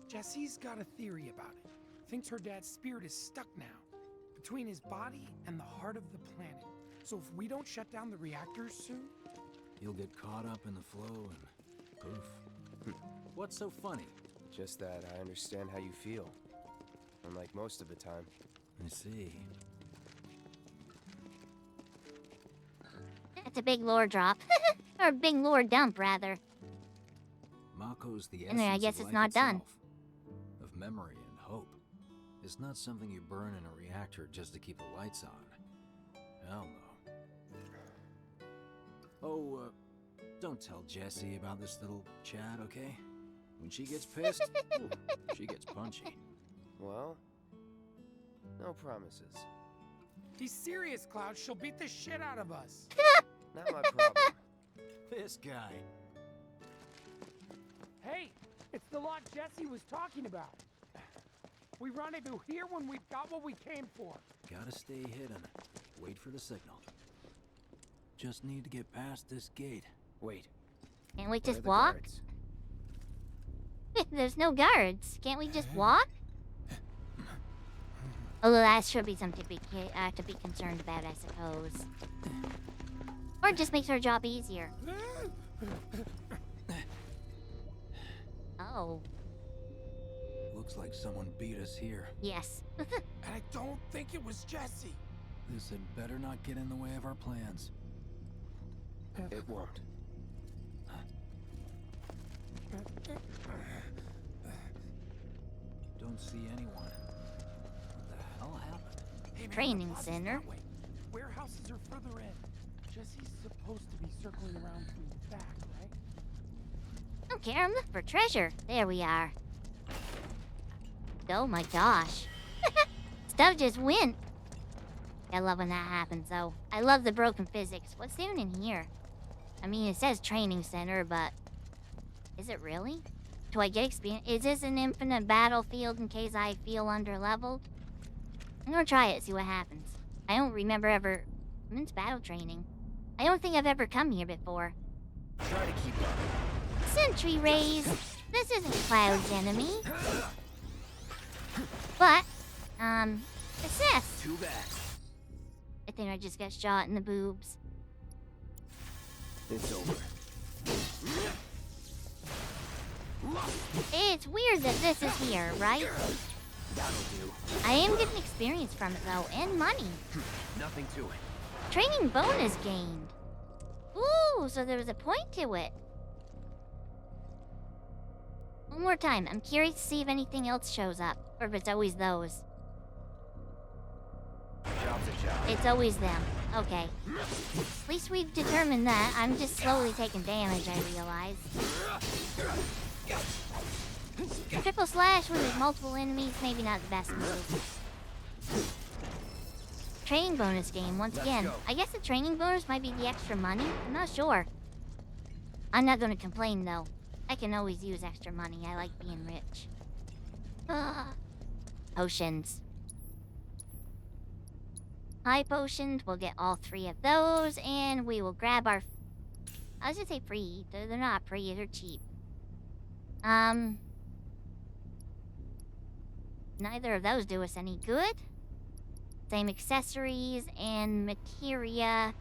Jesse's got a theory about it. Thinks her dad's spirit is stuck now, between his body and the heart of the planet. So if we don't shut down the reactors soon, You'll get caught up in the flow and poof. What's so funny? Just that I understand how you feel. Unlike most of the time. I see. That's a big lore drop. Or a big lore dump, rather. Mako's the And essence then I guess of it's life not done. itself, of memory and hope. It's not something you burn in a reactor just to keep the lights on. Hell no. Oh, don't tell Jessie about this little chat, okay? When she gets pissed, ooh, she gets punchy. Well, no promises. he's serious, Cloud. She'll beat the shit out of us. Not my problem. This guy. Hey, it's the lot Jesse was talking about. We rendezvous here when we've got what we came for. Gotta stay hidden. Wait for the signal. Just need to get past this gate. Wait. Can't we Where just are the walk? guards? There's no guards. Can't we just walk? Although that should be something to be concerned about, I suppose. Or just makes our job easier. Oh. Looks like someone beat us here. Yes. And I don't think it was Jesse. This had better not get in the way of our plans. It won't. Don't see anyone. What the hell happened? Hey, man, Training the plaza's center. that way. Warehouses are further in. Jesse's supposed to be circling around from the back, right? Don't care, I'm looking for treasure. There we are. Oh my gosh. Stuff just went. I love when that happens, though. I love the broken physics. What's down in here? I mean, it says training center, but... Is it really? Do I get experience? Is this an infinite battlefield in case I feel underleveled? I'm gonna try it, see what happens. I don't remember ever... It's battle training. I don't think I've ever come here before. Try to keep up. Sentry raise! This isn't Cloud's enemy. But, assist. Too bad. I think I just got shot in the boobs. It's over. It's weird that this is here, right? That'll do. I am getting experience from it though, and money. Nothing to it. Training bonus gained. Ooh, so there was a point to it. One more time. I'm curious to see if anything else shows up, or if it's always those. Job's a job. It's always them. Okay. At least we've determined that. I'm just slowly taking damage, I realize. Triple slash when there's multiple enemies, maybe not the best move. Training bonus game, once again. I guess the training bonus might be the extra money. I'm not sure. I'm not going to complain, though. I can always use extra money. I like being rich. Potions. High potions, we'll get all 3 of those, and we will grab our... I was gonna say free. They're not free, they're cheap. Neither of those do us any good. Same accessories and materia.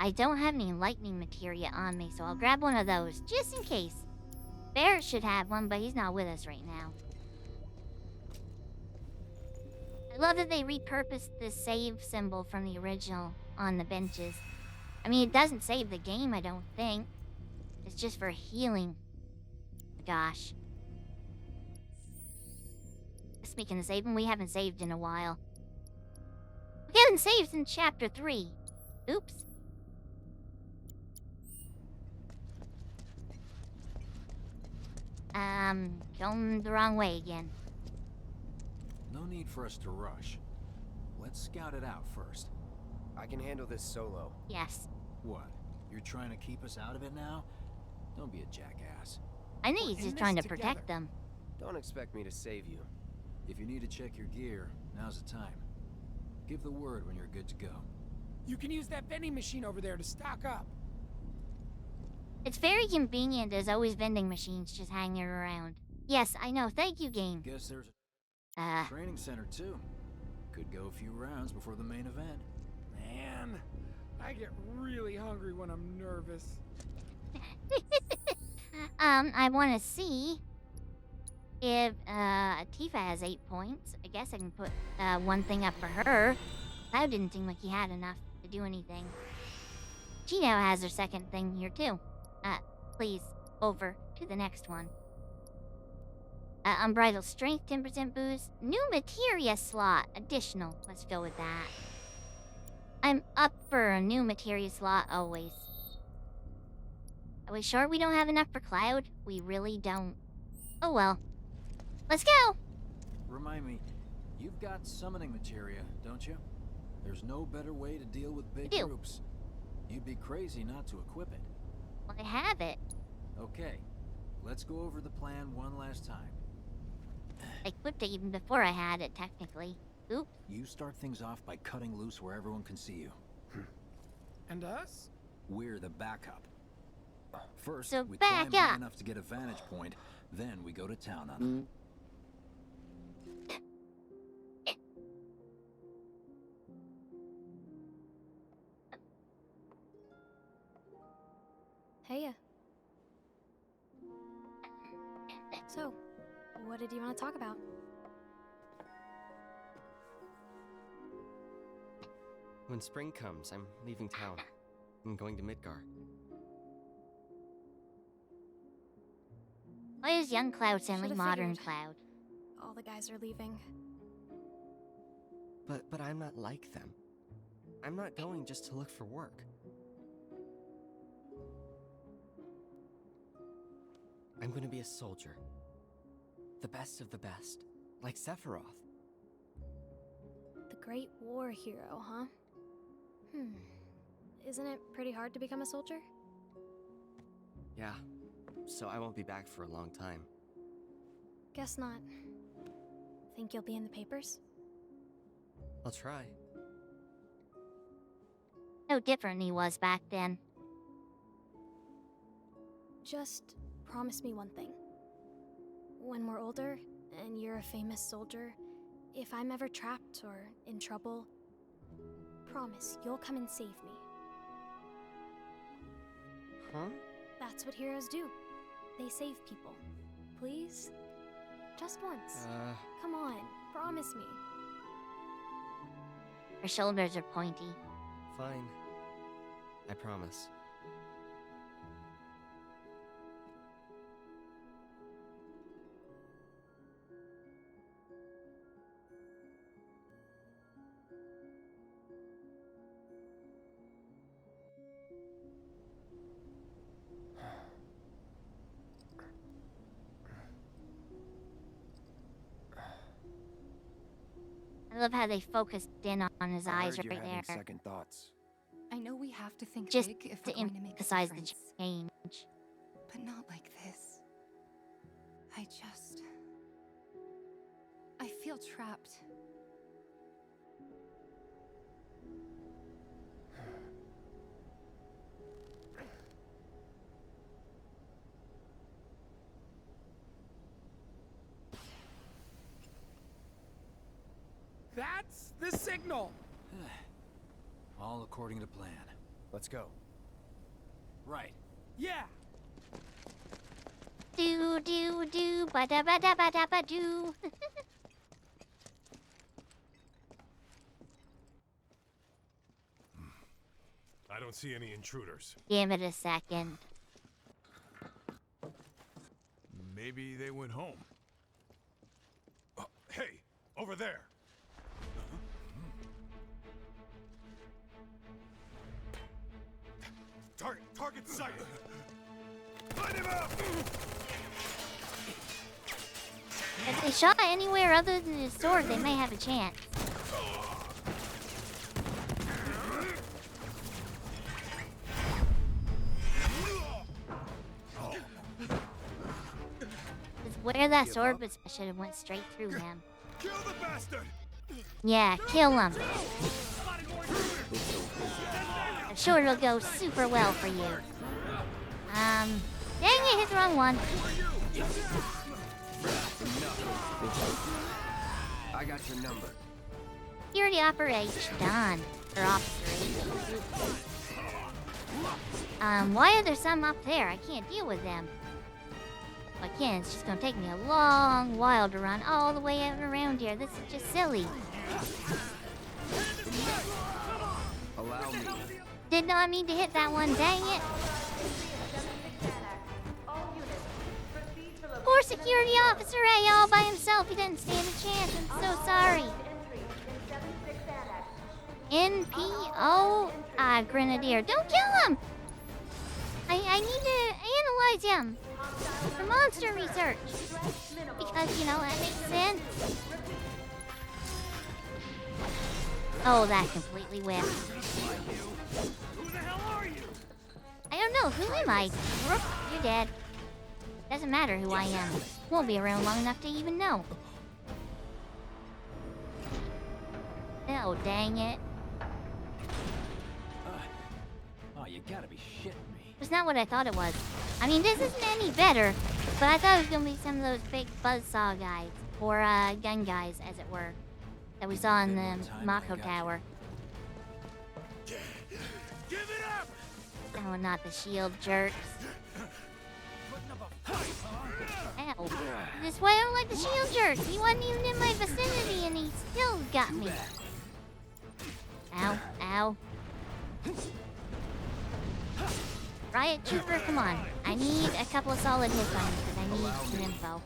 I don't have any lightning materia on me, so I'll grab one of those, just in case. Barrett should have one, but he's not with us right now. I love that they repurposed the save symbol from the original on the benches. I mean, it doesn't save the game, I don't think. It's just for healing. Gosh. Speaking of saving, we haven't saved in a while. We haven't saved since Chapter 3. Oops. Going the wrong way again. No need for us to rush. Let's scout it out first. I can handle this solo. Yes. What? You're trying to keep us out of it now? Don't be a jackass. I think he's just trying to protect them. Don't expect me to save you. If you need to check your gear, now's the time. Give the word when you're good to go. You can use that vending machine over there to stock up. It's very convenient. There's always vending machines just hanging around. Yes, I know. Thank you, game. Guess there's a training center too. Could go a few rounds before the main event. Man, I get really hungry when I'm nervous. I want to see if Tifa has 8 points. I guess I can put one thing up for her. Cloud didn't seem like he had enough to do anything. She now has her second thing here too. Please, over to the next one. Unbridled strength, 10% boost. New materia slot, additional. Let's go with that. I'm up for a new materia slot always. Are we sure we don't have enough for Cloud? We really don't. Oh well. Let's go! Remind me, you've got summoning materia, don't you? There's no better way to deal with big groups. You'd be crazy not to equip it. Well, I have it. Okay, let's go over the plan one last time. I equipped it even before I had it, technically. Oops. You start things off by cutting loose where everyone can see you. And us? We're the backup. First, So we back climb high up. enough to get a vantage point, then we go to town on them. Heya. So, what did you want to talk about? When spring comes, I'm leaving town. I'm going to Midgar. Why is young Cloud sound like Should've modern figured. Cloud? All the guys are leaving. But I'm not like them. I'm not going just to look for work. I'm going to be a soldier. The best of the best. Like Sephiroth. The Great War hero, huh? Isn't it pretty hard to become a soldier? Yeah. So I won't be back for a long time. Guess not. Think you'll be in the papers? I'll try. No different he was back then. Just promise me one thing. When we're older, and you're a famous soldier, if I'm ever trapped or in trouble, promise you'll come and save me. Huh? That's what heroes do. They save people. Please? Just once. Come on, promise me. Her shoulders are pointy. Fine. I promise. I love how they focused in on his eyes I heard right you're having there. second thoughts. I know we have to think Just big if to we're going to make a emphasize the difference, change. but not like this. I feel trapped. That's the signal! All according to plan. Let's go. Right. Yeah! Do do do ba da ba da ba da ba do. I don't see any intruders. Give it a second. Maybe they went home. Hey, over there. Target sighted. Light him up. If they shot anywhere other than his sword, they may have a chance. Where that sword was, I should have went straight through him. Kill the bastard. Yeah, kill him. I'm sure it'll go super well for you. Dang it, hit the wrong one. I got your number. Security operation done. Or officer. Why are there some up there? I can't deal with them. If I can, it's just gonna take me a long while to run all the way out and around here. This is just silly. Allow me. Did not mean to hit that one, dang it. Poor security officer A all by himself. He didn't stand a chance. I'm so sorry. NPO? Grenadier. Don't kill him! I need to analyze him for monster research. Because, you know, that makes sense. Oh, that completely whiffed. Who the hell are you? I don't know. Who am I? You're dead. Doesn't matter who I am. Won't be around long enough to even know. Oh, dang it. Oh, you gotta be shitting me. It's not what I thought it was. I mean, this isn't any better, but I thought it was gonna be some of those big buzzsaw guys, or gun guys, as it were, that we saw in the Mako Tower. Give it up! Oh, not the shield jerks. Ow. This is why I don't like the shield jerks. He wasn't even in my vicinity and he still got me. Ow, ow. Riot Trooper, come on. I need a couple of solid hits on you because I need some info.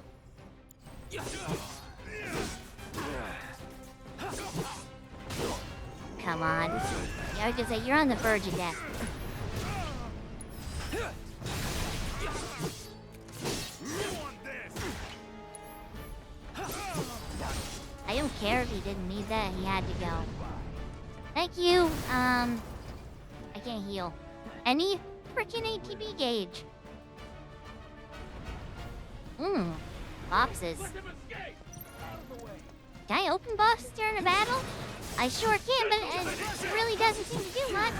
Come on. Yeah, I was gonna say, you're on the verge of death. I don't care if he didn't need that, he had to go. Thank you. I can't heal. Any freaking ATB gauge. Boxes. Can I open boxes during a battle? I sure can, but it really doesn't seem to do much.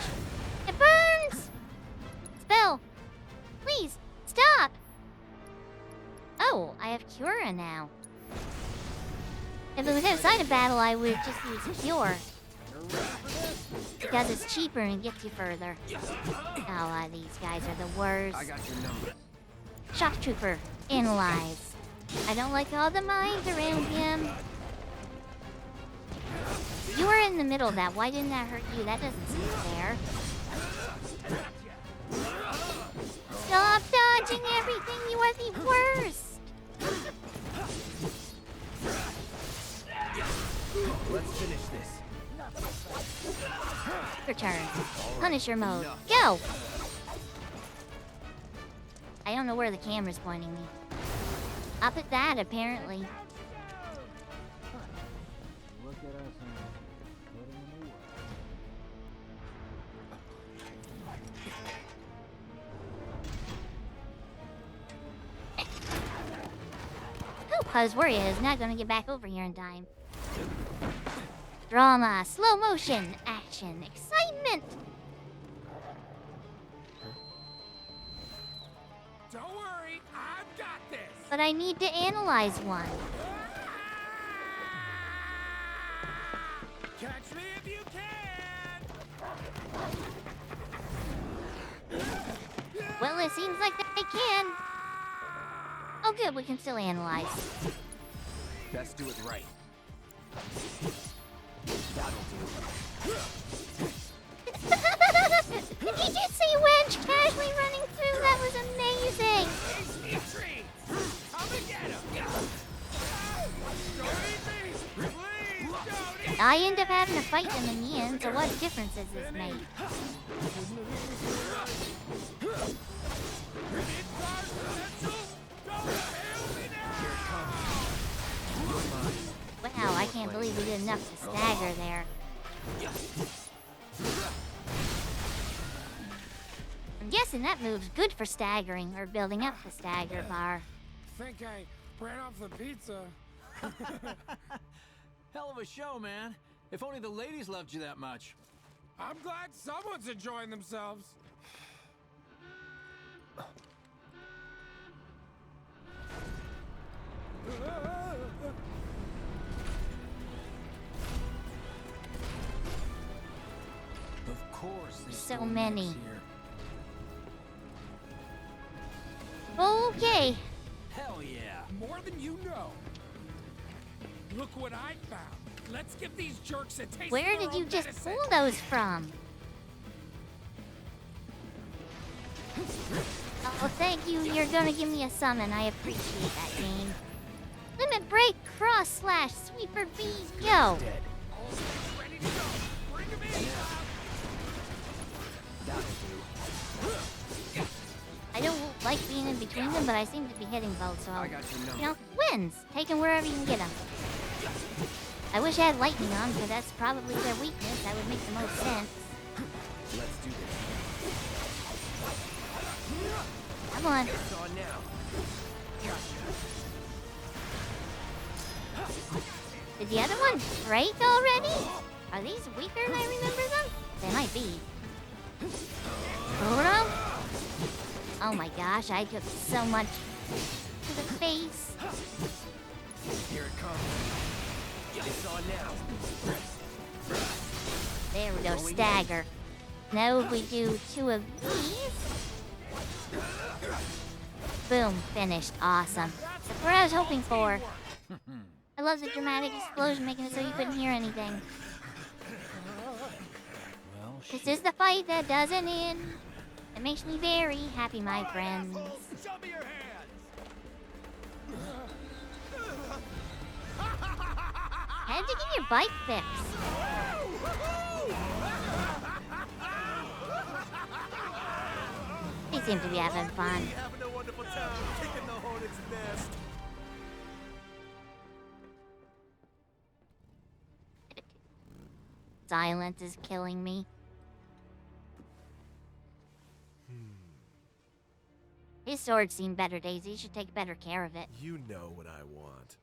It burns! Spell! Please, stop! cool. I have Cura now. If it was outside of battle, I would just use Cure. Because it's cheaper and gets you further. Oh, these guys are the worst. I got your number. Shock Trooper, analyze. I don't like all the mines around him. You were in the middle of that. Why didn't that hurt you? That doesn't seem fair. Stop dodging everything. You are the worst. Let's finish this. Return. Punisher mode. Go! I don't know where the camera's pointing me. Up at that, apparently. Look at us and put in the work. I was worried I was not gonna get back over here in time. Drama, slow motion, action, excitement! Don't worry, I've got this. But I need to analyze one. Catch me if you can. Well, it seems like they can. Oh good, we can still analyze. Best do it right. That'll do. Did you just see Wedge casually running through? That was amazing! Come and get him. Don't eat me. Please don't eat. I end up having to fight them in the end, so what difference does this make? Wow, I can't believe we did enough to stagger there. I'm guessing that move's good for staggering, or building up the stagger bar. Think I ran off the pizza. Hell of a show, man. If only the ladies loved you that much. I'm glad someone's enjoying themselves. Of course. there's So still many. mechs here. Okay. Hell yeah. More than you know. Look what I found. Let's give these jerks a taste. Where of their did you own just medicine. pull those from? Oh, thank you. You're gonna give me a summon. I appreciate that, game. Limit break, cross slash, sweeper B, go! Ready to go. Bring 'em in. That'll do. I don't like being in between them, but I seem to be hitting both, so I got your number. you know, wins. Take them wherever you can get them. I wish I had lightning on, because that's probably their weakness. That would make the most sense. Let's do this. Come on. It's on now. Did the other one break already? Are these weaker than I remember them? They might be. Bruno? Oh my gosh, I took so much to the face. Here it comes. It's on now. There we go, stagger. Now if we do 2 of these. Boom, finished. Awesome. That's what I was hoping for. I love the dramatic explosion making it so you couldn't hear anything. Well, This is the fight that doesn't end. It makes me very happy, my friends. Show me your hands. How did you get your bike fixed? They seem to be having fun. Having a wonderful time kicking the hornet's nest. Silence is killing me. His sword's seen better days. He should take better care of it. You know what I want.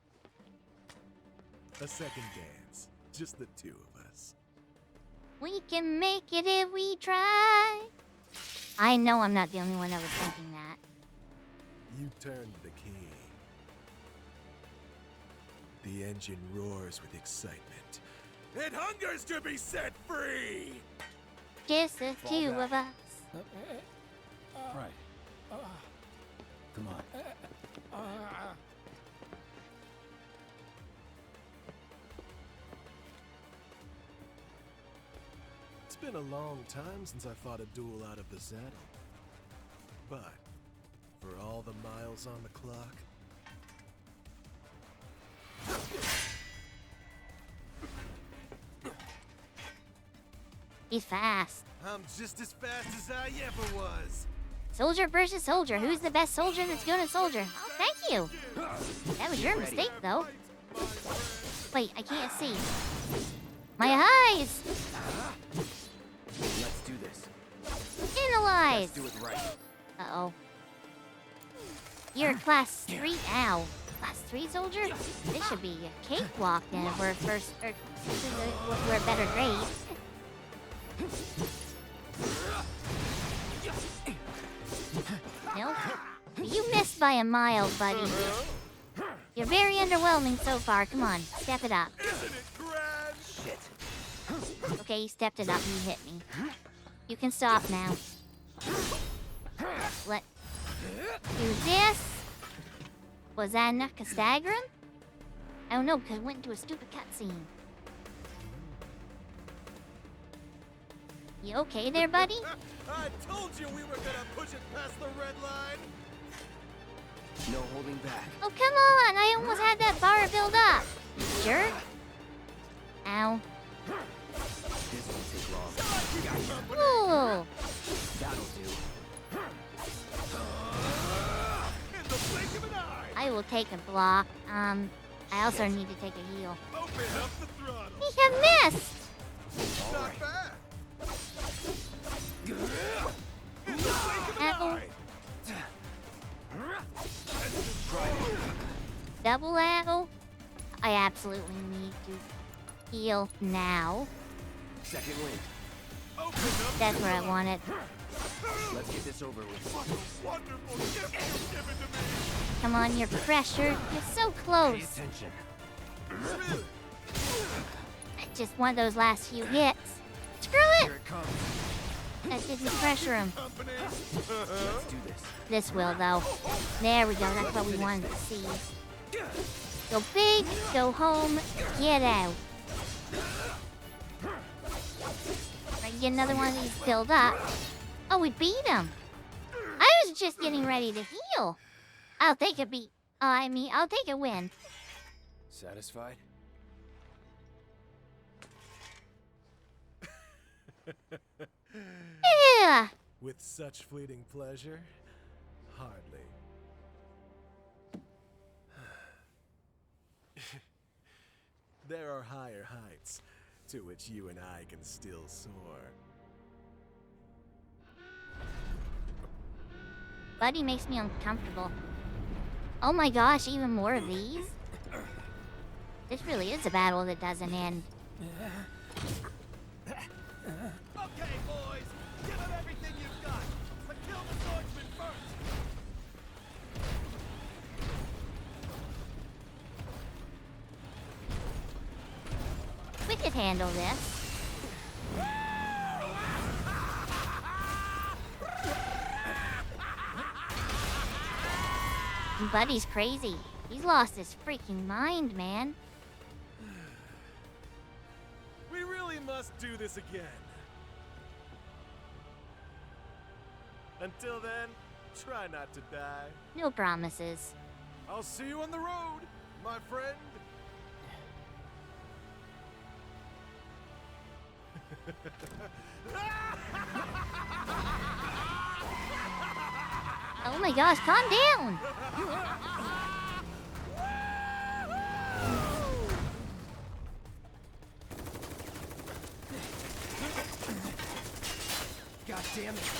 A second dance. Just the two of us. We can make it if we try. I know I'm not the only one that was thinking that. You turned the key. The engine roars with excitement. It hungers to be set free! Just the two of us. Right. Come on. It's been a long time since I fought a duel out of the saddle. But, for all the miles on the clock... He's fast. I'm just as fast as I ever was. Soldier versus soldier. Who's the best soldier that's gonna soldier? Oh, thank you. That was your mistake, though. Wait, I can't see. My eyes! Let's do this. Analyze! Let's do it right. Uh-oh. You're a class 3 ow. Class 3 soldier? This should be a cakewalk then if we're first, or we're a better grade. Nope. You missed by a mile, buddy. You're very underwhelming so far. Come on, step it up. Shit. Okay, you stepped it up and you hit me. You can stop now. Let do this. Was that enough Castagrum? I don't know, because it went into a stupid cutscene. You okay there, buddy? I told you we were gonna push it past the red line! No holding back. Oh, come on! I almost had that bar build up. Jerk. Ow. This won't take long. Gotcha. Ooh. That'll do. In the blink of an eye! I will take a block. I also need to take a heal. Open up the throttle! We have missed! Not bad! Apple. Double apple. I absolutely need to heal now. Second wind. That's where I want it. Let's get this over with. Wonderful gift you've given to me! Come on, you're pressured. You're so close. Pay attention. Just one of those last few hits. Screw it! Here it comes. That didn't pressure him. Let's do this. This will, though. There we go. That's what we wanted to see. Go big, go home, get out. Right, get another one of these filled up. Oh, we beat him. I was just getting ready to heal. I'll take a beat. I'll take a win. Satisfied? Yeah. With such fleeting pleasure? Hardly. There are higher heights to which you and I can still soar. Buddy makes me uncomfortable. Oh my gosh, even more of these? This really is a battle that doesn't end. Okay, boys, give them everything you've got, but kill the swordsman first. We could handle this. Buddy's crazy. He's lost his freaking mind, man. We really must do this again. Until then, try not to die. No promises. I'll see you on the road, my friend. Oh my gosh, calm down! God damn it.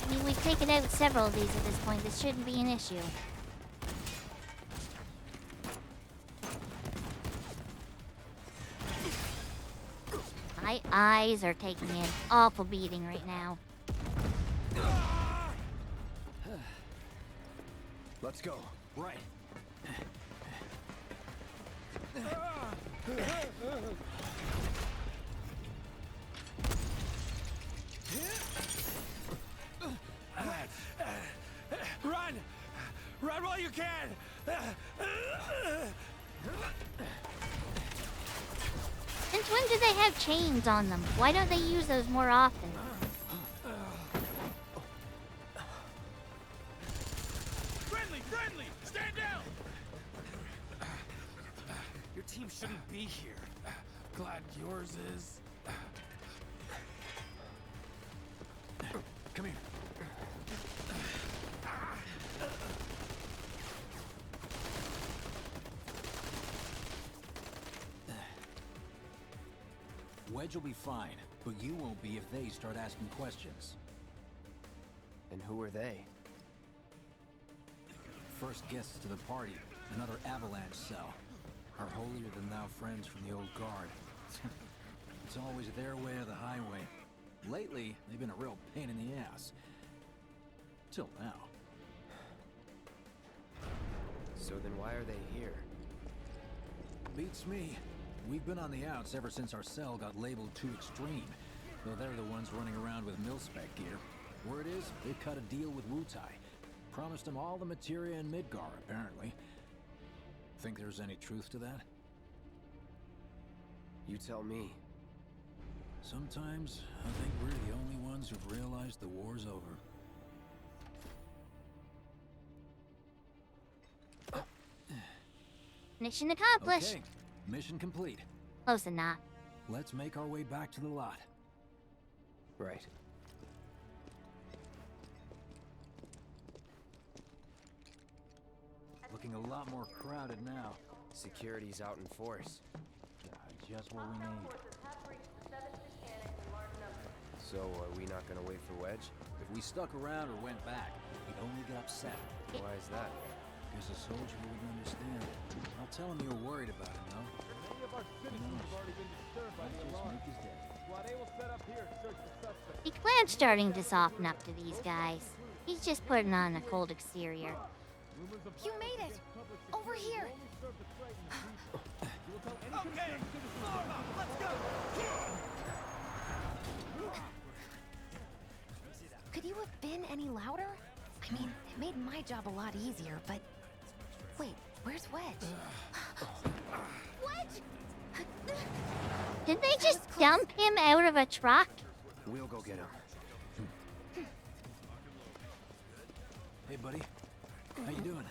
I mean, we've taken out several of these at this point. This shouldn't be an issue. My eyes are taking an awful beating right now. Let's go. Right. Run! Run while you can! Since when do they have chains on them? Why don't they use those more often? Friendly! Stand down! Your team shouldn't be here. Glad yours is. Come here. Wedge will be fine, but you won't be if they start asking questions. And who are they? First guests to the party, another Avalanche cell. Our holier-than-thou friends from the old guard. It's always their way or the highway. Lately, they've been a real pain in the ass. Till now. So then why are they here? Beats me. We've been on the outs ever since our cell got labeled too extreme. Though they're the ones running around with mil-spec gear. Word is, they cut a deal with Wutai. Promised them all the materia in Midgar, apparently. Think there's any truth to that? You tell me. Sometimes, I think we're the only ones who've realized the war's over. Mission accomplished. Okay, mission complete. Close enough. Let's make our way back to the lot. Right. Looking a lot more crowded now. Security's out in force. Just what we need. So, are we not gonna wait for Wedge? If we stuck around or went back, he'd only get upset. Why is that? Because a soldier wouldn't understand. I'll tell him you were worried about him, though. Many of our citizens have already been disturbed by the alarm. Squad A will set up here to search the suspect. The clan's starting to soften up to these guys. He's just putting on a cold exterior. You made it! Over here! Okay! Let's go! Could you have been any louder? I mean, it made my job a lot easier, but... Wait, where's Wedge? Wedge! Did they just dump him out of a truck? We'll go get him. Hey, buddy. How you doing?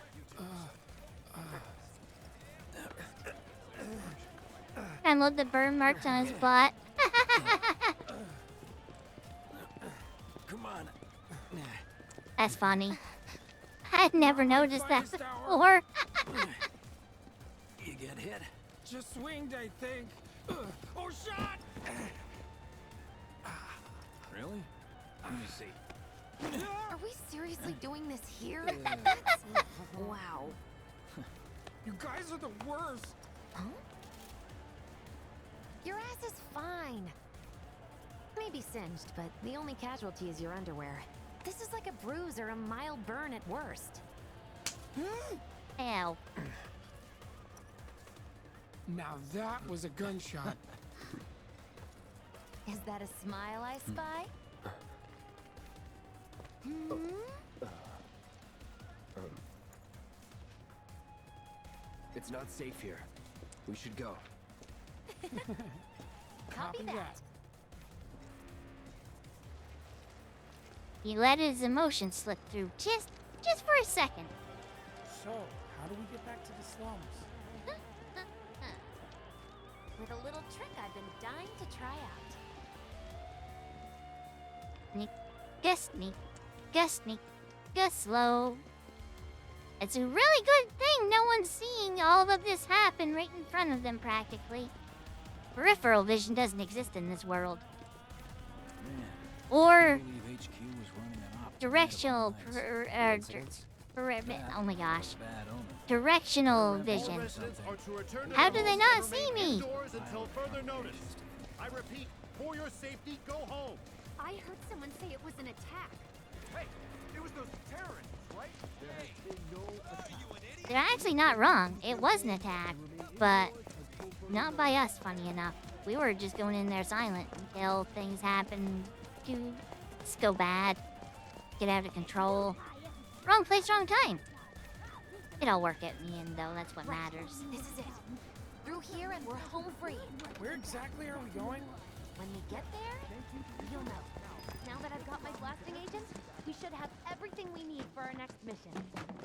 And look, the burn marks on his butt. Come on. That's funny. I'd never noticed that before. You get hit? Just swinged, I think. Oh, shot! Really? Let me see. Are we seriously doing this here? Wow. You guys are the worst. Huh? Your ass is fine. Maybe singed, but the only casualty is your underwear. This is like a bruise or a mild burn at worst. Ow. Now that was a gunshot. Is that a smile I spy? It's not safe here. We should go. Copy that. He let his emotions slip through just for a second. So, how do we get back to the slums? With a little trick I've been dying to try out. Sneak, go slow. It's a really good thing no one's seeing all of this happen right in front of them practically. Peripheral vision doesn't exist in this world. Or directional oh my gosh. Directional vision. How do they not see me? Until further notice. I repeat, for your safety, go home. I heard someone say it was an attack. Hey, it was those terrorists, right? There has been no attack. They're actually not wrong. It was an attack, but Not by us, funny enough. We were just going in there silent until things happened to just go bad. Get out of control. Wrong place, wrong time. It all worked out in the end, though. That's what matters. This is it. Through here and we're home free. Where exactly are we going? When we get there, you'll know. Now that I've got my blasting agent, we should have everything we need for our next mission.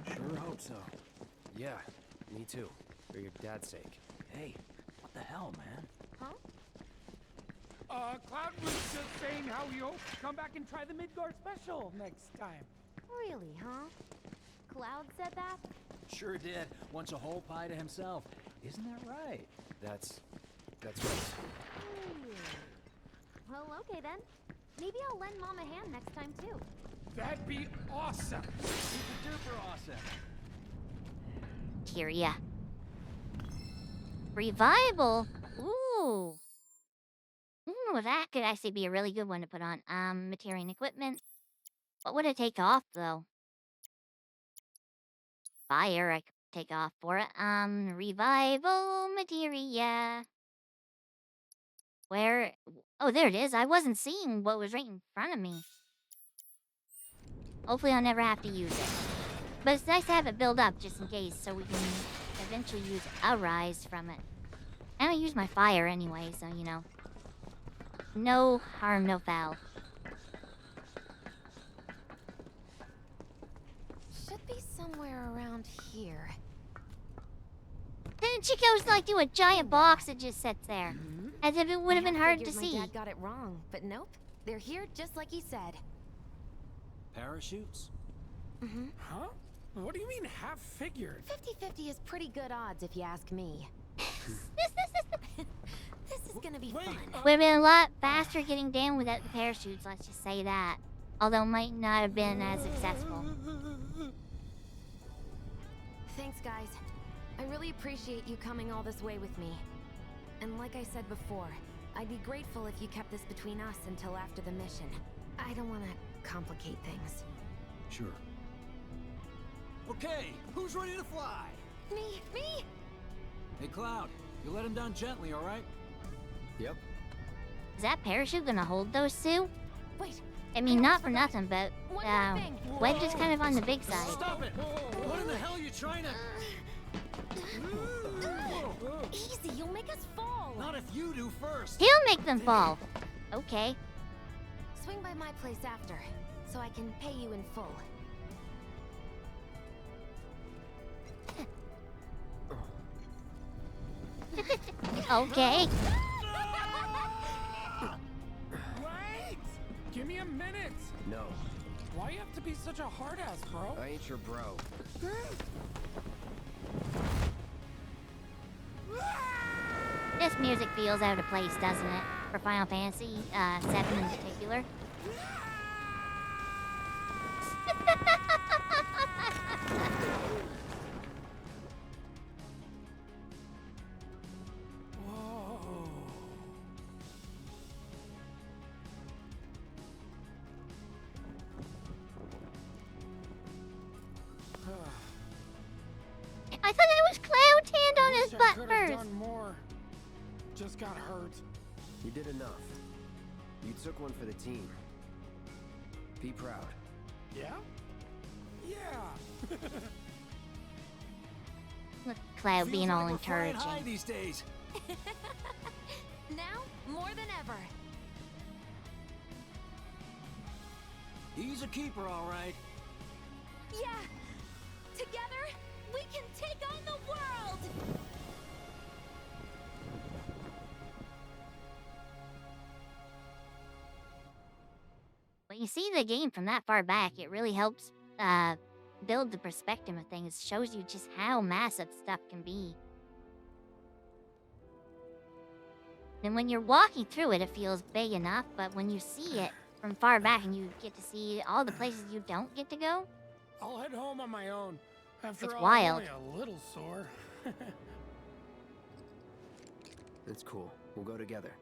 Sure hope so. Yeah, me too. For your dad's sake. Hey, what the hell, man? Huh? Cloud was just saying how he hopes to come back and try the Midgard special next time. Really, huh? Cloud said that? Sure did. Wants a whole pie to himself. Isn't that right? That's right. Well, okay then. Maybe I'll lend Mom a hand next time too. That'd be awesome. Super duper awesome. Kyria. Revival? Ooh. Ooh, that could actually be a really good one to put on. Materia and equipment. What would I take off, though? Fire, I could take off for it. Revival materia. Where? Oh, there it is. I wasn't seeing what was right in front of me. Hopefully I'll never have to use it. But it's nice to have it build up just in case, so we can eventually use a rise from it. I don't use my fire anyway, so you know. No harm, no foul. Should be somewhere around here. Then Chico's like do a giant box that just sits there. As if it would have been hard to Figured see. My dad got it wrong, but nope. They're here just like he said. Parachutes? Mm-hmm. Huh? What do you mean half-figured? 50-50 is pretty good odds if you ask me. This is gonna be fun. Would have been a lot faster getting down without the parachutes, let's just say that. Although might not have been as successful. Thanks, guys. I really appreciate you coming all this way with me. And like I said before, I'd be grateful if you kept this between us until after the mission. I don't want to complicate things. Sure. Okay, who's ready to fly? Me! Hey, Cloud, you let him down gently, all right? Yep. Is that parachute gonna hold those two? Wait. I mean, not for nothing, but One more thing. Wedge is kind of on the big side. Stop it! What in the hell are you trying to... Easy, you'll make us fall. Not if you do first. He'll make them fall. Okay. Swing by my place after, so I can pay you in full. Okay. Wait! Give me a minute! No. Why you have to be such a hard-ass, bro? I ain't your bro. This music feels out of place, doesn't it? For Final Fantasy 7 in particular. I thought it was Cloud's hand on his I butt could've first. done more. Just got hurt. You did enough. You took one for the team. Be proud. Yeah? Yeah. Look, Cloud being all Feels like we're flying high encouraging. these days. Now, more than ever. He's a keeper, all right. Yeah! Together, we can take on the world! When you see the game from that far back, it really helps build the perspective of things. Shows you just how massive stuff can be. And when you're walking through it, it feels big enough, but when you see it from far back and you get to see all the places you don't get to go, I'll head home on my own. After It's all, wild. I'm only a little sore. It's cool. We'll go together.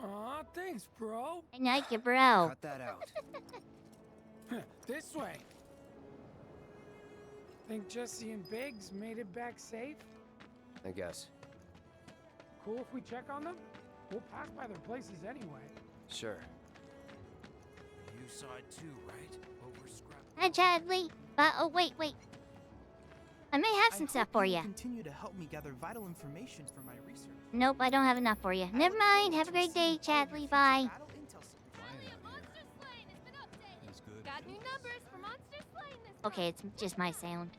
Aw, thanks, bro. I like you, bro. Cut that out. This way. Think Jesse and Biggs made it back safe? I guess. Cool if we check on them? We'll pass by their places anyway. Sure. You saw it too, right? Over scrap. Hi, Chadley. Oh, wait. I may have some stuff for you. Continue to help me gather vital information for my research. Nope, I don't have enough for you. Never mind. Have a great day, Chadley. Bye. Got new numbers for Monster Slaying this Okay, it's just my sound.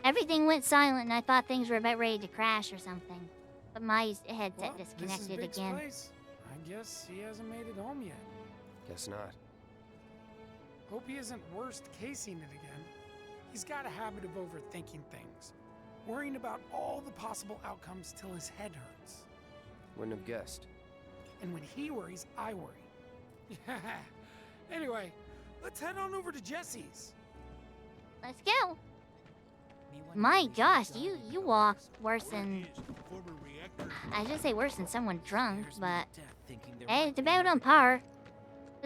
Everything went silent, and I thought things were about ready to crash or something. But my headset disconnected this is Big's again. place. I guess he hasn't made it home yet. Guess not. Hope he isn't worst casing it again. He's got a habit of overthinking things, worrying about all the possible outcomes till his head hurts. Wouldn't have guessed. And when he worries, I worry. Anyway, let's head on over to Jesse's. Let's go. My gosh, you walk worse than... I should say worse than someone drunk, but... Hey, it's about on par.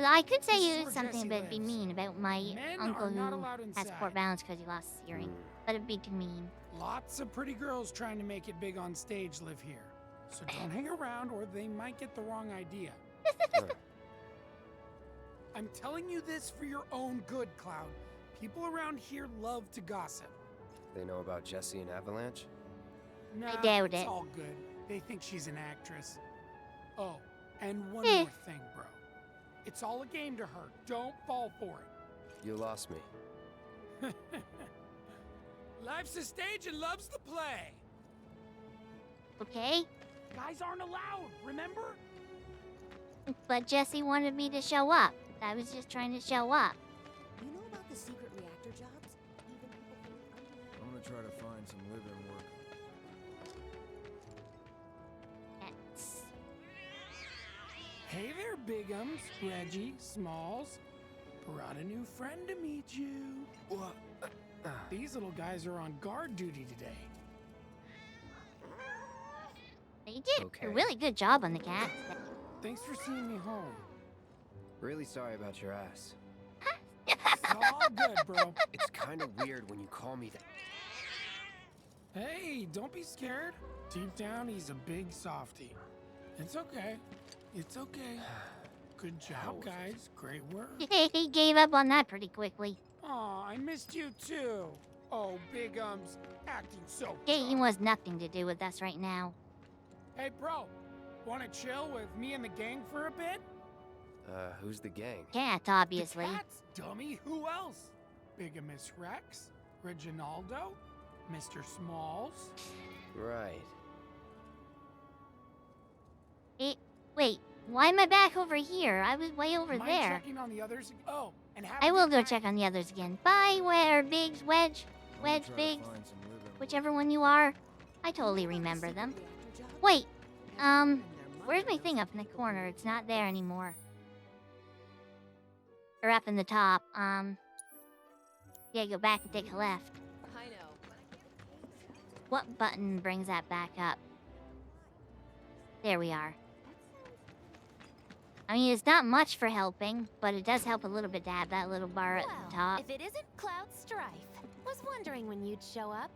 I could say you something but be mean about my uncle who has poor balance because he lost his hearing. But it'd be too mean. Lots of pretty girls trying to make it big on stage live here. So don't hang around or they might get the wrong idea. I'm telling you this for your own good, Cloud. People around here love to gossip. They know about Jesse and Avalanche? Nah, I doubt it's it. all good. They think she's an actress. Oh, and one more thing, bro. It's all a game to her. Don't fall for it. You lost me. Life's a stage and love's the play. Okay? Guys aren't allowed, remember? But Jesse wanted me to show up. I was just trying to show up. You know about the secret reactor jobs? Even people I'm gonna try to find some live-in work. Hey there, Bigums, Reggie, Smalls. Brought a new friend to meet you. What? These little guys are on guard duty today. They did a really good job on the cat. Thanks for seeing me home. Really sorry about your ass. It's all good, bro. It's kind of weird when you call me that. Hey, don't be scared. Deep down, he's a big softie. It's okay. It's okay. Good job, guys. Great work. He gave up on that pretty quickly. Aw, I missed you too. Oh, Bigums, acting so Gating was nothing to do with us right now. Hey, bro, wanna chill with me and the gang for a bit? Who's the gang? Cats, obviously. The cats, dummy. Who else? Bigamous Rex, Reginaldo, Mr. Smalls. Right. Wait, why am I back over here? I was way over Mind there. checking on the others? Oh, and have I will go check on the others again. Bye, where Biggs, Wedge, Biggs, whichever one you are. I totally remember them. Wait, where's my thing up in the corner? It's not there anymore. Or up in the top. Yeah, go back and take a left. I know. What button brings that back up? There we are. I mean, it's not much for helping, but it does help a little bit to have that little bar at the top. If it isn't Cloud Strife, was wondering when you'd show up.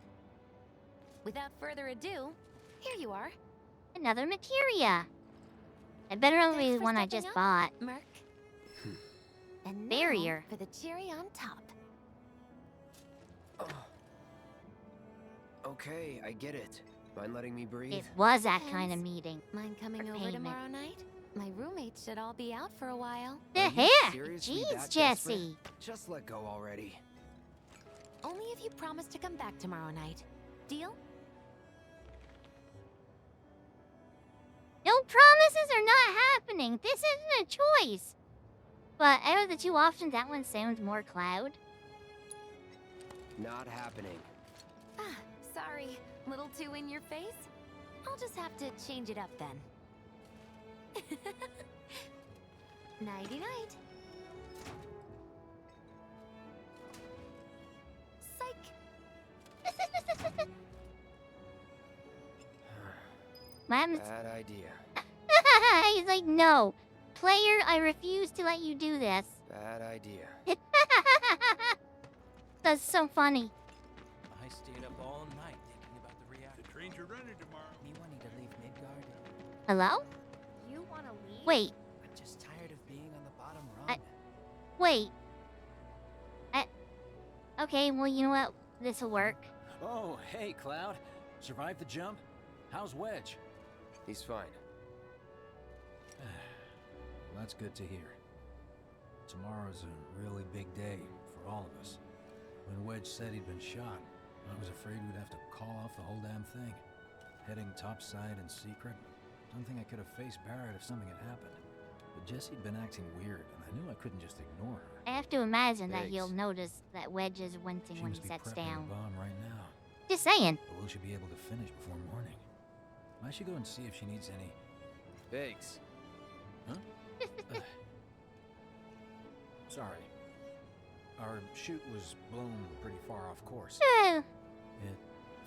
Without further ado, here you are. Another materia. I better not be the one I just bought. Merc. And Barrier. Now for the cherry on top. Okay, I get it. Mind letting me breathe? It was that kind of meeting. Mind coming For over payment. tomorrow night? My roommates should all be out for a while. The Are you heck? seriously Jeez, that Jesse. desperate? Just let go already. Only if you promise to come back tomorrow night. Deal? No promises are not happening. This isn't a choice. But out of the two options, that one sounds more Cloud. Not happening. Ah, sorry. Little too in your face? I'll just have to change it up then. Nighty-night. Psych. What happens? Bad idea. He's like, no. Player, I refuse to let you do this. Bad idea. That's so funny. I stayed up all night thinking about the reactor. The trains are running tomorrow. Me wanting to leave Midgard. Hello? You want to leave? Wait. I'm just tired of being on the bottom rung. Wait. Okay, well, you know what? This'll work. Oh, hey, Cloud. Survived the jump? How's Wedge? He's fine. Well, that's good to hear. Tomorrow's a really big day for all of us. When Wedge said he'd been shot, I was afraid we'd have to call off the whole damn thing. Heading topside in secret. Don't think I could have faced Barrett if something had happened. But Jessie'd been acting weird, and I knew I couldn't just ignore her. I have to imagine that Thanks. he'll notice that Wedge is wincing She when he must be sets prepping down. a bomb right now. Just saying. But will she be able to finish before morning? I should go and see if she needs any... Biggs. Huh? Sorry. Our chute was blown pretty far off course. It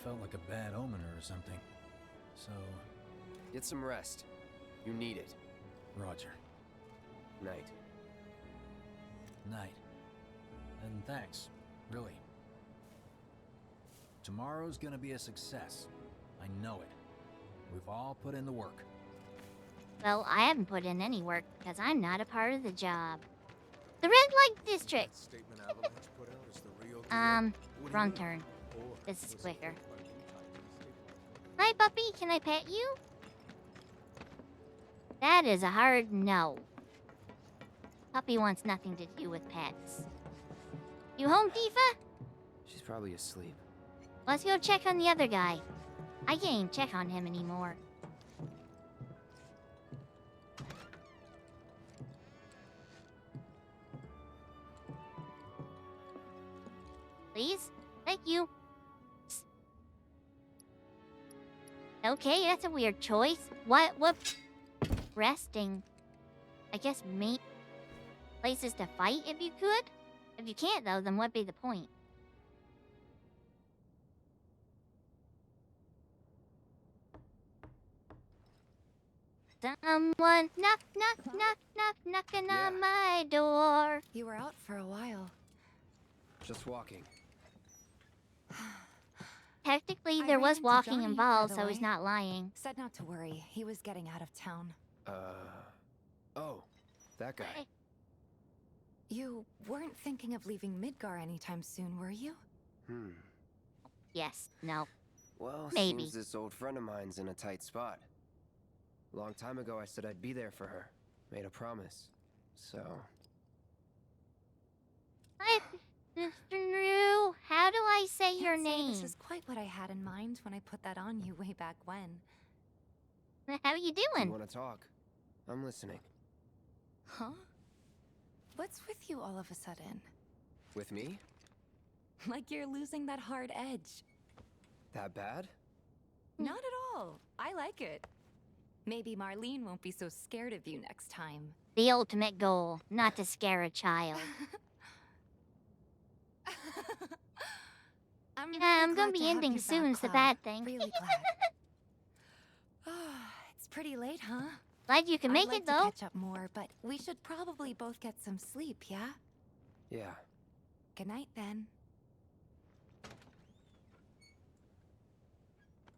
felt like a bad omen or something. So... Get some rest. You need it. Roger. Night. Night. And thanks, really. Tomorrow's gonna be a success. I know it. We've all put in the work. Well, I haven't put in any work because I'm not a part of the job. The Red Light District. Statement Avalanche put out is the real deal. Wrong turn. This is quicker. Hi, puppy. Can I pet you? That is a hard no. Puppy wants nothing to do with pets. You home, Tifa? She's probably asleep. Let's go check on the other guy. I can't even check on him anymore. Please? Thank you. Okay, that's a weird choice. What? Resting. I guess places to fight if you could? If you can't, though, then what'd be the point? Someone knocking on my door. You were out for a while. Just walking. Technically, I there ran was into walking Johnny, involved, by the so he's way. not lying. Said not to worry. He was getting out of town. Oh, that guy. You weren't thinking of leaving Midgar anytime soon, were you? Yes, no. Well, Maybe. seems this old friend of mine's in a tight spot. A long time ago, I said I'd be there for her. Made a promise. So... Hi, Mr. Rue. How do I say your Can't say name? This is quite what I had in mind when I put that on you way back when. How are you doing? You want to talk? I'm listening. Huh? What's with you all of a sudden? With me? Like you're losing that hard edge. That bad? Not at all. I like it. Maybe Marlene won't be so scared of you next time. The ultimate goal, not to scare a child. I'm I'm glad gonna to be have ending you soon, back, is the Cloud. bad thing. Really glad. It's pretty late, huh? Glad you can make I'd like it, to though. catch up more, but we should probably both get some sleep, yeah? Yeah. Good night, then.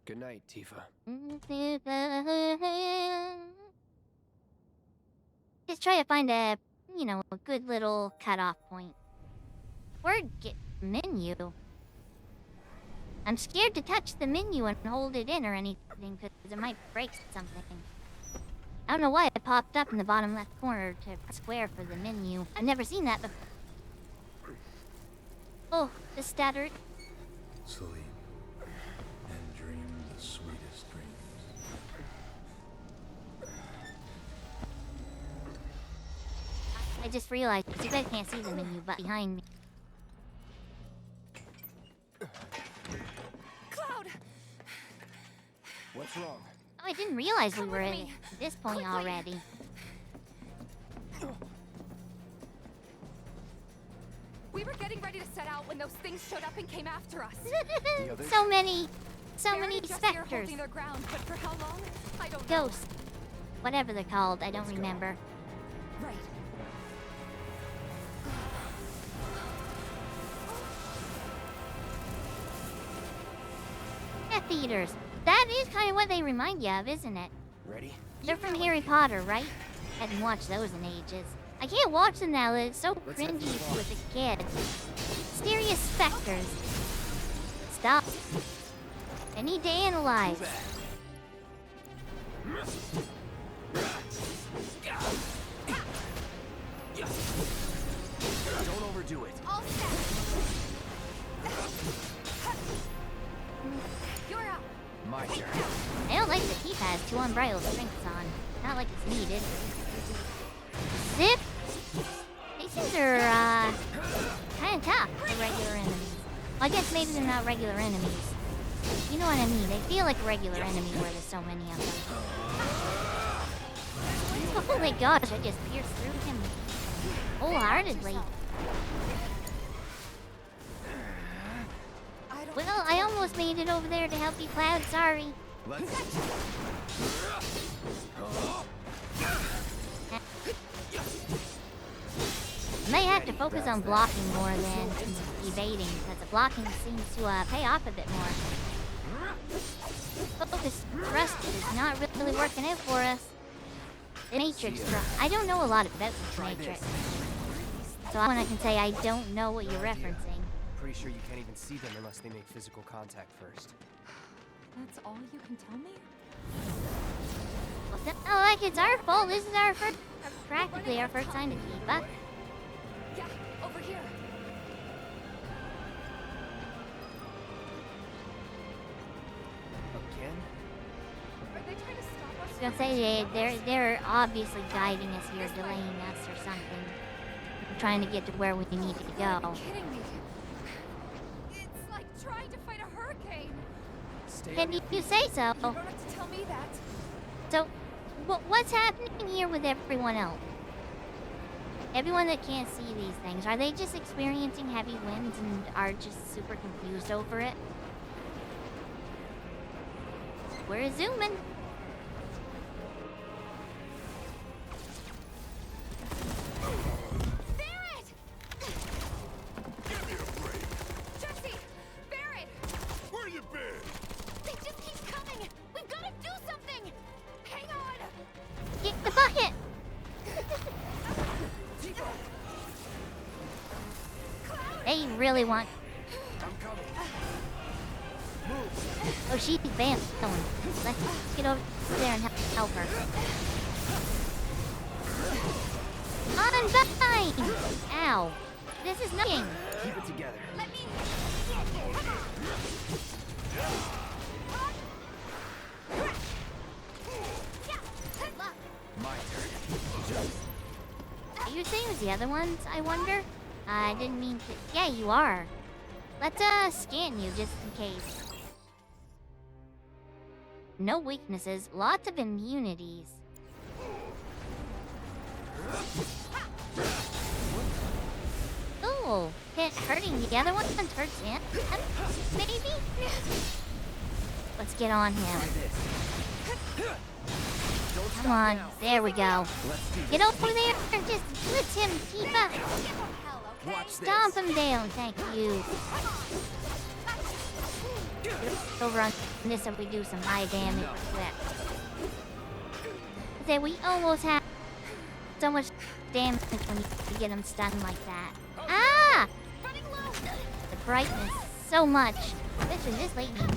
Good night, Tifa. Just try to find a, a good little cutoff point. Word get menu. I'm scared to touch the menu and hold it in or anything because it might break something. I don't know why it popped up in the bottom left corner to square for the menu. I've never seen that before. Oh, the stuttered. Sleep and dream the sweetest dreams. I just realized you guys can't see the menu but behind me. Cloud! What's wrong? Oh, I didn't realize we Come were with at me. this point Quickly. already. We were getting ready to set out when those things showed up and came after us. so many Baron and Jessie are specters. holding their ground, but for how long? I don't know. Ghosts. Whatever they're called, I don't remember. Right. Death Eaters. That is kind of what they remind you of, isn't it? Ready? They're from Harry Potter, right? Hadn't watched those in ages. I can't watch them now. It's so cringy with a kid. Mysterious specters. Stop. I need to analyze. Don't overdo it. All set. You're up. My turn. I don't like that he has 2 unbridled strengths on. Not like it's needed. Zip! These things are, kinda tough for regular enemies. Well, I guess maybe they're not regular enemies. You know what I mean? They feel like a regular enemy where there's so many of them. Oh my gosh, I just pierced through him wholeheartedly. Well, I almost made it over there to help you, Cloud. Sorry. I may have to focus on blocking more than evading, because the blocking seems to pay off a bit more. Focus thrust is not really working out for us. The Matrix thrust. I don't know a lot about the Matrix. So when I can say I don't know what you're referencing. Pretty sure you can't even see them unless they make physical contact first. That's all you can tell me? Well, it's not like it's our fault. This is our first, practically our first time to keep up. Yeah, over here. Again? Are they trying to stop us? I was gonna say they're obviously guiding us here, delaying us or something. Trying to get to where we need to go. Are you kidding me? It's like trying to fight a hurricane. Can you say so? You don't have to tell me that. So, what's happening here with everyone else? Everyone that can't see these things, are they just experiencing heavy winds and are just super confused over it? We're zooming. Get the bucket! They really want... Oh, she's bam. Let's get over there and help her. Unbind! Ow. This is nothing. Keep it together. Let me... My turn. Are you the same as the other ones, I wonder? I didn't mean to... Yeah, you are. Let's, scan you just in case. No weaknesses, lots of immunities. Ooh, hurting the other one hurts him, maybe? Let's get on him. Come on, there we go. Get over there and just blitz him, Tifa. Stomp him down, thank you. Over on this so we do some high damage quick. Say we almost have so much damage when you get him stunned like that. Ah! The brightness, so much. Especially this lightning.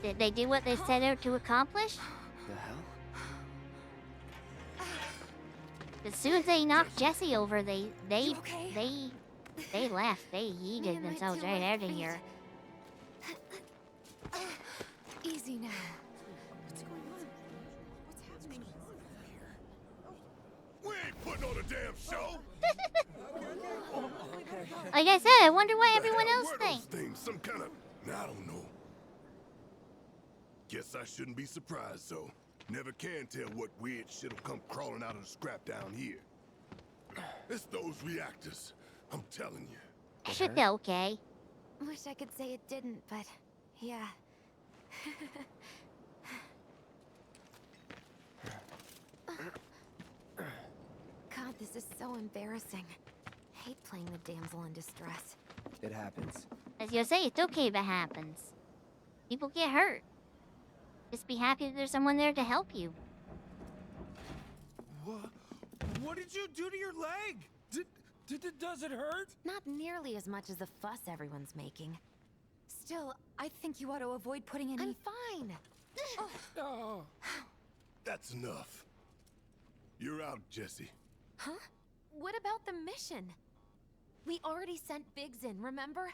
Did they do what they set out to accomplish? The hell? As soon as they knocked Jesse over, they left. They yeeted themselves right out of here. Easy now. What's going on? What's happening? We ain't putting on a damn show. Like I said, I wonder what everyone else thinks. Things, some kind of, I don't know. Guess I shouldn't be surprised, so never can tell what weird shit'll come crawling out of the scrap down here. It's those reactors, I'm telling you. Should be okay. Wish I could say it didn't, but Yeah. God, this is so embarrassing. Hate playing the damsel in distress. It happens. As you say, it's okay if it happens. People get hurt. Just be happy that there's someone there to help you. What did you do to your leg? Does it hurt? Not nearly as much as the fuss everyone's making. Still, I think you ought to avoid putting any... I'm fine. Oh. That's enough. You're out, Jesse. Huh? What about the mission? We already sent Biggs in, remember?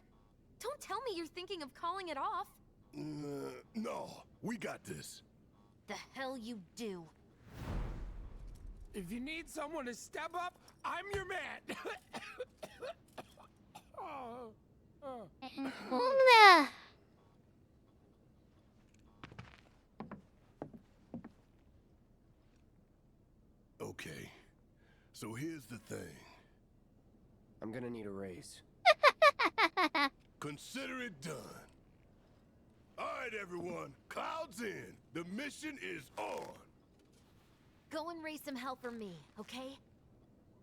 Don't tell me you're thinking of calling it off. No, we got this. The hell you do. If you need someone to step up, I'm your man. Okay, so here's the thing. I'm gonna need a raise. Consider it done. All right, everyone, clouds in. The mission is on. Go and raise some hell for me, okay?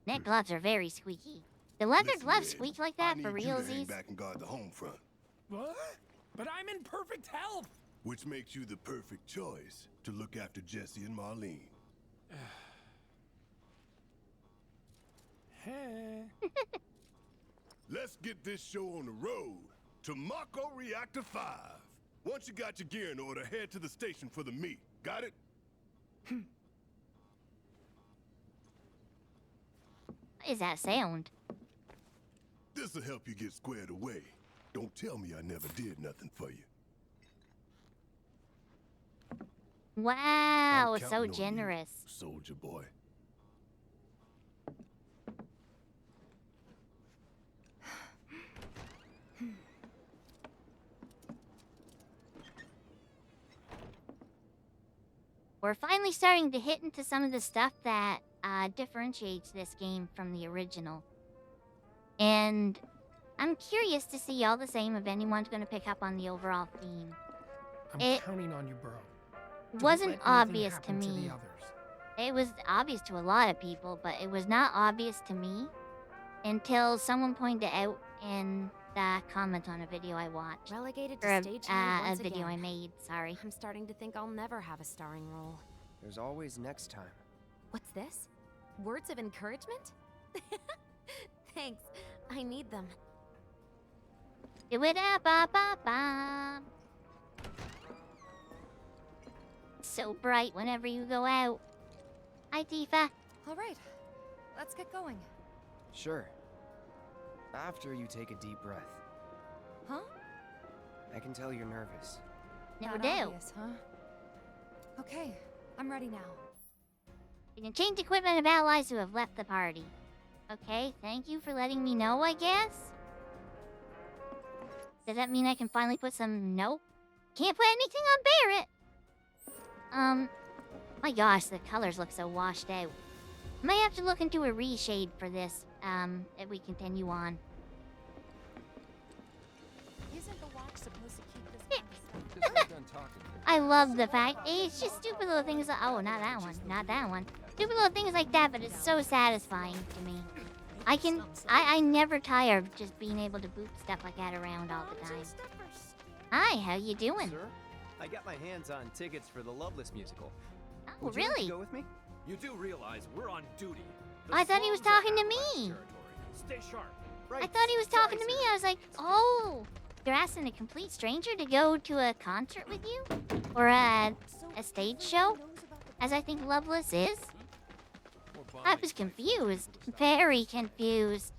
Net gloves are very squeaky. The leather Listen, gloves Ed, squeak like that for I need you to hang realsies? back and guard the home front, What? But I'm in perfect health. which makes you the perfect choice to look after Jesse and Marlene. Let's get this show on the road to Mako Reactor 5. Once you got your gear in order, head to the station for the meet. Got it? What is that sound? This'll help you get squared away. Don't tell me I never did nothing for you. Wow, I'm so counting on you, generous. soldier boy. We're finally starting to hit into some of the stuff that differentiates this game from the original. And I'm curious to see all the same if anyone's going to pick up on the overall theme. I'm counting on you, bro. Don't Wasn't let anything obvious to happen me. the others. It was obvious to a lot of people, but it was not obvious to me until someone pointed out in the comments on a video I watched. Relegated Or to stagehand a once video again. I made, sorry. I'm starting to think I'll never have a starring role. There's always next time. What's this? Words of encouragement? Thanks. I need them. Do it up, ba ba ba. So bright whenever you go out. Hi, Tifa. All right, let's get going. Sure. After you take a deep breath. Huh? I can tell you're nervous. No Not doubt. obvious, huh? Okay, I'm ready now. You can change equipment of allies who have left the party. Okay, thank you for letting me know, I guess. Does that mean I can finally put some... Nope. Can't put anything on Barrett! My gosh, the colors look so washed out. Might have to look into a reshade for this, if we continue on. Isn't the watch supposed to keep this kind of stuff? I love the fact it's just stupid little things like, oh, not that one, not that one. Stupid little things like that, but it's so satisfying to me. I never tire of just being able to boot stuff like that around all the time. Hi, how you doing? Sir, I got my hands on tickets for the Loveless musical. Oh, Would you like really? to go with me? You do realize we're on duty. I thought he was talking to me. Stay sharp. I thought he was talking to me. I was like, oh, you're asking a complete stranger to go to a concert with you? Or a stage show? As I think Loveless is? I was confused. Very confused.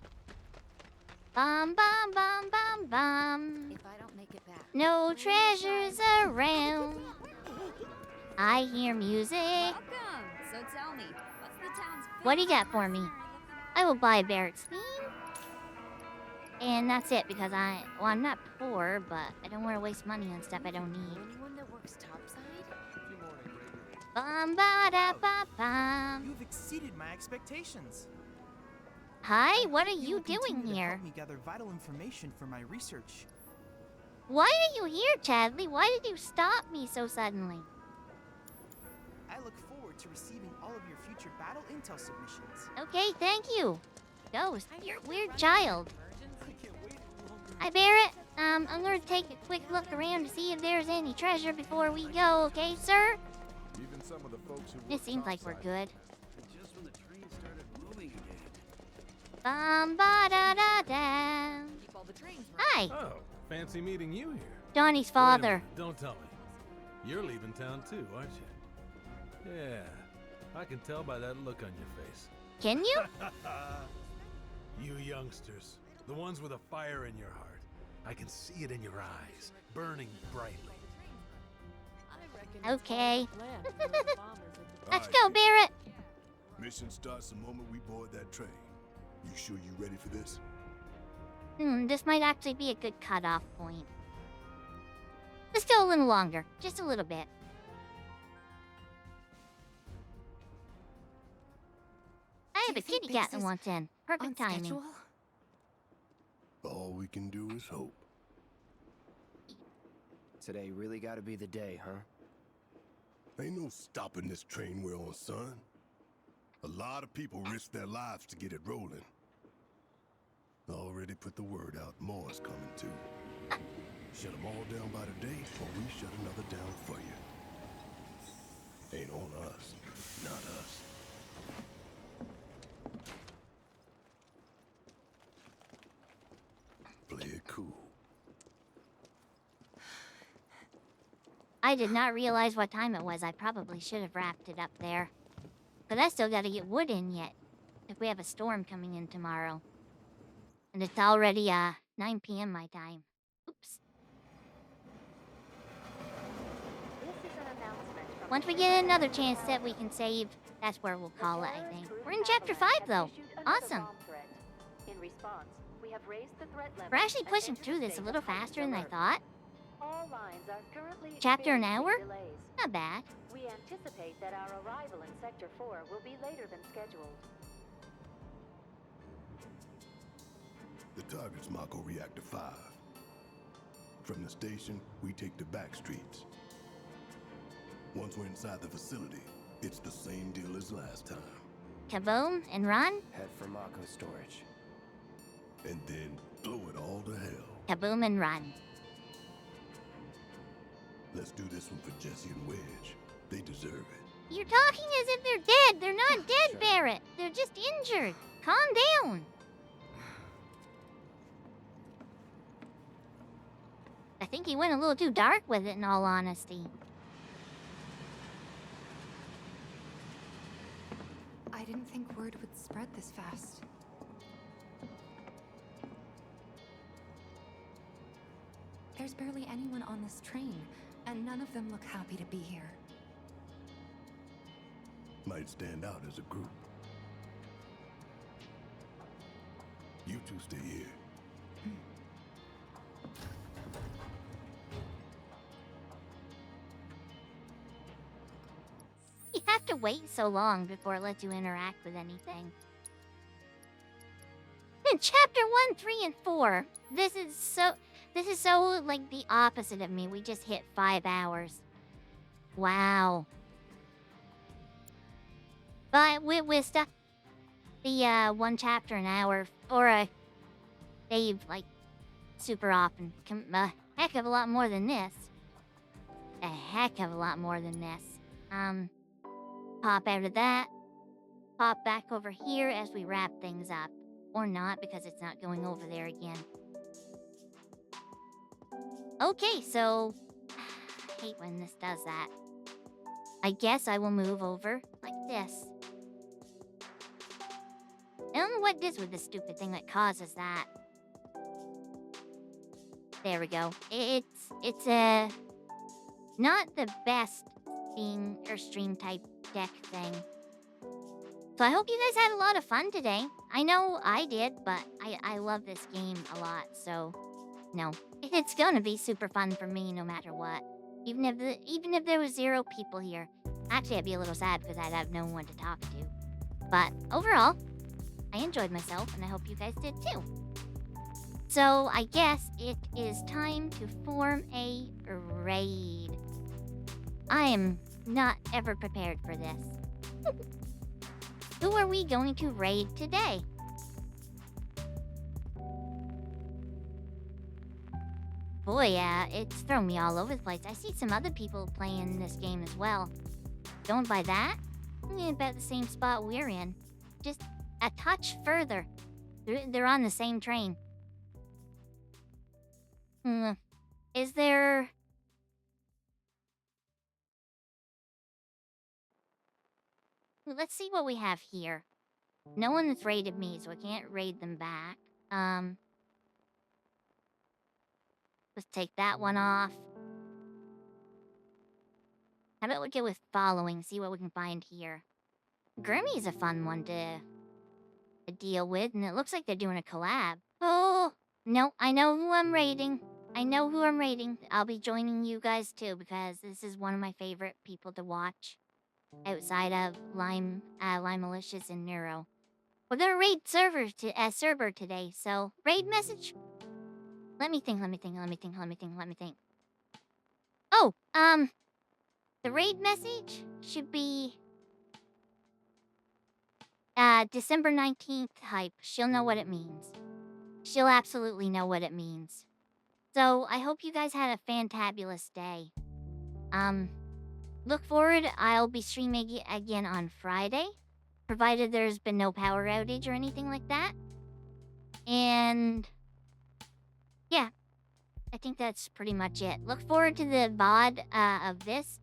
Bum, bum, bum, bum, bum. If I don't make it back. No treasures around. I hear music. Welcome. So tell me, what's the town's What do you got for me? I will buy Barrett's theme. And that's it because I'm not poor, but I don't want to waste money on stuff I don't need. Anyone that works topside? Bum ba da ba bum. You've exceeded my expectations. Hi, what are you will continue doing to here? Help me gather vital information for my research. Why are you here, Chadley? Why did you stop me so suddenly? I look forward to receiving all of your future battle intel submissions. Okay, thank you. Ghost, you're a weird child. Hi, Barrett. I'm gonna take a quick look around to see if there's any treasure before we go, okay, sir? Even some of the folks who It seems like we're good. Just when the train started moving again. Bum-ba-da-da-da. Hi, Oh, fancy meeting you here. Johnny's Wait a father. minute, don't tell me. You're leaving town too, aren't you? Yeah, I can tell by that look on your face. Can you? You youngsters, the ones with a fire in your heart. I can see it in your eyes, burning brightly. Okay. Let's Alright, go, Barrett. Mission starts the moment we board that train. You sure you ready for this? This might actually be a good cutoff point. Let's go a little longer. Just a little bit. I have a kitty cat that wants in. Perfect timing. All we can do is hope. Today really gotta be the day, huh? Ain't no stopping this train we're on, son. A lot of people risk their lives to get it rolling. Already put the word out, more's coming too. Shut them all down by today, or we shut another down for you. Ain't on us, not us. Play it cool. I did not realize what time it was. I probably should have wrapped it up there. But I still gotta get wood in yet. If we have a storm coming in tomorrow. And it's already 9 p.m. my time. Oops. Once we get another chance that we can save, that's where we'll call it, I think. We're in Chapter 5, though. Awesome. In response, we have raised the threat level. We're actually pushing through this a little faster than I thought. All lines are currently Chapter an hour? experiencing delays. Not bad. We anticipate that our arrival in Sector 4 will be later than scheduled. The target's Mako Reactor 5. From the station, we take the back streets. Once we're inside the facility, it's the same deal as last time. Kaboom and run. Head for Mako storage. And then blow it all to hell. Kaboom and run. Let's do this one for Jesse and Wedge. They deserve it. You're talking as if they're dead. They're not dead, Barrett. They're just injured. Calm down. I think he went a little too dark with it, in all honesty. I didn't think word would spread this fast. There's barely anyone on this train, and none of them look happy to be here. Might stand out as a group. You two stay here. You have to wait so long before it lets you interact with anything. In Chapter 1, 3, and 4, this is so like the opposite of me. We just hit 5 hours. Wow. But with stuff, the 1 chapter an hour, or save like super often, a heck of a lot more than this. A heck of a lot more than this. Pop out of that. Pop back over here as we wrap things up. Or not, because it's not going over there again. Okay, so... I hate when this does that. I guess I will move over like this. I don't know what it is with this stupid thing that causes that. There we go. It's not the best being or stream type deck thing. So I hope you guys had a lot of fun today. I know I did, but I love this game a lot, so no. It's gonna be super fun for me no matter what. Even if there was 0 people here. Actually, I'd be a little sad because I'd have no one to talk to. But overall, I enjoyed myself, and I hope you guys did too. So I guess it is time to form a raid. I am not ever prepared for this. Who are we going to raid today? Boy, yeah, it's thrown me all over the place. I see some other people playing this game as well. Going by that? About the same spot we're in. Just a touch further. They're on the same train. Is there... Let's see what we have here. No one has raided me, so I can't raid them back. Let's take that one off. How about we go with following, see what we can find here. Grimmy's a fun one to deal with, and it looks like they're doing a collab. Oh, no, I know who I'm raiding. I know who I'm raiding. I'll be joining you guys too, because this is one of my favorite people to watch. Outside of Lime Malicious and Neuro. We're gonna raid server today, so raid message? Let me think. Oh, the raid message should be December 19th hype. She'll know what it means. She'll absolutely know what it means. So, I hope you guys had a fantabulous day. Look forward, I'll be streaming again on Friday, provided there's been no power outage or anything like that. And yeah, I think that's pretty much it. Look forward to the VOD of this.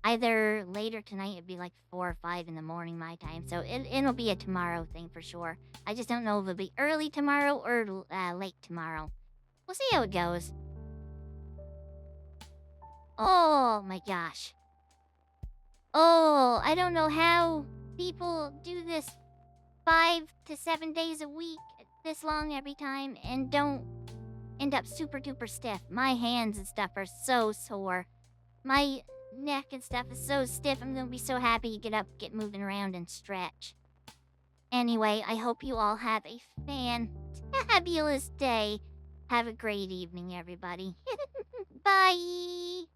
Either later tonight, it'd be like 4 or 5 in the morning my time, so it'll be a tomorrow thing for sure. I just don't know if it'll be early tomorrow or late tomorrow. We'll see how it goes. Oh my gosh. Oh, I don't know how people do this 5 to 7 days a week, this long every time, and don't end up super duper stiff. My hands and stuff are so sore. My neck and stuff is so stiff. I'm gonna be so happy to get up, get moving around, and stretch. Anyway, I hope you all have a fantabulous day. Have a great evening, everybody. Bye!